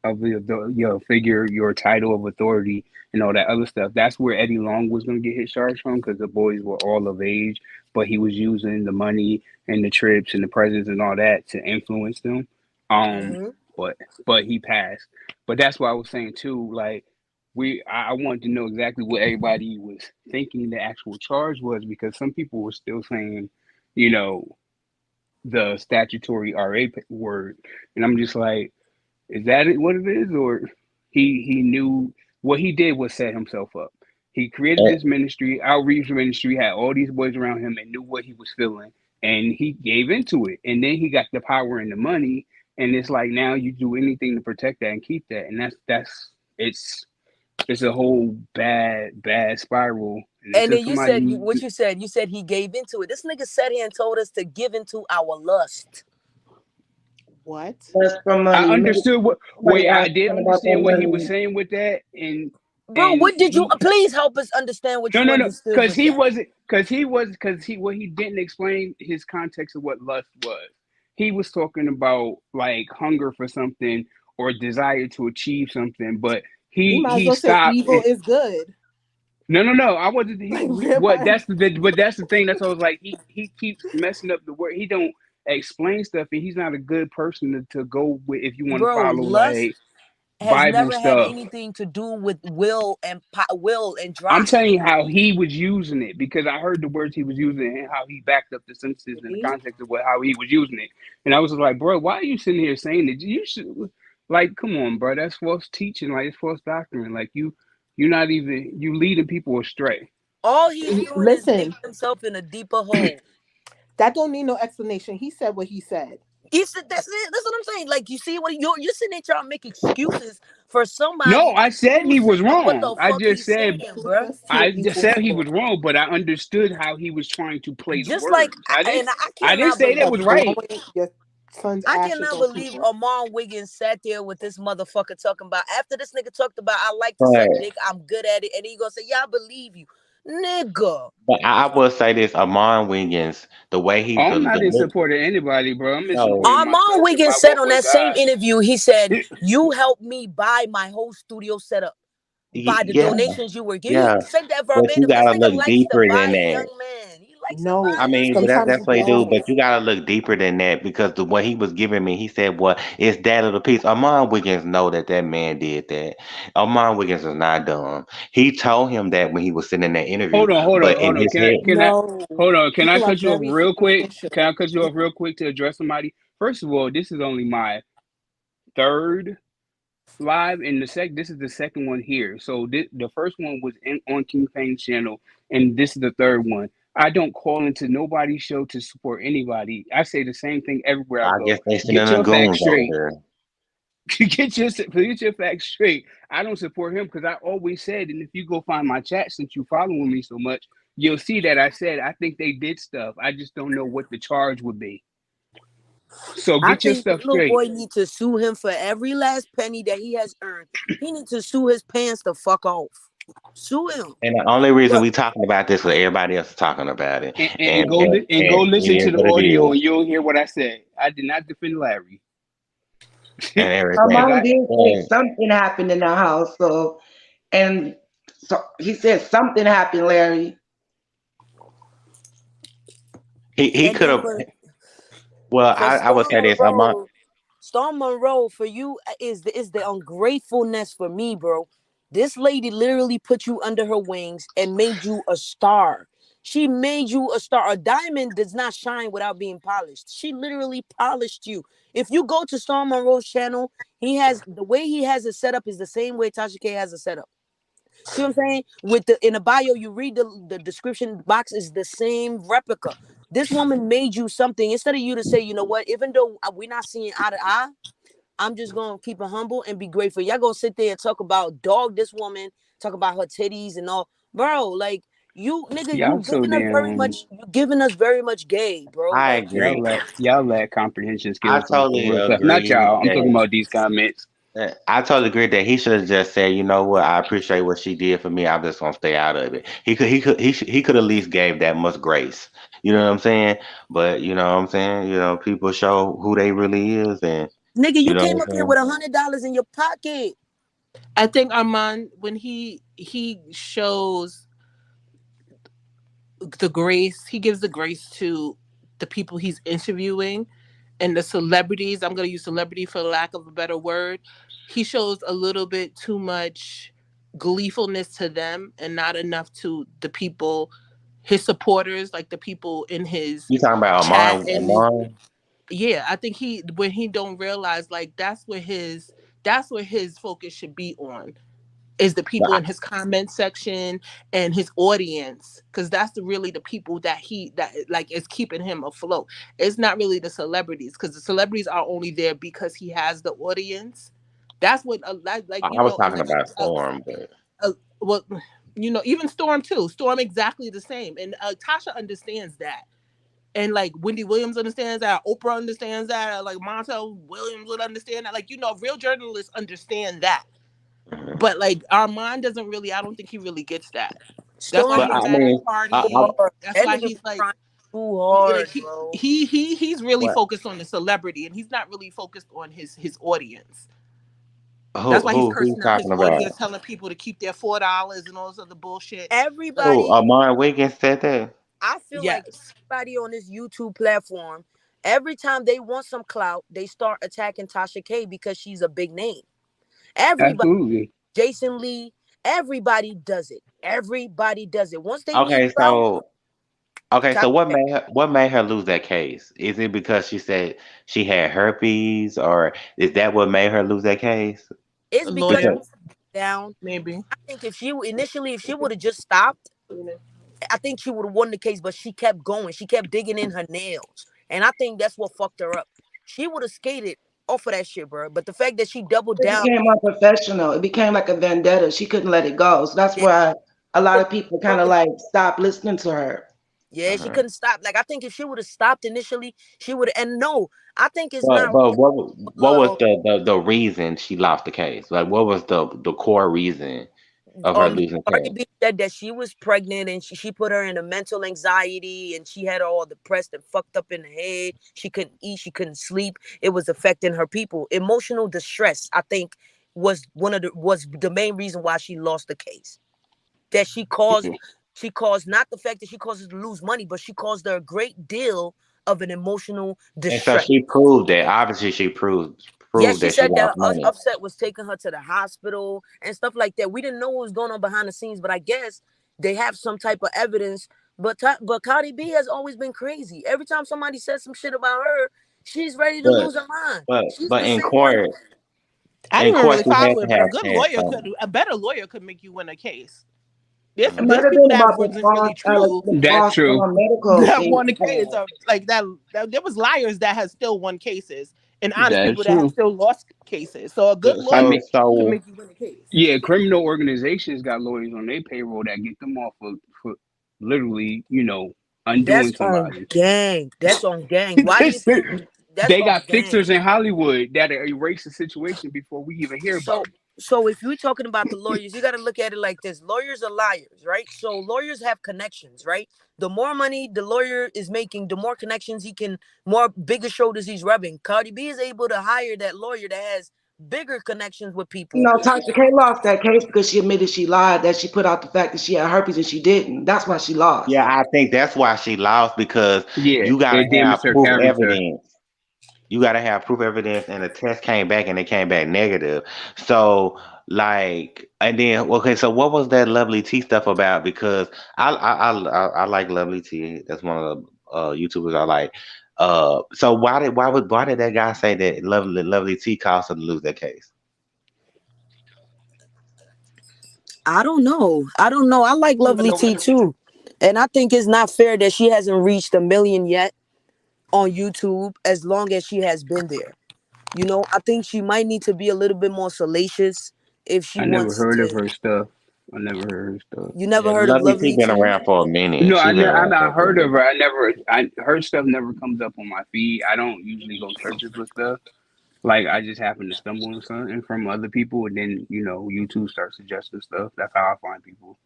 Speaker 19: of your figure, your title of authority, and all that other stuff. That's where Eddie Long was going to get his charge from because the boys were all of age, but he was using the money and the trips and the presents and all that to influence them. Um,
Speaker 7: Mm-hmm.
Speaker 19: but he passed. But that's why I was saying too, like I wanted to know exactly what everybody was thinking the actual charge was because some people were still saying, you know, the statutory RA word, and I'm just like, is that what it is, or he knew what he did was set himself up. He created this ministry, outreach ministry, had all these boys around him, and knew what he was feeling, and he gave into it. And then he got the power and the money, and it's like now you do anything to protect that and keep that, and that's it's a whole bad spiral. And
Speaker 7: And
Speaker 19: until
Speaker 7: then you said
Speaker 19: somebody,
Speaker 7: what you said. You said he gave into it. This nigga sat here and told us to give into our lust.
Speaker 14: What?
Speaker 13: That's for
Speaker 19: I
Speaker 13: money. Maybe
Speaker 19: understood what.
Speaker 13: somebody
Speaker 19: Wait, I
Speaker 13: asked
Speaker 19: did
Speaker 13: him about that
Speaker 19: understand what he was
Speaker 13: money.
Speaker 19: saying with that, and
Speaker 7: Bro, what did you? Please help us understand what you
Speaker 19: No,
Speaker 7: understood with that.
Speaker 19: What he didn't explain his context of what lust was. He was talking about like hunger for something or desire to achieve something, but
Speaker 14: You might as
Speaker 19: he
Speaker 14: well say
Speaker 19: stopped.
Speaker 14: evil is good.
Speaker 19: No. I wasn't.
Speaker 14: Like
Speaker 19: What?
Speaker 14: vampire.
Speaker 19: But that's the thing. That's what I was like. He keeps messing up the word. He don't explain stuff, and he's not a good person to go with if you want to
Speaker 7: Bro,
Speaker 19: follow like
Speaker 7: lust has
Speaker 19: Bible
Speaker 7: never had
Speaker 19: stuff.
Speaker 7: anything to do with will and
Speaker 19: I'm
Speaker 7: drive.
Speaker 19: telling you how he was using it because I heard the words he was using and how he backed up the sentences in the context of how he was using it. And I was like, bro, why are you sitting here saying it? You should like, come on, bro. That's false teaching. Like, it's false doctrine. Like, you're not even you leading people astray.
Speaker 7: All he's doing is digging
Speaker 14: Listen,
Speaker 7: himself in a deeper hole.
Speaker 14: that don't need no explanation. He said what he said.
Speaker 7: He said that's it. That's what I'm saying. Like you see what you're sitting there trying to make excuses for
Speaker 19: No,
Speaker 7: somebody
Speaker 19: I said
Speaker 7: who
Speaker 19: he was
Speaker 7: saying what
Speaker 19: wrong.
Speaker 7: the fuck he's saying, bro.
Speaker 19: I just said he was wrong, but I understood how he was trying to play the
Speaker 7: Just like
Speaker 19: words. I didn't
Speaker 7: I
Speaker 19: I didn't
Speaker 7: cannot
Speaker 19: say that
Speaker 7: believe
Speaker 19: was right.
Speaker 14: Your son's
Speaker 7: I
Speaker 14: ashes
Speaker 7: cannot
Speaker 14: on
Speaker 7: believe
Speaker 14: people.
Speaker 7: Amon Wiggins sat there with this motherfucker talking about after this nigga talked about I like to
Speaker 18: But
Speaker 7: suck dick, I'm good at it, and he gonna say, yeah, I believe you. Nigga.
Speaker 18: but I will say this: Amon Wiggins, the way he
Speaker 19: I'm
Speaker 18: the
Speaker 19: not in
Speaker 18: look.
Speaker 19: support of anybody, bro. I'm in support
Speaker 18: No,
Speaker 19: of
Speaker 7: Armand
Speaker 19: myself and
Speaker 7: Wiggins
Speaker 19: my
Speaker 7: said
Speaker 19: walk
Speaker 7: on
Speaker 19: with
Speaker 7: that same
Speaker 19: God.
Speaker 7: interview, he said, you helped me buy my whole studio setup by the
Speaker 18: yeah,
Speaker 7: donations you were giving.
Speaker 18: yeah.
Speaker 7: He said that
Speaker 18: But you
Speaker 7: verbatim. This
Speaker 18: gotta
Speaker 7: nigga
Speaker 18: look
Speaker 7: likes to
Speaker 18: deeper than
Speaker 7: buy
Speaker 18: that.
Speaker 7: young men. He likes to
Speaker 14: No,
Speaker 18: I
Speaker 7: buy
Speaker 18: mean,
Speaker 7: young
Speaker 18: but
Speaker 14: sometimes
Speaker 18: that's
Speaker 14: you
Speaker 18: what they do.
Speaker 14: don't.
Speaker 18: But you gotta look deeper than that because the what he was giving me, he said, "Well, it's that little piece." Amon Wiggins know that that man did that. Amon Wiggins is not dumb. He told him that when he was sitting in that interview, but in
Speaker 19: Hold on.
Speaker 18: his head,
Speaker 14: No.
Speaker 19: Hold on? Can I
Speaker 14: People are
Speaker 19: cut you off
Speaker 14: very
Speaker 19: real quick?
Speaker 14: superficial.
Speaker 19: Can I cut you off real quick to address somebody? First of all, this is only my third live, and this is the second one here. So the first one was on King Fame's channel, and this is the third one. I don't call into nobody's show to support anybody. I say the same thing everywhere I
Speaker 18: I guess
Speaker 19: go.
Speaker 18: they sending
Speaker 19: Get
Speaker 18: the
Speaker 19: your facts
Speaker 18: goons over
Speaker 19: straight.
Speaker 18: there.
Speaker 19: Get your facts straight. I don't support him because I always said, and if you go find my chat since you following me so much, you'll see that I said I think they did stuff. I just don't know what the charge would be. So
Speaker 7: I
Speaker 19: get your
Speaker 7: think the
Speaker 19: stuff
Speaker 7: little
Speaker 19: straight.
Speaker 7: boy need to sue him for every last penny that he has earned. He needs to sue his pants the fuck off. Sue him.
Speaker 18: And the only reason
Speaker 7: Look,
Speaker 18: we talking about this is everybody else is talking about it,
Speaker 19: And go
Speaker 18: and
Speaker 19: listen
Speaker 18: it
Speaker 19: to
Speaker 18: is
Speaker 19: the
Speaker 18: what it
Speaker 19: audio
Speaker 18: is,
Speaker 19: and you'll hear what I said. I did not defend Larry.
Speaker 18: and everything.
Speaker 13: Armand did say
Speaker 18: And
Speaker 13: something happened in the house, so he said something happened, Larry.
Speaker 18: he
Speaker 7: and
Speaker 18: could
Speaker 7: then
Speaker 18: have. Well,
Speaker 7: for
Speaker 18: I would say this. Amon.
Speaker 7: Storm Monroe, for you is the ungratefulness for me, bro. This lady literally put you under her wings and made you a star. She made you a star. A diamond does not shine without being polished. She literally polished you. If you go to Storm Monroe's channel, he has the way he has it set up is the same way Tasha K has it set up. See what I'm saying? With the in the bio, you read the description box is the same replica. This woman made you something. Instead of you to say, you know what, even though we're not seeing eye to eye, I'm just gonna keep it humble and be grateful. Y'all gonna sit there and talk about dog this woman, talk about her titties and all, bro. Like you, nigga,
Speaker 19: Y'all so damn
Speaker 7: you giving us very much gay, bro.
Speaker 18: I
Speaker 7: Like
Speaker 18: agree.
Speaker 19: y'all lack comprehension
Speaker 18: I
Speaker 19: skills on some
Speaker 18: totally
Speaker 19: real stuff. Not
Speaker 18: agree
Speaker 19: y'all. I'm talking
Speaker 18: that.
Speaker 19: about these comments.
Speaker 18: I totally agree that he should have just said, you know what, I appreciate what she did for me. I'm just gonna stay out of it. He could at least gave that much grace. You know what I'm saying? But you know what I'm saying? You know, people show who they really is, and
Speaker 7: nigga,
Speaker 18: you
Speaker 7: you
Speaker 18: know
Speaker 7: came
Speaker 18: what
Speaker 7: up
Speaker 18: I'm
Speaker 7: here
Speaker 18: saying?
Speaker 7: with $100 in your pocket.
Speaker 14: I think Armand, when he shows the grace, he gives the grace to the people he's interviewing and the celebrities. I'm going to use celebrity for lack of a better word. He shows a little bit too much gleefulness to them and not enough to the people, his supporters, like the people in his
Speaker 18: You talking about
Speaker 14: chat.
Speaker 18: Amon?
Speaker 14: And
Speaker 18: Amon?
Speaker 14: yeah, I think when he don't realize, like, that's where his focus should be on, is the people in his comment section and his audience, because that's really the people that like is keeping him afloat. It's not really the celebrities, because the celebrities are only there because he has the audience. That's what like
Speaker 18: I was talking about Storm, but
Speaker 14: well, even Storm too. Storm exactly the same, and Tasha understands that. And like Wendy Williams understands that, Oprah understands that, like Montel Williams would understand that. Like, real journalists understand that. But like Armand doesn't really. I don't think he really gets that. That's why
Speaker 7: Stormy
Speaker 18: But
Speaker 14: he's
Speaker 18: I
Speaker 14: mad at
Speaker 18: mean,
Speaker 14: Cardi.
Speaker 7: hard.
Speaker 14: That's
Speaker 7: That
Speaker 14: why
Speaker 7: nigga
Speaker 14: he's
Speaker 7: be
Speaker 14: like,
Speaker 7: trying too
Speaker 14: like
Speaker 7: hard, bro.
Speaker 14: he's really
Speaker 18: what?
Speaker 14: focused on the celebrity, and he's not really focused on his audience. That's why he's
Speaker 18: Who you
Speaker 14: cursing out his
Speaker 18: talking
Speaker 14: audience,
Speaker 18: about?
Speaker 14: telling people to keep their $4 and all this other bullshit. Like,
Speaker 18: Who?
Speaker 7: Everybody,
Speaker 18: Amon Wiggins said that.
Speaker 7: I feel like
Speaker 14: yes,
Speaker 7: everybody on this YouTube platform, every time they want some clout, they start attacking Tasha K because she's a big name. Everybody,
Speaker 19: Absolutely.
Speaker 7: Jason Lee, everybody does it. Everybody does it. Once they need
Speaker 18: Okay,
Speaker 7: clout,
Speaker 18: so
Speaker 7: Tasha K.
Speaker 18: what made her lose that case? Is it because she said she had herpes, or is that what made her lose that case?
Speaker 7: It's because
Speaker 14: lawyer,
Speaker 18: Because
Speaker 7: down.
Speaker 14: maybe.
Speaker 7: I think if she would have just stopped, I think she would have won the case, but she kept going. She kept digging in her nails. And I think that's what fucked her up. She would have skated off of that shit, bro. But the fact that she doubled
Speaker 13: It
Speaker 7: down,
Speaker 13: became unprofessional. It became like a vendetta. She couldn't let it go. So that's
Speaker 7: yeah,
Speaker 13: why a lot of people kind of
Speaker 7: talking,
Speaker 13: like stopped listening to her.
Speaker 7: yeah, she couldn't stop. Like I think if she would have stopped initially, she would have. And no, I think it's
Speaker 18: But
Speaker 7: not
Speaker 18: but
Speaker 7: really.
Speaker 18: what was the reason she lost the case? Like what was the core reason of her losing the
Speaker 7: Cardi
Speaker 18: case?
Speaker 7: B said that she was pregnant and she put her in a mental anxiety and she had her all depressed and fucked up in the head. She couldn't eat, she couldn't sleep. It was affecting her people. Emotional distress, I think, was the main reason why she lost the case. That she caused not the fact that she caused her to lose money, but she caused her a great deal of an emotional
Speaker 18: And so
Speaker 7: distress.
Speaker 18: she proved that. Obviously, she
Speaker 7: Yeah,
Speaker 18: proved
Speaker 7: she
Speaker 18: that she
Speaker 7: said that
Speaker 18: lost money.
Speaker 7: Upset was taking her to the hospital and stuff like that. We didn't know what was going on behind the scenes, but I guess they have some type of evidence. But Cardi B has always been crazy. Every time somebody says some shit about her, she's ready to
Speaker 18: But
Speaker 7: lose her mind.
Speaker 18: but
Speaker 7: She's
Speaker 18: but
Speaker 7: the same one.
Speaker 14: I
Speaker 18: in
Speaker 14: didn't even
Speaker 18: court
Speaker 14: really
Speaker 18: she had
Speaker 14: follow
Speaker 18: to
Speaker 14: it, but
Speaker 18: have cash flow.
Speaker 14: a better lawyer could make you win a case. There's
Speaker 13: It might
Speaker 14: there's
Speaker 13: have
Speaker 14: people
Speaker 13: been
Speaker 14: that
Speaker 13: about
Speaker 14: wasn't really true
Speaker 13: the
Speaker 19: That's true.
Speaker 13: Boston medical
Speaker 14: that
Speaker 13: thing.
Speaker 14: won the case. Like that there was liars that has still won cases and honest
Speaker 19: That's
Speaker 14: people that have
Speaker 19: true.
Speaker 14: still lost cases. So a good
Speaker 19: I
Speaker 14: lawyer
Speaker 19: mean,
Speaker 14: can
Speaker 18: So
Speaker 14: make you win a case.
Speaker 19: yeah, criminal organizations got lawyers on their payroll that get them off for literally,
Speaker 7: That's
Speaker 19: undoing
Speaker 7: on
Speaker 19: somebody.
Speaker 7: gang. That's on gang. Why do you think that's
Speaker 19: They
Speaker 7: on
Speaker 19: got
Speaker 7: gang?
Speaker 19: fixers in Hollywood that erase the situation before we even hear
Speaker 7: So
Speaker 19: about it.
Speaker 7: so if you're talking about the lawyers, you got to look at it like this. Lawyers are liars, right? So lawyers have connections, right? The more money the lawyer is making, the more connections more bigger shoulders he's rubbing. Cardi B is able to hire that lawyer that has bigger connections with people.
Speaker 13: Tasha K lost that case because she admitted she lied, that she put out the fact that she had herpes and she didn't. That's why she lost.
Speaker 18: yeah, I think that's why she lost because
Speaker 19: Yeah,
Speaker 18: you gotta
Speaker 19: it
Speaker 18: have
Speaker 19: damaged her
Speaker 18: proof
Speaker 19: character.
Speaker 18: evidence. You gotta have proof evidence, and the test came back and it came back negative. So and then okay, so what was that Lovely T stuff about? Because I like Lovely T. That's one of the YouTubers I like. So why did that guy say that Lovely T caused her to lose that case?
Speaker 7: I don't know. I don't know. I like Lovely T too. And I think it's not fair that she hasn't reached 1 million yet on YouTube as long as she has been there. I think she might need to be a little bit more salacious if she
Speaker 19: I never
Speaker 7: wants
Speaker 19: heard of
Speaker 7: to.
Speaker 19: her stuff. I never heard her stuff.
Speaker 7: You never
Speaker 18: Yeah,
Speaker 7: heard of
Speaker 18: Lovely T
Speaker 7: Lovely
Speaker 18: been
Speaker 7: T?
Speaker 18: around for a minute.
Speaker 19: No,
Speaker 18: She been
Speaker 19: I
Speaker 18: around
Speaker 19: mean,
Speaker 18: for
Speaker 19: I
Speaker 18: a
Speaker 19: heard of
Speaker 18: minute.
Speaker 19: her. Her stuff never comes up on my feed. I don't usually go searching for stuff. Like I just happen to stumble on something from other people, and then YouTube starts suggesting stuff. That's how I find people.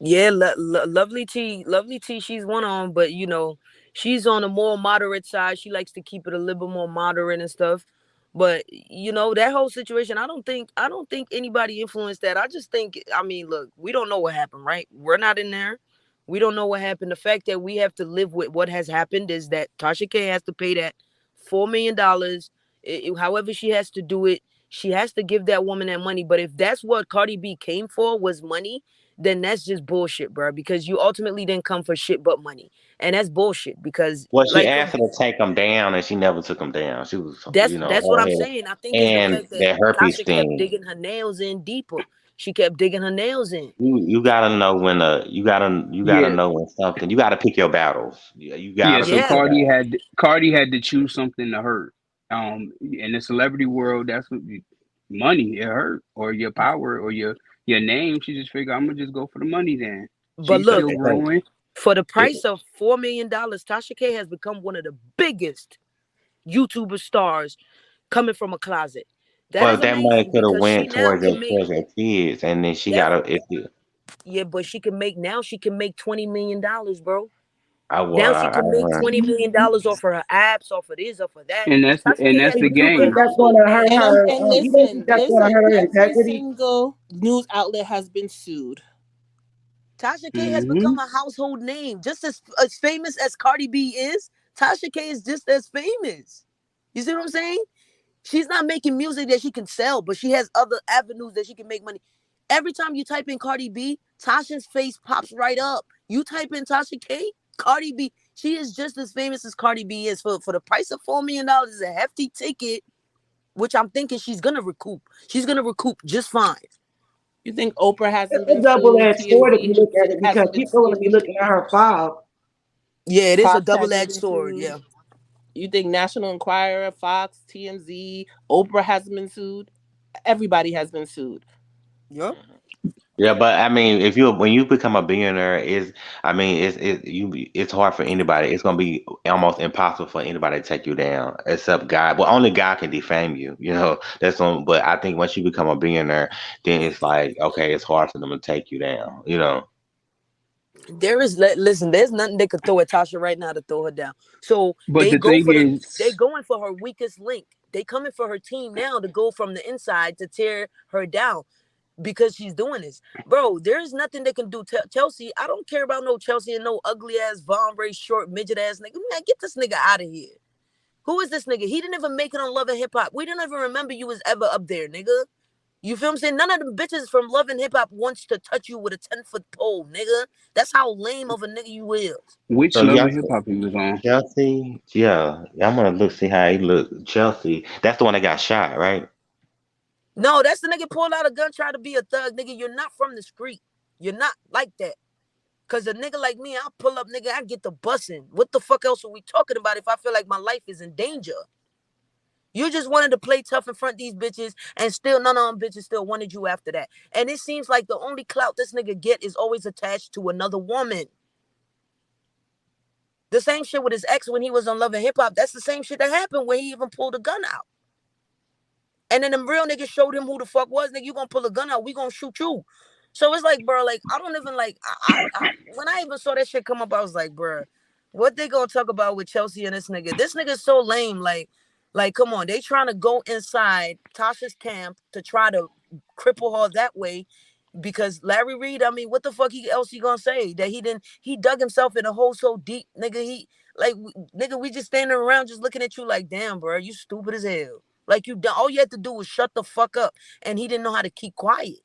Speaker 7: Yeah, Lovely T. She's one on, but she's on a more moderate side. She likes to keep it a little bit more moderate and stuff. But that whole situation, I don't think anybody influenced that. I just think, I mean, look, we don't know what happened, right? We're not in there. We don't know what happened. The fact that we have to live with what has happened is that Tasha K has to pay that $4 million. However she has to do it, she has to give that woman that money. But if that's what Cardi B came for was money, then that's just bullshit, bro. Because you ultimately didn't come for shit but money, and that's bullshit. Because
Speaker 18: Well, she
Speaker 7: like
Speaker 18: asked her to take them down, and she never took them down. She was,
Speaker 7: that's what
Speaker 18: hard
Speaker 7: I'm
Speaker 18: headed.
Speaker 7: saying. I think it's the
Speaker 18: And
Speaker 7: fact that
Speaker 18: that herpes
Speaker 7: Tasha kept
Speaker 18: thing,
Speaker 7: digging her nails in deeper. She kept digging her nails in.
Speaker 18: you gotta know when you gotta
Speaker 19: Yeah,
Speaker 18: know when something. You gotta pick your battles. You
Speaker 19: yeah.
Speaker 18: gotta
Speaker 19: So
Speaker 18: pick your
Speaker 7: Yeah,
Speaker 18: battles.
Speaker 19: Cardi had to choose something to hurt. In the celebrity world, that's what money it hurt, or your power, or your name. She just figured I'm gonna just go for the money. Then
Speaker 7: but
Speaker 19: she's
Speaker 7: look,
Speaker 19: still growing.
Speaker 7: for the
Speaker 18: It,
Speaker 7: price of $4 million, Tasha K has become one of the biggest YouTuber stars coming from a closet. That
Speaker 18: Well,
Speaker 7: is
Speaker 18: that money
Speaker 7: amazing
Speaker 18: could have
Speaker 7: because she
Speaker 18: went
Speaker 7: now
Speaker 18: towards
Speaker 7: can make
Speaker 18: her kids, and then she
Speaker 7: that.
Speaker 18: got to. If you,
Speaker 7: Yeah, but she can make now. She can make $20 million, bro.
Speaker 18: I
Speaker 7: Now she
Speaker 18: was,
Speaker 7: can make $20 million off of her apps, off of this, off of that. Tasha
Speaker 19: and
Speaker 7: K
Speaker 19: that's
Speaker 7: has
Speaker 19: the
Speaker 7: become
Speaker 11: You
Speaker 7: a
Speaker 11: think
Speaker 19: game.
Speaker 11: that's going
Speaker 7: household
Speaker 11: to hurt
Speaker 7: name.
Speaker 11: her?
Speaker 14: And
Speaker 11: You don't think that's going to
Speaker 14: listen,
Speaker 11: hurt her
Speaker 14: every
Speaker 11: integrity?
Speaker 14: single news outlet has been sued.
Speaker 7: Tasha K has
Speaker 19: Mm-hmm.
Speaker 7: become a household name, just as famous as Cardi B is. Tasha K is just as famous. You see what I'm saying? She's not making music that she can sell, but she has other avenues that she can make money. Every time you type in Cardi B, Tasha's face pops right up. You type in Tasha K, Cardi B, she is just as famous as Cardi B is. For the price of $4 million is a hefty ticket, which I'm thinking she's gonna recoup. She's gonna recoup just fine.
Speaker 14: You think Oprah hasn't
Speaker 11: It's
Speaker 14: been
Speaker 11: a
Speaker 14: sued?
Speaker 11: double-edged sword if you
Speaker 14: TMZ
Speaker 11: look at it, because
Speaker 14: hasn't been
Speaker 11: people are going to
Speaker 14: sued.
Speaker 11: be looking at her file.
Speaker 7: Yeah, it is a
Speaker 14: Fox hasn't
Speaker 7: double-edged
Speaker 14: been
Speaker 7: sword.
Speaker 14: sued.
Speaker 7: Yeah.
Speaker 14: You think National Enquirer, Fox, TMZ, Oprah hasn't been sued? Everybody has been sued.
Speaker 7: Yep.
Speaker 18: yeah, but I mean, if you when you become a billionaire, I mean, it's hard for anybody. It's gonna be almost impossible for anybody to take you down, except God. Well, only God can defame you. You know, that's on. But I think once you become a billionaire, then it's like okay, it's hard for them to take you down. You know.
Speaker 7: Listen, there's nothing they could throw at Tasha right now to throw her down. So
Speaker 19: But the thing
Speaker 7: they
Speaker 19: is,
Speaker 7: going for her weakest link. They coming for her team now to go from the inside to tear her down because she's doing this. Bro, there's nothing they can do. Chelsea, I don't care about no Chelsea and no ugly ass Von Ray short midget ass nigga. Man, get this nigga out of here. Who is this nigga? He didn't even make it on Love and Hip Hop. We didn't even remember you was ever up there, nigga. You feel what I'm saying? None of them bitches from Love and Hip Hop wants to touch you with a 10-foot pole, nigga. That's how lame of a nigga you is.
Speaker 19: which
Speaker 18: So
Speaker 19: Love
Speaker 18: y'all
Speaker 19: and Hip Hop he was on?
Speaker 18: Chelsea, yeah, I'm gonna look see how he look. Chelsea, that's the one that got shot, right?
Speaker 7: No, that's the nigga pulled out a gun, tried to be a thug, nigga. You're not from the street. You're not like that. Cause a nigga like me, I'll pull up, nigga, I get the bussing. What the fuck else are we talking about if I feel like my life is in danger? You just wanted to play tough in front of these bitches, and still none of them bitches still wanted you after that. And it seems like the only clout this nigga get is always attached to another woman. The same shit with his ex when he was on Love and Hip Hop. That's the same shit that happened when he even pulled a gun out. And then the real niggas showed him who the fuck was. Nigga, you gonna pull a gun out, we gonna shoot you. So it's like, bro, like, I don't even like, when I even saw that shit come up, I was like, bro, what they gonna talk about with Chelsea and this nigga? This nigga's so lame. Like, come on, they trying to go inside Tasha's camp to try to cripple her that way because Larry Reid, I mean, what the fuck else he gonna say? That he dug himself in a hole so deep, nigga, nigga, we just standing around just looking at you like, damn, bro, you stupid as hell. Like all you had to do was shut the fuck up, and he didn't know how to keep quiet.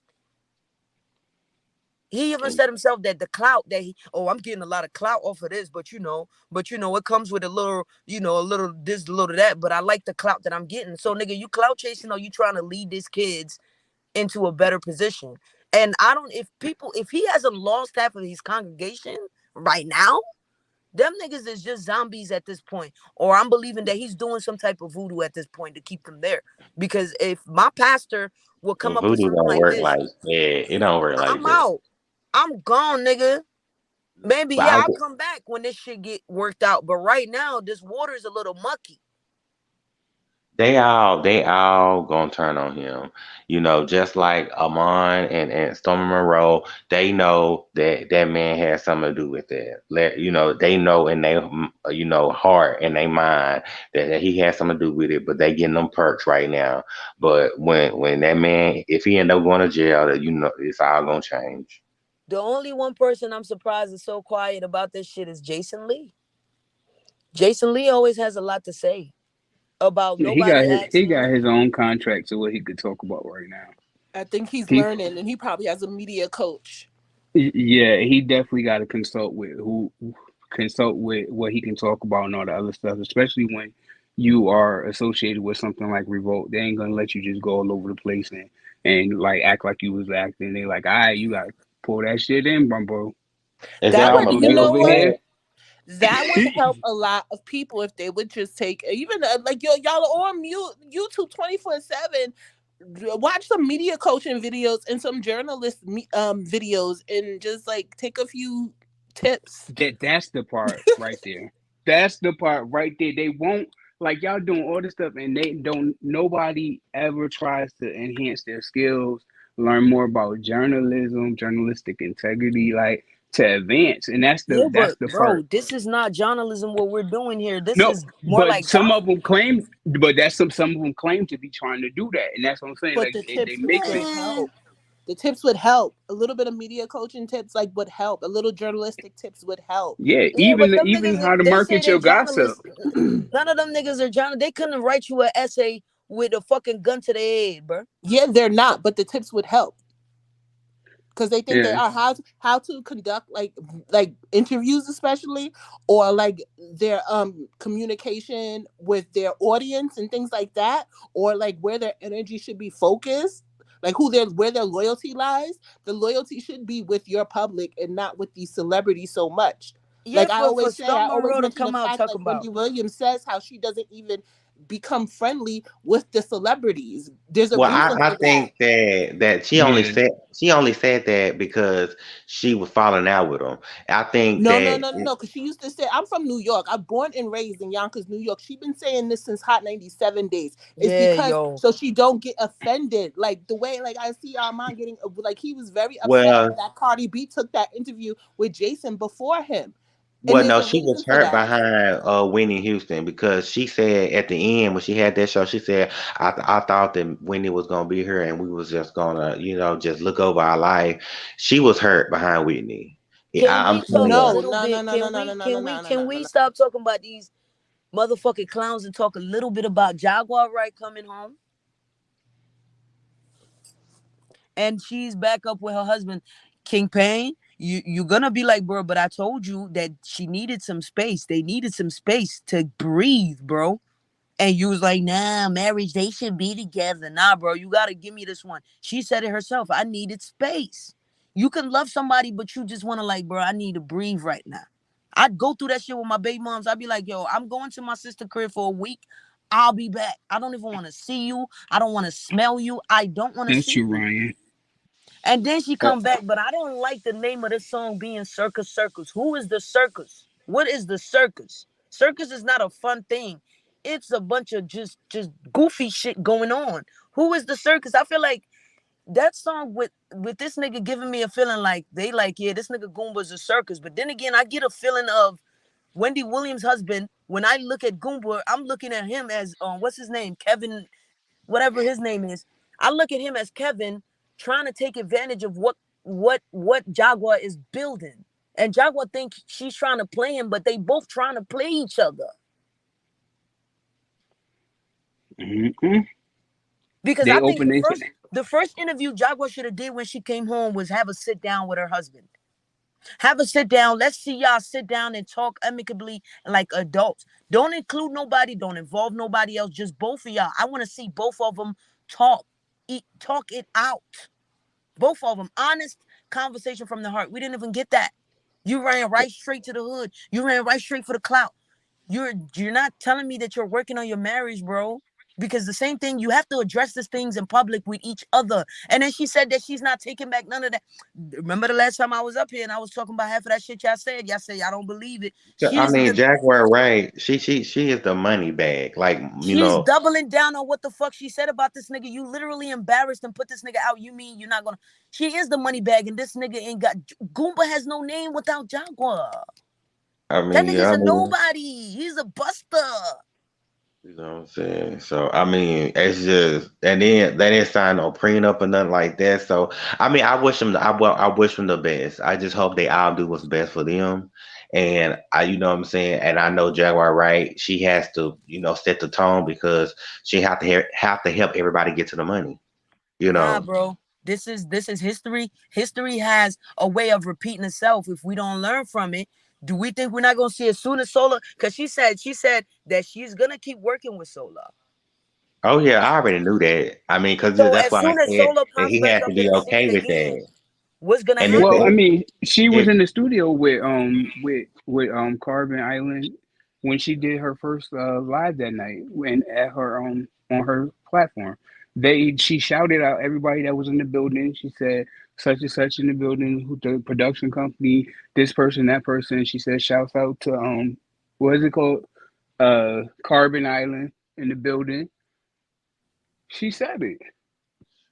Speaker 7: He even said himself that the clout that I'm getting a lot of clout off of this, but it comes with a little, a little this, a little that, but I like the clout that I'm getting. So nigga, you clout chasing or you trying to lead these kids into a better position? And if he hasn't lost half of his congregation right now, them niggas is just zombies at this point. Or I'm believing that he's doing some type of voodoo at this point to keep them there. Because if my pastor will
Speaker 18: The
Speaker 7: come up with
Speaker 18: voodoo
Speaker 7: something
Speaker 18: don't
Speaker 7: like
Speaker 18: work
Speaker 7: this,
Speaker 18: like that. It don't work like
Speaker 7: I'm
Speaker 18: that.
Speaker 7: out. I'm gone, nigga. Maybe,
Speaker 18: But
Speaker 7: yeah, I'll come back when this shit get worked out. But right now, this water is a little mucky.
Speaker 18: they all gonna turn on him. You know, just like Amon and Stormy Monroe, they know that that man has something to do with that. They know in their heart and their mind that he has something to do with it, but they getting them perks right now. But when that man, if he end up going to jail, that it's all gonna change.
Speaker 7: The only one person I'm surprised is so quiet about this shit is Jason Lee. Jason Lee always has a lot to say about
Speaker 19: Yeah,
Speaker 7: nobody
Speaker 19: he
Speaker 7: asking
Speaker 19: got
Speaker 7: him.
Speaker 19: his own contract, so what he could talk about right now.
Speaker 14: I think he's
Speaker 19: He
Speaker 14: learning, and he probably has a media coach.
Speaker 19: Yeah, he definitely got to consult with what he can talk about and all the other stuff, especially when you are associated with something like Revolt. They ain't gonna let you just go all over the place and like act like you was acting. They like, all right, you gotta pull that shit in, bro.
Speaker 18: Is that
Speaker 14: That
Speaker 18: on
Speaker 14: would,
Speaker 18: the
Speaker 19: Don't be
Speaker 14: you know
Speaker 19: over
Speaker 14: what?
Speaker 19: here.
Speaker 14: That would help a lot of people if they would just take even like y'all are on YouTube 24/7. Watch some media coaching videos and some journalist videos and just like take a few tips.
Speaker 19: That's the part right there. That's the part right there. They won't like y'all doing all this stuff, and they don't. Nobody ever tries to enhance their skills, learn more about journalism, journalistic integrity, like to advance. And
Speaker 7: Yeah,
Speaker 19: that's
Speaker 7: but
Speaker 19: the
Speaker 7: bro,
Speaker 19: part.
Speaker 7: this is not journalism. What we're doing here, this
Speaker 19: No,
Speaker 7: is more
Speaker 19: but
Speaker 7: like
Speaker 19: some
Speaker 7: gossip.
Speaker 19: of them claim, but that's some of them claim to be trying to do that, and that's what I'm saying.
Speaker 14: But
Speaker 19: Like
Speaker 14: the
Speaker 19: they
Speaker 14: tips would
Speaker 19: mix
Speaker 14: still
Speaker 19: it.
Speaker 14: help. The tips would help. A little bit of media coaching tips like would help. A little journalistic tips would help.
Speaker 19: Yeah,
Speaker 7: Yeah, but them
Speaker 19: even
Speaker 7: niggas,
Speaker 19: how to
Speaker 7: they say
Speaker 19: market
Speaker 7: they
Speaker 19: your gossip.
Speaker 7: journalists. None of them niggas are journalists. They couldn't write you an essay with a fucking gun to the head, bro.
Speaker 14: Yeah, they're not, but the tips would help. Because they think they
Speaker 19: Yeah.
Speaker 14: are how to conduct like interviews, especially, or like their communication with their audience and things like that, or like where their energy should be focused, like where their loyalty lies. The loyalty should be with your public and not with these celebrities so much.
Speaker 7: Yeah,
Speaker 14: Like I
Speaker 7: for
Speaker 14: always say, I
Speaker 7: Storm
Speaker 14: always
Speaker 7: Monroe to
Speaker 14: mention the
Speaker 7: come out
Speaker 14: fact, like
Speaker 7: talking about.
Speaker 14: Wendy Williams says how she doesn't even become friendly with the celebrities. There's a
Speaker 18: Well,
Speaker 14: reason
Speaker 18: I
Speaker 14: for that.
Speaker 18: think that
Speaker 19: Yeah.
Speaker 18: she only said that because she was falling out with him. I think
Speaker 14: No, no,
Speaker 18: that
Speaker 14: no, no, no. Because she used to say, "I'm from New York. I'm born and raised in Yonkers, New York." She's been saying this since Hot 97 days. It's
Speaker 7: Yeah,
Speaker 14: because
Speaker 7: yo.
Speaker 14: so she don't get offended. Like the way, like I see Armand getting, like he was very upset
Speaker 18: well,
Speaker 14: that Cardi B took that interview with Jason before him, and
Speaker 18: well,
Speaker 14: there's
Speaker 18: no,
Speaker 14: a
Speaker 18: she was
Speaker 14: reason for
Speaker 18: hurt
Speaker 14: that.
Speaker 18: behind Whitney Houston because she said at the end when she had that show, she said, I thought that Whitney was gonna be here and we was just gonna, just look over our life. She was hurt behind Whitney. Yeah,
Speaker 7: Can
Speaker 18: I'm
Speaker 7: we talk
Speaker 18: telling
Speaker 7: a
Speaker 14: No,
Speaker 18: you.
Speaker 7: little
Speaker 14: no, no,
Speaker 7: bit?
Speaker 14: no, no,
Speaker 7: Can
Speaker 14: no,
Speaker 7: we?
Speaker 14: no, no, no,
Speaker 7: Can we?
Speaker 14: no, no,
Speaker 7: Can
Speaker 14: no,
Speaker 7: we
Speaker 14: no.
Speaker 7: stop talking about these motherfucking clowns and talk a little bit about Jaguar right coming home? And she's back up with her husband, King Payne. You're gonna be like, bro, but I told you that she needed some space. They needed some space to breathe, bro. And you was like, nah, marriage, they should be together. Nah, bro, you gotta give me this one. She said it herself. I needed space. You can love somebody, but you just wanna like, bro, I need to breathe right now. I'd go through that shit with my baby moms. I'd be like, yo, I'm going to my sister crib for a week. I'll be back. I don't even want to see you. I don't want to smell you. I don't want to
Speaker 19: That's
Speaker 7: see
Speaker 19: you,
Speaker 7: you.
Speaker 19: Ryan.
Speaker 7: And then she come back, but I don't like the name of this song being Circus Circus. Who is the circus? What is the circus? Circus is not a fun thing. It's a bunch of just goofy shit going on. Who is the circus? I feel like that song with this nigga giving me a feeling like they like, yeah, this nigga Goomba's a circus. But then again, I get a feeling of Wendy Williams' husband. When I look at Goomba, I'm looking at him as what's his name? Kevin, whatever his name is. I look at him as Kevin trying to take advantage of what Jaguar is building. And Jaguar think she's trying to play him, but they both trying to play each other.
Speaker 19: Mm-hmm.
Speaker 7: Because
Speaker 19: They
Speaker 7: I think
Speaker 19: open this.
Speaker 7: the first interview Jaguar should have did when she came home was have a sit down with her husband. Have a sit down. Let's see y'all sit down and talk amicably like adults. Don't include nobody. Don't involve nobody else. Just both of y'all. I want to see both of them talk. Talk it out. Both of them. Honest conversation from the heart. We didn't even get that. You ran right straight to the hood. You ran right straight for the clout. You're not telling me that you're working on your marriage, bro. Because the same thing, you have to address these things in public with each other. And then she said that she's not taking back none of that. Remember the last time I was up here and I was talking about half of that shit y'all said? Y'all said y'all don't believe it.
Speaker 18: I
Speaker 7: She's
Speaker 18: mean,
Speaker 7: even
Speaker 18: Jaguar, right? She is the money bag. Like,
Speaker 7: she's doubling down on what the fuck she said about this nigga. You literally embarrassed and put this nigga out. You mean you're not gonna? She is the money bag, and this nigga ain't got. Goomba has no name without Jaguar.
Speaker 18: I
Speaker 7: That
Speaker 18: mean,
Speaker 7: nigga's
Speaker 18: yeah, I
Speaker 7: a
Speaker 18: mean,
Speaker 7: nobody. He's a buster.
Speaker 18: you know what I'm saying? So I mean, it's just and then they didn't sign no prenup or nothing like that. So I mean, I wish them the best. I just hope they all do what's best for them. And you know what I'm saying. And I know Jaguar, right? She has to, set the tone because she have to help everybody get to the money. You
Speaker 7: Nah,
Speaker 18: know.
Speaker 7: bro. This is history. History has a way of repeating itself. If we don't learn from it, do we think we're not gonna see as soon as Solar? Because she said that she's gonna keep working with Solar.
Speaker 18: Oh yeah, I already knew that. I mean, because
Speaker 7: So
Speaker 18: that's
Speaker 7: as
Speaker 18: why I
Speaker 7: soon as
Speaker 18: said
Speaker 7: Solar
Speaker 18: that
Speaker 7: pops
Speaker 18: he
Speaker 7: back
Speaker 18: has
Speaker 7: up
Speaker 18: to
Speaker 7: in
Speaker 18: be
Speaker 7: the
Speaker 18: okay
Speaker 7: scene
Speaker 18: with that.
Speaker 7: again, what's gonna
Speaker 18: And
Speaker 19: Well, I
Speaker 7: happen?
Speaker 19: mean, she was
Speaker 18: if
Speaker 19: in the studio with Carbon Island when she did her first live that night when at her on her platform. She shouted out everybody that was in the building. She said such and such in the building, who the production company, this person, that person. She said shouts out to what is it called? Carbon Island in the building. She said it.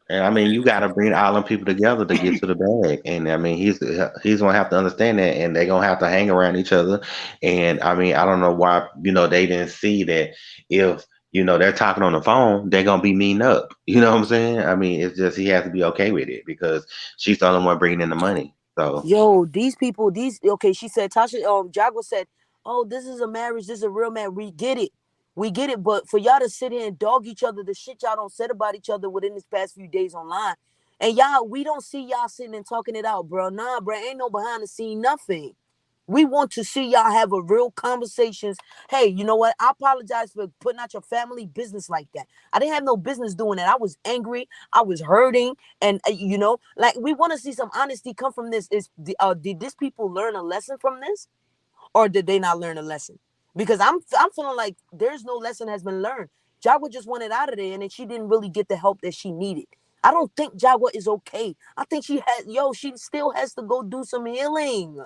Speaker 18: And I mean, you got to bring all them people together to get to the bag. And I mean, he's gonna have to understand that, and they're gonna have to hang around each other. And I mean, I don't know why they didn't see that if they're talking on the phone, they're gonna be meeting up. You know what I'm saying? I mean, it's just he has to be okay with it because she's the only one bringing in the money. So
Speaker 7: Yo, these people, okay, she said, Tasha, Jaguar said, oh, this is a marriage, this is a real man. We get it. We get it. But for y'all to sit here and dog each other, the shit y'all don't said about each other within this past few days online. And y'all, we don't see y'all sitting and talking it out, bro. Nah, bro, ain't no behind the scene, nothing. We want to see y'all have a real conversations. Hey, you know what? I apologize for putting out your family business like that. I didn't have no business doing that. I was angry. I was hurting. And, like we want to see some honesty come from this. Did these people learn a lesson from this? Or did they not learn a lesson? Because I'm feeling like there's no lesson has been learned. Jaguar just wanted out of there, and then she didn't really get the help that she needed. I don't think Jaguar is okay. I think she still has to go do some healing.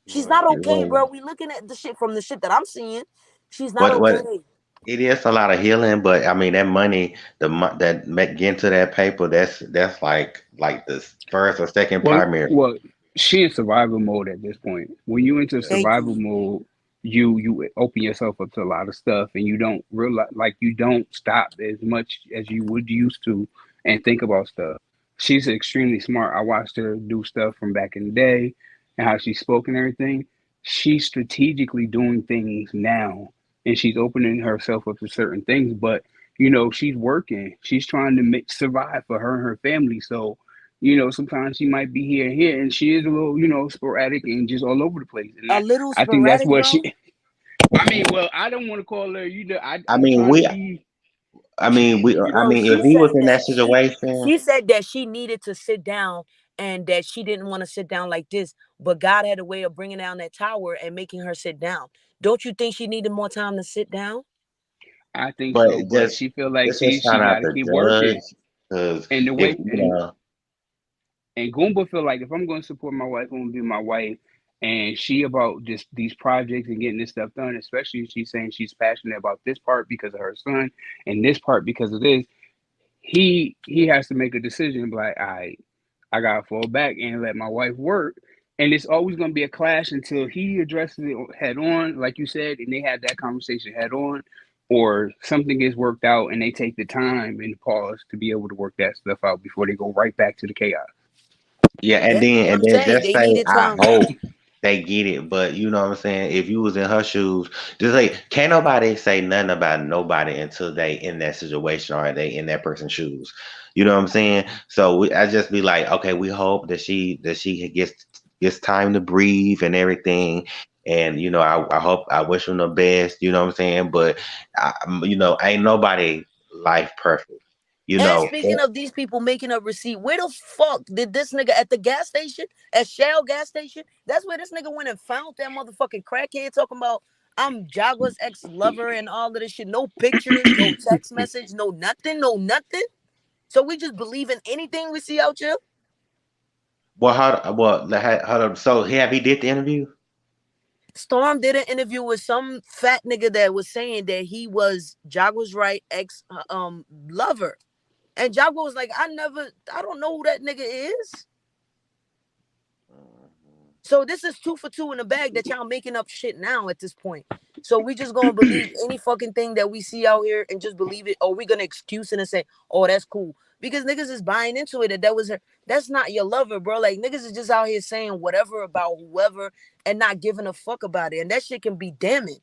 Speaker 7: She's not okay, bro. We looking at the shit from the shit that I'm seeing. She's not
Speaker 18: what
Speaker 7: okay.
Speaker 18: it is a lot of healing, but I mean that money, getting to that paper, that's like the first or second primary.
Speaker 19: Well, she in survival mode at this point. When you into
Speaker 7: Thank you.
Speaker 19: survival mode, you open yourself up to a lot of stuff, and you don't realize, like, you don't stop as much as you would used to and think about stuff. She's extremely smart. I watched her do stuff from back in the day and how she spoke and everything. She's strategically doing things now, and she's opening herself up to certain things. But she's working. She's trying to survive for her and her family. So sometimes she might be here and here, and she is a little, sporadic and just all over the place. And
Speaker 7: A little
Speaker 19: I think that's
Speaker 7: sporadic,
Speaker 19: what
Speaker 7: bro.
Speaker 19: I mean, well, I don't want to call her,
Speaker 18: I
Speaker 19: I'm
Speaker 18: mean,
Speaker 19: trying to be,
Speaker 7: Bro,
Speaker 18: if he was in that situation,
Speaker 7: she said that she needed to sit down and that she didn't want to sit down like this, but God had a way of bringing down that tower and making her sit down. Don't you think she needed more time to sit down?
Speaker 19: I think
Speaker 18: but
Speaker 19: so, but
Speaker 18: just
Speaker 19: she feel like
Speaker 18: it's just
Speaker 19: she
Speaker 18: trying
Speaker 19: got
Speaker 18: out
Speaker 19: to
Speaker 18: the
Speaker 19: keep working.
Speaker 18: judge because
Speaker 19: And the
Speaker 18: if
Speaker 19: way, and Goomba feel like if I'm going to support my wife, I'm going to be my wife. And she about just these projects and getting this stuff done, especially if she's saying she's passionate about this part because of her son and this part because of this. He has to make a decision like, all right, I gotta fall back and let my wife work. And it's always gonna be a clash until he addresses it head on, like you said, and they have that conversation head on, or something gets worked out and they take the time and pause to be able to work that stuff out before they go right back to the chaos.
Speaker 18: yeah, and
Speaker 7: That's
Speaker 18: then
Speaker 7: what
Speaker 18: and
Speaker 7: I'm
Speaker 18: then
Speaker 7: saying.
Speaker 18: just
Speaker 7: They
Speaker 18: say
Speaker 7: needed
Speaker 18: I
Speaker 7: time.
Speaker 18: hope they get it, but you know what I'm saying. If you was in her shoes, just like can't nobody say nothing about nobody until they in that situation or they in that person's shoes. You know what I'm saying? So I just be like, okay, we hope that she gets time to breathe and everything. And I hope I wish them the best. You know what I'm saying? But ain't nobody life perfect. You
Speaker 7: And
Speaker 18: know,
Speaker 7: speaking of these people making a receipt, where the fuck did this nigga at the gas station, at Shell gas station? That's where this nigga went and found that motherfucking crackhead talking about I'm Jaguar's ex-lover and all of this shit. No pictures, no text message, no nothing, no nothing. So we just believe in anything we see out here.
Speaker 18: hold up. So have he did the interview?
Speaker 7: Storm did an interview with some fat nigga that was saying that he was Jaguar's right ex lover. And Jaguar was like, I don't know who that nigga is. So this is 2 for 2 in the bag that y'all making up shit now at this point. So we just gonna believe any fucking thing that we see out here and just believe it, or we gonna excuse it and say, oh, that's cool. Because niggas is buying into it that was her. That's not your lover, bro. Like niggas is just out here saying whatever about whoever and not giving a fuck about it. And that shit can be damning.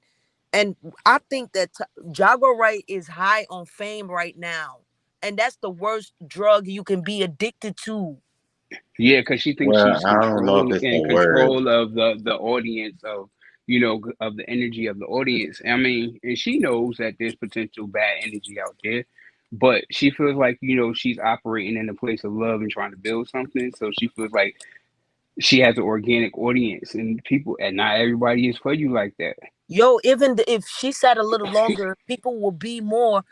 Speaker 7: And I think that Jaguar Wright is high on fame right now. And that's the worst drug you can be addicted to.
Speaker 19: Yeah, because she thinks
Speaker 18: Well,
Speaker 19: she's
Speaker 18: I don't know if it's the word.
Speaker 19: control of the audience of the energy of the audience. I mean, and she knows that there's potential bad energy out there, but she feels like she's operating in a place of love and trying to build something. So she feels like she has an organic audience and people, and not everybody is for you like that.
Speaker 7: Yo, even if she sat a little longer, people will be more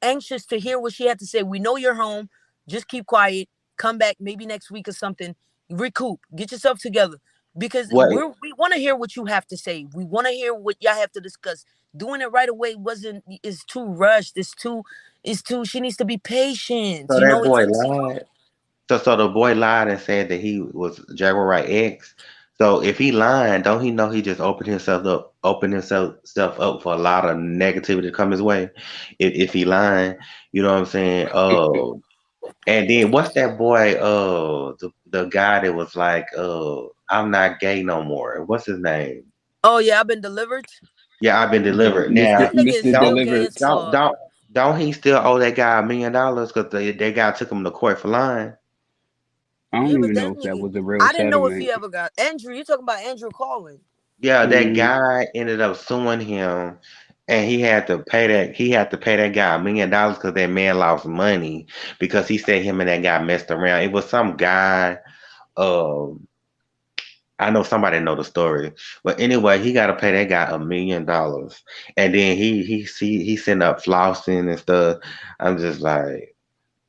Speaker 7: anxious to hear what she had to say. We know you're home. Just keep quiet. Come back maybe next week or something. Recoup. Get yourself together. because
Speaker 18: What?
Speaker 7: we want to hear what you have to say. We want to hear what y'all have to discuss. Doing it right away is too rushed. It's too. She needs to be patient.
Speaker 18: So
Speaker 7: You
Speaker 18: that
Speaker 7: know, it
Speaker 18: boy
Speaker 7: takes.
Speaker 18: lied. So the boy lied and said that he was Jaguar Right X. So if he lying, don't he know he just opened himself stuff up for a lot of negativity to come his way? If he lying, you know what I'm saying? And then what's that boy? The guy that was like, I'm not gay no more. What's his name?
Speaker 7: Oh yeah, I've been delivered.
Speaker 18: Yeah, I've been delivered.
Speaker 19: Mr.
Speaker 18: Now,
Speaker 7: That nigga is
Speaker 19: Mr.
Speaker 7: still
Speaker 18: don't
Speaker 7: gay
Speaker 19: Delivered.
Speaker 7: as
Speaker 18: don't
Speaker 7: fuck.
Speaker 18: don't don't he still owe that guy $1 million because they guy took him to court for lying?
Speaker 19: I don't
Speaker 7: Yeah, but
Speaker 19: even
Speaker 7: that
Speaker 19: know if that
Speaker 7: nigga,
Speaker 19: was a real
Speaker 7: I didn't know if
Speaker 19: settlement.
Speaker 7: he ever got Andrew. You talking about Andrew Cohen?
Speaker 18: Yeah, that
Speaker 19: Mm,
Speaker 18: guy ended up suing him, and he had to pay that guy $1 million because that man lost money because he said him and that guy messed around. It was some guy. Um, I know somebody know the story, but anyway, he got to pay that guy $1 million, and then he sent up flossing and stuff. I'm just like,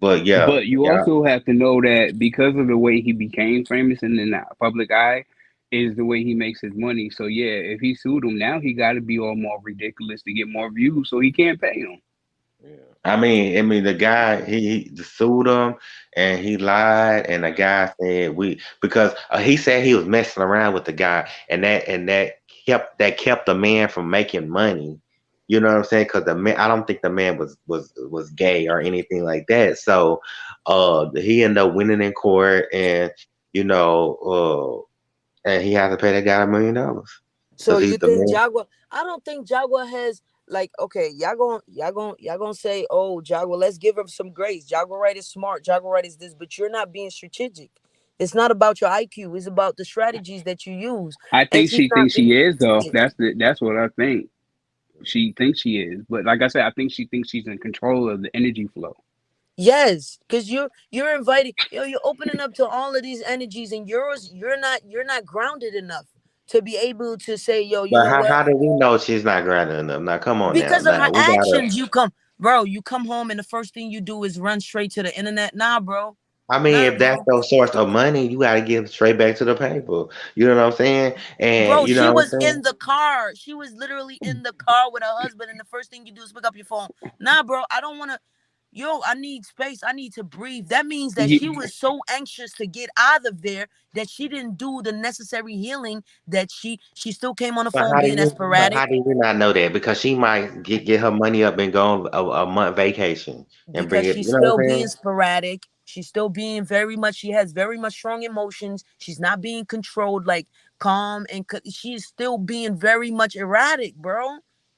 Speaker 18: but yeah,
Speaker 19: but you
Speaker 18: yeah.
Speaker 19: also have to know that because of the way he became famous and in the public eye, is the way he makes his money. So yeah, if he sued him now, he got to be all more ridiculous to get more views, so he can't pay him.
Speaker 18: I mean, the guy he sued him and he lied, and the guy said because he said he was messing around with the guy, and that kept the man from making money. You know what I'm saying? Because the man, I don't think the man was gay or anything like that. So, he ended up winning in court, and you know, and he had to pay that guy $1 million
Speaker 7: So
Speaker 18: because
Speaker 7: you
Speaker 18: he's the
Speaker 7: think
Speaker 18: man.
Speaker 7: Jaguar? I don't think Jaguar has like okay. Y'all gonna say, oh Jaguar, let's give him some grace. Jaguar Right is smart. Jaguar Right is this, but you're not being strategic. It's not about your IQ. It's about the strategies that you use,
Speaker 19: I
Speaker 7: and
Speaker 19: think
Speaker 7: she's
Speaker 19: she
Speaker 7: not
Speaker 19: thinks
Speaker 7: being
Speaker 19: she is though.
Speaker 7: strategic.
Speaker 19: That's what I think. She thinks she is, but like I said, I think she thinks she's in control of the energy flow.
Speaker 7: Yes, because you're inviting, you're opening up to all of these energies, and you're not grounded enough to be able to say, yo, you
Speaker 18: But
Speaker 7: know what?
Speaker 18: how do we know she's not grounded enough? Now, come on now.
Speaker 7: Because of
Speaker 18: Now
Speaker 7: her
Speaker 18: we gotta.
Speaker 7: actions, you come home and the first thing you do is run straight to the internet. Nah, bro.
Speaker 18: I mean,
Speaker 7: Nah,
Speaker 18: if that's
Speaker 7: bro.
Speaker 18: your source of money, you got to give straight back to the people. You know what I'm saying? And
Speaker 7: Bro,
Speaker 18: you
Speaker 7: she
Speaker 18: know what
Speaker 7: was
Speaker 18: I'm saying?
Speaker 7: in the car. She was literally in the car with her husband, and the first thing you do is pick up your phone. Nah, bro, I don't want to. Yo, I need space. I need to breathe. That means that she
Speaker 19: Ye-
Speaker 7: was so anxious to get out of there that she didn't do the necessary healing. That she still came on the phone being as
Speaker 18: But
Speaker 7: sporadic
Speaker 18: how do you not know that? Because she might get her money up and go on a month vacation and bring
Speaker 7: because
Speaker 18: it.
Speaker 7: she's
Speaker 18: You know what
Speaker 7: still
Speaker 18: I'm
Speaker 7: being
Speaker 18: saying?
Speaker 7: sporadic. She's still being very much. She has very much strong emotions. She's not being controlled, like calm, and she's still being very much erratic, bro.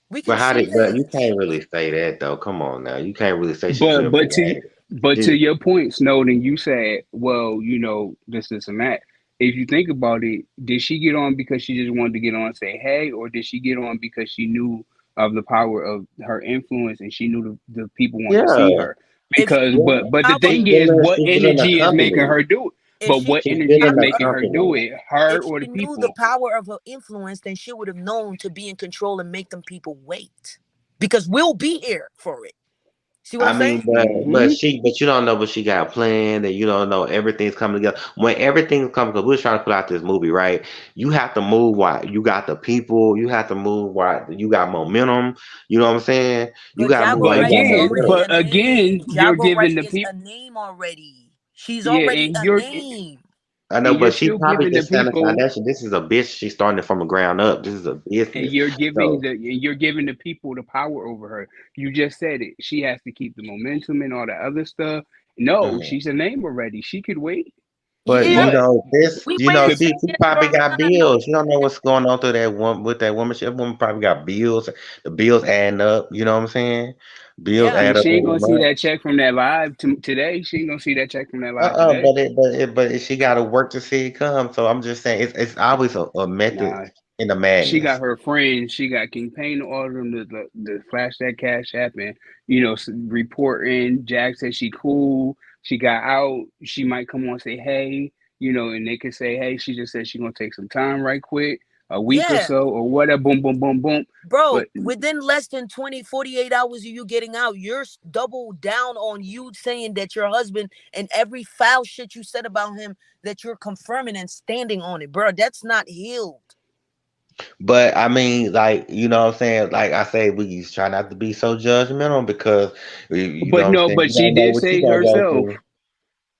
Speaker 7: We can see
Speaker 18: But you
Speaker 7: this.
Speaker 18: can't really say that though. Come on now, you can't really say she's
Speaker 19: But
Speaker 18: being
Speaker 19: but to
Speaker 18: proactive.
Speaker 19: but to
Speaker 18: She,
Speaker 19: your point, Snowden, you said, well, this and that. If you think about it, did she get on because she just wanted to get on and say hey, or did she get on because she knew of the power of her influence and she knew the people wanted to see
Speaker 18: yeah,
Speaker 19: her?
Speaker 7: If she
Speaker 19: Because
Speaker 18: yeah.
Speaker 19: but the
Speaker 7: power,
Speaker 19: thing is, what
Speaker 18: She's building a
Speaker 19: energy is making
Speaker 18: company.
Speaker 19: her do it?
Speaker 7: if
Speaker 19: But
Speaker 7: she
Speaker 19: what
Speaker 7: knew
Speaker 18: She's
Speaker 7: the
Speaker 19: energy is
Speaker 18: building a
Speaker 7: power
Speaker 19: making
Speaker 7: of
Speaker 19: her do
Speaker 18: company.
Speaker 19: it? Her
Speaker 7: if
Speaker 19: or the
Speaker 7: she knew the
Speaker 19: people?
Speaker 7: power of her influence, then she would have known to be in control and make them people wait. Because we'll be here for it. See what
Speaker 18: I
Speaker 7: I'm saying?
Speaker 18: mean, but you don't know what she got planned, and you don't know everything's coming together. When everything's coming, because we're trying to put out this movie, right? You have to move while you got the people. You have to move while you got momentum. You know what I'm saying? You
Speaker 7: But
Speaker 18: got to move while
Speaker 7: Jaguar
Speaker 18: you got
Speaker 19: But
Speaker 18: momentum.
Speaker 19: again, you're
Speaker 7: Jaguar
Speaker 19: giving
Speaker 7: Right
Speaker 19: the
Speaker 7: is
Speaker 19: people,
Speaker 7: a name already. She's
Speaker 19: yeah,
Speaker 7: already a name.
Speaker 18: I know,
Speaker 19: and you're
Speaker 18: but she
Speaker 19: still
Speaker 18: probably
Speaker 19: giving the
Speaker 18: just set a
Speaker 19: people
Speaker 18: foundation. This is a business. She's starting it from the ground up. This is a
Speaker 19: and
Speaker 18: business. So,
Speaker 19: you're giving the people the power over her. You just said it. She has to keep the momentum and all the other stuff. No,
Speaker 18: mhm.
Speaker 19: she's a name already. She could wait.
Speaker 18: But
Speaker 7: Yeah,
Speaker 19: But
Speaker 7: we waited
Speaker 19: the
Speaker 18: she
Speaker 7: 10 years, bro.
Speaker 18: probably
Speaker 7: We're
Speaker 18: got
Speaker 7: gonna know.
Speaker 18: bills. You don't know what's going on through that one with that woman. That woman probably got bills. The bills adding up. You know what I'm saying? Bills
Speaker 7: Yeah.
Speaker 19: and
Speaker 18: add up
Speaker 19: she ain't
Speaker 18: every
Speaker 19: gonna see
Speaker 18: month.
Speaker 19: that check from that live today. She ain't gonna see that check from that live today.
Speaker 18: But she got to work to see it come. So I'm just saying, it's always a method
Speaker 19: Nah,
Speaker 18: in the
Speaker 19: she got
Speaker 18: madness.
Speaker 19: her friends. She got King Payne to order them to flash that cash app and reporting. Jack said she cool. She got out. She might come on and say hey, and they could say hey. She just said she gonna take some time right quick. a week or
Speaker 7: Yeah.
Speaker 19: so or whatever. Boom, boom, boom, boom.
Speaker 7: Bro,
Speaker 19: But
Speaker 7: within less than 20, 48 hours of you getting out, you're double down on you saying that your husband and every foul shit you said about him, that you're confirming and standing on it, bro. That's not healed.
Speaker 18: But I mean, like, you know what I'm saying? Like I say, we try not to be so judgmental because you know
Speaker 19: but
Speaker 18: what I'm
Speaker 19: no,
Speaker 18: saying?
Speaker 19: but
Speaker 18: You
Speaker 19: she
Speaker 18: don't know
Speaker 19: did
Speaker 18: what you
Speaker 19: say
Speaker 18: gonna go
Speaker 19: herself.
Speaker 18: through.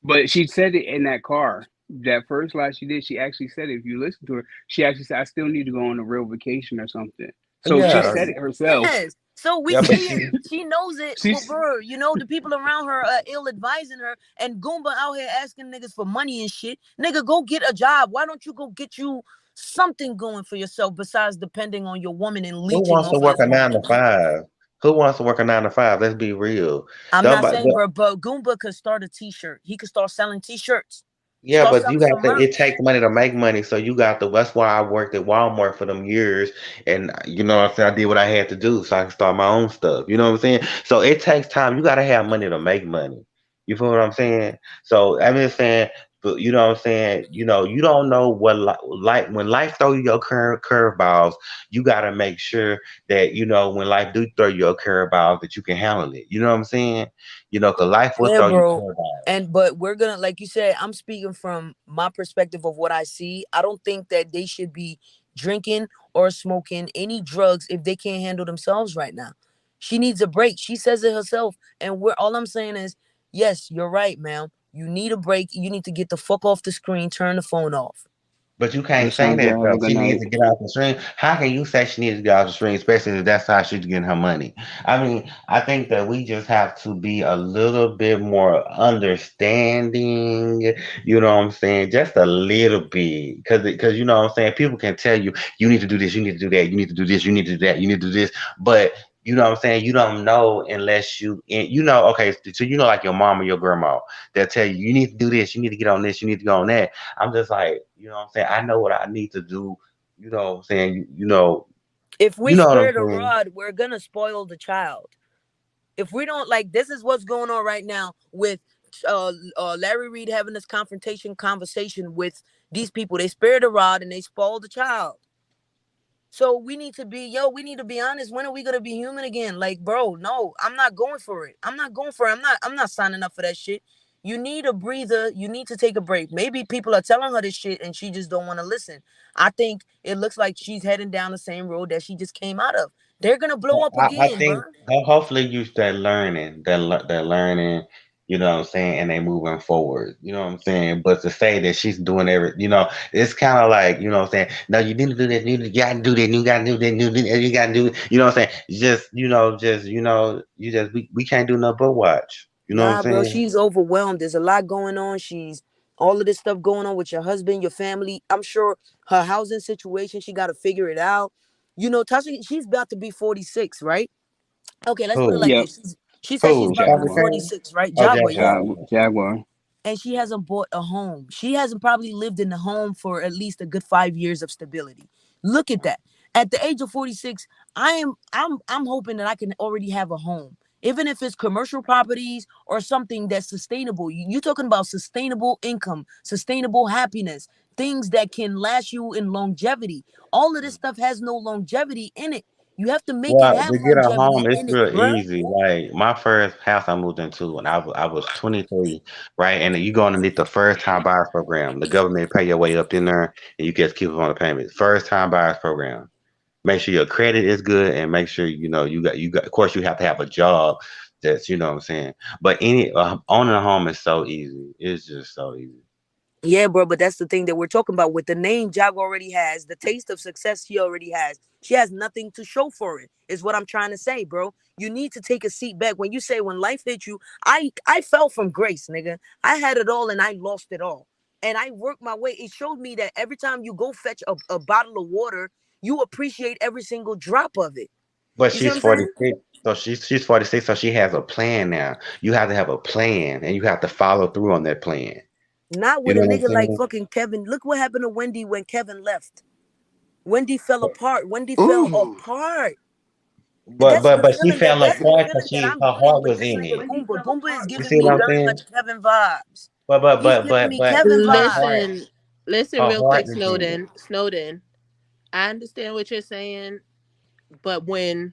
Speaker 19: But she said it in that car. That first lie she did, she actually said it. If you listen to her, she actually said, "I still need to go on a real vacation or something." So she
Speaker 18: Yeah.
Speaker 19: said it herself.
Speaker 7: Yes. So we
Speaker 18: Yeah, but
Speaker 7: see
Speaker 18: she
Speaker 7: it. She knows it. But
Speaker 19: She's
Speaker 7: bro, you know the people around her are ill advising her, and Goomba out here asking niggas for money and shit. Nigga, go get a job. Why don't you go get you something going for yourself besides depending on your woman and
Speaker 18: who
Speaker 7: leeching
Speaker 18: wants to
Speaker 7: off of
Speaker 18: work
Speaker 7: this
Speaker 18: a
Speaker 7: woman?
Speaker 18: 9 to 5? Who wants to work a 9 to 5? Let's be real.
Speaker 7: I'm
Speaker 18: Don't
Speaker 7: not
Speaker 18: but
Speaker 7: saying, bro, but Goomba could start a t-shirt. He could start selling t-shirts.
Speaker 18: yeah,
Speaker 7: Start
Speaker 18: but you
Speaker 7: selling
Speaker 18: got
Speaker 7: some
Speaker 18: to. It
Speaker 7: merch.
Speaker 18: takes money to make money, so you got to. That's why I worked at Walmart for them years, and you know what I'm saying. I did what I had to do so I can start my own stuff. You know what I'm saying? So it takes time. You got to have money to make money. You feel what I'm saying? So I'm just saying, but you know what I'm saying. You know, you don't know what like when life throw you your curveballs. You got to make sure that you know when life do throw you your curveballs that you can handle it. You know what I'm saying? You know, cause life will
Speaker 7: Yeah,
Speaker 18: throw you
Speaker 7: bro.
Speaker 18: curveballs.
Speaker 7: But we're gonna, like you said, I'm speaking from my perspective of what I see. I don't think that they should be drinking or smoking any drugs if they can't handle themselves right now. She needs a break. She says it herself. And we're all I'm saying is, yes, you're right, ma'am. You need a break. You need to get the fuck off the screen, turn the phone off.
Speaker 18: But you can't say
Speaker 19: Sandra,
Speaker 18: that
Speaker 19: have
Speaker 18: though.
Speaker 19: a good
Speaker 18: She needs
Speaker 19: night.
Speaker 18: to get off the stream. How can you say she needs to get off the stream, especially if that's how she's getting her money? I mean, I think that we just have to be a little bit more understanding. You know what I'm saying? Just a little bit, because you know what I'm saying. People can tell you you need to do this, you need to do that, you need to do this, you need to do that, you need to do this, but you know what I'm saying? You don't know unless you know, okay, so you know, like your mom or your grandma, they'll tell you, you need to do this, you need to get on this, you need to go on that. I'm just like, you know what I'm saying? I know what I need to do. You know what I'm saying?
Speaker 7: If
Speaker 18: You
Speaker 7: we
Speaker 18: know what I'm
Speaker 7: spare the
Speaker 18: saying?
Speaker 7: rod, we're gonna spoil the child. If we don't, like, this is what's going on right now with Larry Reed having this conversation with these people. They spare the rod and they spoil the child. So we need to be, we need to be honest. When are we gonna be human again? Like, bro, no, I'm not going for it. I'm not going for it. I'm not signing up for that shit. You need a breather. You need to take a break. Maybe people are telling her this shit and she just don't want to listen. I think it looks like she's heading down the same road that she just came out of. They're gonna blow up
Speaker 18: I
Speaker 7: again, bro.
Speaker 18: think hopefully you start learning. They're learning, you know what I'm saying, and they moving forward. You know what I'm saying? But to say that she's doing you know, it's kind of like, you know what I'm saying? No, you need to do this, you gotta do that, you gotta do that, you gotta do it. You know what I'm saying? We can't do nothing but watch. You know what I'm
Speaker 7: Nah, bro,
Speaker 18: saying?
Speaker 7: she's overwhelmed. There's a lot going on. She's all of this stuff going on with your husband, your family. I'm sure her housing situation, she got to figure it out. You know, Tasha, she's about to be 46, right? Okay, let's put it
Speaker 18: Who?
Speaker 7: like
Speaker 19: Yep.
Speaker 7: this. She says she's
Speaker 18: Who?
Speaker 7: about to be
Speaker 18: Tasha
Speaker 19: Jaguar.
Speaker 18: K?
Speaker 7: 46, right?
Speaker 18: Oh,
Speaker 7: Jaguar, yeah.
Speaker 18: Jaguar.
Speaker 19: Jaguar.
Speaker 7: And she hasn't bought a home. She hasn't probably lived in a home for at least a good 5 years of stability. Look at that. At the age of 46, I'm hoping that I can already have a home. Even if it's commercial properties or something that's sustainable. You're talking about sustainable income, sustainable happiness, things that can last you in longevity. All of this stuff has no longevity in it. You have to make it
Speaker 18: Well,
Speaker 7: have
Speaker 18: to get a
Speaker 7: longevity
Speaker 18: home, it's
Speaker 7: in it,
Speaker 18: real
Speaker 7: bruh.
Speaker 18: easy. Like my first house I moved into when I was 23, right? And you go underneath the first time buyers program. The government pay your way up in there, and you just keep on the payments. First time buyers program. Make sure your credit is good, and make sure you know you got. Of course, you have to have a job. That's you know what I'm saying. But owning a home is so easy. It's just so easy.
Speaker 7: Yeah, bro, but that's the thing that we're talking about. With the name Jag already has, the taste of success she already has. She has nothing to show for it, is what I'm trying to say, bro. You need to take a seat back. When you say when life hit you, I fell from grace, nigga. I had it all and I lost it all. And I worked my way. It showed me that every time you go fetch a bottle of water, you appreciate every single drop of it.
Speaker 18: But
Speaker 7: You see what
Speaker 18: she's
Speaker 7: I'm saying?
Speaker 18: 46, so she's 46, so she has a plan now. You have to have a plan, and you have to follow through on that plan.
Speaker 7: Not
Speaker 18: You
Speaker 7: with a
Speaker 18: know what I'm
Speaker 7: nigga like
Speaker 18: saying?
Speaker 7: fucking Kevin. Look what happened to Wendy when Kevin left. Wendy fell apart. Wendy fell
Speaker 12: Ooh.
Speaker 7: apart.
Speaker 18: But
Speaker 7: That's
Speaker 18: but
Speaker 7: the
Speaker 18: but she
Speaker 7: feeling that
Speaker 18: fell
Speaker 7: that's the
Speaker 18: apart because
Speaker 7: feeling that I'm
Speaker 18: her
Speaker 7: getting
Speaker 18: heart
Speaker 7: with
Speaker 18: was
Speaker 7: this
Speaker 18: in
Speaker 7: nigga
Speaker 18: it.
Speaker 7: Goomba. Goomba is
Speaker 18: You
Speaker 7: giving
Speaker 18: see
Speaker 7: me
Speaker 18: what I'm
Speaker 7: very
Speaker 18: saying?
Speaker 7: much Kevin vibes.
Speaker 18: But
Speaker 7: He's giving me
Speaker 18: but
Speaker 7: Kevin
Speaker 18: her
Speaker 7: vibes.
Speaker 18: heart
Speaker 14: Listen, listen,
Speaker 18: her
Speaker 14: real
Speaker 18: heart
Speaker 14: quick,
Speaker 18: is in it.
Speaker 14: Snowden. I understand what you're saying, but when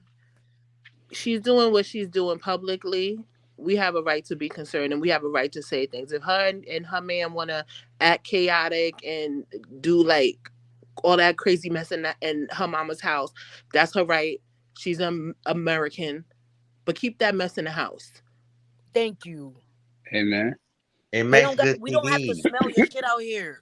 Speaker 14: she's doing what she's doing publicly, we have a right to be concerned and we have a right to say things. If her and her man want to act chaotic and do like all that crazy mess in her mama's house, that's her right. She's an American, but keep that mess in the house.
Speaker 7: Thank you.
Speaker 19: Hey man,
Speaker 18: It makes good
Speaker 7: We don't have to
Speaker 18: TV.
Speaker 7: smell your shit out here.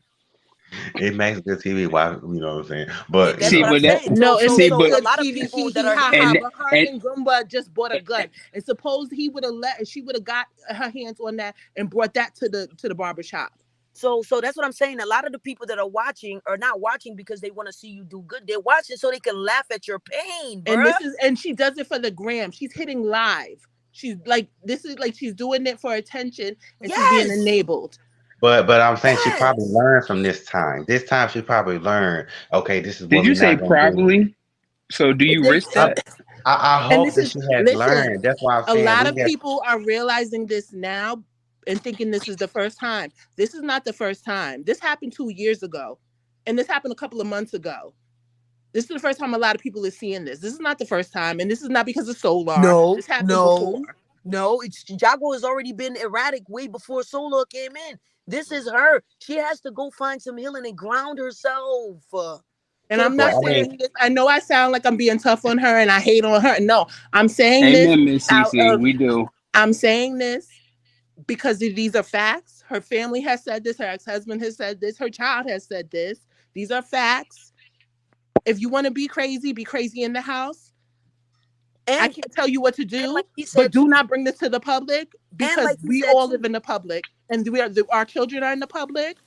Speaker 18: It makes good TV. Why, you know what I'm saying? But
Speaker 7: That's
Speaker 19: see,
Speaker 7: what I'm
Speaker 19: but that
Speaker 7: saying.
Speaker 14: No, it
Speaker 19: see,
Speaker 14: makes
Speaker 19: but
Speaker 7: A
Speaker 14: good
Speaker 7: lot of
Speaker 14: TV.
Speaker 7: people
Speaker 14: He
Speaker 7: that are
Speaker 14: ha ha.
Speaker 19: and
Speaker 14: But her
Speaker 19: and
Speaker 14: and Gumba just bought a gun, and suppose he would have she would have got her hands on that and brought that to the barber shop.
Speaker 7: so that's what I'm saying. A lot of the people that are watching are not watching because they want to see you do good. They're watching so they can laugh at your pain,
Speaker 14: And
Speaker 7: bruh.
Speaker 14: she does it for the gram. She's hitting live. She's like this is like she's doing it for attention and she's being
Speaker 7: Yes.
Speaker 14: enabled.
Speaker 18: but I'm saying she probably
Speaker 7: Yes.
Speaker 18: learned from this time. This time she probably learned. Okay, this is
Speaker 19: did
Speaker 18: what
Speaker 19: you
Speaker 18: we're
Speaker 19: say
Speaker 18: not gonna do.
Speaker 19: probably? So do you risk
Speaker 18: I,
Speaker 19: that?
Speaker 18: I
Speaker 14: And
Speaker 18: hope
Speaker 14: this
Speaker 18: that
Speaker 14: is
Speaker 18: she has
Speaker 14: listen,
Speaker 18: learned. That's why I'm
Speaker 14: a
Speaker 18: saying
Speaker 14: lot
Speaker 18: we
Speaker 14: of
Speaker 18: got.
Speaker 14: people are realizing this now and thinking this is the first time. This is not the first time. This happened 2 years ago. And this happened a couple of months ago. This is the first time a lot of people are seeing this. This is not the first time, and this is not because of Solar.
Speaker 7: No,
Speaker 14: This happened
Speaker 7: no,
Speaker 14: before.
Speaker 7: no. It's Jago has already been erratic way before Solo came in. This is her. She has to go find some healing and ground herself.
Speaker 14: And
Speaker 7: To the
Speaker 14: I'm not
Speaker 7: point
Speaker 18: Well, I
Speaker 7: where
Speaker 18: mean,
Speaker 14: saying this. I know I sound like I'm being tough on her and I hate on her. No, I'm saying this
Speaker 19: Amen, Miss
Speaker 14: out
Speaker 19: CC.
Speaker 14: of
Speaker 19: We do.
Speaker 14: I'm saying this because these are facts. Her family has said this. Her ex-husband has said this. Her child has said this. These are facts. If you want to be crazy in the house. I
Speaker 7: and
Speaker 14: can't tell you what to
Speaker 7: and
Speaker 14: do,
Speaker 7: like he
Speaker 14: but
Speaker 7: said
Speaker 14: do
Speaker 7: too,
Speaker 14: not bring this to the public
Speaker 7: and
Speaker 14: because
Speaker 7: like he
Speaker 14: we
Speaker 7: said
Speaker 14: all
Speaker 7: too,
Speaker 14: live in the public, and our children are in the public,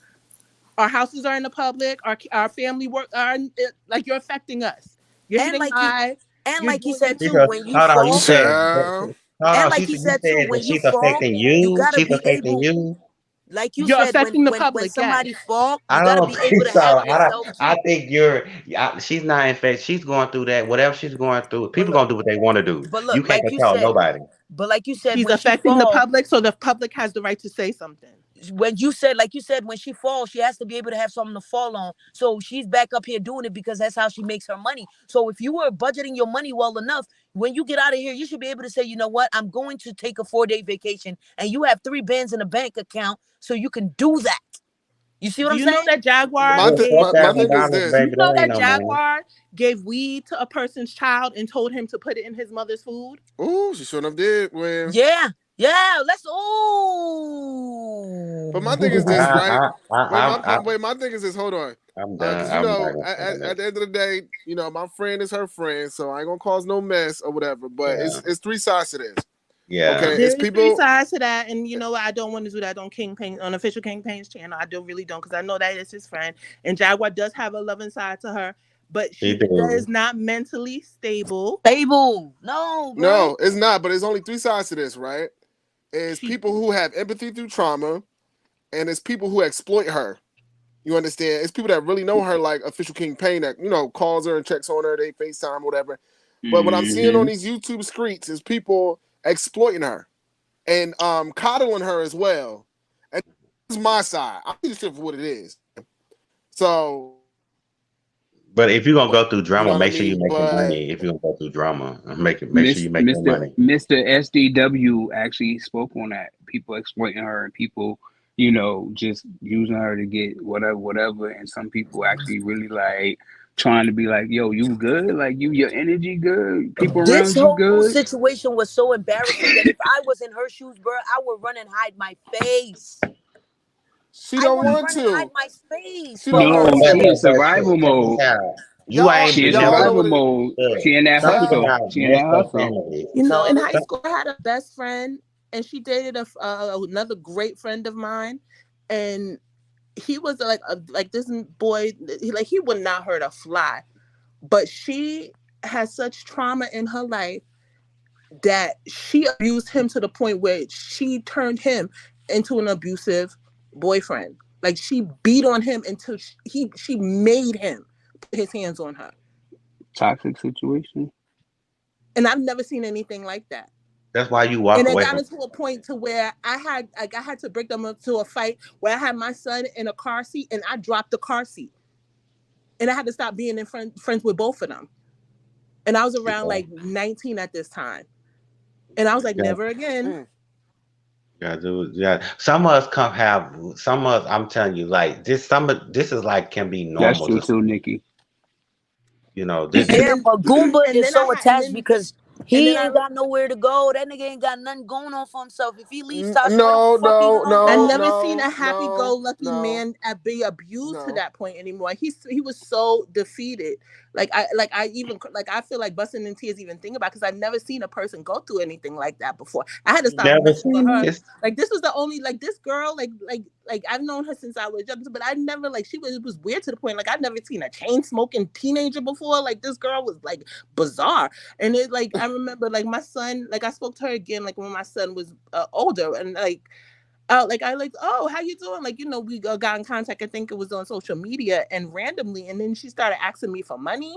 Speaker 14: our houses are in the public, our family work are like you're affecting us. You're
Speaker 7: and
Speaker 14: hitting
Speaker 7: like he
Speaker 14: live.
Speaker 7: and
Speaker 14: You're
Speaker 7: like he
Speaker 14: doing
Speaker 7: said too,
Speaker 18: because
Speaker 7: when you
Speaker 18: hold on, you
Speaker 7: fall,
Speaker 18: said
Speaker 12: Child.
Speaker 18: hold
Speaker 7: and
Speaker 18: on.
Speaker 7: like he
Speaker 18: You
Speaker 7: said too,
Speaker 18: said that
Speaker 7: when you
Speaker 18: she's
Speaker 7: fall,
Speaker 18: affecting
Speaker 7: you
Speaker 18: you.
Speaker 7: gotta
Speaker 18: She's
Speaker 7: be
Speaker 18: affecting
Speaker 7: able,
Speaker 18: you.
Speaker 7: like you
Speaker 14: you're
Speaker 7: said,
Speaker 14: affecting the
Speaker 7: when
Speaker 14: public. Yes.
Speaker 7: somebody fall, you
Speaker 18: I
Speaker 7: gotta
Speaker 18: don't
Speaker 7: be able
Speaker 18: think
Speaker 7: to
Speaker 18: so.
Speaker 7: have
Speaker 18: I don't.
Speaker 7: yourself
Speaker 18: I
Speaker 7: too.
Speaker 18: think she's not infected. She's going through that. Whatever she's going through,
Speaker 7: But
Speaker 18: people
Speaker 7: look,
Speaker 18: gonna do what they want to do.
Speaker 7: but
Speaker 18: You
Speaker 7: look,
Speaker 18: can't control nobody.
Speaker 7: like you said,
Speaker 14: She's
Speaker 7: when she
Speaker 14: affecting the
Speaker 7: fall,
Speaker 14: public, so the public has the right to say something.
Speaker 7: when you said, like you said, when she falls, she has to be able to have something to fall on. So she's back up here doing it because that's how she makes her money. So if you were budgeting your money well enough, when you get out of here, you should be able to say, you know what, I'm going to take a 4-day vacation, and you have 3 bands in a bank account, so you can do that. You see what
Speaker 14: Do
Speaker 7: I'm
Speaker 14: you know
Speaker 7: saying?
Speaker 14: that Jaguar
Speaker 12: My,
Speaker 18: Well,
Speaker 12: th-
Speaker 14: gave?
Speaker 12: my, my thing is
Speaker 18: $4,000,
Speaker 12: this.
Speaker 14: Do you
Speaker 18: baby,
Speaker 14: know
Speaker 18: that ain't
Speaker 14: that
Speaker 18: no money.
Speaker 14: Jaguar gave weed to a person's child and told him to put it in his mother's food?
Speaker 12: Ooh, she shouldn't have did. When,
Speaker 7: Yeah, yeah. Let's. Oh.
Speaker 12: but my thing is this, right?
Speaker 18: I,
Speaker 12: My thing is this. Hold on,
Speaker 18: I'm
Speaker 12: because
Speaker 18: done. I'm not gonna say
Speaker 12: at
Speaker 18: that.
Speaker 12: the end of the day, my friend is her friend, so I ain't gonna cause no mess or whatever. But
Speaker 18: Yeah,
Speaker 12: it's 3 sides to this.
Speaker 18: yeah.
Speaker 12: Okay,
Speaker 14: There
Speaker 12: it's
Speaker 14: is 3
Speaker 12: people.
Speaker 14: sides to that, and you know what? I don't want to do that on Kingpin on official Kingpin's channel. I really don't, because I know that is his friend, and Jaguar does have a loving side to her, but
Speaker 18: He
Speaker 14: she
Speaker 18: do.
Speaker 14: is not mentally stable.
Speaker 7: Stable. No, bro.
Speaker 12: No, it's not. But there's only 3 sides to this, right? It's
Speaker 14: She
Speaker 12: people who have empathy through trauma, and it's people who exploit her. You understand? It's people that really know her, like official Kingpin, that calls her and checks on her. They FaceTime, whatever. But what I'm seeing on
Speaker 19: Hmm.
Speaker 12: these YouTube streets is people exploiting her and coddling her as well. And this is my side. I'm just for what it is. So,
Speaker 18: But if you're gonna go through
Speaker 12: you know
Speaker 18: drama,
Speaker 12: what I
Speaker 18: make sure you
Speaker 12: mean?
Speaker 18: make your
Speaker 12: But
Speaker 18: money. If you're gonna go through drama, make sure
Speaker 19: Miss
Speaker 18: you make your
Speaker 19: Mr.
Speaker 18: money.
Speaker 19: Mr. SDW actually spoke on that. People exploiting her and people, just using her to get whatever. And some people actually really like trying to be like, yo, you good? Like your energy good? People
Speaker 7: This
Speaker 19: around you
Speaker 7: whole
Speaker 19: good?
Speaker 7: situation was so embarrassing that if I was in her shoes, bro, I would run and hide my face.
Speaker 12: she
Speaker 7: I
Speaker 12: don't
Speaker 7: want to
Speaker 12: want
Speaker 7: run and hide
Speaker 12: to.
Speaker 7: my face
Speaker 12: She
Speaker 7: for
Speaker 12: don't want
Speaker 7: her.
Speaker 19: No,
Speaker 18: But
Speaker 19: she
Speaker 12: to.
Speaker 19: in survival
Speaker 18: check this
Speaker 19: mode.
Speaker 18: out. You
Speaker 12: Y'all,
Speaker 18: ain't
Speaker 19: She in
Speaker 18: never
Speaker 12: y'all know
Speaker 19: survival
Speaker 12: what it.
Speaker 19: mode.
Speaker 18: look.
Speaker 19: She in that
Speaker 18: Some people
Speaker 7: Well,
Speaker 19: hustle.
Speaker 18: got
Speaker 19: She in that
Speaker 18: messed up
Speaker 19: hustle.
Speaker 18: families.
Speaker 14: You know, in
Speaker 7: so
Speaker 14: high school, I had a best friend, and she dated another great friend of mine, and he was like this boy. He would not hurt a fly, but she has such trauma in her life that she abused him to the point where she turned him into an abusive boyfriend. Like she beat on him until she made him put his hands on her,
Speaker 19: Toxic situation.
Speaker 14: and I've never seen anything like that.
Speaker 18: That's why you walk
Speaker 14: And it
Speaker 18: away
Speaker 14: got
Speaker 18: from.
Speaker 14: into a point to where I had to break them up to a fight where I had my son in a car seat and I dropped the car seat. and I had to stop being friends with both of them. And I was around like 19 at this time, and I was like, never again.
Speaker 8: Yeah, dude. Yeah, some of us some of us. I'm telling you, like this. This is like can be
Speaker 19: That's
Speaker 8: normal.
Speaker 19: true
Speaker 8: Just
Speaker 19: too, Nikki.
Speaker 8: this.
Speaker 7: Yeah, but Goomba
Speaker 14: and
Speaker 7: is
Speaker 14: then
Speaker 7: so attached because
Speaker 14: and
Speaker 7: he
Speaker 14: then
Speaker 7: ain't got nowhere to go. That nigga ain't got nothing going on for himself. If he leaves Tasha, where the
Speaker 12: No,
Speaker 7: fuck he
Speaker 12: no,
Speaker 7: gonna
Speaker 12: no,
Speaker 14: I
Speaker 7: go?
Speaker 14: never seen
Speaker 12: no,
Speaker 14: a happy-go-lucky
Speaker 12: no,
Speaker 14: man be abused to
Speaker 12: no.
Speaker 14: that point anymore. He was so defeated. I feel like busting in tears even thinking about because I've never seen a person go through anything like that before. I had to stop
Speaker 8: Never
Speaker 14: messing with
Speaker 8: seen
Speaker 14: her.
Speaker 8: this.
Speaker 14: Like this was the only this girl like I've known her since I was young, but I never it was weird to the point I'd never seen a chain smoking teenager before. Like this girl was like bizarre, and it I remember my son I spoke to her again when my son was older and oh, how you doing? We got in contact. I think it was on social media and randomly. And then she started asking me for money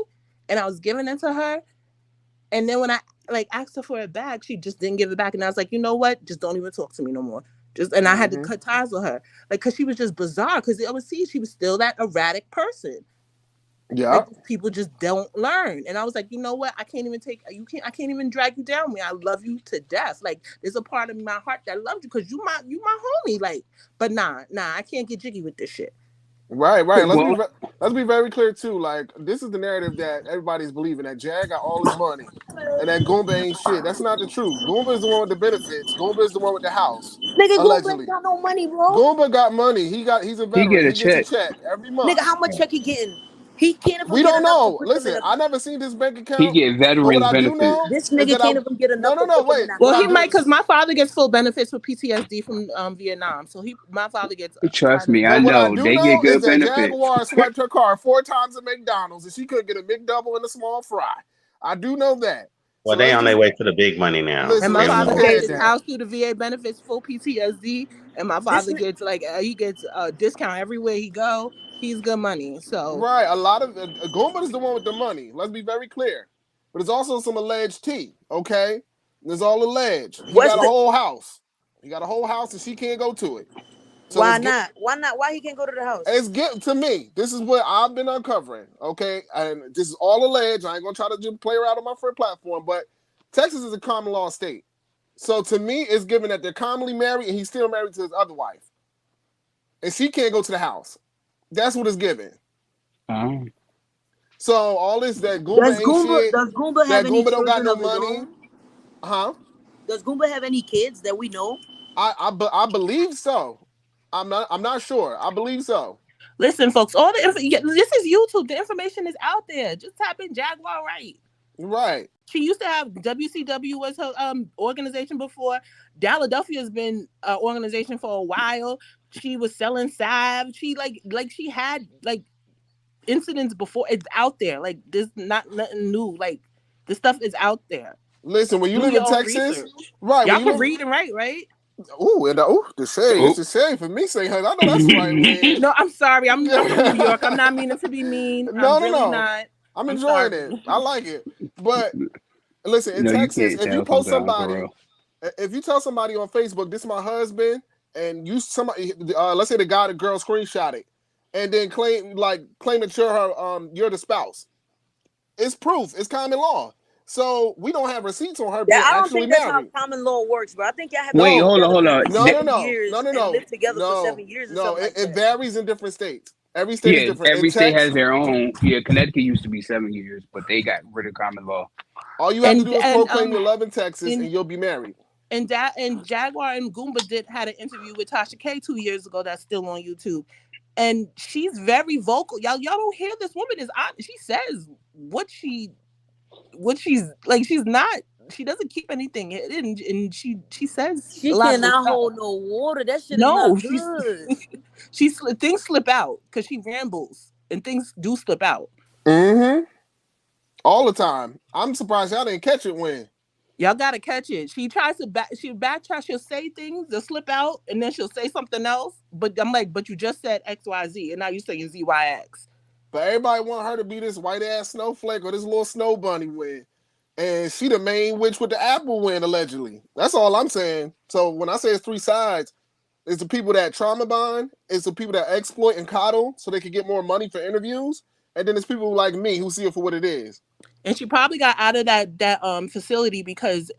Speaker 14: and I was giving it to her. And then when I asked her for it back, she just didn't give it back. And I was like, you know what? Just don't even talk to me no more. And I had to cut ties with her. Cause she was just bizarre. Cause overseas, she was still that erratic person.
Speaker 12: Yeah.
Speaker 14: People just don't learn. And I was like, you know what? I can't even even drag you down with me. I love you to death. There's a part of my heart that loves you because you my homie. But nah, I can't get jiggy with this shit.
Speaker 12: Right. Let's be very clear too. This is the narrative that everybody's believing that Jag got all his money and that Goomba ain't shit. That's not the truth. Goomba is the one with the benefits. Goomba is the one with the house.
Speaker 7: Nigga, Goomba
Speaker 12: Allegedly.
Speaker 7: ain't got no money, bro.
Speaker 12: Goomba got money. He's a veteran.
Speaker 19: He get a
Speaker 12: He gets a
Speaker 19: check.
Speaker 12: check every month.
Speaker 7: Nigga, how much check he getting? He can't even
Speaker 12: We
Speaker 7: get
Speaker 12: don't
Speaker 7: enough to
Speaker 12: know.
Speaker 7: put them in
Speaker 12: Listen,
Speaker 7: a.
Speaker 12: I never seen this bank
Speaker 19: He
Speaker 12: account.
Speaker 19: get
Speaker 12: But what
Speaker 19: veterans
Speaker 12: I do
Speaker 19: benefits.
Speaker 12: know
Speaker 7: This
Speaker 12: is
Speaker 7: nigga
Speaker 12: that
Speaker 7: can't even get enough to put them in
Speaker 12: wait.
Speaker 7: that.
Speaker 14: Well,
Speaker 12: What
Speaker 14: he
Speaker 12: I do,
Speaker 14: might because my father gets full benefits for PTSD from Vietnam. So my father gets
Speaker 19: Trust me, I
Speaker 12: But what I
Speaker 19: know
Speaker 12: do
Speaker 19: they get
Speaker 12: know is
Speaker 19: good
Speaker 12: that
Speaker 19: benefits.
Speaker 12: Jaguar swiped her card 4 times at McDonald's and she couldn't get a McDouble and a small fry. I do know that.
Speaker 8: Well, they on their way to the big money now.
Speaker 14: And
Speaker 12: Listen,
Speaker 14: my
Speaker 12: let's
Speaker 14: father
Speaker 12: just
Speaker 14: gets
Speaker 12: head
Speaker 14: his
Speaker 12: that.
Speaker 14: house through the VA benefits, full PTSD, and my father gets he gets a discount everywhere he go. He's good money. So
Speaker 12: Right, a lot of Goomba is the one with the money. Let's be very clear. But there's also some alleged tea. Okay, there's all alleged. He got a whole house. He got a whole house and she can't go to it. So
Speaker 7: Why not? Why not? Why he can't go to the house?
Speaker 12: It's getting to me. This is what I've been uncovering. Okay, and this is all alleged. I ain't gonna try to just play around on my free platform, but Texas is a common law state. So to me, it's given that they're commonly married and he's still married to his other wife, and she can't go to the house. That's what it's given. So all this that Goomba ain't shit.
Speaker 7: Does Goomba have
Speaker 12: That
Speaker 7: any
Speaker 12: Goomba don't got
Speaker 7: children
Speaker 12: no
Speaker 7: of his
Speaker 12: money.
Speaker 7: own?
Speaker 12: Huh?
Speaker 7: Does Goomba have any kids that we know?
Speaker 12: I believe so. I'm not sure. I believe so.
Speaker 14: listen, folks, all this is YouTube. The information is out there. Just type in Jaguar Right.
Speaker 12: Right.
Speaker 14: She used to have WCW was her organization before. Philadelphia has been an organization for a while. She was selling salve. She she had incidents before. It's out there. This not nothing new. This stuff is out there.
Speaker 12: Listen, when you
Speaker 14: Do
Speaker 12: live in
Speaker 14: your own
Speaker 12: Texas,
Speaker 14: research.
Speaker 12: right?
Speaker 14: Y'all can read and write, right?
Speaker 12: Ooh, and the shade. It's a shade for me saying, I know that's right, man.
Speaker 14: No, I'm sorry. I'm from New York. I'm not meaning to be mean. I'm really not.
Speaker 12: I'm enjoying it. I like it. But listen, in
Speaker 19: No, you
Speaker 12: Texas,
Speaker 19: can't
Speaker 12: if you
Speaker 19: tell
Speaker 12: post
Speaker 19: sometimes, for
Speaker 12: somebody,
Speaker 19: real.
Speaker 12: if you tell somebody on Facebook, this is my husband, and you somebody, let's say the guy, the girl screenshot it, and then claim that you're the spouse. It's proof. It's common law. So we don't have receipts on her being
Speaker 7: I don't
Speaker 12: actually
Speaker 7: think that's
Speaker 12: married.
Speaker 7: how common law works, bro. I think y'all have
Speaker 19: Wait,
Speaker 7: been
Speaker 19: hold on,
Speaker 7: together
Speaker 19: hold
Speaker 7: for
Speaker 19: on.
Speaker 7: like
Speaker 12: No.
Speaker 7: 7 years and lived together for 7 years or something like
Speaker 12: It
Speaker 7: that.
Speaker 12: varies in different states. Every state is
Speaker 19: Yeah,
Speaker 12: different.
Speaker 19: every
Speaker 12: In
Speaker 19: state has
Speaker 12: Texas,
Speaker 19: their own. Yeah, Connecticut used to be 7 years, but they got rid of common law.
Speaker 12: all you have to do is proclaim your love in Texas, and you'll be married.
Speaker 14: And Jaguar and Goomba had an interview with Tasha K 2 years ago that's still on YouTube. And she's very vocal. Y'all don't hear this woman is honest. She says what she's like. She doesn't keep anything hidden, and she says
Speaker 7: She
Speaker 14: a lot of
Speaker 7: cannot
Speaker 14: stuff.
Speaker 7: hold no water. That shit is
Speaker 14: No,
Speaker 7: not good.
Speaker 14: things slip out because she rambles, and things do slip out.
Speaker 12: Mm-hmm. All the time. I'm surprised y'all didn't catch it when.
Speaker 14: Y'all gotta catch it. She tries to backtrack. She'll say things, they'll slip out, and then she'll say something else. But I'm like, but you just said XYZ, and now you're saying ZYX.
Speaker 12: But everybody want her to be this white ass snowflake or this little snow bunny win. And she the main witch with the apple win, allegedly. That's all I'm saying. So when I say it's 3 sides, it's the people that trauma bond, it's the people that exploit and coddle so they can get more money for interviews, and then there's people like me who see it for what it is.
Speaker 14: And she probably got out of that facility because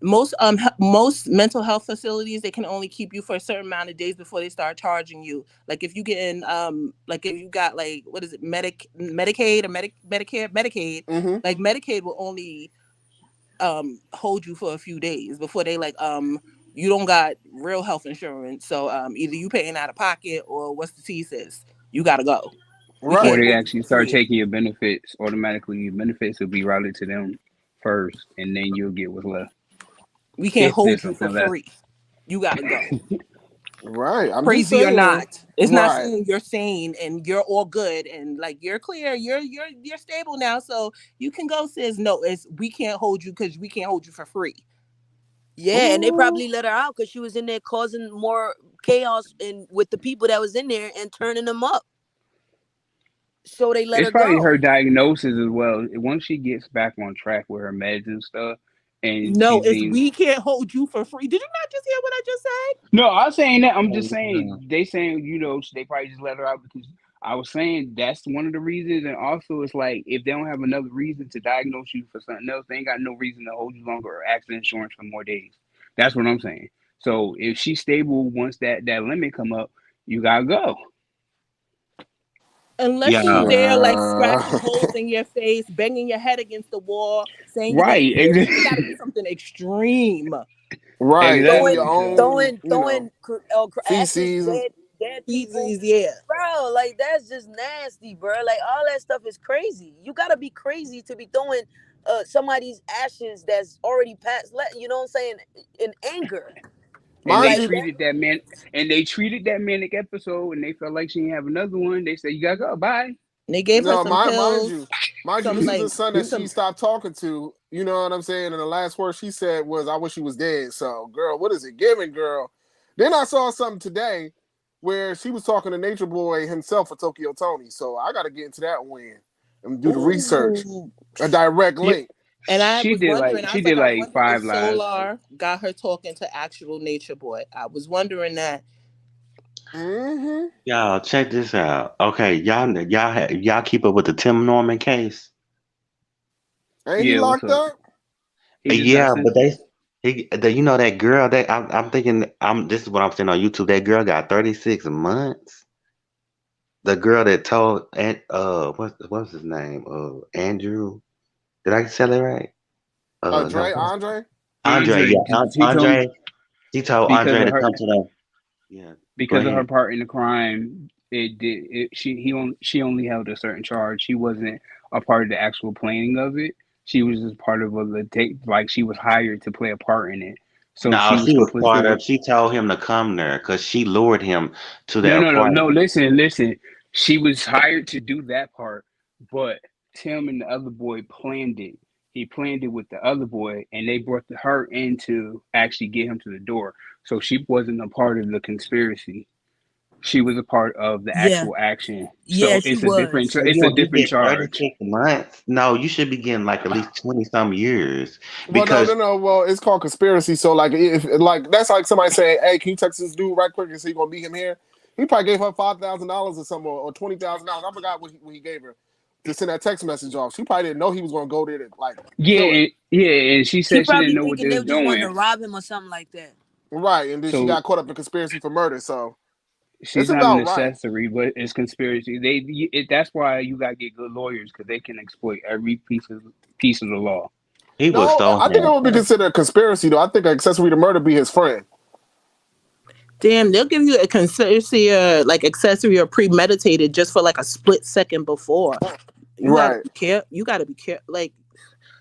Speaker 14: most mental health facilities, they can only keep you for a certain amount of days before they start charging you. Like if you get in like if you got like what is it, Medicaid or Medicaid, like Medicaid will only hold you for a few days before they like you don't got real health insurance, so either you paying out of pocket or what's the T says you gotta go.
Speaker 19: Or they actually start taking your benefits automatically. Your benefits will be routed to them first, and then you'll get what's left.
Speaker 14: We can't
Speaker 19: If
Speaker 14: hold
Speaker 19: there's
Speaker 14: you for
Speaker 19: something left.
Speaker 14: free. You gotta go.
Speaker 12: Right. I'm just
Speaker 14: Crazy or
Speaker 12: saying.
Speaker 14: not. It's not
Speaker 12: Right.
Speaker 14: saying you're sane and you're all good and like you're clear, you're stable now, so you can go, sis. No, it's we can't hold you because we can't hold you for free.
Speaker 7: Yeah, and they probably let her out because she was in there causing more chaos and with the people that was in there and turning them up. So they let
Speaker 19: It's
Speaker 7: her
Speaker 19: probably
Speaker 7: go.
Speaker 19: her diagnosis as well. Once she gets back on track with her meds and stuff, and
Speaker 14: No,
Speaker 19: she's
Speaker 14: it's
Speaker 19: being
Speaker 14: we can't hold you for free. Did you not just hear what I just said?
Speaker 19: no, I'm saying that. I'm
Speaker 18: Oh,
Speaker 19: just saying they saying they probably just let her out because I was saying that's one of the reasons, and also it's like if they don't have another reason to diagnose you for something else, they ain't got no reason to hold you longer or accident insurance for more days. That's what I'm saying. So if she's stable, once that limit come up, you gotta go.
Speaker 14: Unless she's there like scratching holes in your face, banging your head against the wall, saying you're gonna
Speaker 19: Right.
Speaker 14: kill you, it gotta be something extreme.
Speaker 12: Right. Eating your own,
Speaker 7: throwing ashes,
Speaker 12: feces.
Speaker 7: dead people.
Speaker 14: Feces, yeah.
Speaker 7: Bro, like that's just nasty, bro. Like all that stuff is crazy. You gotta be crazy to be throwing somebody's ashes that's already passed. You know what I'm saying? In anger.
Speaker 19: And they
Speaker 12: Mind you,
Speaker 19: treated that man, and they treated that manic episode, and they felt like she didn't have another one. They said, "You gotta go, bye."
Speaker 14: They gave her
Speaker 12: no,
Speaker 14: some
Speaker 12: mind
Speaker 14: pills.
Speaker 12: you,
Speaker 14: Some
Speaker 12: this is
Speaker 14: like
Speaker 12: the son that she
Speaker 14: some.
Speaker 12: stopped talking to. You know what I'm saying? And the last word she said was, "I wish he was dead." So, girl, what is it giving, girl? Then I saw something today where she was talking to Nature Boy himself for Tokyo Tony. So I got to get into that win and do the research. A direct link.
Speaker 14: And I
Speaker 19: She
Speaker 14: was
Speaker 19: did
Speaker 14: wondering,
Speaker 19: she did
Speaker 14: I
Speaker 19: like
Speaker 14: wonder
Speaker 19: 5
Speaker 14: if
Speaker 19: lives.
Speaker 14: Solar got her talking to actual Nature Boy. I was wondering that.
Speaker 8: Y'all check this out. Okay, y'all keep up with the Tim Norman case.
Speaker 12: Ain't he
Speaker 19: Yeah, what's
Speaker 12: locked
Speaker 19: up?
Speaker 12: up?
Speaker 19: He just got
Speaker 8: Yeah, but
Speaker 19: sentenced.
Speaker 8: you know that girl. I'm thinking. This is what I'm seeing on YouTube. That girl got 36 months. The girl that told what's his name? Andrew. Did I say that right? No.
Speaker 12: Andre?
Speaker 8: Andre, yeah,
Speaker 19: He told
Speaker 8: Andre. He told
Speaker 19: because
Speaker 8: Andre
Speaker 19: of
Speaker 8: to
Speaker 19: her
Speaker 8: come to them. Yeah, go
Speaker 19: because of her
Speaker 8: ahead.
Speaker 19: part in the crime. She only held a certain charge. She wasn't a part of the actual planning of it. She was just part of like she was hired to play a part in it. So
Speaker 8: No,
Speaker 19: she was
Speaker 8: she was part
Speaker 19: complicit with.
Speaker 8: of. She told him to come there because she lured him to
Speaker 19: No,
Speaker 8: their
Speaker 19: no, no, no.
Speaker 8: apartment.
Speaker 19: Listen. She was hired to do that part, but Tim and the other boy planned it. He planned it with the other boy, and they brought her in to actually get him to the door. So she wasn't a part of the conspiracy. She was a part of the
Speaker 7: Yeah.
Speaker 19: actual action.
Speaker 7: Yeah,
Speaker 19: So
Speaker 7: she was.
Speaker 8: So
Speaker 19: it's a
Speaker 8: you
Speaker 19: different
Speaker 8: get
Speaker 19: charge.
Speaker 8: 36 months? No, you should be getting like at least 20 some years
Speaker 12: Well,
Speaker 8: because
Speaker 12: no. Well, it's called conspiracy. So, like, if like that's like somebody saying, "Hey, can you text this dude right quick and see you gonna meet him here?" He probably gave her $5,000 or something, or $20,000. I forgot what he gave her to send that text message off. She probably didn't know he was gonna go there to like kill her.
Speaker 19: And she
Speaker 7: She
Speaker 19: said she didn't
Speaker 7: probably
Speaker 19: know what
Speaker 7: thinking
Speaker 19: they
Speaker 7: they
Speaker 19: was
Speaker 7: just wanted
Speaker 19: doing.
Speaker 7: to rob him or something like that.
Speaker 12: Right, and then she
Speaker 19: So
Speaker 12: got caught up in conspiracy for murder. So
Speaker 19: she's
Speaker 12: it's
Speaker 19: not an
Speaker 12: about right.
Speaker 19: accessory, but it's conspiracy. That's why you gotta get good lawyers because they can exploit every piece of the law.
Speaker 8: he was
Speaker 12: No,
Speaker 8: so
Speaker 12: I think it would be
Speaker 8: handsome.
Speaker 12: considered a conspiracy though. I think an accessory to murder be his friend.
Speaker 14: Damn, they'll give you a conspiracy or like accessory or premeditated just for like a split second before. You gotta
Speaker 12: Right.
Speaker 14: be careful. You gotta be careful. Like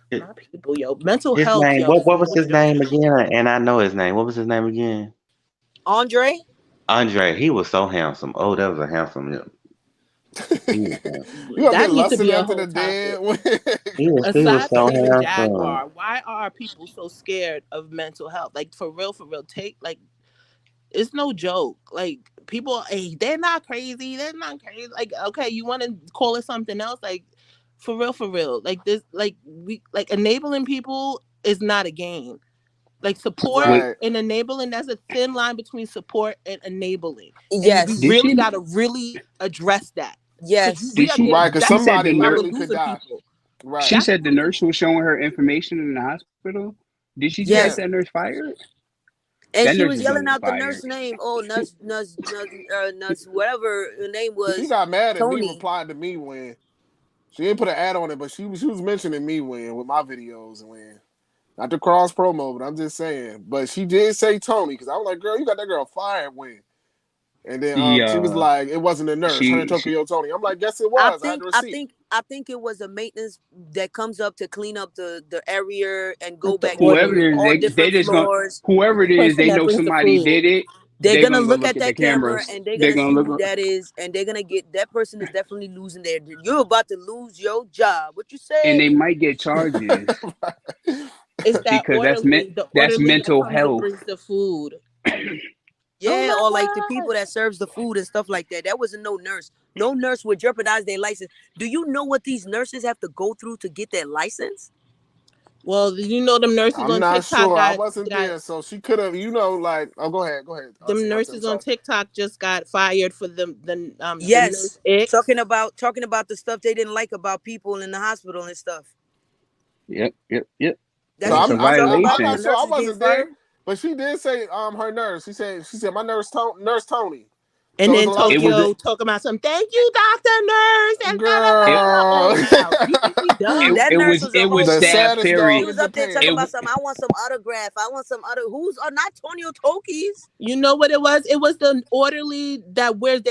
Speaker 8: His
Speaker 14: my people, yo, mental
Speaker 8: his
Speaker 14: health,
Speaker 8: name,
Speaker 14: yo, is
Speaker 8: what was his
Speaker 14: major.
Speaker 8: name again? And I know his name. What was his name again?
Speaker 7: Andre?
Speaker 8: Andre. He was so handsome. Oh, that was a handsome. He was handsome.
Speaker 12: You gonna be
Speaker 14: That needs to
Speaker 12: lusting
Speaker 14: be a
Speaker 12: after
Speaker 14: whole
Speaker 12: the
Speaker 14: topic.
Speaker 12: dead?
Speaker 8: He was
Speaker 14: Aside from
Speaker 8: so
Speaker 14: even
Speaker 8: handsome.
Speaker 14: Jaguar, why are people so scared of mental health? Like for real, take like it's no joke. Like people, hey, they're not crazy. They're not crazy. Like okay, you want to call it something else? Like for real. Like this, like we like enabling people is not a game. Like support
Speaker 19: Wait,
Speaker 12: Right.
Speaker 14: and enabling, that's a thin line between support and enabling. And we
Speaker 7: Yes.
Speaker 19: did
Speaker 14: really
Speaker 19: she?
Speaker 14: gotta really address that.
Speaker 7: Yes.
Speaker 19: Did she?
Speaker 12: Right, because
Speaker 19: She said
Speaker 12: somebody
Speaker 19: the nurse.
Speaker 12: literally could die. Right.
Speaker 19: She said the nurse was showing her information in the hospital. Did she just get
Speaker 7: Yes.
Speaker 19: that nurse fired?
Speaker 7: And
Speaker 19: That
Speaker 7: she
Speaker 19: nurse
Speaker 7: was
Speaker 19: is gonna
Speaker 7: yelling
Speaker 19: get
Speaker 7: out the
Speaker 19: fired.
Speaker 7: nurse name. Oh, nurse, whatever her name
Speaker 12: She
Speaker 7: was.
Speaker 12: got mad at me,
Speaker 7: Tony.
Speaker 12: replied to me when she didn't put an ad on it, but she was mentioning me when with my videos and when. Not to cross promo, but I'm just saying. But she did say Tony because I was like, "Girl, you got that girl fired when." And then she was
Speaker 19: Yeah.
Speaker 12: like, "It wasn't a nurse, her and
Speaker 19: She
Speaker 12: Tokyo Tony." I'm like, "Yes, it
Speaker 7: I
Speaker 12: was. I had the
Speaker 7: think I
Speaker 12: receipt."
Speaker 7: think I think it was a maintenance that comes up to clean up the area and go
Speaker 14: The
Speaker 7: back and
Speaker 19: whoever
Speaker 7: clean
Speaker 19: it
Speaker 14: orderly.
Speaker 19: is,
Speaker 7: all
Speaker 19: they
Speaker 7: different
Speaker 19: just gonna
Speaker 7: floors.
Speaker 19: whoever it is,
Speaker 14: Person
Speaker 19: they
Speaker 14: that
Speaker 19: know
Speaker 14: brings the
Speaker 19: somebody
Speaker 14: food.
Speaker 19: did it.
Speaker 7: They're
Speaker 19: They're
Speaker 7: gonna
Speaker 19: gonna go
Speaker 7: look
Speaker 19: look
Speaker 7: at
Speaker 19: at the
Speaker 7: that camera
Speaker 19: cameras.
Speaker 7: and they're
Speaker 19: They're
Speaker 7: gonna
Speaker 19: gonna
Speaker 7: see
Speaker 19: look.
Speaker 7: who that is, and they're gonna get that person is definitely losing their. You're about to lose your job. What you
Speaker 19: And
Speaker 7: say?
Speaker 19: they might get charges
Speaker 14: It's that
Speaker 19: because
Speaker 14: orderly, the
Speaker 19: that's
Speaker 14: orderly that
Speaker 19: mental
Speaker 14: comes and
Speaker 19: health.
Speaker 14: brings the food. Oh
Speaker 7: Yeah,
Speaker 14: my
Speaker 7: or like the
Speaker 14: God.
Speaker 7: people that serves the food and stuff like that. That wasn't no nurse. No nurse would jeopardize their license. Do you know what these nurses have to go through to get that license?
Speaker 14: Well, you know them nurses
Speaker 12: I'm
Speaker 14: on
Speaker 12: not
Speaker 14: TikTok
Speaker 12: sure. I wasn't
Speaker 14: got
Speaker 12: there, so she could have. Like, oh, go ahead,
Speaker 14: them
Speaker 12: Auntie, I'm
Speaker 14: nurses on
Speaker 12: sorry.
Speaker 14: TikTok just got fired for the nurse
Speaker 7: Yes.
Speaker 14: X.
Speaker 7: Talking about the stuff they didn't like about people in the hospital and stuff.
Speaker 19: Yep.
Speaker 12: So
Speaker 7: That's
Speaker 19: And it's
Speaker 7: what
Speaker 19: a
Speaker 7: you
Speaker 12: I'm
Speaker 7: was
Speaker 12: I'm
Speaker 7: talking
Speaker 12: I'm,
Speaker 7: about?
Speaker 12: I'm
Speaker 7: The
Speaker 12: not
Speaker 19: violation.
Speaker 12: sure. I
Speaker 7: nurses getting
Speaker 12: wasn't there,
Speaker 7: fired?
Speaker 12: but she did say her nurse. She said my nurse Tony.
Speaker 14: And
Speaker 12: So there's
Speaker 14: then
Speaker 12: a lot of
Speaker 19: It was
Speaker 12: people.
Speaker 14: Tokyo talking about some thank you, Dr. Nurse, and da da da
Speaker 19: it
Speaker 14: da.
Speaker 12: Girl,
Speaker 14: Oh wow. You think we dumb?
Speaker 7: That nurse was a
Speaker 19: it was
Speaker 7: whole
Speaker 12: the
Speaker 7: thing.
Speaker 19: stabbed
Speaker 12: saddest
Speaker 7: She
Speaker 12: dog
Speaker 19: serious.
Speaker 7: was
Speaker 12: in
Speaker 7: up there
Speaker 12: Japan.
Speaker 7: talking about something. I want some autograph. I want some other who's not Tonio Toki's.
Speaker 14: You know what it was? It was the orderly that wears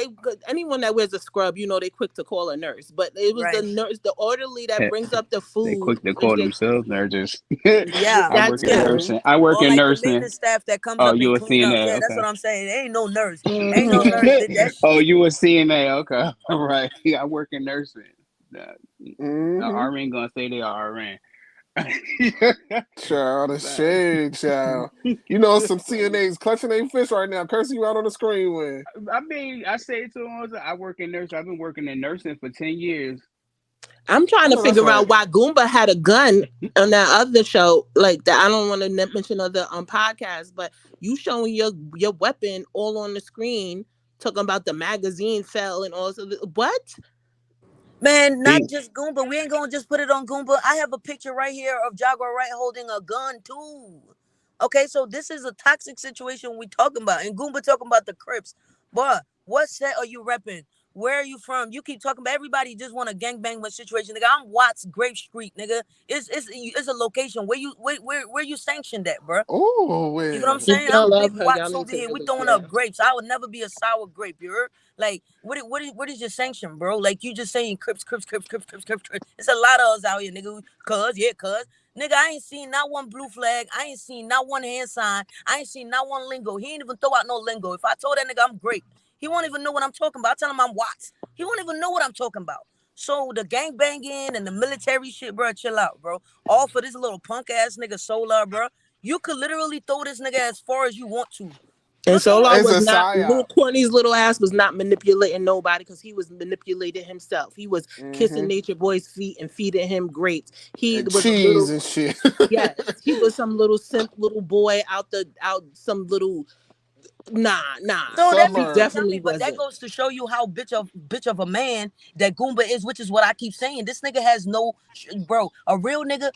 Speaker 14: anyone that wears a scrub, you know they quick to call a nurse. But it was the
Speaker 7: Right.
Speaker 14: nurse, the orderly that brings up the
Speaker 19: They
Speaker 14: food
Speaker 19: quick to
Speaker 14: when
Speaker 19: call
Speaker 14: they
Speaker 19: themselves nurses.
Speaker 7: Yeah,
Speaker 19: I
Speaker 14: that
Speaker 19: work in
Speaker 14: too.
Speaker 12: Mm-hmm.
Speaker 19: nursing. I work
Speaker 7: Or
Speaker 19: in
Speaker 7: like the
Speaker 19: nursing.
Speaker 7: maintenance staff that comes
Speaker 19: Oh,
Speaker 7: up and
Speaker 19: you a
Speaker 7: clean up.
Speaker 19: CNA?
Speaker 7: Yeah, that's what
Speaker 19: Okay.
Speaker 7: I'm saying. There ain't no nurse. Ain't no nurse did that
Speaker 19: Oh,
Speaker 7: shit.
Speaker 19: you a CNA? Okay, all right. I work in nursing.
Speaker 12: Mm-hmm.
Speaker 19: RN gonna say they are RN.
Speaker 12: Child, the shade, child. You know, some CNAs clutching their fish right now, cursing you out on the screen when.
Speaker 19: I mean, I say it to them. I work in nursing. I've been working in nursing for 10 years.
Speaker 14: I'm trying
Speaker 12: I
Speaker 14: to
Speaker 12: know that's
Speaker 14: figure
Speaker 12: right.
Speaker 14: out why Goomba had a gun on that other show. Like that, I don't want to mention other podcasts, but you showing your weapon all on the screen, talking about the magazine fell and all. What?
Speaker 7: Man, not
Speaker 18: He
Speaker 7: just Goomba. We ain't gonna just put it on Goomba. I have a picture right here of Jaguar Wright holding a gun too. Okay, so this is a toxic situation we talking about. And Goomba talking about the Crips. But what set are you repping? Where are you from? You keep talking about everybody just want a gangbang situation. Nigga, I'm Watts, Grape Street, nigga. It's a location. Where you sanctioned that, bro?
Speaker 12: Oh,
Speaker 7: You know what I'm
Speaker 12: well.
Speaker 7: saying?
Speaker 14: Y'all
Speaker 7: I'm
Speaker 14: love
Speaker 7: big
Speaker 14: her. Y'all
Speaker 7: Watts
Speaker 14: need
Speaker 7: over
Speaker 14: to
Speaker 7: here. We
Speaker 14: really
Speaker 7: throwing
Speaker 14: care.
Speaker 7: up grapes. I would never be a sour grape. You heard? Like, what is your sanction, bro? Like, you just saying Crips, Crips, Crips, Crips, Crips, Crips, Crips. It's a lot of us out here, nigga. Cuz. Nigga, I ain't seen not one blue flag. I ain't seen not one hand sign. I ain't seen not one lingo. He ain't even throw out no lingo. If I told that nigga I'm great, he won't even know what I'm talking about. I tell him I'm Watts. He won't even know what I'm talking about. So the gang banging and the military shit, bro, chill out, bro. All for this little punk ass nigga Solar, bro. You could literally throw this nigga as far as you want to.
Speaker 14: And
Speaker 7: Look at
Speaker 14: Solar
Speaker 7: him.
Speaker 12: It's a
Speaker 14: was not
Speaker 12: psyop.
Speaker 14: little Corny's little ass was not manipulating nobody because he was manipulating himself. He was kissing
Speaker 12: Mm-hmm.
Speaker 14: Nature Boy's feet and feeding him grapes. He
Speaker 12: And
Speaker 14: was a
Speaker 12: cheese
Speaker 14: little
Speaker 12: and shit.
Speaker 14: yes. He was some little simp little boy out some little nah.
Speaker 7: No, that
Speaker 14: He
Speaker 7: means you
Speaker 12: Suburb.
Speaker 7: tell me,
Speaker 14: definitely
Speaker 7: but that
Speaker 14: wasn't.
Speaker 7: goes to show you how bitch of a man that Goomba is, which is what I keep saying. This nigga has no bro. A real nigga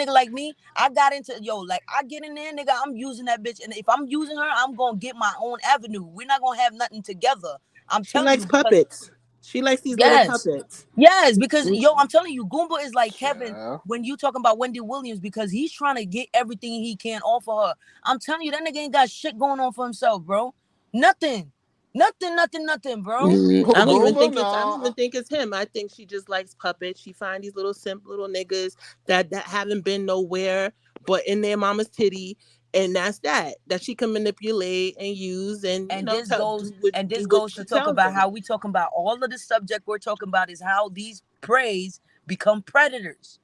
Speaker 7: like me. I got into like I get in there, nigga. I'm using that bitch, and if I'm using her, I'm gonna get my own avenue. We're not gonna have nothing together. I'm
Speaker 14: She
Speaker 7: telling you
Speaker 14: likes
Speaker 7: because
Speaker 14: puppets. She likes these little
Speaker 7: yes.
Speaker 14: puppets.
Speaker 7: Yes, because I'm telling you, Goomba is like Kevin
Speaker 12: Child.
Speaker 7: when you talking about Wendy Williams because he's trying to get everything he can off of her. I'm telling you, that nigga ain't got shit going on for himself, bro. Nothing, bro.
Speaker 12: Who,
Speaker 14: I don't even
Speaker 12: Goomba?
Speaker 14: think it's. I don't
Speaker 12: No.
Speaker 14: even think it's him. I think she just likes puppets. She find these little simp little niggas that haven't been nowhere but in their mama's titty, and that's that she can manipulate and use and
Speaker 7: And this goes
Speaker 14: do what
Speaker 7: to
Speaker 14: she
Speaker 7: talk
Speaker 14: tells
Speaker 7: about
Speaker 14: them.
Speaker 7: how we talking about all of the subject we're talking about is how these preys become predators.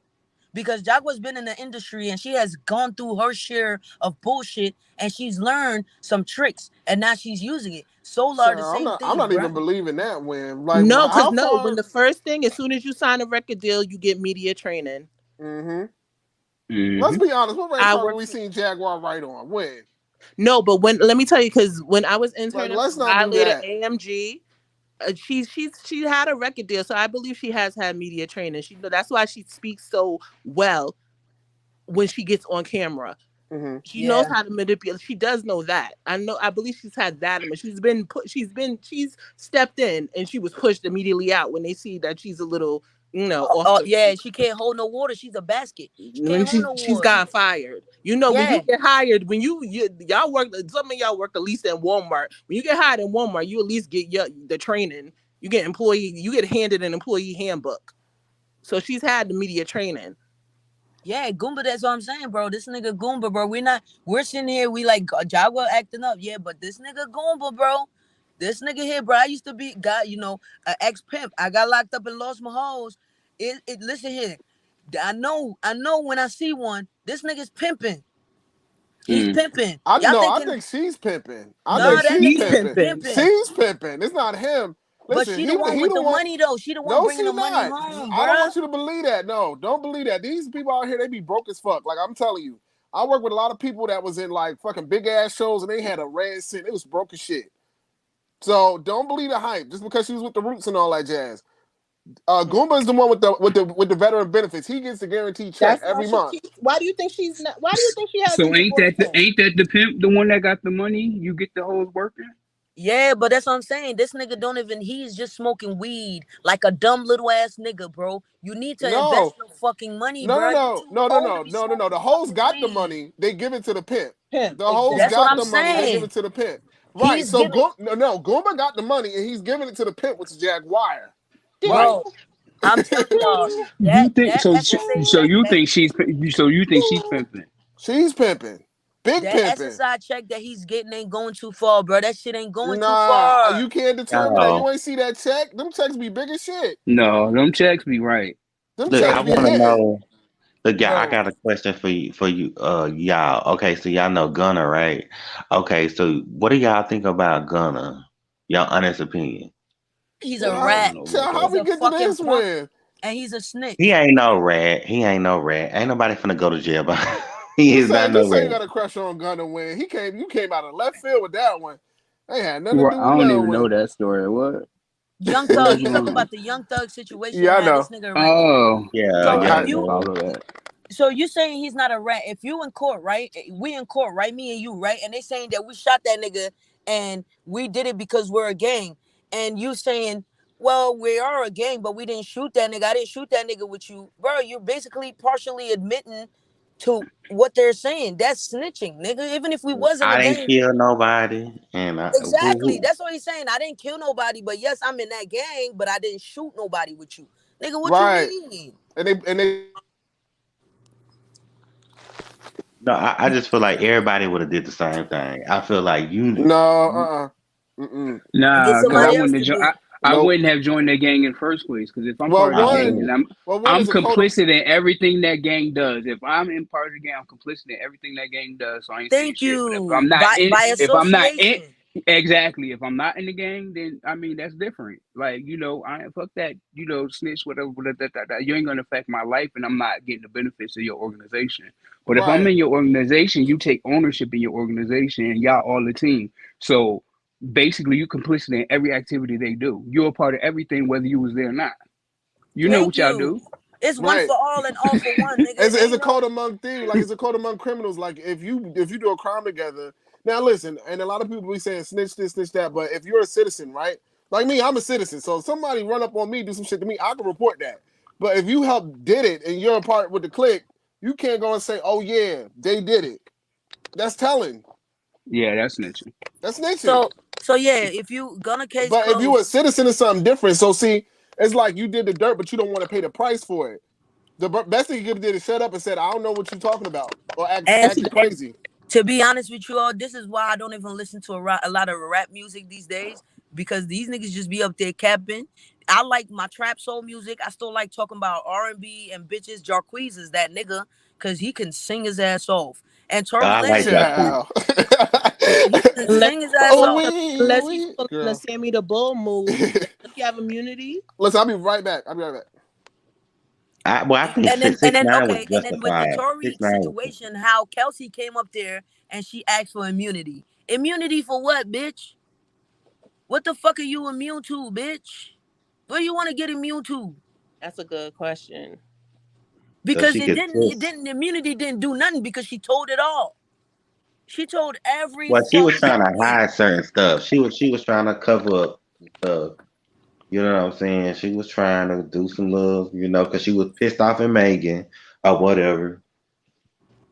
Speaker 7: Because Jaguar's been in the industry and she has gone through her share of bullshit and she's learned some tricks and now she's using it. Solar, the
Speaker 12: Child,
Speaker 7: same
Speaker 12: I'm
Speaker 7: thing,
Speaker 12: not
Speaker 7: bro.
Speaker 12: even believing that when. Like,
Speaker 14: No, because
Speaker 12: how
Speaker 14: no, when
Speaker 12: far?
Speaker 14: the first thing, as soon as you sign a record deal, you get media training.
Speaker 12: Mm-hmm.
Speaker 19: Mm-hmm.
Speaker 12: Let's be honest. What race
Speaker 14: I
Speaker 12: car have
Speaker 14: work
Speaker 12: we seen Jaguar right on? When?
Speaker 14: no, but when let me tell you, because when I was
Speaker 12: Like,
Speaker 14: interning for
Speaker 12: let's not do
Speaker 14: Violator
Speaker 12: that.
Speaker 14: AMG, She had a record deal, so I believe she has had media training. That's why she speaks so well when she gets on camera.
Speaker 12: Mm-hmm.
Speaker 14: She knows how to manipulate. She does know that. I believe she's had that. She's stepped in and she was pushed immediately out when they see that she's a little, off the.
Speaker 7: Yeah, she can't hold no water. She's a basket. She
Speaker 14: When
Speaker 7: can't hold no
Speaker 14: she's
Speaker 7: water.
Speaker 14: got fired. When you
Speaker 7: Yeah.
Speaker 14: get hired, when y'all work, some of y'all work at least in Walmart. When you get hired in Walmart, you at least get the training. You get handed an employee handbook. So she's had the media training.
Speaker 7: Yeah, Goomba, that's what I'm saying, bro. This nigga Goomba, bro. We're sitting here, we like Jaguar acting up. Yeah, but this nigga Goomba, bro. This nigga here, bro. I used to be an ex-pimp. I got locked up and lost my hoes. Listen here. I know when I see one, this nigga's pimping. He's pimping.
Speaker 12: I think she's pimping.
Speaker 7: That nigga pimping.
Speaker 12: She's pimping. It's not him. Listen,
Speaker 7: but she the one with the money, though. She the one bringing the money home, bro.
Speaker 12: I don't want you to believe that. No, don't believe that. These people out here, they be broke as fuck. Like, I'm telling you. I work with a lot of people that was in, like, fucking big-ass shows, and they had a red cent. It was broke as shit. So, don't believe the hype, just because she was with the Roots and all that jazz. Goomba is the one with the veteran benefits. He gets the guaranteed check every month.
Speaker 14: Why do you think she's not? Why do you think she has?
Speaker 19: So ain't that the pimp, the one that got the money? You get the hoes working.
Speaker 7: Yeah, but that's what I'm saying. This nigga he's just smoking weed like a dumb little ass nigga, bro. You need to invest your fucking money, bro.
Speaker 12: No. The hoes got the money. They give it to the pimp. The hoes
Speaker 7: That's
Speaker 12: got the money. They give it to the pimp. Right. So Goomba got the money and he's giving it to the pimp, which is Jaguar.
Speaker 7: Bro, I'm telling y'all.
Speaker 19: You think she's pimping?
Speaker 12: She's pimping. Big
Speaker 7: that
Speaker 12: pimping.
Speaker 7: SSI check that he's getting ain't going too far, bro. That shit ain't going too far.
Speaker 12: You can't determine that. You ain't see that check. Them checks be big as shit.
Speaker 19: No, them checks be right.
Speaker 12: Them
Speaker 8: Look,
Speaker 12: checks
Speaker 8: I
Speaker 12: be
Speaker 8: want to
Speaker 12: hitting.
Speaker 8: know. Look, y'all, I got a question for you, y'all. Okay, so y'all know Gunna, right? Okay, so what do y'all think about Gunna? Y'all honest opinion.
Speaker 7: He's a rat.
Speaker 12: How we get to this one?
Speaker 7: And he's a snitch.
Speaker 8: He ain't no rat. Ain't nobody finna go to jail, but he is not no
Speaker 12: This ain't
Speaker 8: rat.
Speaker 12: got a crush on Gunna when you came out of left field with that one. They had nothing
Speaker 19: Well,
Speaker 12: to do
Speaker 19: I
Speaker 12: with
Speaker 19: don't
Speaker 12: that
Speaker 19: even
Speaker 12: one.
Speaker 19: know that story. What?
Speaker 7: Young Thug. He's talking about the Young Thug situation.
Speaker 12: Yeah, I know.
Speaker 7: This nigga
Speaker 19: Oh,
Speaker 7: yeah. So you're saying he's not a rat? If you in court, right? We in court, right? Me and you, right? And they saying that we shot that nigga and we did it because we're a gang. And you saying, well, we are a gang, but we didn't shoot that nigga. I didn't shoot that nigga with you, bro. You're basically partially admitting to what they're saying. That's snitching, nigga. Even if we wasn't
Speaker 8: I
Speaker 7: a
Speaker 8: didn't
Speaker 7: gang.
Speaker 8: kill nobody, and
Speaker 7: Exactly. That's what he's saying. I didn't kill nobody, but yes, I'm in that gang, but I didn't shoot nobody with you, nigga. What you mean?
Speaker 12: And they.
Speaker 8: No, I just feel like everybody would have did the same thing. I feel like you.
Speaker 12: No,
Speaker 19: Nah, because I
Speaker 12: Nope.
Speaker 19: wouldn't have joined that gang in the first place. Because if I'm
Speaker 12: Well,
Speaker 19: part of the gang,
Speaker 12: one-
Speaker 19: then
Speaker 12: well, one
Speaker 19: I'm
Speaker 12: is a code of-
Speaker 19: complicit in everything that gang does. If I'm in part of the gang, I'm complicit in everything that gang does. So I ain't saying shit. But if I'm not exactly, if I'm not in the gang, then I mean that's different. Like I ain't fuck that. Snitch whatever. You ain't gonna affect my life, and I'm not getting the benefits of your organization. But if I'm in your organization, you take ownership in your organization, and y'all all the team. So basically, you complicit in every activity they do. You're a part of everything, whether you was there or not. You know what y'all do.
Speaker 7: It's one for all and all for one, nigga.
Speaker 12: It's a code among thieves, like it's a code among criminals. Like if you do a crime together. Now listen, and a lot of people be saying snitch this, snitch that, but if you're a citizen, right? Like me, I'm a citizen. So if somebody run up on me, do some shit to me, I can report that. But if you did it and you're a part with the clique, you can't go and say, "Oh yeah, they did it." That's telling.
Speaker 19: Yeah, that's snitching.
Speaker 12: That's snitching.
Speaker 7: So yeah, if you gonna case
Speaker 12: But
Speaker 7: closed,
Speaker 12: if you a citizen, it's something different. So see, it's like you did the dirt, but you don't want to pay the price for it. The best thing you could do is shut up and said, "I don't know what you're talking about," or act crazy.
Speaker 7: To be honest with you all, this is why I don't even listen to a lot of rap music these days, because these niggas just be up there capping. I like my trap soul music. I still like talking about R&B and bitches. Jarquez is that nigga because he can sing his ass off. And
Speaker 8: I like
Speaker 7: Turbulence,
Speaker 8: that.
Speaker 7: he can sing his ass off.
Speaker 14: Unless he's pulling a Sammy the Bull move. If you have immunity.
Speaker 12: Listen, I'll be right back.
Speaker 8: I think
Speaker 7: And then
Speaker 8: 6ix9ine was
Speaker 7: okay, and then with the
Speaker 8: justified.
Speaker 7: Tory
Speaker 8: 6ix9ine was-
Speaker 7: situation, how Kelsey came up there and she asked for immunity. Immunity for what, bitch? What the fuck are you immune to, bitch? What do you want to get immune to?
Speaker 11: That's a good question.
Speaker 18: So
Speaker 7: Because
Speaker 18: she could twist.
Speaker 7: immunity didn't do nothing because she told it all. She told every
Speaker 18: Well, she was trying
Speaker 7: fucking
Speaker 18: to
Speaker 7: thing.
Speaker 18: hide certain stuff. She was trying to cover up stuff. You know what I'm saying? She was trying to do some love, because she was pissed off at Megan or whatever.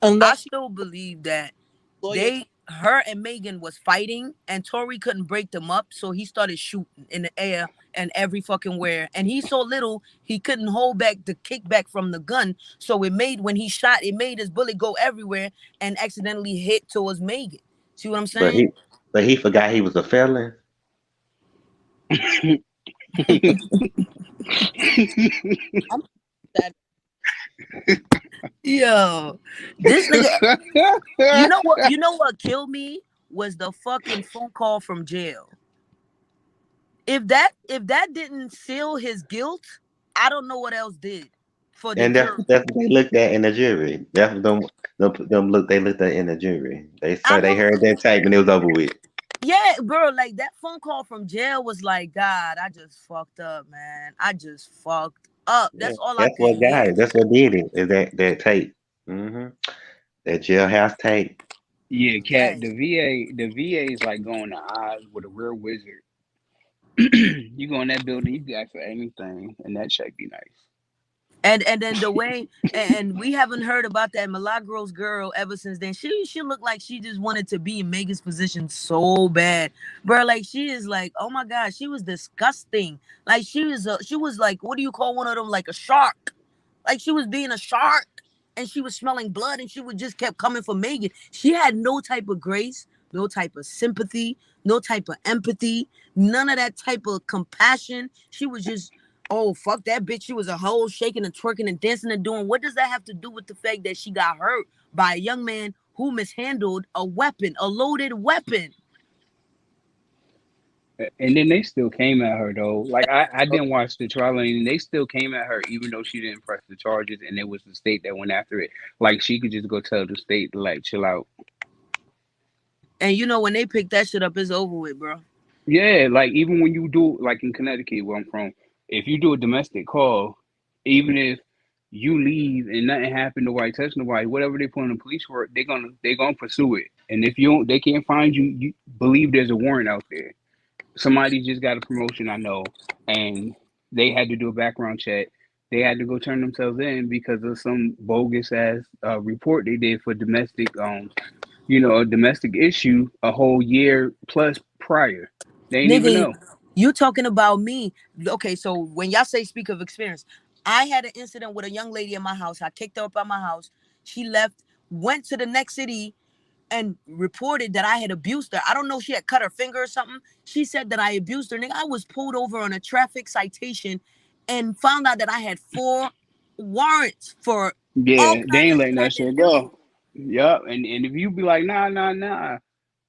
Speaker 7: I
Speaker 14: Unless she
Speaker 7: still believe that
Speaker 14: lawyer.
Speaker 7: her and Megan was fighting, and Tori couldn't break them up, so he started shooting in the air and every fucking where. And he's so little, he couldn't hold back the kickback from the gun, so when he shot, it made his bullet go everywhere and accidentally hit towards Megan. See what I'm
Speaker 18: But
Speaker 7: saying?
Speaker 18: he forgot he was a felon.
Speaker 14: I'm that.
Speaker 7: Yo, this nigga. You know what? You know what killed me was the fucking phone call from jail. If that didn't seal his guilt, I don't know what else did for the
Speaker 18: And that's
Speaker 7: jury.
Speaker 18: that's what they looked at in the jury. That's what they looked at in the jury. They
Speaker 7: I
Speaker 18: said they
Speaker 7: know.
Speaker 18: heard that tape and it was over with.
Speaker 7: Yeah, bro, like that phone call from jail was like, God, I just fucked up, man. I just fucked up.
Speaker 18: Yeah,
Speaker 7: That's all I could hear.
Speaker 18: that's what did it. Is that tape? That jailhouse tape.
Speaker 19: Yeah, cat.
Speaker 7: Hey.
Speaker 19: The VA is like going to Oz with a real wizard. You go in that building, you can ask for anything, and that check be nice.
Speaker 7: And then the way and we haven't heard about that Milagros girl ever since then. She looked like she just wanted to be in Megan's position so bad, bro. Like she is like, oh my god, she was disgusting. Like she was like, what do you call one of them? Like a shark. Like she was being a shark, and she was smelling blood, and she would just kept coming for Megan. She had no type of grace, no type of sympathy, no type of empathy, none of that type of compassion. She was just, oh fuck that bitch. She was a hoe shaking and twerking and dancing and doing. What does that have to do with the fact that she got hurt by a young man who mishandled a weapon, a loaded weapon?
Speaker 19: And then they still came at her though. Like I didn't watch the trial, and they still came at her even though she didn't press the charges, and it was the state that went after it. Like she could just go tell the state to like chill out.
Speaker 7: And you know when they pick that shit up, it's over with, bro.
Speaker 19: Yeah, like even when you do like in Connecticut where I'm from, if you do a domestic call, even if you leave and nothing happened, nobody touched nobody, whatever they put on the police work, they're gonna pursue it. And if you don't, they can't find you. You believe there's a warrant out there. Somebody just got a promotion, I know, and they had to do a background check. They had to go turn themselves in because of some bogus ass report they did for domestic, a domestic issue a whole year plus prior. They ain't even
Speaker 7: Nigga,
Speaker 19: know.
Speaker 7: you talking about me. Okay, so when y'all say speak of experience, I had an incident with a young lady in my house. I kicked her up at my house. She left, went to the next city and reported that I had abused her. I don't know, she had cut her finger or something. She said that I abused her. Nigga, I was pulled over on a traffic citation and found out that I had 4 warrants for all
Speaker 19: Yeah, they
Speaker 7: kinds
Speaker 19: ain't
Speaker 7: of shit
Speaker 19: letting
Speaker 7: I
Speaker 19: that shit
Speaker 7: didn't do.
Speaker 19: go. Yup, and if you be like, nah,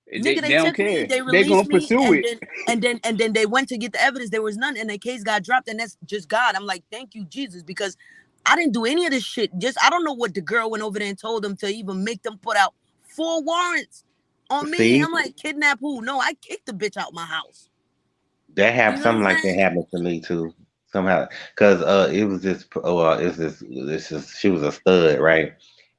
Speaker 19: they
Speaker 7: Nigga,
Speaker 19: they
Speaker 7: they
Speaker 19: don't
Speaker 7: took me,
Speaker 19: care.
Speaker 7: they
Speaker 19: They
Speaker 7: released
Speaker 19: gonna
Speaker 7: me,
Speaker 19: pursue
Speaker 7: and
Speaker 19: it.
Speaker 7: then they went to get the evidence. There was none, and the case got dropped, and that's just God. I'm like, thank you, Jesus, because I didn't do any of this shit. Just I don't know what the girl went over there and told them to even make them put out 4 warrants on me.
Speaker 18: See,
Speaker 7: I'm like, kidnap who? No, I kicked the bitch out my house.
Speaker 18: that
Speaker 7: You
Speaker 18: happened.
Speaker 7: know what I'm
Speaker 18: Something like that
Speaker 7: saying?
Speaker 18: happened to me too. Somehow, because it was this. She was a stud, right?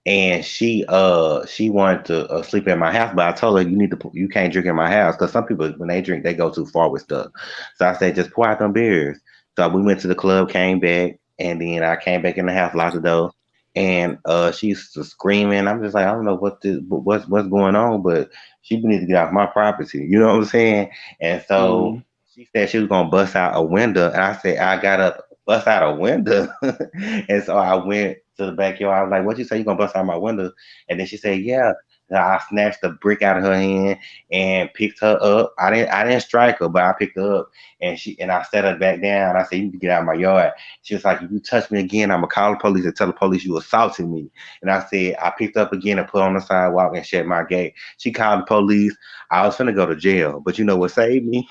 Speaker 18: And she wanted to sleep at my house, but I told her you can't drink in my house because some people when they drink they go too far with stuff. So I said just pour out them beers. So we went to the club, came back, and then I came back in the house, locked the door, and she's screaming. I'm just like I don't know what's going on, but she needs to get off my property. You know what I'm saying? And so
Speaker 19: Mm.
Speaker 18: she said she was gonna bust out a window, and I said I got up bust out a window, and so I went to the backyard. I was like, "What you say? You gonna bust out my window?" And then she said, "Yeah." And I snatched the brick out of her hand and picked her up. I didn't strike her, but I picked her up, and I set her back down. I said, "You need to get out of my yard." She was like, "If you touch me again, I'm gonna call the police and tell the police you assaulted me." And I said, I picked her up again and put her on the sidewalk and shut my gate. She called the police. I was finna go to jail, but you know what saved me?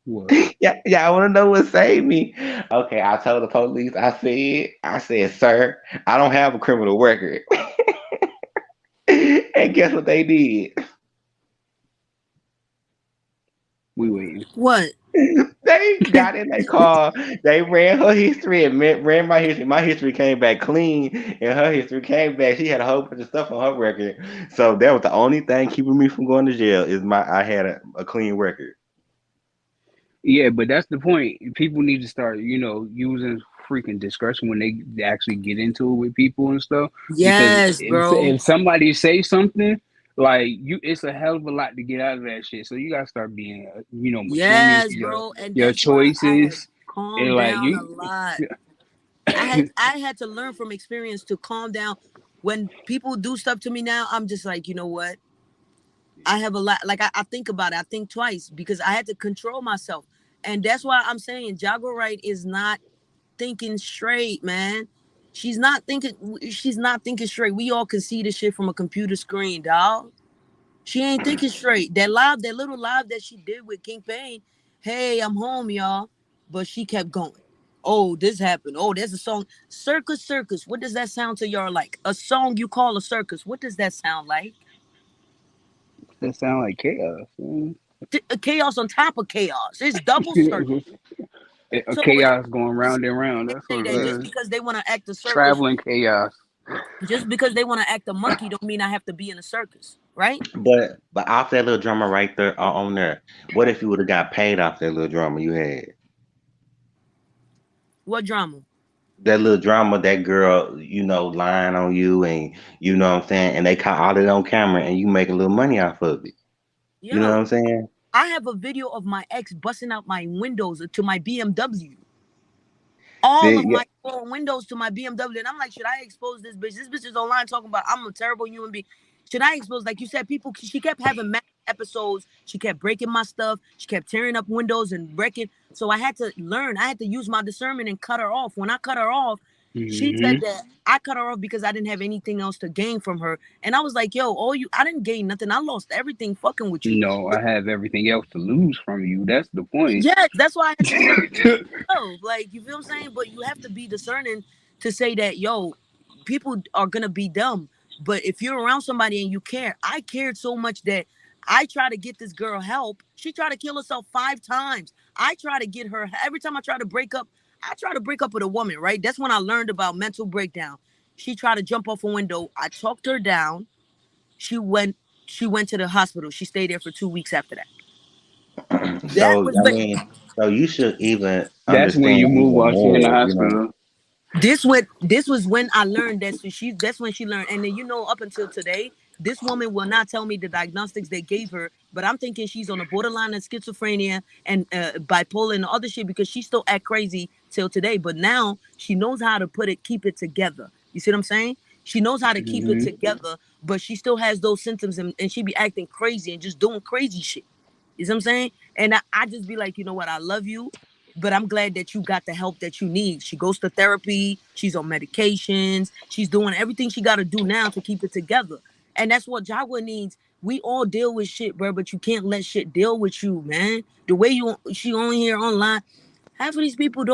Speaker 19: What?
Speaker 18: Yeah, I want to know what saved me. Okay, I told the police. I said, sir, I don't have a criminal record. And guess what they did?
Speaker 19: We waiting.
Speaker 7: What?
Speaker 18: They got in their car. They ran her history and ran my history. My history came back clean, and her history came back. She had a whole bunch of stuff on her record. So that was the only thing keeping me from going to jail. Is I had a clean record.
Speaker 19: Yeah, but that's the point. People need to start, using freaking discretion when they actually get into it with people and stuff. Because
Speaker 7: Yes, bro.
Speaker 19: if somebody say something, like it's a hell of a lot to get out of that shit. So you gotta start being, mature into
Speaker 7: Yes, bro. And
Speaker 19: your
Speaker 7: that's why I had
Speaker 19: choices. And
Speaker 7: calmed
Speaker 19: like
Speaker 7: down a lot. I had to learn from experience to calm down. When people do stuff to me now, I'm just like, you know what? I have a lot, like I think about it. I think twice because I had to control myself. And that's why I'm saying Jaguar Wright is not thinking straight, man. She's not thinking straight. We all can see the shit from a computer screen, dog. She ain't thinking straight. That little live that she did with King Payne, hey, I'm home, y'all. But she kept going. Oh, this happened. Oh, there's a song. Circus, circus. What does that sound to y'all like? A song you call a circus. What does that sound like?
Speaker 19: that sound like chaos.
Speaker 7: Chaos on top of chaos. It's double circus.
Speaker 19: A
Speaker 7: So when
Speaker 19: chaos going round and round.
Speaker 7: they
Speaker 19: That's
Speaker 7: say
Speaker 19: what
Speaker 7: that
Speaker 19: it
Speaker 7: just
Speaker 19: is.
Speaker 7: because they want to act a circus,
Speaker 19: Traveling chaos.
Speaker 7: just because they want to act a monkey, don't mean I have to be in a circus, right?
Speaker 18: But off that little drama right there on there, what if you would have got paid off that little drama you had?
Speaker 7: What drama?
Speaker 18: That little drama, that girl, lying on you, and you know what I'm saying, and they caught all it on camera, and you make a little money off of it. You know what
Speaker 7: Yo,
Speaker 18: I'm saying?
Speaker 7: I have a video of my ex busting out my windows to my BMW. All
Speaker 18: Then
Speaker 7: of
Speaker 18: yeah,
Speaker 7: my four windows to my BMW. And I'm like, should I expose this bitch? This bitch is online talking about I'm a terrible human being. Should I expose, like you said, people, she kept having mad episodes. She kept breaking my stuff. She kept tearing up windows and wrecking. So I had to learn. I had to use my discernment and cut her off. When I cut her off, she
Speaker 19: Hmm.
Speaker 7: said that I cut her off because I didn't have anything else to gain from her. And I was like, yo, I didn't gain nothing. I lost everything fucking with you.
Speaker 19: No, I have everything else to lose from you. That's the point.
Speaker 7: Yes, that's why I had to be like, oh, like you feel what I'm saying? But you have to be discerning to say that, yo, people are gonna be dumb. But if you're around somebody and you care, I cared so much that I try to get this girl help. She tried to kill herself 5 times. I try to get her every time I try to break up, I try to break up with a woman, right? That's when I learned about mental breakdown. She tried to jump off a window. I talked her down. She went, she went to the hospital. She stayed there for 2 weeks after that. That
Speaker 18: so
Speaker 7: was
Speaker 18: I
Speaker 7: but
Speaker 18: mean, so you should even
Speaker 19: That's when
Speaker 18: understand
Speaker 19: you move
Speaker 18: even
Speaker 19: while she in the
Speaker 18: more.
Speaker 19: hospital.
Speaker 7: this was when I learned that. So that's when she learned. And then up until today, this woman will not tell me the diagnostics they gave her, but I'm thinking she's on the borderline of schizophrenia and bipolar and other shit because she still act crazy till today. But now she knows how to keep it together. You see what I'm saying? She knows how to keep it
Speaker 19: Hmm.
Speaker 7: together, but she still has those symptoms and she be acting crazy and just doing crazy shit. You see what I'm saying? And I just be like, you know what? I love you, but I'm glad that you got the help that you need. She goes to therapy. She's on medications. She's doing everything she got to do now to keep it together. And that's what Jaguar needs. We all deal with shit, bro, but you can't let shit deal with you, man. The way she only here online. Half of these people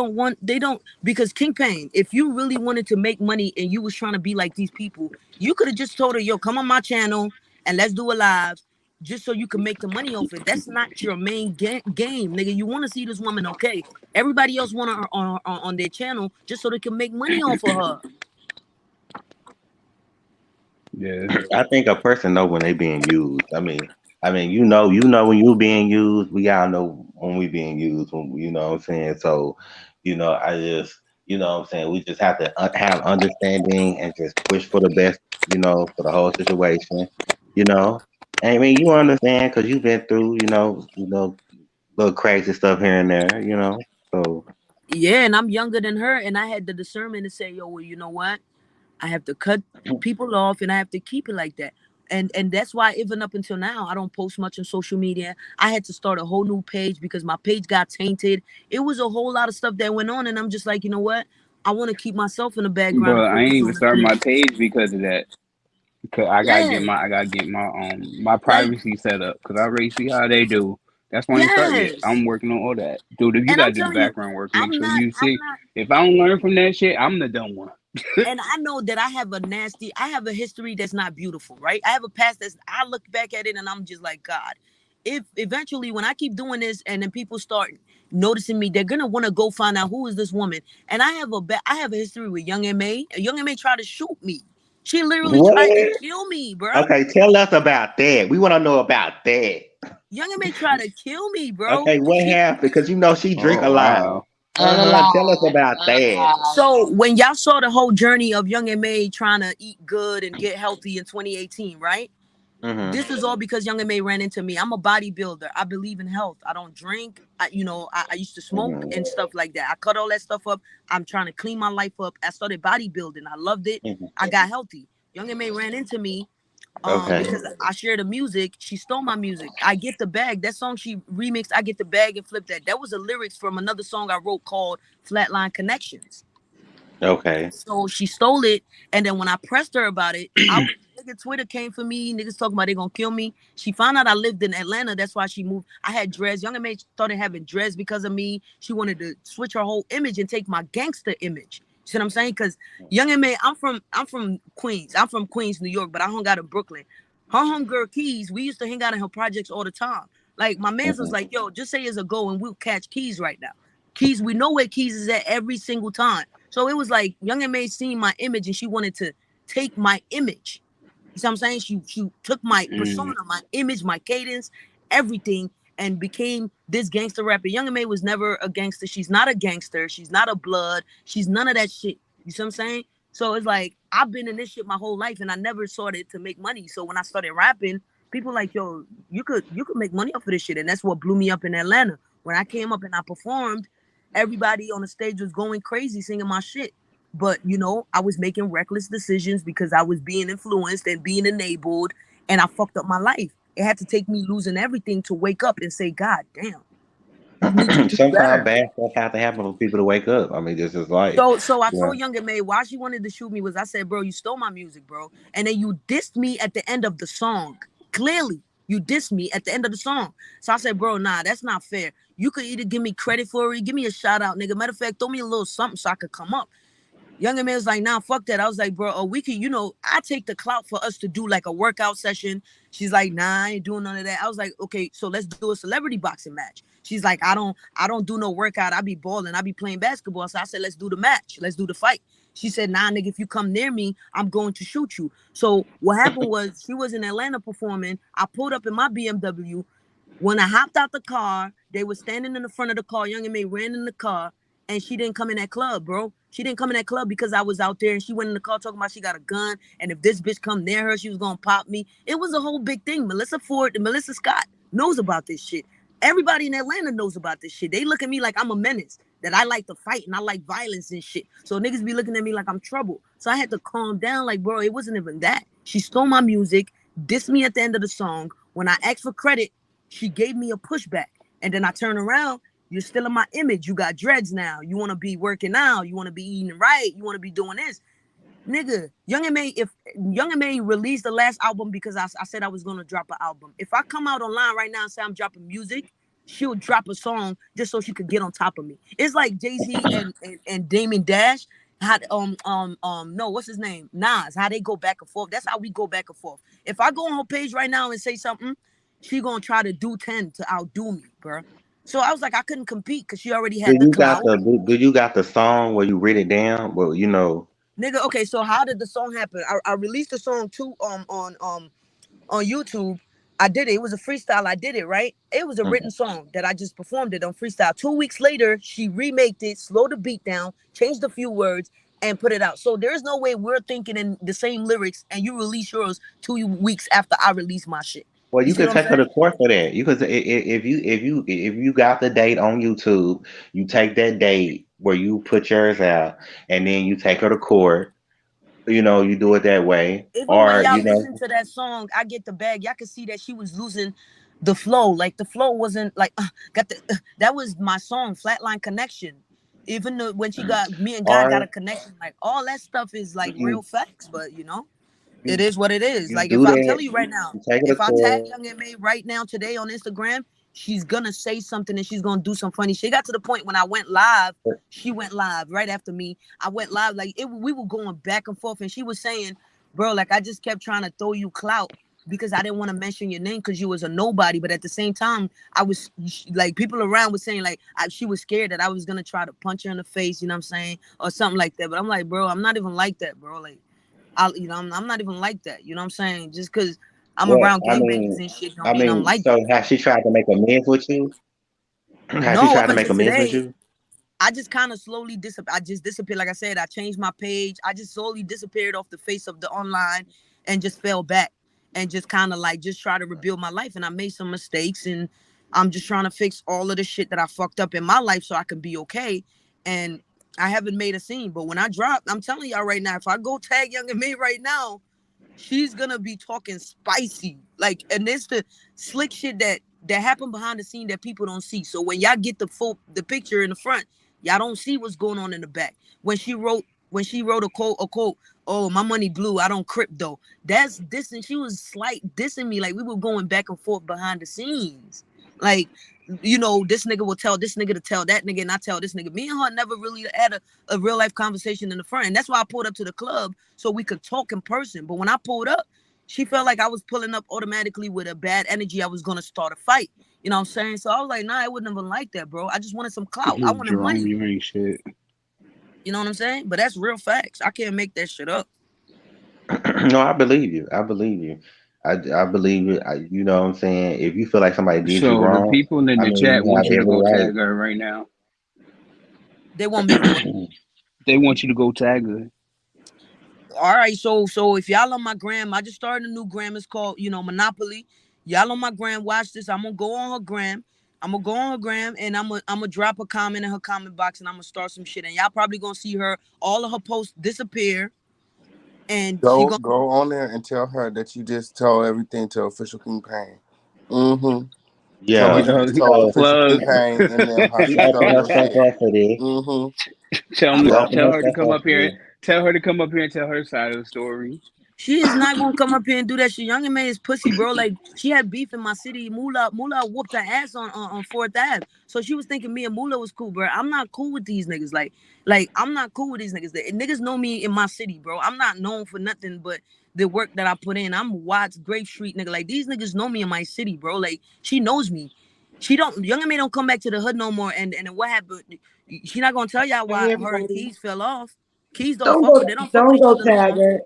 Speaker 7: they don't, because Kingpin, if you really wanted to make money and you was trying to be like these people, you could have just told her, yo, come on my channel and let's do a live just so you can make the money off it. That's not your main game, nigga. You want to see this woman, okay? Everybody else want her on their channel just so they can make money off of her.
Speaker 19: Yeah.
Speaker 18: I think a person know when they being used. I mean, you know when you being used. We all know when we being used. When you know what I'm saying. So, I just, what I'm saying. We just have to have understanding and just push for the best. For the whole situation. You know, I mean, you understand because you've been through. Little crazy stuff here and there. So
Speaker 7: Yeah, and I'm younger than her, and I had the discernment to say, yo, well, you know what? I have to cut people off and I have to keep it like that. And that's why even up until now, I don't post much on social media. I had to start a whole new page because my page got tainted. It was a whole lot of stuff that went on. And I'm just like, you know what? I want to keep myself in the background and
Speaker 19: But I ain't
Speaker 7: focus
Speaker 19: even
Speaker 7: on the
Speaker 19: start
Speaker 7: things.
Speaker 19: my page because of that. Cause
Speaker 7: Yeah.
Speaker 19: I gotta get my
Speaker 7: Like,
Speaker 19: privacy set up. Cause I already see how they do. That's why I ain't start yet.
Speaker 7: yes.
Speaker 19: I'm working on all that, dude. If you
Speaker 7: And I'm
Speaker 19: gotta do the
Speaker 7: telling you,
Speaker 19: background work, make
Speaker 7: I'm
Speaker 19: sure
Speaker 7: not,
Speaker 19: you
Speaker 7: I'm
Speaker 19: see.
Speaker 7: not.
Speaker 19: If I don't learn from that shit, I'm the dumb one.
Speaker 7: And I know that I have a history that's not beautiful, right? I have a past I look back at it and I'm just like, God, if eventually when I keep doing this and then people start noticing me, they're gonna want to go find out who is this woman. And I have a history with Young M.A. Young M.A. tried to shoot me. She literally tried to
Speaker 8: What?
Speaker 7: kill me, bro.
Speaker 8: Okay, tell us about that. We want to know about that.
Speaker 7: Young M.A. tried to kill me, bro.
Speaker 8: Okay, what happened? Because you know she drink
Speaker 19: Oh
Speaker 8: a lot.
Speaker 19: wow.
Speaker 8: Tell us about that.
Speaker 7: So when y'all saw the whole journey of Young M.A. trying to eat good and get healthy in 2018, right?
Speaker 8: Mm-hmm.
Speaker 7: This is all because Young M.A. ran into me. I'm a bodybuilder. I believe in health. I don't drink. I used to smoke and stuff like that. I cut all that stuff up. I'm trying to clean my life up. I started bodybuilding. I loved it. I got healthy. Young M.A. ran into me
Speaker 8: Okay.
Speaker 7: because I share the music. She stole my music. I Get the Bag. That song she remixed, I Get the Bag and Flip That. That was the lyrics from another song I wrote called Flatline Connections.
Speaker 8: Okay.
Speaker 7: So she stole it, and then when I pressed her about it, Twitter came for me. Niggas talking about they gonna kill me. She found out I lived in Atlanta. That's why she moved. I had dreads. Young M.A. started having dreads because of me. She wanted to switch her whole image and take my gangster image. You see what I'm saying? Because Young M.A., I'm from Queens. I'm from Queens, New York, but I hung out in Brooklyn. Her homegirl Keys, we used to hang out in her projects all the time. Like my man's was like, yo, just say it's a go and we'll catch Keys right now. Keys, we know where Keys is at every single time. So it was like Young M.A. seen my image and she wanted to take my image. You see what I'm saying? She took my persona, my image, my cadence, everything, and became this gangster rapper. Young M.A. was never a gangster. She's not a gangster. She's not a blood. She's none of that shit. You see what I'm saying? So it's like I've been in this shit my whole life and I never started to make money. So when I started rapping, people like, yo, you could make money off of this shit. And that's what blew me up in Atlanta. When I came up and I performed, everybody on the stage was going crazy singing my shit. But, I was making reckless decisions because I was being influenced and being enabled, and I fucked up my life. It had to take me losing everything to wake up and say, God damn, you need to do
Speaker 8: Sometimes
Speaker 7: better.
Speaker 8: bad stuff have to happen for people to wake up. I mean, this is life.
Speaker 7: So I
Speaker 8: Yeah.
Speaker 7: told Young M.A. why she wanted to shoot me was I said, bro, you stole my music, bro. And then you dissed me at the end of the song. Clearly, you dissed me at the end of the song. So I said, bro, nah, that's not fair. You could either give me credit for it, give me a shout out, nigga. Matter of fact, throw me a little something so I could come up. Young M.A. was like, nah, fuck that. I was like, bro, we could, I take the clout for us to do like a workout session. She's like, nah, I ain't doing none of that. I was like, okay, so let's do a celebrity boxing match. She's like, I don't do no workout. I be balling. I be playing basketball. So I said, let's do the match. Let's do the fight. She said, nah, nigga, if you come near me, I'm going to shoot you. So what happened was she was in Atlanta performing. I pulled up in my BMW. When I hopped out the car, they were standing in the front of the car. Young M.A. ran in the car. And she didn't come in that club, bro. She didn't come in that club because I was out there and she went in the car talking about she got a gun. And if this bitch come near her, she was going to pop me. It was a whole big thing. Melissa Ford and Melissa Scott knows about this shit. Everybody in Atlanta knows about this shit. They look at me like I'm a menace, that I like to fight and I like violence and shit. So niggas be looking at me like I'm trouble. So I had to calm down like, bro, it wasn't even that. She stole my music, dissed me at the end of the song. When I asked for credit, she gave me a pushback. And then I turn around. You're still in my image. You got dreads now. You want to be working out. You want to be eating right. You want to be doing this. Nigga, Young M.A., if Young M.A. released the last album because I said I was going to drop an album. If I come out online right now and say I'm dropping music, she'll drop a song just so she could get on top of me. It's like Jay-Z and Damon Dash had what's his name? Nas, how they go back and forth. That's how we go back and forth. If I go on her page right now and say something, she going to try to do 10 to outdo me, bro. So I was like, I couldn't compete because she already had the clout.
Speaker 8: Do you got the song where you read it down? Well,
Speaker 7: Nigga, okay, so how did the song happen? I released the song too on YouTube. I did it. It was a freestyle. I did it, right? It was a written song that I just performed it on freestyle. 2 weeks later, she remaked it, slowed the beat down, changed a few words, and put it out. So there's no way we're thinking in the same lyrics and you release yours 2 weeks after I release my shit.
Speaker 8: Well, you could take her to court for that. You could, if you got the date on YouTube, you take that date where you put yours out, and then you take her to court. You do it that way.
Speaker 7: Even
Speaker 8: Or
Speaker 7: when y'all listen to that song, I Get the Bag, y'all can see that she was losing the flow. Like the flow wasn't like that was my song, Flatline Connection. Even though when she got me and God got a connection, like all that stuff is like real facts, but it is what it is. Like if I'm telling you right now, if I tag Young M.A. right now today on Instagram, she's gonna say something and she's gonna do some funny shit. She got to the point when I went live, she went live right after me. I went live, like we were going back and forth, and she was saying, bro, like I just kept trying to throw you clout because I didn't want to mention your name because you was a nobody. But at the same time, I was like, people around was saying like she was scared that I was gonna try to punch her in the face, you know what I'm saying, or something like that. But I'm like, bro, I'm not even like that, bro. Like, I'm not even like that. You know what I'm saying? Just because I'm
Speaker 18: Well,
Speaker 7: around gangbangers and shit don't
Speaker 18: I
Speaker 7: mean I'm
Speaker 18: mean,
Speaker 7: like
Speaker 18: so
Speaker 7: that.
Speaker 18: has she tried to make amends with you? Has she
Speaker 7: No,
Speaker 18: tried
Speaker 7: up
Speaker 18: to make
Speaker 7: until
Speaker 18: amends with
Speaker 7: today,
Speaker 18: you?
Speaker 7: I just kind of slowly I just disappeared. Like I said, I changed my page. I just slowly disappeared off the face of the online and just fell back and just kind of like just try to rebuild my life. And I made some mistakes and I'm just trying to fix all of the shit that I fucked up in my life so I can be okay. And I haven't made a scene. But when I drop, I'm telling y'all right now, if I go tag Young and May right now, she's gonna be talking spicy. Like, and it's the slick shit that happened behind the scene that people don't see. So when y'all get the picture in the front, y'all don't see what's going on in the back. When she wrote a quote, oh, my money blue, I don't crypto. That's dissing. She was slight dissing me. Like, we were going back and forth behind the scenes. Like, this nigga will tell this nigga to tell that nigga, and I tell this nigga. Me and her never really had a real life conversation in the front. And that's why I pulled up to the club so we could talk in person. But when I pulled up, she felt like I was pulling up automatically with a bad energy. I was gonna start a fight. You know what I'm saying? So I was like, nah, I wouldn't even like that, bro. I just wanted some clout. I wanted
Speaker 19: Jerome,
Speaker 7: money.
Speaker 19: you ain't shit.
Speaker 7: You know what I'm saying? But that's real facts. I can't make that shit up.
Speaker 18: No, I believe you. I believe you. I believe it. You know what I'm saying? If you feel like somebody did you
Speaker 19: So the
Speaker 18: wrong,
Speaker 19: people in
Speaker 18: I
Speaker 19: the
Speaker 18: mean,
Speaker 19: chat
Speaker 18: you have
Speaker 19: want you to
Speaker 18: every
Speaker 19: go
Speaker 18: right.
Speaker 19: tag her right now.
Speaker 7: They want me to what?
Speaker 19: They want you to go tag her.
Speaker 7: All right, so if y'all on my gram, I just started a new gram. It's called, Monopoly. Y'all on my gram, watch this. I'm gonna go on her gram. And I'm gonna drop a comment in her comment box and I'm gonna start some shit. And y'all probably gonna see her, all of her posts disappear. And she
Speaker 3: Go
Speaker 7: gonna
Speaker 3: go on there and tell her that you just told everything to official King Pain. Mm-hmm. Tell her
Speaker 18: Yeah.
Speaker 3: you just told
Speaker 18: So
Speaker 3: official King
Speaker 19: Plug.
Speaker 3: Pain and them how
Speaker 18: she
Speaker 3: she
Speaker 18: opened
Speaker 3: stole your
Speaker 18: herself
Speaker 3: shit.
Speaker 18: up for this.
Speaker 3: Mm-hmm.
Speaker 18: She opened
Speaker 19: Tell her to
Speaker 18: herself
Speaker 19: come
Speaker 18: up
Speaker 19: up here.
Speaker 18: for this.
Speaker 19: Tell her to come up here and tell her side of the story.
Speaker 7: She is not gonna come up here and do that shit. Young and May is pussy, bro. Like, she had beef in my city. Moolah whooped her ass on 4th Ave. So she was thinking me and Moolah was cool, bro. I'm not cool with these niggas. Like I'm not cool with these niggas. The niggas know me in my city, bro. I'm not known for nothing but the work that I put in. I'm Watts, Grape Street, nigga. Like, these niggas know me in my city, bro. Like, she knows me. Young and May don't come back to the hood no more. And what happened? She not gonna tell y'all
Speaker 13: Hey
Speaker 7: why her and
Speaker 13: everybody.
Speaker 7: Keys fell off. Keys don't
Speaker 13: Don't
Speaker 7: fuck with.
Speaker 13: go
Speaker 7: They don't fuck with
Speaker 13: don't
Speaker 7: each
Speaker 13: go
Speaker 7: other no
Speaker 13: tag
Speaker 7: more.
Speaker 13: her.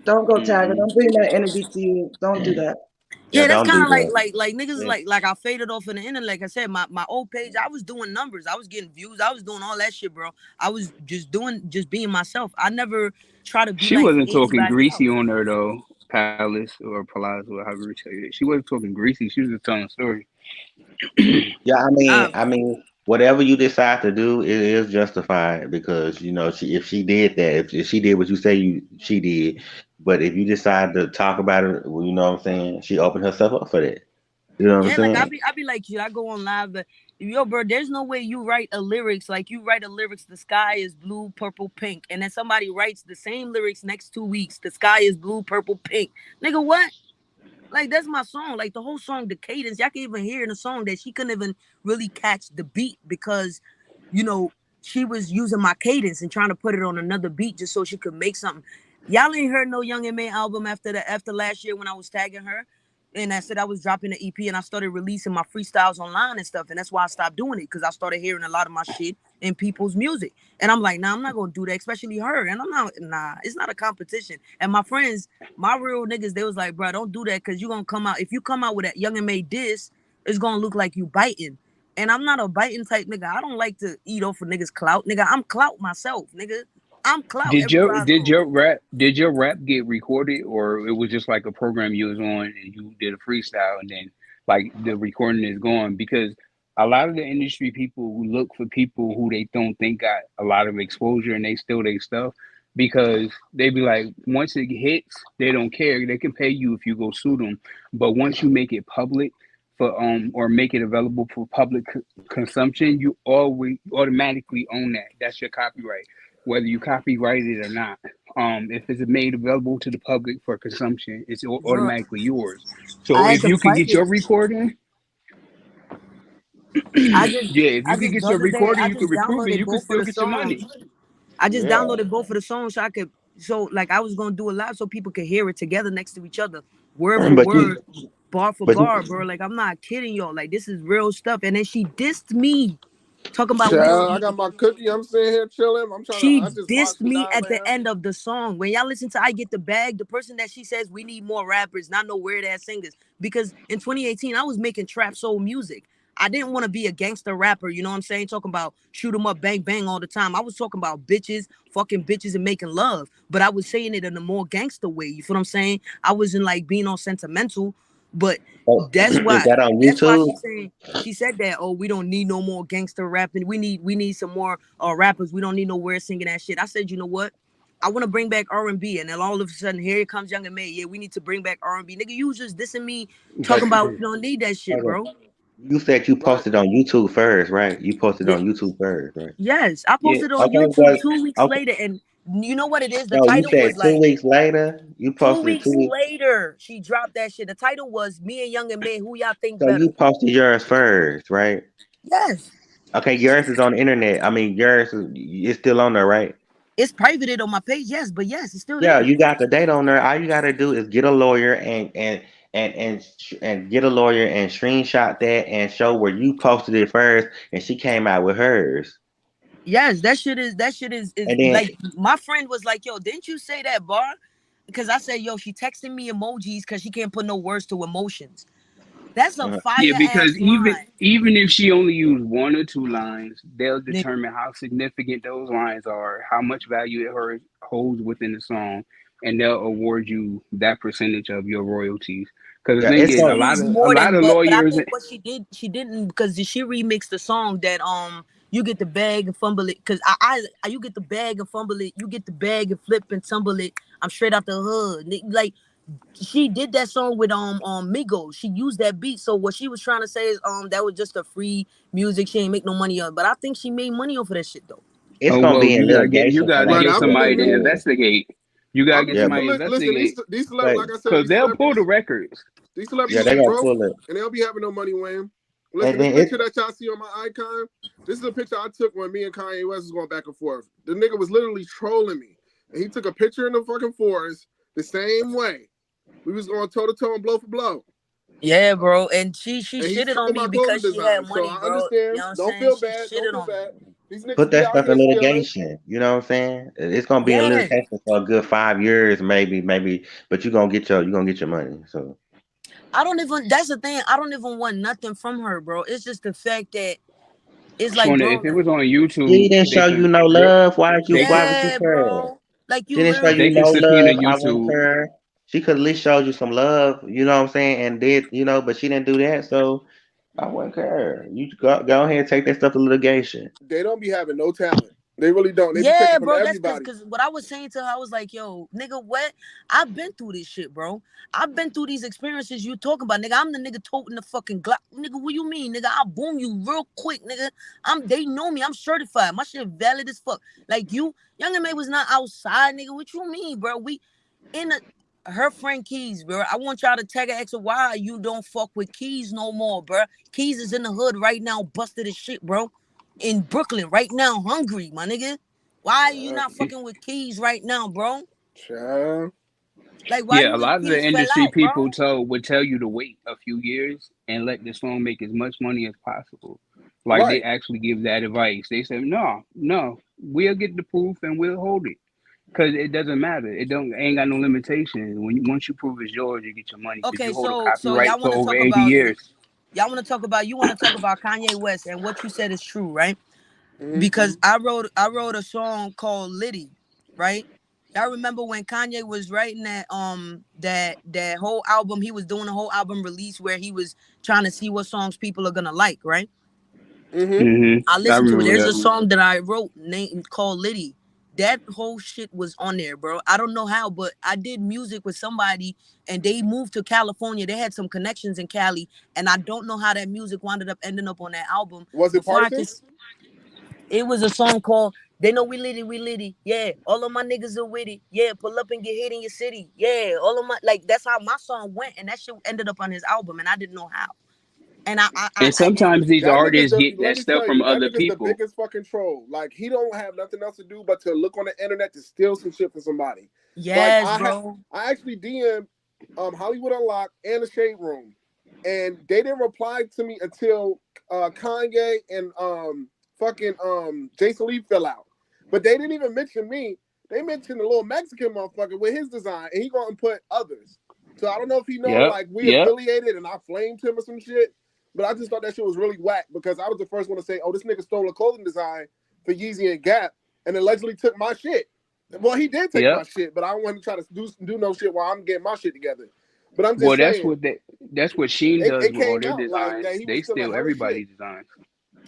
Speaker 13: Don't go tag her.
Speaker 19: Mm-mm.
Speaker 13: Don't bring that energy to you. Don't do that.
Speaker 18: Yeah,
Speaker 7: Yeah, that's
Speaker 18: don't
Speaker 7: kind
Speaker 18: do
Speaker 7: of like
Speaker 18: that.
Speaker 7: niggas
Speaker 18: Yeah.
Speaker 7: like I faded off in the internet. Like I said, my old page, I was doing numbers, I was getting views, I was doing all that shit, bro. I was just being myself. I never try to be
Speaker 19: She
Speaker 7: like
Speaker 19: wasn't talking
Speaker 7: anybody
Speaker 19: greasy
Speaker 7: else.
Speaker 19: on her though, Palace or Palazzo, or however you say it. She wasn't talking greasy. She was just telling a story.
Speaker 18: Yeah,
Speaker 7: Um,
Speaker 18: whatever you decide to do, it is justified because if she did that, if she did what you say she did, but if you decide to talk about it, well, you know what I'm saying, she opened herself up for that. You know what I'm
Speaker 7: yeah, like I
Speaker 18: saying?
Speaker 7: be I be like you. I go on live, but yo, bro, there's no way you write a lyrics like you write a lyrics. The sky is blue, purple, pink, and then somebody writes the same lyrics next 2 weeks. The sky is blue, purple, pink. Nigga, what? Like, that's my song. Like, the whole song, the cadence, y'all can even hear in the song that she couldn't even really catch the beat because, you know, she was using my cadence and trying to put it on another beat just so she could make something. Y'all ain't heard no Young and May album after last year when I was tagging her. And I said I was dropping an EP and I started releasing my freestyles online and stuff. And that's why I stopped doing it because I started hearing a lot of my shit in people's music. And I'm like, nah, I'm not going to do that, especially her. And I'm not, it's not a competition. And my friends, my real niggas, they was like, bro, don't do that because you're going to come out. If you come out with that Young and May diss, it's going to look like you biting. And I'm not a biting type nigga. I don't like to eat off of niggas' clout. Nigga, I'm clout myself, nigga. I'm clout everywhere I go.
Speaker 19: Did your rap get recorded, or it was just like a program you was on and you did a freestyle and then like the recording is gone? Because a lot of the industry people who look for people who they don't think got a lot of exposure and they steal their stuff because they be like, once it hits, they don't care. They can pay you if you go sue them, but once you make it public for or make it available for public consumption, you always automatically own that. That's your copyright, whether you copyright it or not. If it's made available to the public for consumption, it's
Speaker 7: Bro,
Speaker 19: automatically yours. So
Speaker 7: I had
Speaker 19: if
Speaker 7: to
Speaker 19: you can
Speaker 7: fight
Speaker 19: get
Speaker 7: it.
Speaker 19: your recording,
Speaker 7: I just
Speaker 19: yeah, if you
Speaker 7: I
Speaker 19: can
Speaker 7: just
Speaker 19: get
Speaker 7: the
Speaker 19: your
Speaker 7: other day
Speaker 19: recording,
Speaker 7: I
Speaker 19: you can
Speaker 7: just
Speaker 19: reprove it,
Speaker 7: downloaded
Speaker 19: you can
Speaker 7: both of
Speaker 19: still
Speaker 7: the
Speaker 19: get your
Speaker 7: songs.
Speaker 19: money.
Speaker 7: I just
Speaker 18: Yeah.
Speaker 7: downloaded both of the songs so I could So like I was gonna do a live so people could hear it together next to each other, word for
Speaker 8: But
Speaker 7: word,
Speaker 8: you,
Speaker 7: bar for
Speaker 8: but
Speaker 7: bar,
Speaker 8: you,
Speaker 7: bro. Like I'm not kidding y'all. Like this is real stuff. And then she dissed me, talking about we
Speaker 12: Child, I
Speaker 7: don't.
Speaker 12: got my cookie. I'm sitting here chilling.
Speaker 7: She
Speaker 12: I just
Speaker 7: dissed
Speaker 12: watched the
Speaker 7: me at the
Speaker 12: dial-in.
Speaker 7: end of the song. When y'all listen to I Get the Bag, the person that she says we need more rappers, not no weird ass singers. Because in 2018, I was making trap soul music. I didn't want to be a gangster rapper, you know what I'm saying? Talking about shoot 'em up, bang, bang all the time. I was talking about bitches, fucking bitches and making love. But I was saying it in a more gangster way. You feel what I'm saying? I wasn't like being all sentimental. But
Speaker 8: oh,
Speaker 7: that's
Speaker 8: is
Speaker 7: why
Speaker 8: that on
Speaker 7: she
Speaker 8: YouTube?
Speaker 7: saying she said that, oh, we don't need no more gangster rapping. We need some more rappers. We don't need no weird singing that shit. I said, you know what? I want to bring back R&B, and then all of a sudden here comes Young and May. Yeah, we need to bring back R&B. Nigga, you was just dissing me, talking
Speaker 8: But
Speaker 7: about we don't need that shit,
Speaker 8: okay.
Speaker 7: bro.
Speaker 8: You said you
Speaker 12: Right.
Speaker 8: posted on YouTube first, right? You posted
Speaker 7: Yeah.
Speaker 8: on YouTube first, right?
Speaker 7: Yes, I
Speaker 8: Yeah.
Speaker 7: posted on
Speaker 8: Okay.
Speaker 7: YouTube
Speaker 8: Well,
Speaker 7: 2 weeks
Speaker 8: okay.
Speaker 7: later, and you know what it is? The
Speaker 8: No, you
Speaker 7: title
Speaker 8: said
Speaker 7: was
Speaker 8: two
Speaker 7: like
Speaker 8: weeks later. You
Speaker 7: two
Speaker 8: posted it
Speaker 7: weeks
Speaker 8: 2 weeks.
Speaker 7: later. She dropped that shit. The title was Me and Young and May. Who y'all think
Speaker 8: So
Speaker 7: better?
Speaker 8: you posted yours first, right?
Speaker 7: Yes,
Speaker 8: Okay, yours is on the internet. I mean, yours is still on there, right?
Speaker 7: it's privated on my page. Yes, but yes, it's still
Speaker 8: Yeah,
Speaker 7: there.
Speaker 8: you got the date on there. All you gotta do is get a lawyer and get a lawyer and screenshot that and show where you posted it first, and she came out with hers.
Speaker 7: Yes, that shit is
Speaker 8: And then
Speaker 7: like my friend was like, yo, didn't you say that bar? Because I said, yo, she texting me emojis because she can't put no words to emotions. That's a
Speaker 19: Yeah,
Speaker 7: fire
Speaker 19: because
Speaker 7: ass
Speaker 19: even
Speaker 7: line.
Speaker 19: even if she only used one or two lines, they'll
Speaker 7: Nigga.
Speaker 19: determine how significant those lines are, how much value holds within the song, and they'll award you that percentage of your royalties. Because the
Speaker 8: yeah,
Speaker 19: thing
Speaker 8: it's
Speaker 19: is,
Speaker 7: She
Speaker 19: a
Speaker 8: going.
Speaker 19: lot
Speaker 7: used
Speaker 19: of a
Speaker 7: more
Speaker 19: lot
Speaker 7: than,
Speaker 19: of
Speaker 7: but I
Speaker 19: lawyers.
Speaker 7: think what she didn't because she remixed the song that you get the bag and fumble it because you get the bag and fumble it, you get the bag and flip and tumble it. I'm straight out the hood. Like she did that song with Migos. She used that beat. So what she was trying to say is that was just a free music. She ain't make no money on. But I think she made money off of that shit though.
Speaker 8: It's
Speaker 19: Oh
Speaker 8: gonna
Speaker 19: well,
Speaker 8: be in
Speaker 19: you
Speaker 8: litigation for
Speaker 19: gotta
Speaker 8: like
Speaker 12: Right.
Speaker 19: get
Speaker 12: I
Speaker 8: 7
Speaker 19: somebody
Speaker 12: believe
Speaker 19: to
Speaker 12: it.
Speaker 8: years.
Speaker 19: investigate. You
Speaker 12: I
Speaker 19: gotta get
Speaker 8: Yeah,
Speaker 12: believe
Speaker 8: but
Speaker 12: it.
Speaker 19: somebody to
Speaker 12: Listen,
Speaker 19: investigate
Speaker 12: these
Speaker 8: but
Speaker 12: like I said,
Speaker 19: because
Speaker 12: these
Speaker 19: they'll pull the
Speaker 12: celebrities,
Speaker 19: records.
Speaker 12: these
Speaker 8: yeah,
Speaker 12: celebrities
Speaker 8: they
Speaker 12: be
Speaker 8: gonna
Speaker 12: broke
Speaker 8: pull it.
Speaker 12: and they don't be having no money, Wayne. Listen,
Speaker 8: And
Speaker 12: this
Speaker 8: then it
Speaker 12: picture that y'all see on my icon, this is a picture I took when me and Kanye West was going back and forth. The nigga was literally trolling me, and he took a picture in the fucking forest the same way. We was going toe to toe and blow for blow.
Speaker 7: Yeah, bro. And she
Speaker 12: And he
Speaker 7: shitted
Speaker 12: stole
Speaker 7: on me
Speaker 12: my clothing
Speaker 7: because she had
Speaker 12: design. So
Speaker 7: money,
Speaker 12: I
Speaker 7: bro. You
Speaker 12: understand.
Speaker 7: know what I'm
Speaker 12: Don't
Speaker 7: saying?
Speaker 12: feel
Speaker 7: She
Speaker 12: bad. Don't
Speaker 7: shitted
Speaker 12: feel
Speaker 7: on me.
Speaker 12: bad. These niggas
Speaker 8: put
Speaker 12: be
Speaker 8: that
Speaker 12: out
Speaker 8: stuff
Speaker 12: here
Speaker 8: in
Speaker 12: stealing.
Speaker 8: litigation. You know what I'm saying? It's gonna be in
Speaker 7: Yeah.
Speaker 8: litigation for a good 5 years, maybe. But you gonna get your money. So
Speaker 7: I don't even that's the thing. I don't even want nothing from her, bro. It's just the fact that it's like,
Speaker 19: Shona,
Speaker 7: bro,
Speaker 19: if it
Speaker 7: like,
Speaker 19: was on
Speaker 8: she
Speaker 19: YouTube,
Speaker 8: didn't show you no love. Why would you
Speaker 7: yeah,
Speaker 8: care?
Speaker 7: bro. Like
Speaker 8: She
Speaker 7: you
Speaker 8: didn't show
Speaker 7: literally
Speaker 8: you
Speaker 19: they can
Speaker 8: no
Speaker 19: subpoena
Speaker 8: love. I wouldn't
Speaker 19: YouTube.
Speaker 8: care. She could at least showed you some love. You know what I'm saying? And did but she didn't do that. So I wouldn't care. You go ahead and take that stuff to litigation.
Speaker 12: They don't be having no talent. They really don't. They be
Speaker 7: yeah,
Speaker 12: taking from
Speaker 7: bro. That's
Speaker 12: everybody.
Speaker 7: cause what I was saying to her, I was like, yo, nigga, what? I've been through this shit, bro. I've been through these experiences you talking about, nigga. I'm the nigga toting the fucking Glock. Nigga, what you mean, nigga? I'll boom you real quick, nigga. They know me. I'm certified. My shit valid as fuck. Like you, Young and May was not outside, nigga. What you mean, bro? We in her friend Keys, bro. I want y'all to tag her ex why you don't fuck with Keys no more, bro. Keys is in the hood right now, busted as shit, bro. In Brooklyn right now, hungry, my nigga. Why are you not fucking with Keys right now, bro?
Speaker 12: Child.
Speaker 7: Like, why
Speaker 19: Yeah,
Speaker 7: you
Speaker 19: a
Speaker 7: and
Speaker 19: lot of the
Speaker 7: Keys fell
Speaker 19: industry
Speaker 7: out, bro?
Speaker 19: people would tell you to wait a few years and let the song make as much money as possible. Like they
Speaker 12: Right.
Speaker 19: actually give that advice. They say, no, no, we'll get the proof and we'll hold it. Cause it doesn't matter. It don't ain't got no limitations. Once you prove it's yours, you get your money because
Speaker 7: Okay,
Speaker 19: you hold a
Speaker 7: so
Speaker 19: copyright
Speaker 7: y'all
Speaker 19: for
Speaker 7: want to
Speaker 19: over
Speaker 7: talk
Speaker 19: 80
Speaker 7: about
Speaker 19: years.
Speaker 7: you want to talk about Kanye West and what you said is true, right?
Speaker 12: Mm-hmm.
Speaker 7: Because I wrote a song called Liddy, right? Y'all remember when Kanye was writing that whole album? He was doing a whole album release where he was trying to see what songs people are gonna like, right?
Speaker 12: Mm-hmm.
Speaker 7: I
Speaker 19: I
Speaker 7: listened to it.
Speaker 19: remember
Speaker 7: There's
Speaker 19: that.
Speaker 7: a song that I wrote named called Liddy. That whole shit was on there, bro. I don't know how, but I did music with somebody and they moved to California. They had some connections in Cali, and I don't know how that music wound up ending up on that album.
Speaker 12: Was it
Speaker 7: Before I could,
Speaker 12: Parsons?
Speaker 7: it was a song called "They Know We Litty, We Litty." Yeah, all of my niggas are witty. Yeah, pull up and get hit in your city. Yeah, all of my that's how my song went, and that shit ended up on his album, and I didn't know how.
Speaker 19: And sometimes these
Speaker 12: That
Speaker 19: artists
Speaker 12: nigga's
Speaker 19: get
Speaker 12: let
Speaker 19: that
Speaker 12: me
Speaker 19: stuff
Speaker 12: tell
Speaker 19: from
Speaker 12: you, that
Speaker 19: other
Speaker 12: nigga's the
Speaker 19: people.
Speaker 12: biggest fucking troll. Like he don't have nothing else to do but to look on the internet to steal some shit from somebody.
Speaker 7: Yes,
Speaker 12: like
Speaker 7: bro.
Speaker 12: I actually DM'd Hollywood Unlocked and the Shade Room, and they didn't reply to me until Kanye and fucking Jason Lee fell out. But they didn't even mention me. They mentioned the little Mexican motherfucker with his design, and he gonna put others. So I don't know if he know like we affiliated and I flamed him or some shit. But I just thought that shit was really whack because I was the first one to say, "Oh, this nigga stole a clothing design for Yeezy and Gap and allegedly took my shit." Well, he did take my shit, but I don't want to try to do no shit while I'm getting my shit together. But I'm just saying.
Speaker 19: That's what Sheen does
Speaker 12: It
Speaker 19: with all
Speaker 12: came
Speaker 19: their
Speaker 12: out like that
Speaker 19: designs.
Speaker 12: he was
Speaker 19: They
Speaker 12: stealing
Speaker 19: steal
Speaker 12: her
Speaker 19: everybody's
Speaker 12: shit.
Speaker 19: designs.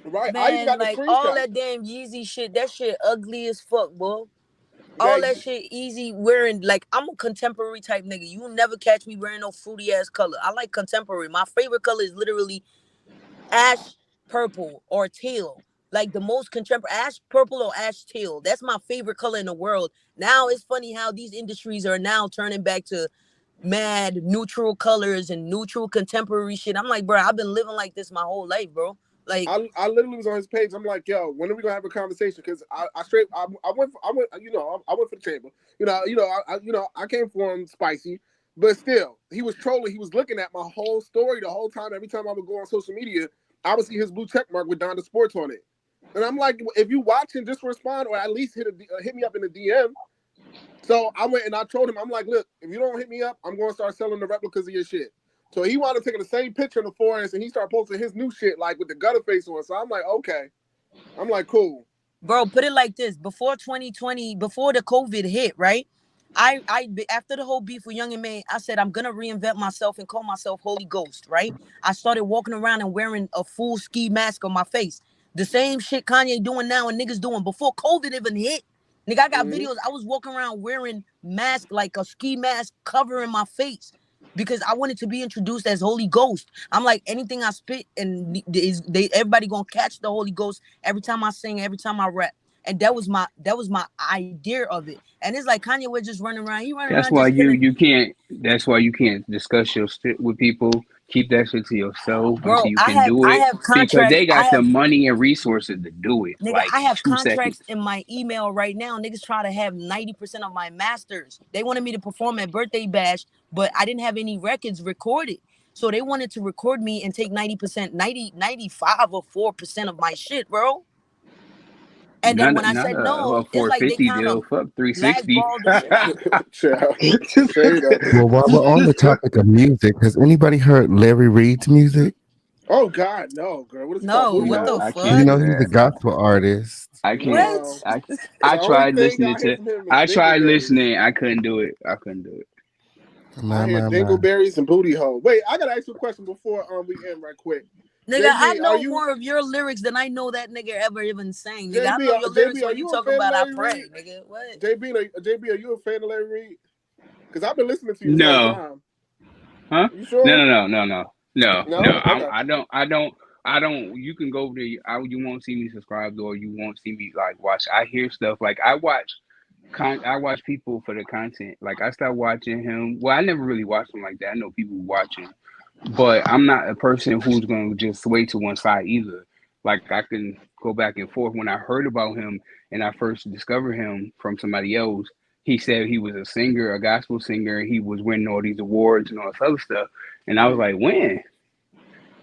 Speaker 12: Right. I even
Speaker 7: Man,
Speaker 12: got the
Speaker 7: like all
Speaker 12: screenshot.
Speaker 7: that damn Yeezy shit, that shit ugly as fuck, boy.
Speaker 12: That
Speaker 7: All that shit easy wearing. Like I'm a contemporary type nigga. You will never catch me wearing no fruity ass color. I like contemporary. My favorite color is literally ash purple or teal. Like the most contemporary ash purple or ash teal. That's my favorite color in the world. Now it's funny how these industries are now turning back to mad neutral colors and neutral contemporary shit. I'm like, bro, I've been living like this my whole life, bro. Like
Speaker 12: I literally was on his page. I'm like, yo, when are we gonna have a conversation? Because I went you know I went for the chamber. I came for him spicy, but still he was trolling. He was looking at my whole story the whole time. Every time I would go on social media, I would see his blue check mark with Donda Sports on it, and I'm like, if you watching, just respond or at least hit me up in the DM. So I went and I told him, I'm like, look, if you don't hit me up, I'm going to start selling the replicas of your shit. So he wound up taking the same picture in the forest and he started posting his new shit like with the gutter face on. So I'm like, okay. I'm like, cool.
Speaker 7: bro, put it like this: before 2020, before the COVID hit, right? I after the whole beef with Young and May, I said I'm gonna reinvent myself and call myself Holy Ghost, right? I started walking around and wearing a full ski mask on my face. The same shit Kanye doing now and niggas doing before COVID even hit. Nigga, I got videos. I was walking around wearing mask like a ski mask covering my face because I wanted to be introduced as Holy Ghost. I'm like anything I spit and everybody gonna catch the Holy Ghost every time I sing, every time I rap. And that was my idea of it. And it's like Kanye was just running around. He running
Speaker 19: That's
Speaker 7: around
Speaker 19: why
Speaker 7: just feeling.
Speaker 19: you can't. That's why you can't discuss your shit with people. Keep that shit to yourself until
Speaker 7: Bro,
Speaker 19: you
Speaker 7: I
Speaker 19: can
Speaker 7: have
Speaker 19: do
Speaker 7: I
Speaker 19: it
Speaker 7: have
Speaker 19: because
Speaker 7: contracts.
Speaker 19: they got the money and resources to do it
Speaker 7: Nigga,
Speaker 19: like
Speaker 7: I
Speaker 19: in
Speaker 7: have
Speaker 19: 2 seconds.
Speaker 7: contracts in my email right now. Niggas try to have 90% of my masters. They wanted me to perform at Birthday Bash, but I didn't have any records recorded. So they wanted to record me and take 90%, 95 or 4% of my shit, bro. And then when I
Speaker 19: Not
Speaker 7: said
Speaker 19: a
Speaker 7: no, it's like they
Speaker 19: 450
Speaker 7: kind
Speaker 19: deal.
Speaker 7: of
Speaker 19: Fuck 360.
Speaker 7: blackballed the shit out.
Speaker 12: Straight up.
Speaker 3: Well, while we're on the topic of music, has anybody heard Larry Reid's music?
Speaker 12: Oh God, no, girl. What is it
Speaker 7: No,
Speaker 12: called? Booty
Speaker 7: what the
Speaker 12: hole?
Speaker 19: I
Speaker 3: You
Speaker 19: can't
Speaker 7: fuck?
Speaker 3: know
Speaker 19: do
Speaker 3: he's a
Speaker 19: that.
Speaker 3: gospel artist.
Speaker 19: I can't.
Speaker 7: What?
Speaker 19: I
Speaker 12: The only
Speaker 19: tried
Speaker 12: thing
Speaker 19: listening
Speaker 12: I hear
Speaker 19: to.
Speaker 12: from him is
Speaker 19: I tried
Speaker 12: dingleberries.
Speaker 19: listening. I couldn't do it. I couldn't do it.
Speaker 12: I hear dingleberries and booty hole. Wait, I gotta ask you a question before we end right quick.
Speaker 7: Nigga, I
Speaker 12: JB, are
Speaker 7: know
Speaker 12: you
Speaker 7: more of your lyrics than I know that nigga ever even sang. Nigga, I
Speaker 12: JB?
Speaker 7: know your lyrics
Speaker 12: JB, are
Speaker 7: when you
Speaker 12: you a
Speaker 7: talk
Speaker 12: fan of
Speaker 7: about I
Speaker 12: Larry
Speaker 7: pray,
Speaker 12: Reid?
Speaker 7: nigga. What?
Speaker 12: JB, are you a fan of Larry Reid? Because I've been listening to you this whole
Speaker 19: No.
Speaker 12: time.
Speaker 19: Huh?
Speaker 12: You sure?
Speaker 19: No.
Speaker 12: No? Okay.
Speaker 19: I don't. You can go there. You won't see me subscribed or you won't see me like watch. I hear stuff like I watch people for the content. Like I started watching him. Well, I never really watched him like that. I know people watch him, but I'm not a person who's going to just sway to one side either. Like I can go back and forth. When I heard about him and I first discovered him from somebody else, he said he was a singer, a gospel singer. He was winning all these awards and all this other stuff. And I was like, when?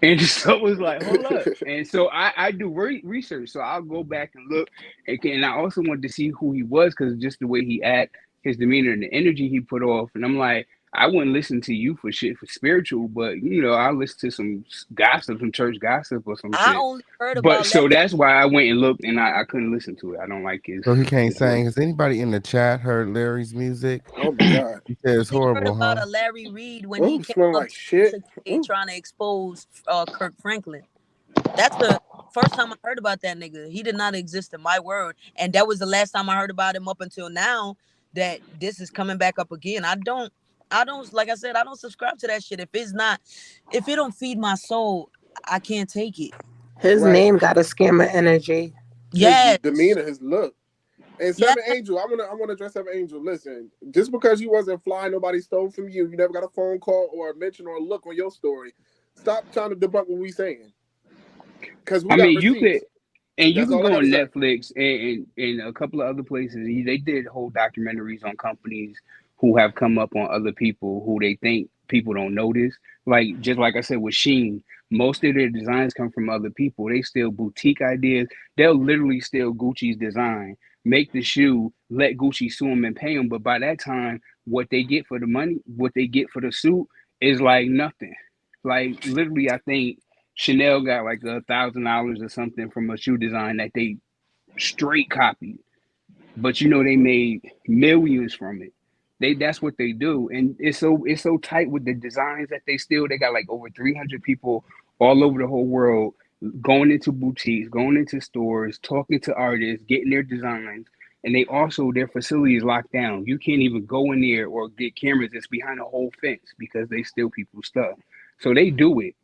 Speaker 19: And so it was like, hold up. And so I do research. So I'll go back and look. And I also wanted to see who he was because just the way he act, his demeanor and the energy he put off. And I'm like, I wouldn't listen to you for shit for spiritual, but I'll listen to some gossip, some church gossip or some
Speaker 7: I
Speaker 19: shit.
Speaker 7: only heard
Speaker 19: But
Speaker 7: about
Speaker 19: so
Speaker 7: Larry.
Speaker 19: that's why I went and looked and I couldn't listen to it. I don't like
Speaker 3: So he can't
Speaker 19: his way.
Speaker 3: sing. Has anybody in the chat heard Larry's music?
Speaker 12: Oh my God.
Speaker 3: He said it's
Speaker 7: I only heard
Speaker 3: horrible,
Speaker 7: about
Speaker 3: huh?
Speaker 7: a Larry Reid when he
Speaker 12: Oh,
Speaker 7: came
Speaker 12: smelling
Speaker 7: on
Speaker 12: like shit.
Speaker 7: Tasha K trying to expose Kirk Franklin. That's the first time I heard about that nigga. He did not exist in my word. And that was the last time I heard about him up until now that this is coming back up again. I don't like I said, I don't subscribe to that shit. If it don't feed my soul, I can't take it.
Speaker 11: His
Speaker 12: Right.
Speaker 11: name got a scammer energy.
Speaker 12: His
Speaker 7: Yes.
Speaker 12: demeanor, his look. And Seven Angel, I wanna address Seven Angel. Listen, just because you wasn't fly, nobody stole from you. You never got a phone call or a mention or a look on your story. Stop trying to debunk what we saying. Because we
Speaker 19: I
Speaker 12: got
Speaker 19: mean, you could,
Speaker 12: receipts.
Speaker 19: and you
Speaker 12: That's
Speaker 19: can
Speaker 12: all I
Speaker 19: go
Speaker 12: got
Speaker 19: on
Speaker 12: to say.
Speaker 19: Netflix and a couple of other places. They did whole documentaries on companies who have come up on other people who they think people don't notice. Like just like I said with Sheen, most of their designs come from other people. They steal boutique ideas. They'll literally steal Gucci's design, make the shoe, let Gucci sue them and pay them. But by that time, what they get for the money, what they get for the suit, is like nothing. Like literally, I think Chanel got like $1,000 or something from a shoe design that they straight copied, but they made millions from it. That's what they do, and it's so tight with the designs that they steal. They got like over 300 people all over the whole world going into boutiques, going into stores, talking to artists, getting their designs, and they also their facility is locked down. You can't even go in there or get cameras. It's behind a whole fence because they steal people's stuff. So they do it.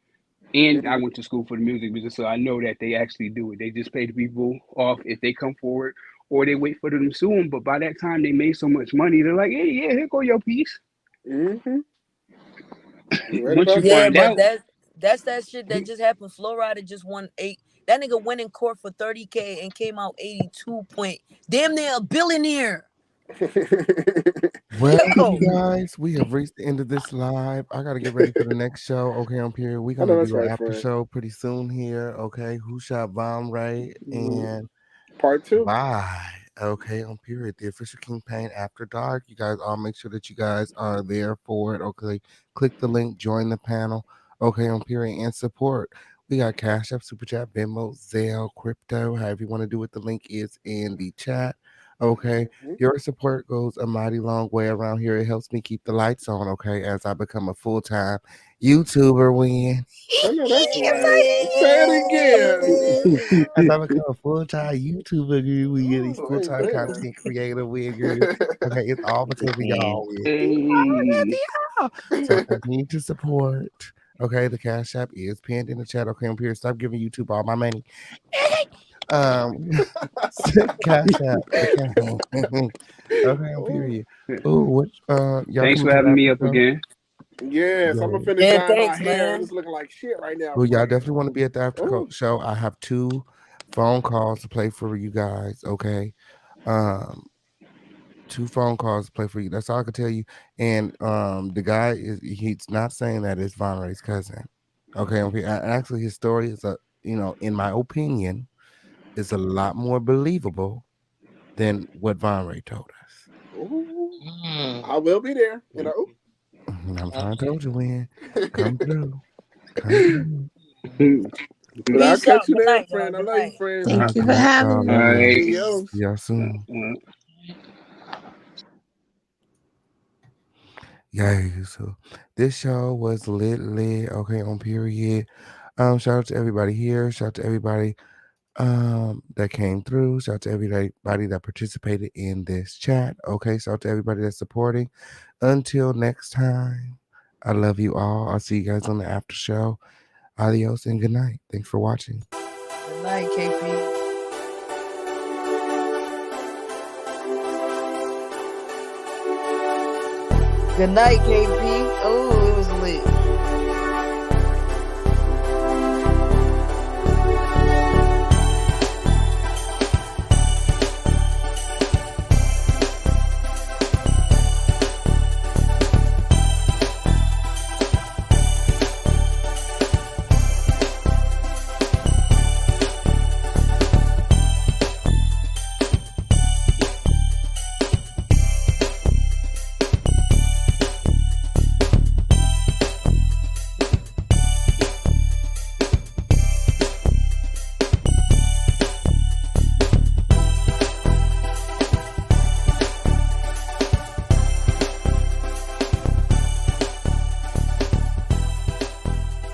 Speaker 19: And I went to school for the music business, so I know that they actually do it. They just pay the people off if they come forward, or they wait for them to sue them. But by that time, they made so much money, they're like, "Hey, yeah, here go your piece."
Speaker 12: Mm-hmm.
Speaker 19: Once you
Speaker 7: Yeah,
Speaker 19: find
Speaker 7: but
Speaker 19: out,
Speaker 7: that's that shit that just happened. Flo Rida just won 8. That nigga went in court for 30K and came out 82 point. Damn near a billionaire.
Speaker 3: Well,
Speaker 7: Yo.
Speaker 3: you guys, we have reached the end of this live. I gotta get ready for the next show. Okay, on period. We're
Speaker 12: I know
Speaker 3: gonna
Speaker 12: that's
Speaker 3: do an
Speaker 12: right,
Speaker 3: after
Speaker 12: friend.
Speaker 3: show pretty soon here. Okay, who shot Von Ray and
Speaker 12: Part 2.
Speaker 3: bye. Okay, on period. The official campaign after dark. You guys all make sure that you guys are there for it. Okay, click the link, join the panel. Okay, on period, and support. We got Cash App, Super Chat, Venmo, Zelle, Crypto. However you want to do it, the link is in the chat. Okay, your support goes a mighty long way around here. It helps me keep the lights on. Okay, as I become a full-time YouTuber. When
Speaker 12: I know that's right. Say it again.
Speaker 3: as I become a full-time YouTuber, girl, we get these
Speaker 12: Oh,
Speaker 3: full-time
Speaker 12: amen.
Speaker 3: content creator. Win, girl. Okay, it's all because of y'all. Win.
Speaker 19: hey,
Speaker 3: So continue to support. Okay, the Cash App is pinned in the chat. Okay, I'm here. Stop giving YouTube all my money. Cash App. Okay, I'm period. Oh, what? Y'all
Speaker 19: thanks
Speaker 3: coming
Speaker 19: for
Speaker 3: to the
Speaker 19: having me
Speaker 3: after
Speaker 19: up
Speaker 3: show?
Speaker 19: again.
Speaker 12: Yes, I'm gonna finish
Speaker 7: Yeah,
Speaker 12: dyeing my
Speaker 7: thanks,
Speaker 12: hair.
Speaker 7: man.
Speaker 12: It's looking like shit right now,
Speaker 3: Well, y'all
Speaker 12: friend.
Speaker 3: definitely want to be at the after
Speaker 12: Oh.
Speaker 3: show. I have 2 phone calls to play for you guys. Okay, 2 phone calls to play for you. That's all I can tell you. And the guy he's not saying that it's Von Ray's cousin. Okay, actually his story is in my opinion, is a lot more believable than what Von Ray told us.
Speaker 12: Ooh. I will be there.
Speaker 3: I'm trying to tell you when. Come through. Come through.
Speaker 12: But I'll
Speaker 7: Peace out.
Speaker 12: catch you
Speaker 7: Good
Speaker 12: there,
Speaker 7: night,
Speaker 12: friend. I
Speaker 7: Good
Speaker 12: love you,
Speaker 7: night.
Speaker 12: friend.
Speaker 21: Thank you for
Speaker 3: Okay,
Speaker 21: having
Speaker 3: love
Speaker 19: All
Speaker 3: you.
Speaker 19: right.
Speaker 12: Adios.
Speaker 3: See y'all soon. Yeah, so this show was lit. Okay, on period. Shout out to everybody here. Shout out to everybody that came through. Shout out to everybody that participated in this chat. Okay, shout out to everybody that's supporting. Until next time, I love you all. I'll see you guys on the after show. Adios and good night. Thanks for watching.
Speaker 7: Good night, KP. Good night, KP.